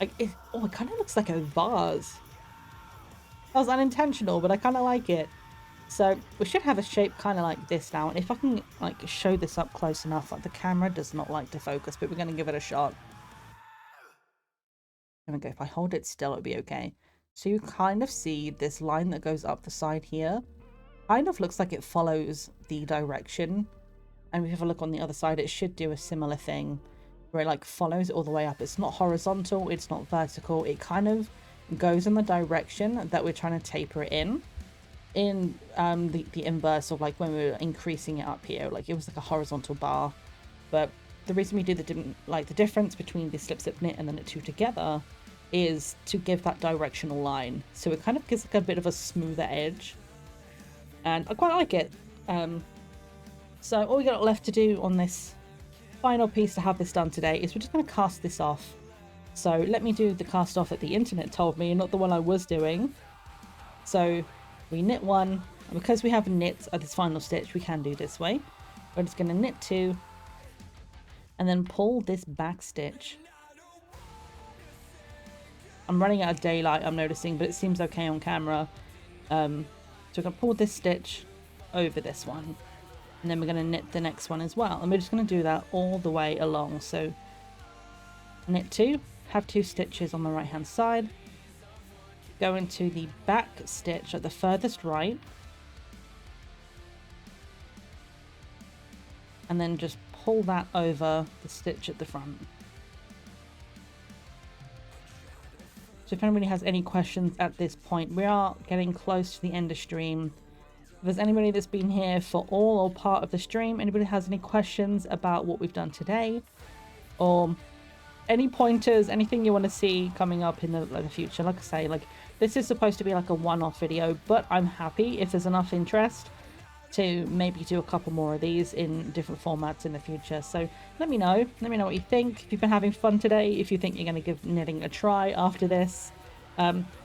A: it kind of looks like a vase. That was unintentional, but I kind of like it. So we should have a shape kind of like this now. And if I can like show this up close enough, like the camera does not like to focus, but we're going to give it a shot. There we go. If I hold it still, it'll be okay. So you kind of see this line that goes up the side here. Kind of looks like it follows the direction. And if you have a look on the other side, it should do a similar thing where it like follows it all the way up. It's not horizontal, it's not vertical. It kind of goes in the direction that we're trying to taper it in the inverse of like when we were increasing it up here. Like it was like a horizontal bar. But the reason we do the difference between the slip slip knit and the knit two together is to give that directional line. So it kind of gives like a bit of a smoother edge. And I quite like it. So all we got left to do on this final piece to have this done today is we're just going to cast this off. So let me do the cast off that the internet told me, not the one I was doing. So we knit one, and because we have knit at this final stitch, we can do this way. We're just going to knit two, and then pull this back stitch. I'm running out of daylight, I'm noticing, but it seems okay on camera. So we're going to pull this stitch over this one. And then we're going to knit the next one as well. And we're just going to do that all the way along. So knit two, have two stitches on the right hand side. Go into the back stitch at the furthest right. And then just pull that over the stitch at the front. So if anybody has any questions at this point, we are getting close to the end of stream. If there's anybody that's been here for all or part of the stream, anybody has any questions about what we've done today, or any pointers, anything you want to see coming up in the future, like I say, like this is supposed to be like a one-off video, but I'm happy if there's enough interest to maybe do a couple more of these in different formats in the future. So let me know what you think. If you've been having fun today, if you think you're going to give knitting a try after this.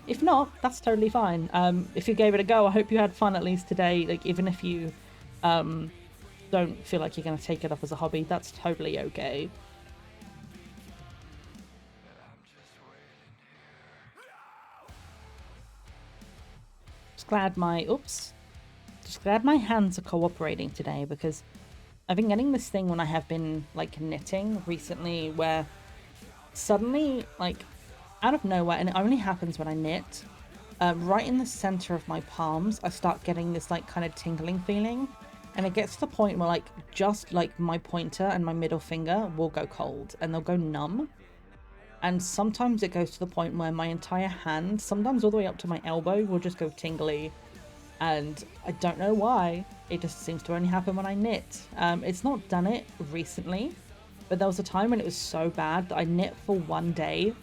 A: If not, that's totally fine. If you gave it a go, I hope you had fun at least today. Like even if you don't feel like you're going to take it up as a hobby, that's totally okay. Just glad my hands are cooperating today, because I've been getting this thing when I have been like knitting recently where suddenly, like out of nowhere, and it only happens when I knit, right in the center of my palms I start getting this like kind of tingling feeling, and it gets to the point where like just like my pointer and my middle finger will go cold and they'll go numb, and sometimes it goes to the point where my entire hand, sometimes all the way up to my elbow, will just go tingly. And I don't know why, it just seems to only happen when I knit. It's not done it recently, but there was a time when it was so bad that I knit for one day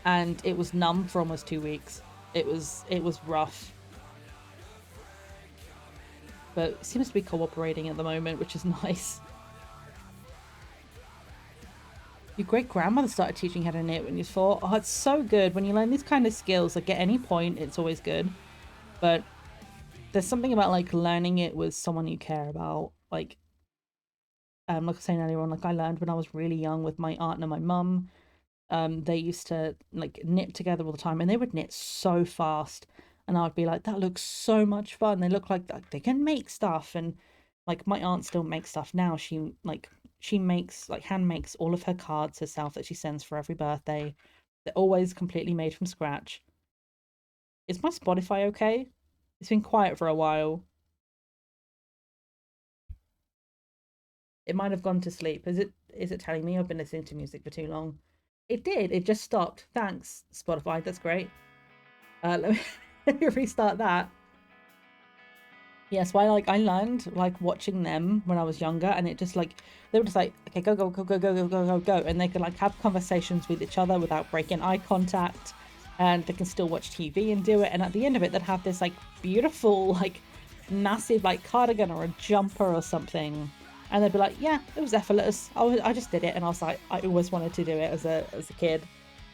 A: and it was numb for almost 2 weeks. It was rough. But it seems to be cooperating at the moment, which is nice. Your great grandmother started teaching you how to knit when you was 4. Oh, it's so good when you learn these kind of skills. Like at any point, it's always good. But there's something about like learning it with someone you care about. Like I was saying earlier on, like I learned when I was really young with my aunt and my mum. They used to like knit together all the time, and they would knit so fast, and I would be like, that looks so much fun. They look like they can make stuff. And like my aunt still makes stuff now. She makes like hand makes all of her cards herself that she sends for every birthday. They're always completely made from scratch. Is my Spotify okay? It's been quiet for a while. It might have gone to sleep. Is it telling me I've been listening to music for too long? It did. It just stopped. Thanks, Spotify. That's great. Let me restart that. Yes, why I learned like watching them when I was younger, and it just like they were just like, okay, go, and they could like have conversations with each other without breaking eye contact, and they can still watch TV and do it. And at the end of it, they'd have this like beautiful like massive like cardigan or a jumper or something. And they'd be like, yeah, it was effortless. I just did it. And I was like, I always wanted to do it as a kid.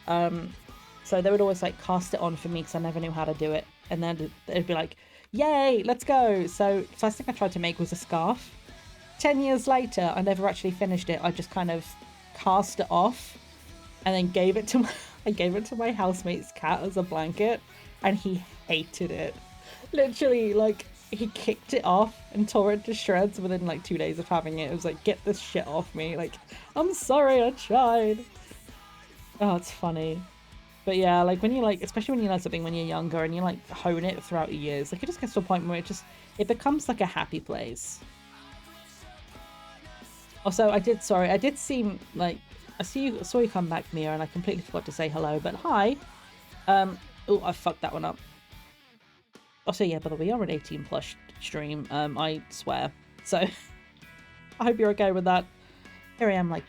A: So they would always like cast it on for me because I never knew how to do it. And then they'd be like, yay, let's go. So the first thing I tried to make was a scarf. 10 years later, I never actually finished it. I just kind of cast it off and then gave it to my housemate's cat as a blanket. And he hated it. Literally, like, he kicked it off and tore it to shreds within like 2 days of having it. It was like, get this shit off me. Like, I'm sorry, I tried. Oh, it's funny. But yeah, like when you like, especially when you learn something when you're younger and you like hone it throughout your years, like it just gets to a point where it becomes like a happy place. Also, I did see like, saw you come back, Mia, and I completely forgot to say hello, but hi. Oh, I fucked that one up. Also, yeah, by the way, you're an 18 plus stream, I swear. So, I hope you're okay with that. Here I am like,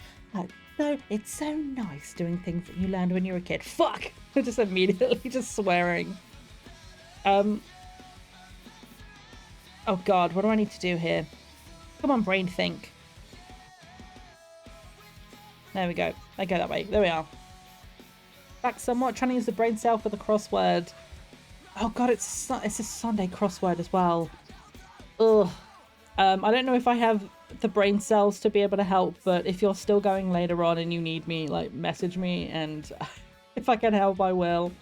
A: no, it's so nice doing things that you learned when you were a kid. Fuck! Just immediately just swearing. Oh god, what do I need to do here? Come on, brain, think. There we go. I go that way. There we are. Back somewhat, trying to use the brain cell for the crossword. Oh god, it's a Sunday crossword as well. Ugh. I don't know if I have the brain cells to be able to help, but if you're still going later on and you need me, like, message me, and if I can help, I will.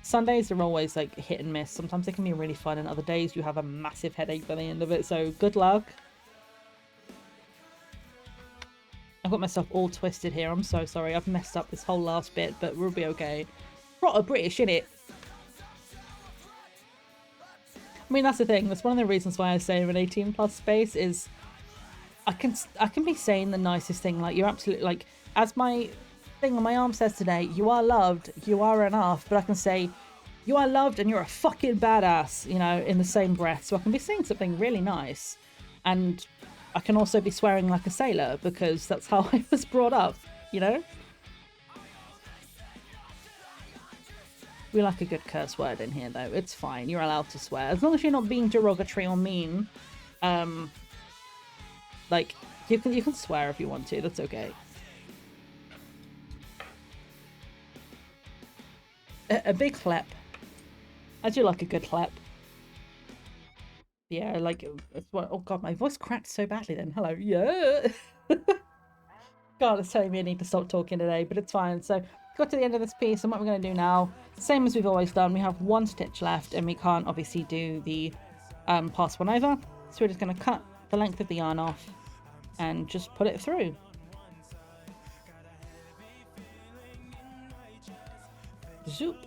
A: Sundays are always, like, hit and miss. Sometimes they can be really fun, and other days you have a massive headache by the end of it, so good luck. I've got myself all twisted here. I'm so sorry. I've messed up this whole last bit, but we'll be okay. Proper British, innit? I mean, that's the thing. That's one of the reasons why I say an 18 plus space is I can be saying the nicest thing. Like, you're absolutely, like, as my thing on my arm says today, you are loved, you are enough. But I can say, you are loved and you're a fucking badass, you know, in the same breath. So I can be saying something really nice. And I can also be swearing like a sailor because that's how I was brought up, you know? We like a good curse word in here, though. It's fine. You're allowed to swear. As long as you're not being derogatory or mean. Like, you can swear if you want to. That's okay. A big clap. I do like a good clap. Yeah, like, oh god, my voice cracked so badly then. Hello, yeah. God, it's telling me I need to stop talking today, but it's fine. So, got to the end of this piece, and what we're going to do now, same as we've always done, we have one stitch left, and we can't obviously do the pass one over. So we're just going to cut the length of the yarn off, and just put it through. Zoop.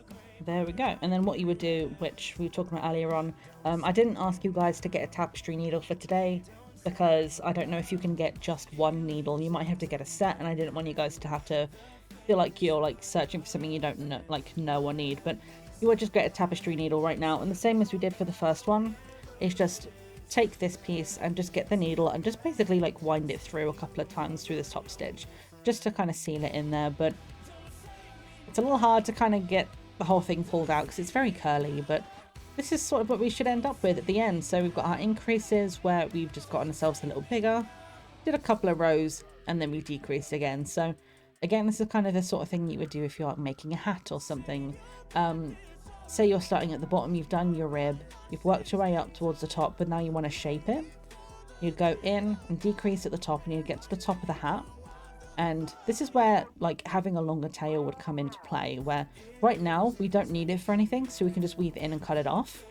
A: There we go. And then what you would do, which we were talking about earlier on, I didn't ask you guys to get a tapestry needle for today because I don't know if you can get just one needle. You might have to get a set, and I didn't want you guys to have to feel like you're like searching for something you don't know or need. But you would just get a tapestry needle right now, and the same as we did for the first one is just take this piece and just get the needle and just basically like wind it through a couple of times through this top stitch just to kind of seal it in there. But it's a little hard to kind of get the whole thing pulled out because it's very curly, but this is sort of what we should end up with at the end. So we've got our increases where we've just gotten ourselves a little bigger, did a couple of rows, and then we decreased again. So again, this is kind of the sort of thing you would do if you're making a hat or something. Say you're starting at the bottom, you've done your rib, you've worked your way up towards the top, but now you want to shape it. You'd go in and decrease at the top, and you'd get to the top of the hat. And this is where like having a longer tail would come into play, where right now we don't need it for anything, so we can just weave in and cut it off.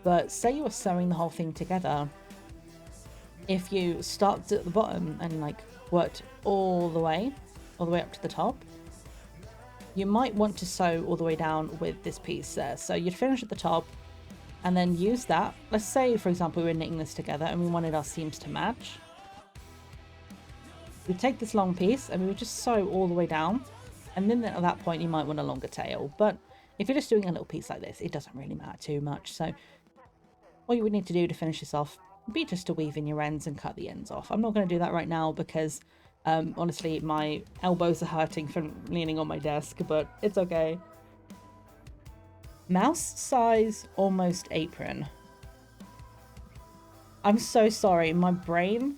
A: But say you were sewing the whole thing together, if you started at the bottom and like worked all the way up to the top, you might want to sew all the way down with this piece there. So you'd finish at the top and then use that. Let's say, for example, we were knitting this together and we wanted our seams to match. We take this long piece and we would just sew all the way down, and then at that point you might want a longer tail. But if you're just doing a little piece like this, it doesn't really matter too much. So what you would need to do to finish this off would be just to weave in your ends and cut the ends off. I'm not going to do that right now because honestly my elbows are hurting from leaning on my desk, but it's okay. Mouse size almost apron. I'm so sorry, my brain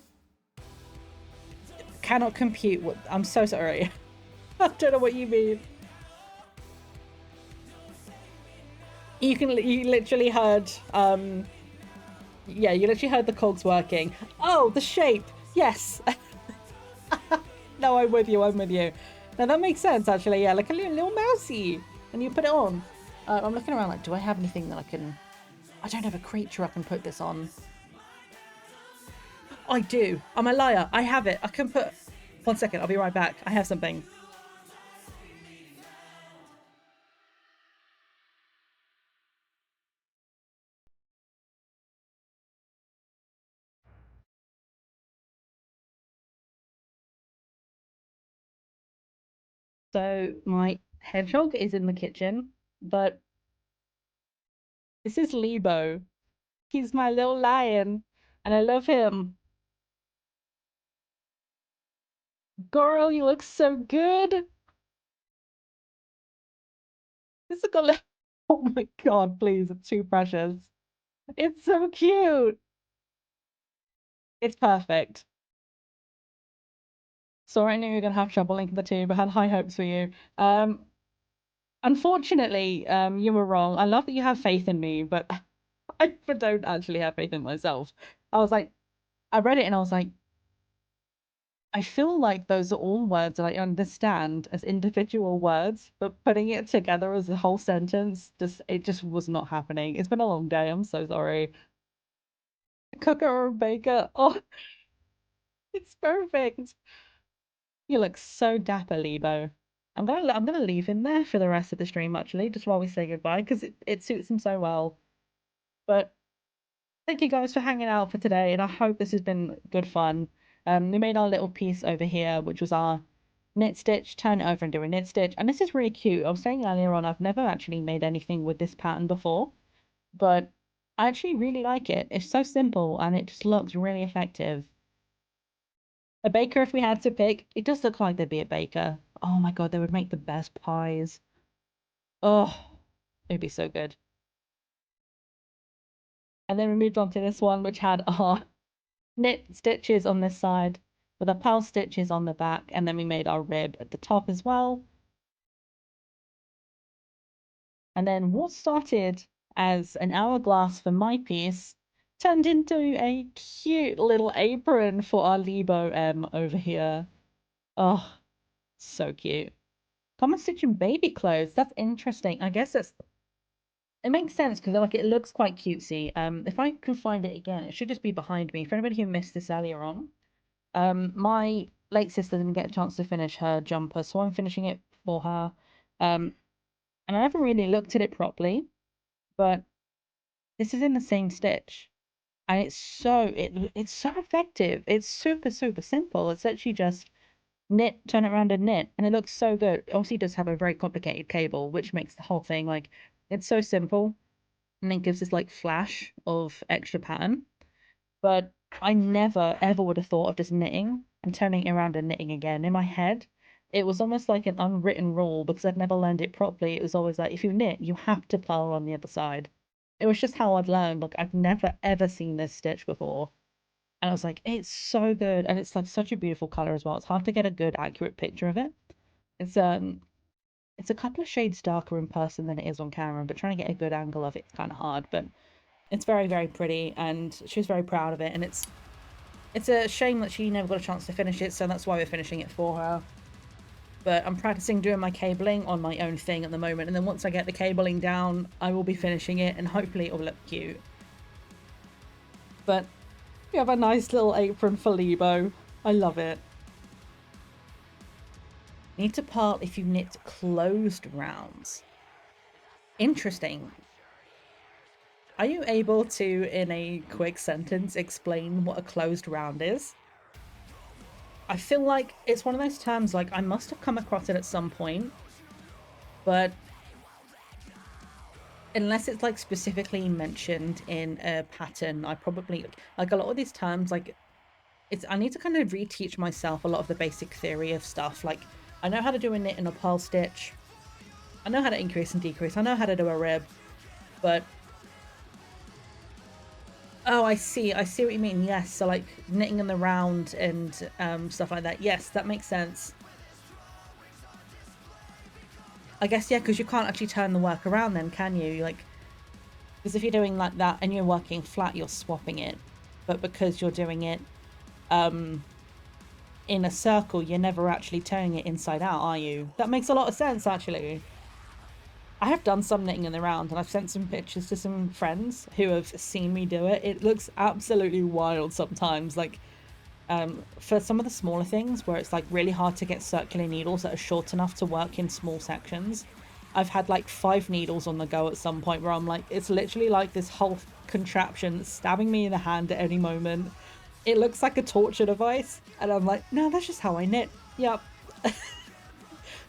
A: cannot compute what. I'm so sorry. I don't know what you mean. You literally heard yeah, you literally heard the cogs working. Oh, the shape. Yes. No, I'm with you. Now that makes sense actually. Yeah, like a little mousey, and you put it on. I'm looking around like, do I have anything that I can I don't have a creature I can put this on. I do. I'm a liar. I have it. I can put... 1 second. I'll be right back. I have something.
E: So my hedgehog is in the kitchen, but this is Lebo. He's my little lion, and I love him. Girl, you look so good. This is gonna... Oh my god, please, it's too precious. It's so cute. It's perfect. Sorry, I knew you were gonna have trouble linking the two, but I had high hopes for you. Unfortunately, you were wrong. I love that you have faith in me, but I don't actually have faith in myself. I was like, I read it and I was like, I feel like those are all words that I understand as individual words, but putting it together as a whole sentence, it just was not happening. It's been a long day. I'm so sorry. Cooker or baker? Oh, it's perfect. You look so dapper, Lebo. I'm gonna leave him there for the rest of the stream actually, just while we say goodbye, because it suits him so well. But thank you guys for hanging out for today, and I hope this has been good fun. We made our little piece over here, which was our knit stitch, turn it over and do a knit stitch. And this is really cute. I was saying earlier on, I've never actually made anything with this pattern before, but I actually really like it. It's so simple and it just looks really effective. A baker, if we had to pick, it does look like there'd be a baker. Oh my god, they would make the best pies. Oh, it'd be so good. And then we moved on to this one, which had our knit stitches on this side with our purl stitches on the back, and then we made our rib at the top as well. And then what started as an hourglass for my piece turned into a cute little apron for our Lebo M over here. Oh, so cute. Common stitching baby clothes. That's interesting. I guess it makes sense because like it looks quite cutesy. If I can find it again, it should just be behind me. For anybody who missed this earlier on, my late sister didn't get a chance to finish her jumper, so I'm finishing it for her. And I never really looked at it properly, but this is in the same stitch, and it's so effective. It's super simple. It's actually just knit, turn it around and knit, and it looks so good. It obviously does have a very complicated cable, which makes the whole thing like it's so simple, and then gives this like flash of extra pattern. But I never ever would have thought of just knitting and turning it around and knitting again. In my head, it was almost like an unwritten rule because I'd never learned it properly. It was always like if you knit, you have to purl on the other side. It was just how I'd learned. Like I've never ever seen this stitch before. And I was like, it's so good. And it's like such a beautiful color as well. It's hard to get a good accurate picture of it. It's a couple of shades darker in person than it is on camera, but trying to get a good angle of it's kind of hard. But it's very pretty, and she was very proud of it. And it's a shame that she never got a chance to finish it, so that's why we're finishing it for her. But I'm practicing doing my cabling on my own thing at the moment, and then once I get the cabling down, I will be finishing it, and hopefully it will look cute. But we have a nice little apron for Lebo. I love it. Need to purl if you knit closed rounds. Interesting. Are you able to, in a quick sentence, explain what a closed round is? I feel like it's one of those terms, like, I must have come across it at some point, but unless it's, like, specifically mentioned in a pattern, I probably, like, a lot of these terms, like, I need to kind of reteach myself a lot of the basic theory of stuff. Like, I know how to do a knit and a purl stitch. I know how to increase and decrease. I know how to do a rib, but... Oh, I see what you mean. Yes, so like knitting in the round and stuff like that. Yes, that makes sense. I guess, yeah, because you can't actually turn the work around then, can you? Like, because if you're doing like that and you're working flat, you're swapping it. But because you're doing it in a circle, you're never actually turning it inside out, are you? That makes a lot of sense, actually.
A: I have done some knitting in the round, and I've sent some pictures to some friends who have seen me do it. It looks absolutely wild sometimes. Like, for some of the smaller things where it's like really hard to get circular needles that are short enough to work in small sections, I've had like 5 needles on the go at some point where I'm like, it's literally like this whole contraption stabbing me in the hand at any moment. It looks like a torture device, and I'm like, no, that's just how I knit. Yep.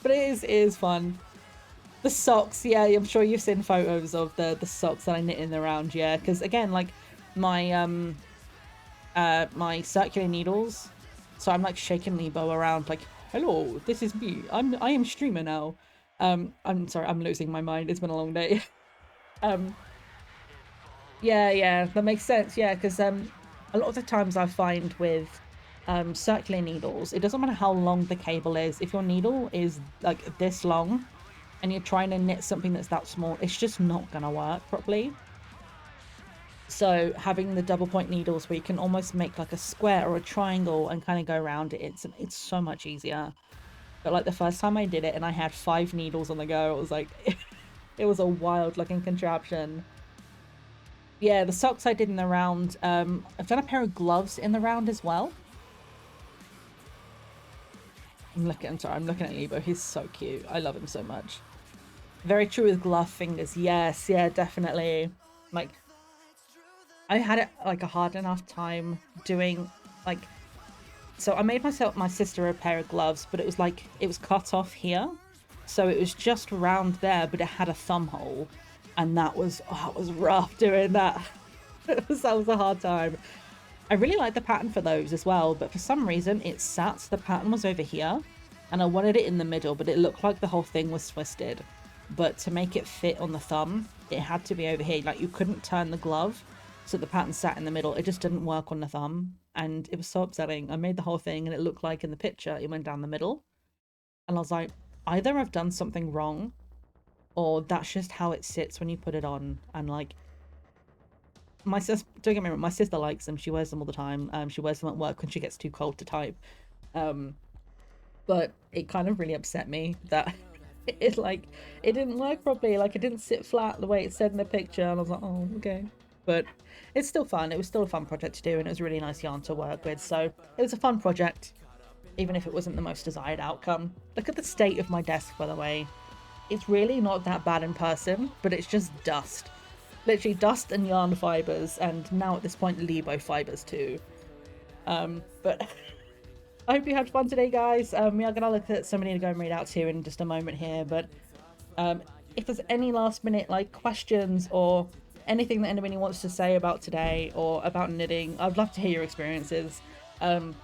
A: But it is fun. The socks, yeah, I'm sure you've seen photos of the socks that I knit in the round, yeah, because again, like my my circular needles, so I'm like shaking Lebo around like, hello, this is me, I am streamer now. I'm sorry, I'm losing my mind, it's been a long day. Yeah, that makes sense, yeah, because a lot of the times I find with circular needles, it doesn't matter how long the cable is, if your needle is like this long and you're trying to knit something that's that small, it's just not gonna work properly. So having the double point needles where you can almost make like a square or a triangle and kind of go around it, it's so much easier. But like the first time I did it and I had 5 needles on the go, it was like, it was a wild looking contraption. Yeah, the socks I did in the round, I've done a pair of gloves in the round as well. I'm looking at Lebo, he's so cute, I love him so much. Very true with glove fingers, yes, yeah, definitely. Like, I had it like a hard enough time doing like, so I made my sister a pair of gloves, but it was like, it was cut off here. So it was just round there, but it had a thumb hole. And that was, oh, it was rough doing that. That was a hard time. I really like the pattern for those as well, but for some reason it sat, the pattern was over here and I wanted it in the middle, but it looked like the whole thing was twisted. But to make it fit on the thumb, it had to be over here. Like, you couldn't turn the glove, so the pattern sat in the middle. It just didn't work on the thumb, and it was so upsetting. I made the whole thing, and it looked like in the picture it went down the middle. And I was like, either I've done something wrong, or that's just how it sits when you put it on. And like, my sister, don't get me wrong, my sister likes them. She wears them all the time. She wears them at work when she gets too cold to type. But it kind of really upset me that it didn't work properly. Like, it didn't sit flat the way it said in the picture, and I was like, oh, okay. But it's still fun. It was still a fun project to do, and it was a really nice yarn to work with. So it was a fun project, even if it wasn't the most desired outcome. Look at the state of my desk, by the way. It's really not that bad in person, but it's just dust. Literally dust and yarn fibers, and now at this point, Lebo fibers too. But I hope you had fun today, guys. We are going to look at somebody to go and read out to in just a moment here, but if there's any last minute like questions or anything that anybody wants to say about today or about knitting, I'd love to hear your experiences. I'm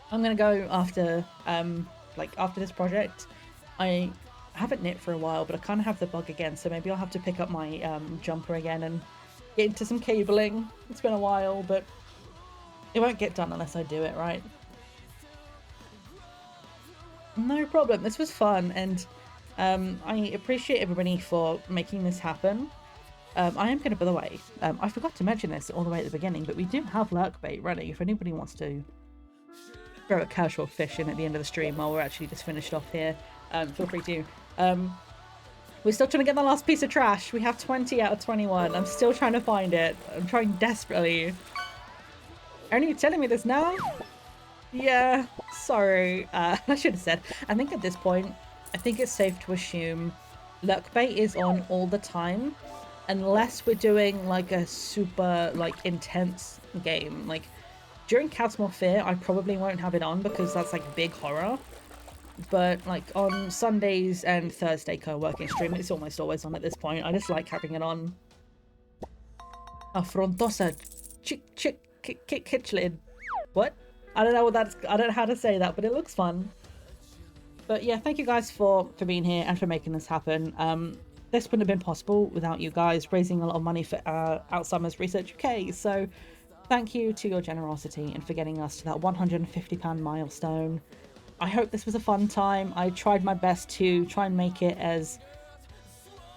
A: going to go after after this project. I haven't knit for a while, but I kind of have the bug again, so maybe I'll have to pick up my jumper again and get into some cabling. It's been a while, but it won't get done unless I do it, right? No problem. This was fun, and I appreciate everybody for making this happen. I am going to, by the way, I forgot to mention this all the way at the beginning, but we do have lurk bait ready if anybody wants to throw a casual fish in at the end of the stream while we're actually just finished off here. Feel free to. We're still trying to get the last piece of trash. We have 20 out of 21. I'm still trying to find it. I'm trying desperately. Aren't you telling me this now? Yeah, sorry. I should have said. I think at this point, I think it's safe to assume lurk bait is on all the time, unless we're doing like a super like intense game. Like during Cat's Fear, I probably won't have it on because that's like big horror. But like on Sundays and Thursday co-working stream, it's almost always on at this point. I just like having it on. Afrontosa kitchlid. What? I don't know what that's. I don't know how to say that, but it looks fun. But yeah, thank you guys for being here and for making this happen. This wouldn't have been possible without you guys raising a lot of money for Alzheimer's Research UK. So thank you to your generosity and for getting us to that £150 milestone. I hope this was a fun time. I tried my best to try and make it as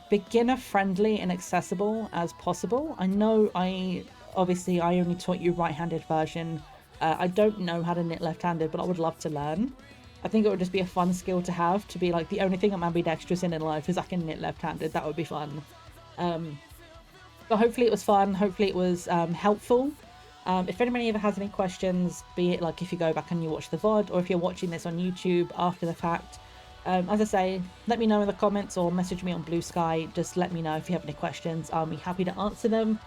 A: beginner friendly and accessible as possible. I know I only taught you right-handed version. I don't know how to knit left-handed, but I would love to learn. I think it would just be a fun skill to have, to be like, the only thing I'm ambidextrous in life is I can knit left-handed. That would be fun. But hopefully it was fun. Hopefully it was helpful. If anybody ever has any questions, be it like if you go back and you watch the VOD, or if you're watching this on YouTube after the fact, as I say, let me know in the comments or message me on Blue Sky. Just let me know if you have any questions. I'll be happy to answer them.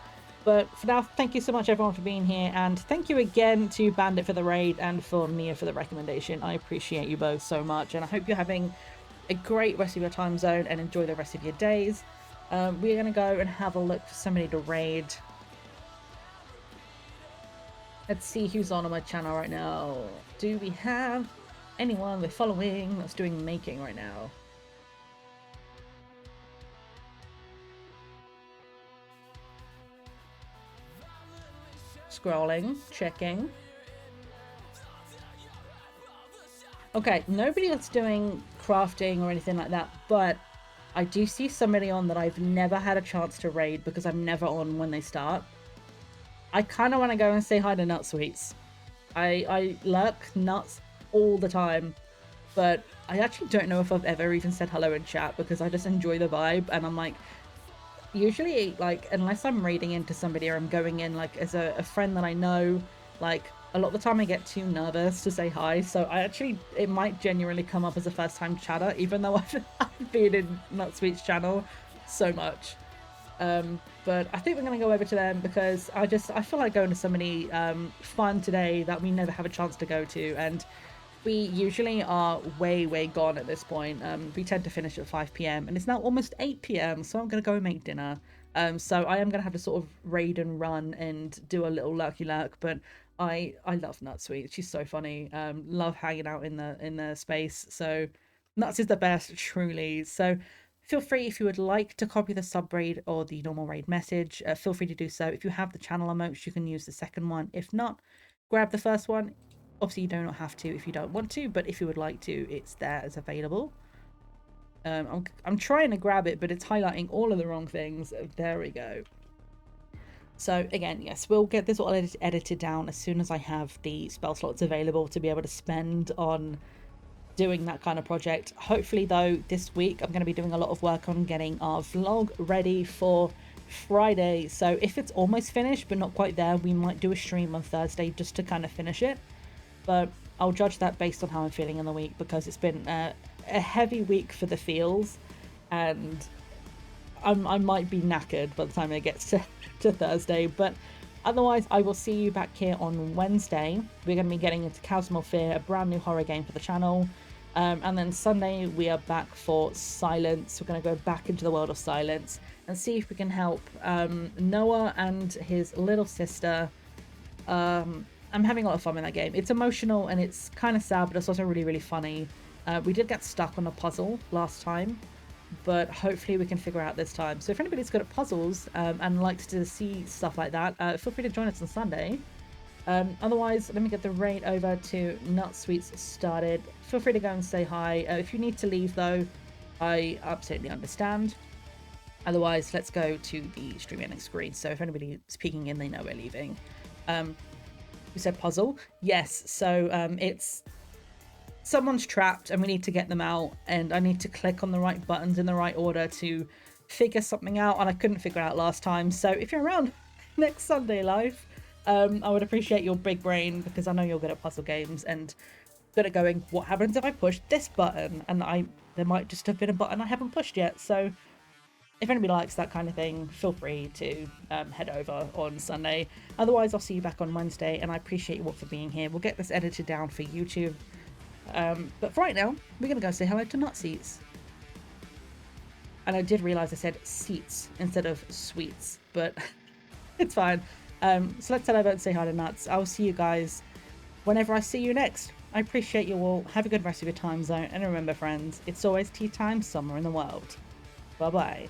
A: But for now, thank you so much everyone for being here, and thank you again to Bandit for the raid and for Mia for the recommendation. I appreciate you both so much, and I hope you're having a great rest of your time zone and enjoy the rest of your days. We're going to go and have a look for somebody to raid. Let's see who's on my channel right now. Do we have anyone we're following that's doing making right now? Scrolling, checking. Okay, nobody that's doing crafting or anything like that, but I do see somebody on that I've never had a chance to raid because I'm never on when they start. I kind of want to go and say hi to Nut Sweets. I lurk Nuts all the time, but I actually don't know if I've ever even said hello in chat because I just enjoy the vibe, and I'm like, usually, like, unless I'm raiding into somebody or I'm going in like as a friend that I know, like, a lot of the time I get too nervous to say hi, so it might genuinely come up as a first time chatter, even though I've been in Nutsweet's channel so much. But I think we're going to go over to them because I feel like going to somebody fun today that we never have a chance to go to, and we usually are way gone at this point. We tend to finish at 5 p.m. and it's now almost 8 p.m, so I'm going to go and make dinner. So I am going to have to sort of raid and run and do a little lurky lurk, but I love Nutsweet. She's so funny. Love hanging out in the space. So Nuts is the best, truly. So feel free, if you would like to copy the sub raid or the normal raid message, feel free to do so. If you have the channel emotes, you can use the second one. If not, grab the first one. Obviously, you do not have to if you don't want to, but if you would like to, it's there as available. I'm trying to grab it, but it's highlighting all of the wrong things. There we go. So again, yes, we'll get this all edited down as soon as I have the spell slots available to be able to spend on doing that kind of project. Hopefully though, this week I'm going to be doing a lot of work on getting our vlog ready for Friday. So if it's almost finished but not quite there, we might do a stream on Thursday just to kind of finish it. But I'll judge that based on how I'm feeling in the week, because it's been a heavy week for the feels, and I might be knackered by the time it gets to Thursday. But otherwise, I will see you back here on Wednesday. We're going to be getting into Chasmal Fear, a brand new horror game for the channel. And then Sunday, we are back for Silence. We're going to go back into the world of Silence and see if we can help Noah and his little sister. I'm having a lot of fun in that game. It's emotional and it's kind of sad, but it's also really funny. We did get stuck on a puzzle last time, but hopefully we can figure out this time. So if anybody's good at puzzles and likes to see stuff like that, feel free to join us on Sunday. Otherwise, let me get the raid over to Nutsweets started. Feel free to go and say hi. If you need to leave though, I absolutely understand. Otherwise, let's go to the stream ending screen. So if anybody's peeking in, they know we're leaving. You said puzzle? Yes. So it's someone's trapped and we need to get them out, and I need to click on the right buttons in the right order to figure something out, and I couldn't figure it out last time. So if you're around next Sunday live, I would appreciate your big brain, because I know you're good at puzzle games and good at going, what happens if I push this button? And there might just have been a button I haven't pushed yet. So if anybody likes that kind of thing, feel free to head over on Sunday. Otherwise, I'll see you back on Wednesday, and I appreciate you all for being here. We'll get this edited down for YouTube. But for right now, we're going to go say hello to Nutseats. And I did realise I said seats instead of sweets, but it's fine. So let's head over and say hi to Nuts. I'll see you guys whenever I see you next. I appreciate you all. Have a good rest of your time zone. And remember, friends, it's always tea time somewhere in the world. Bye-bye.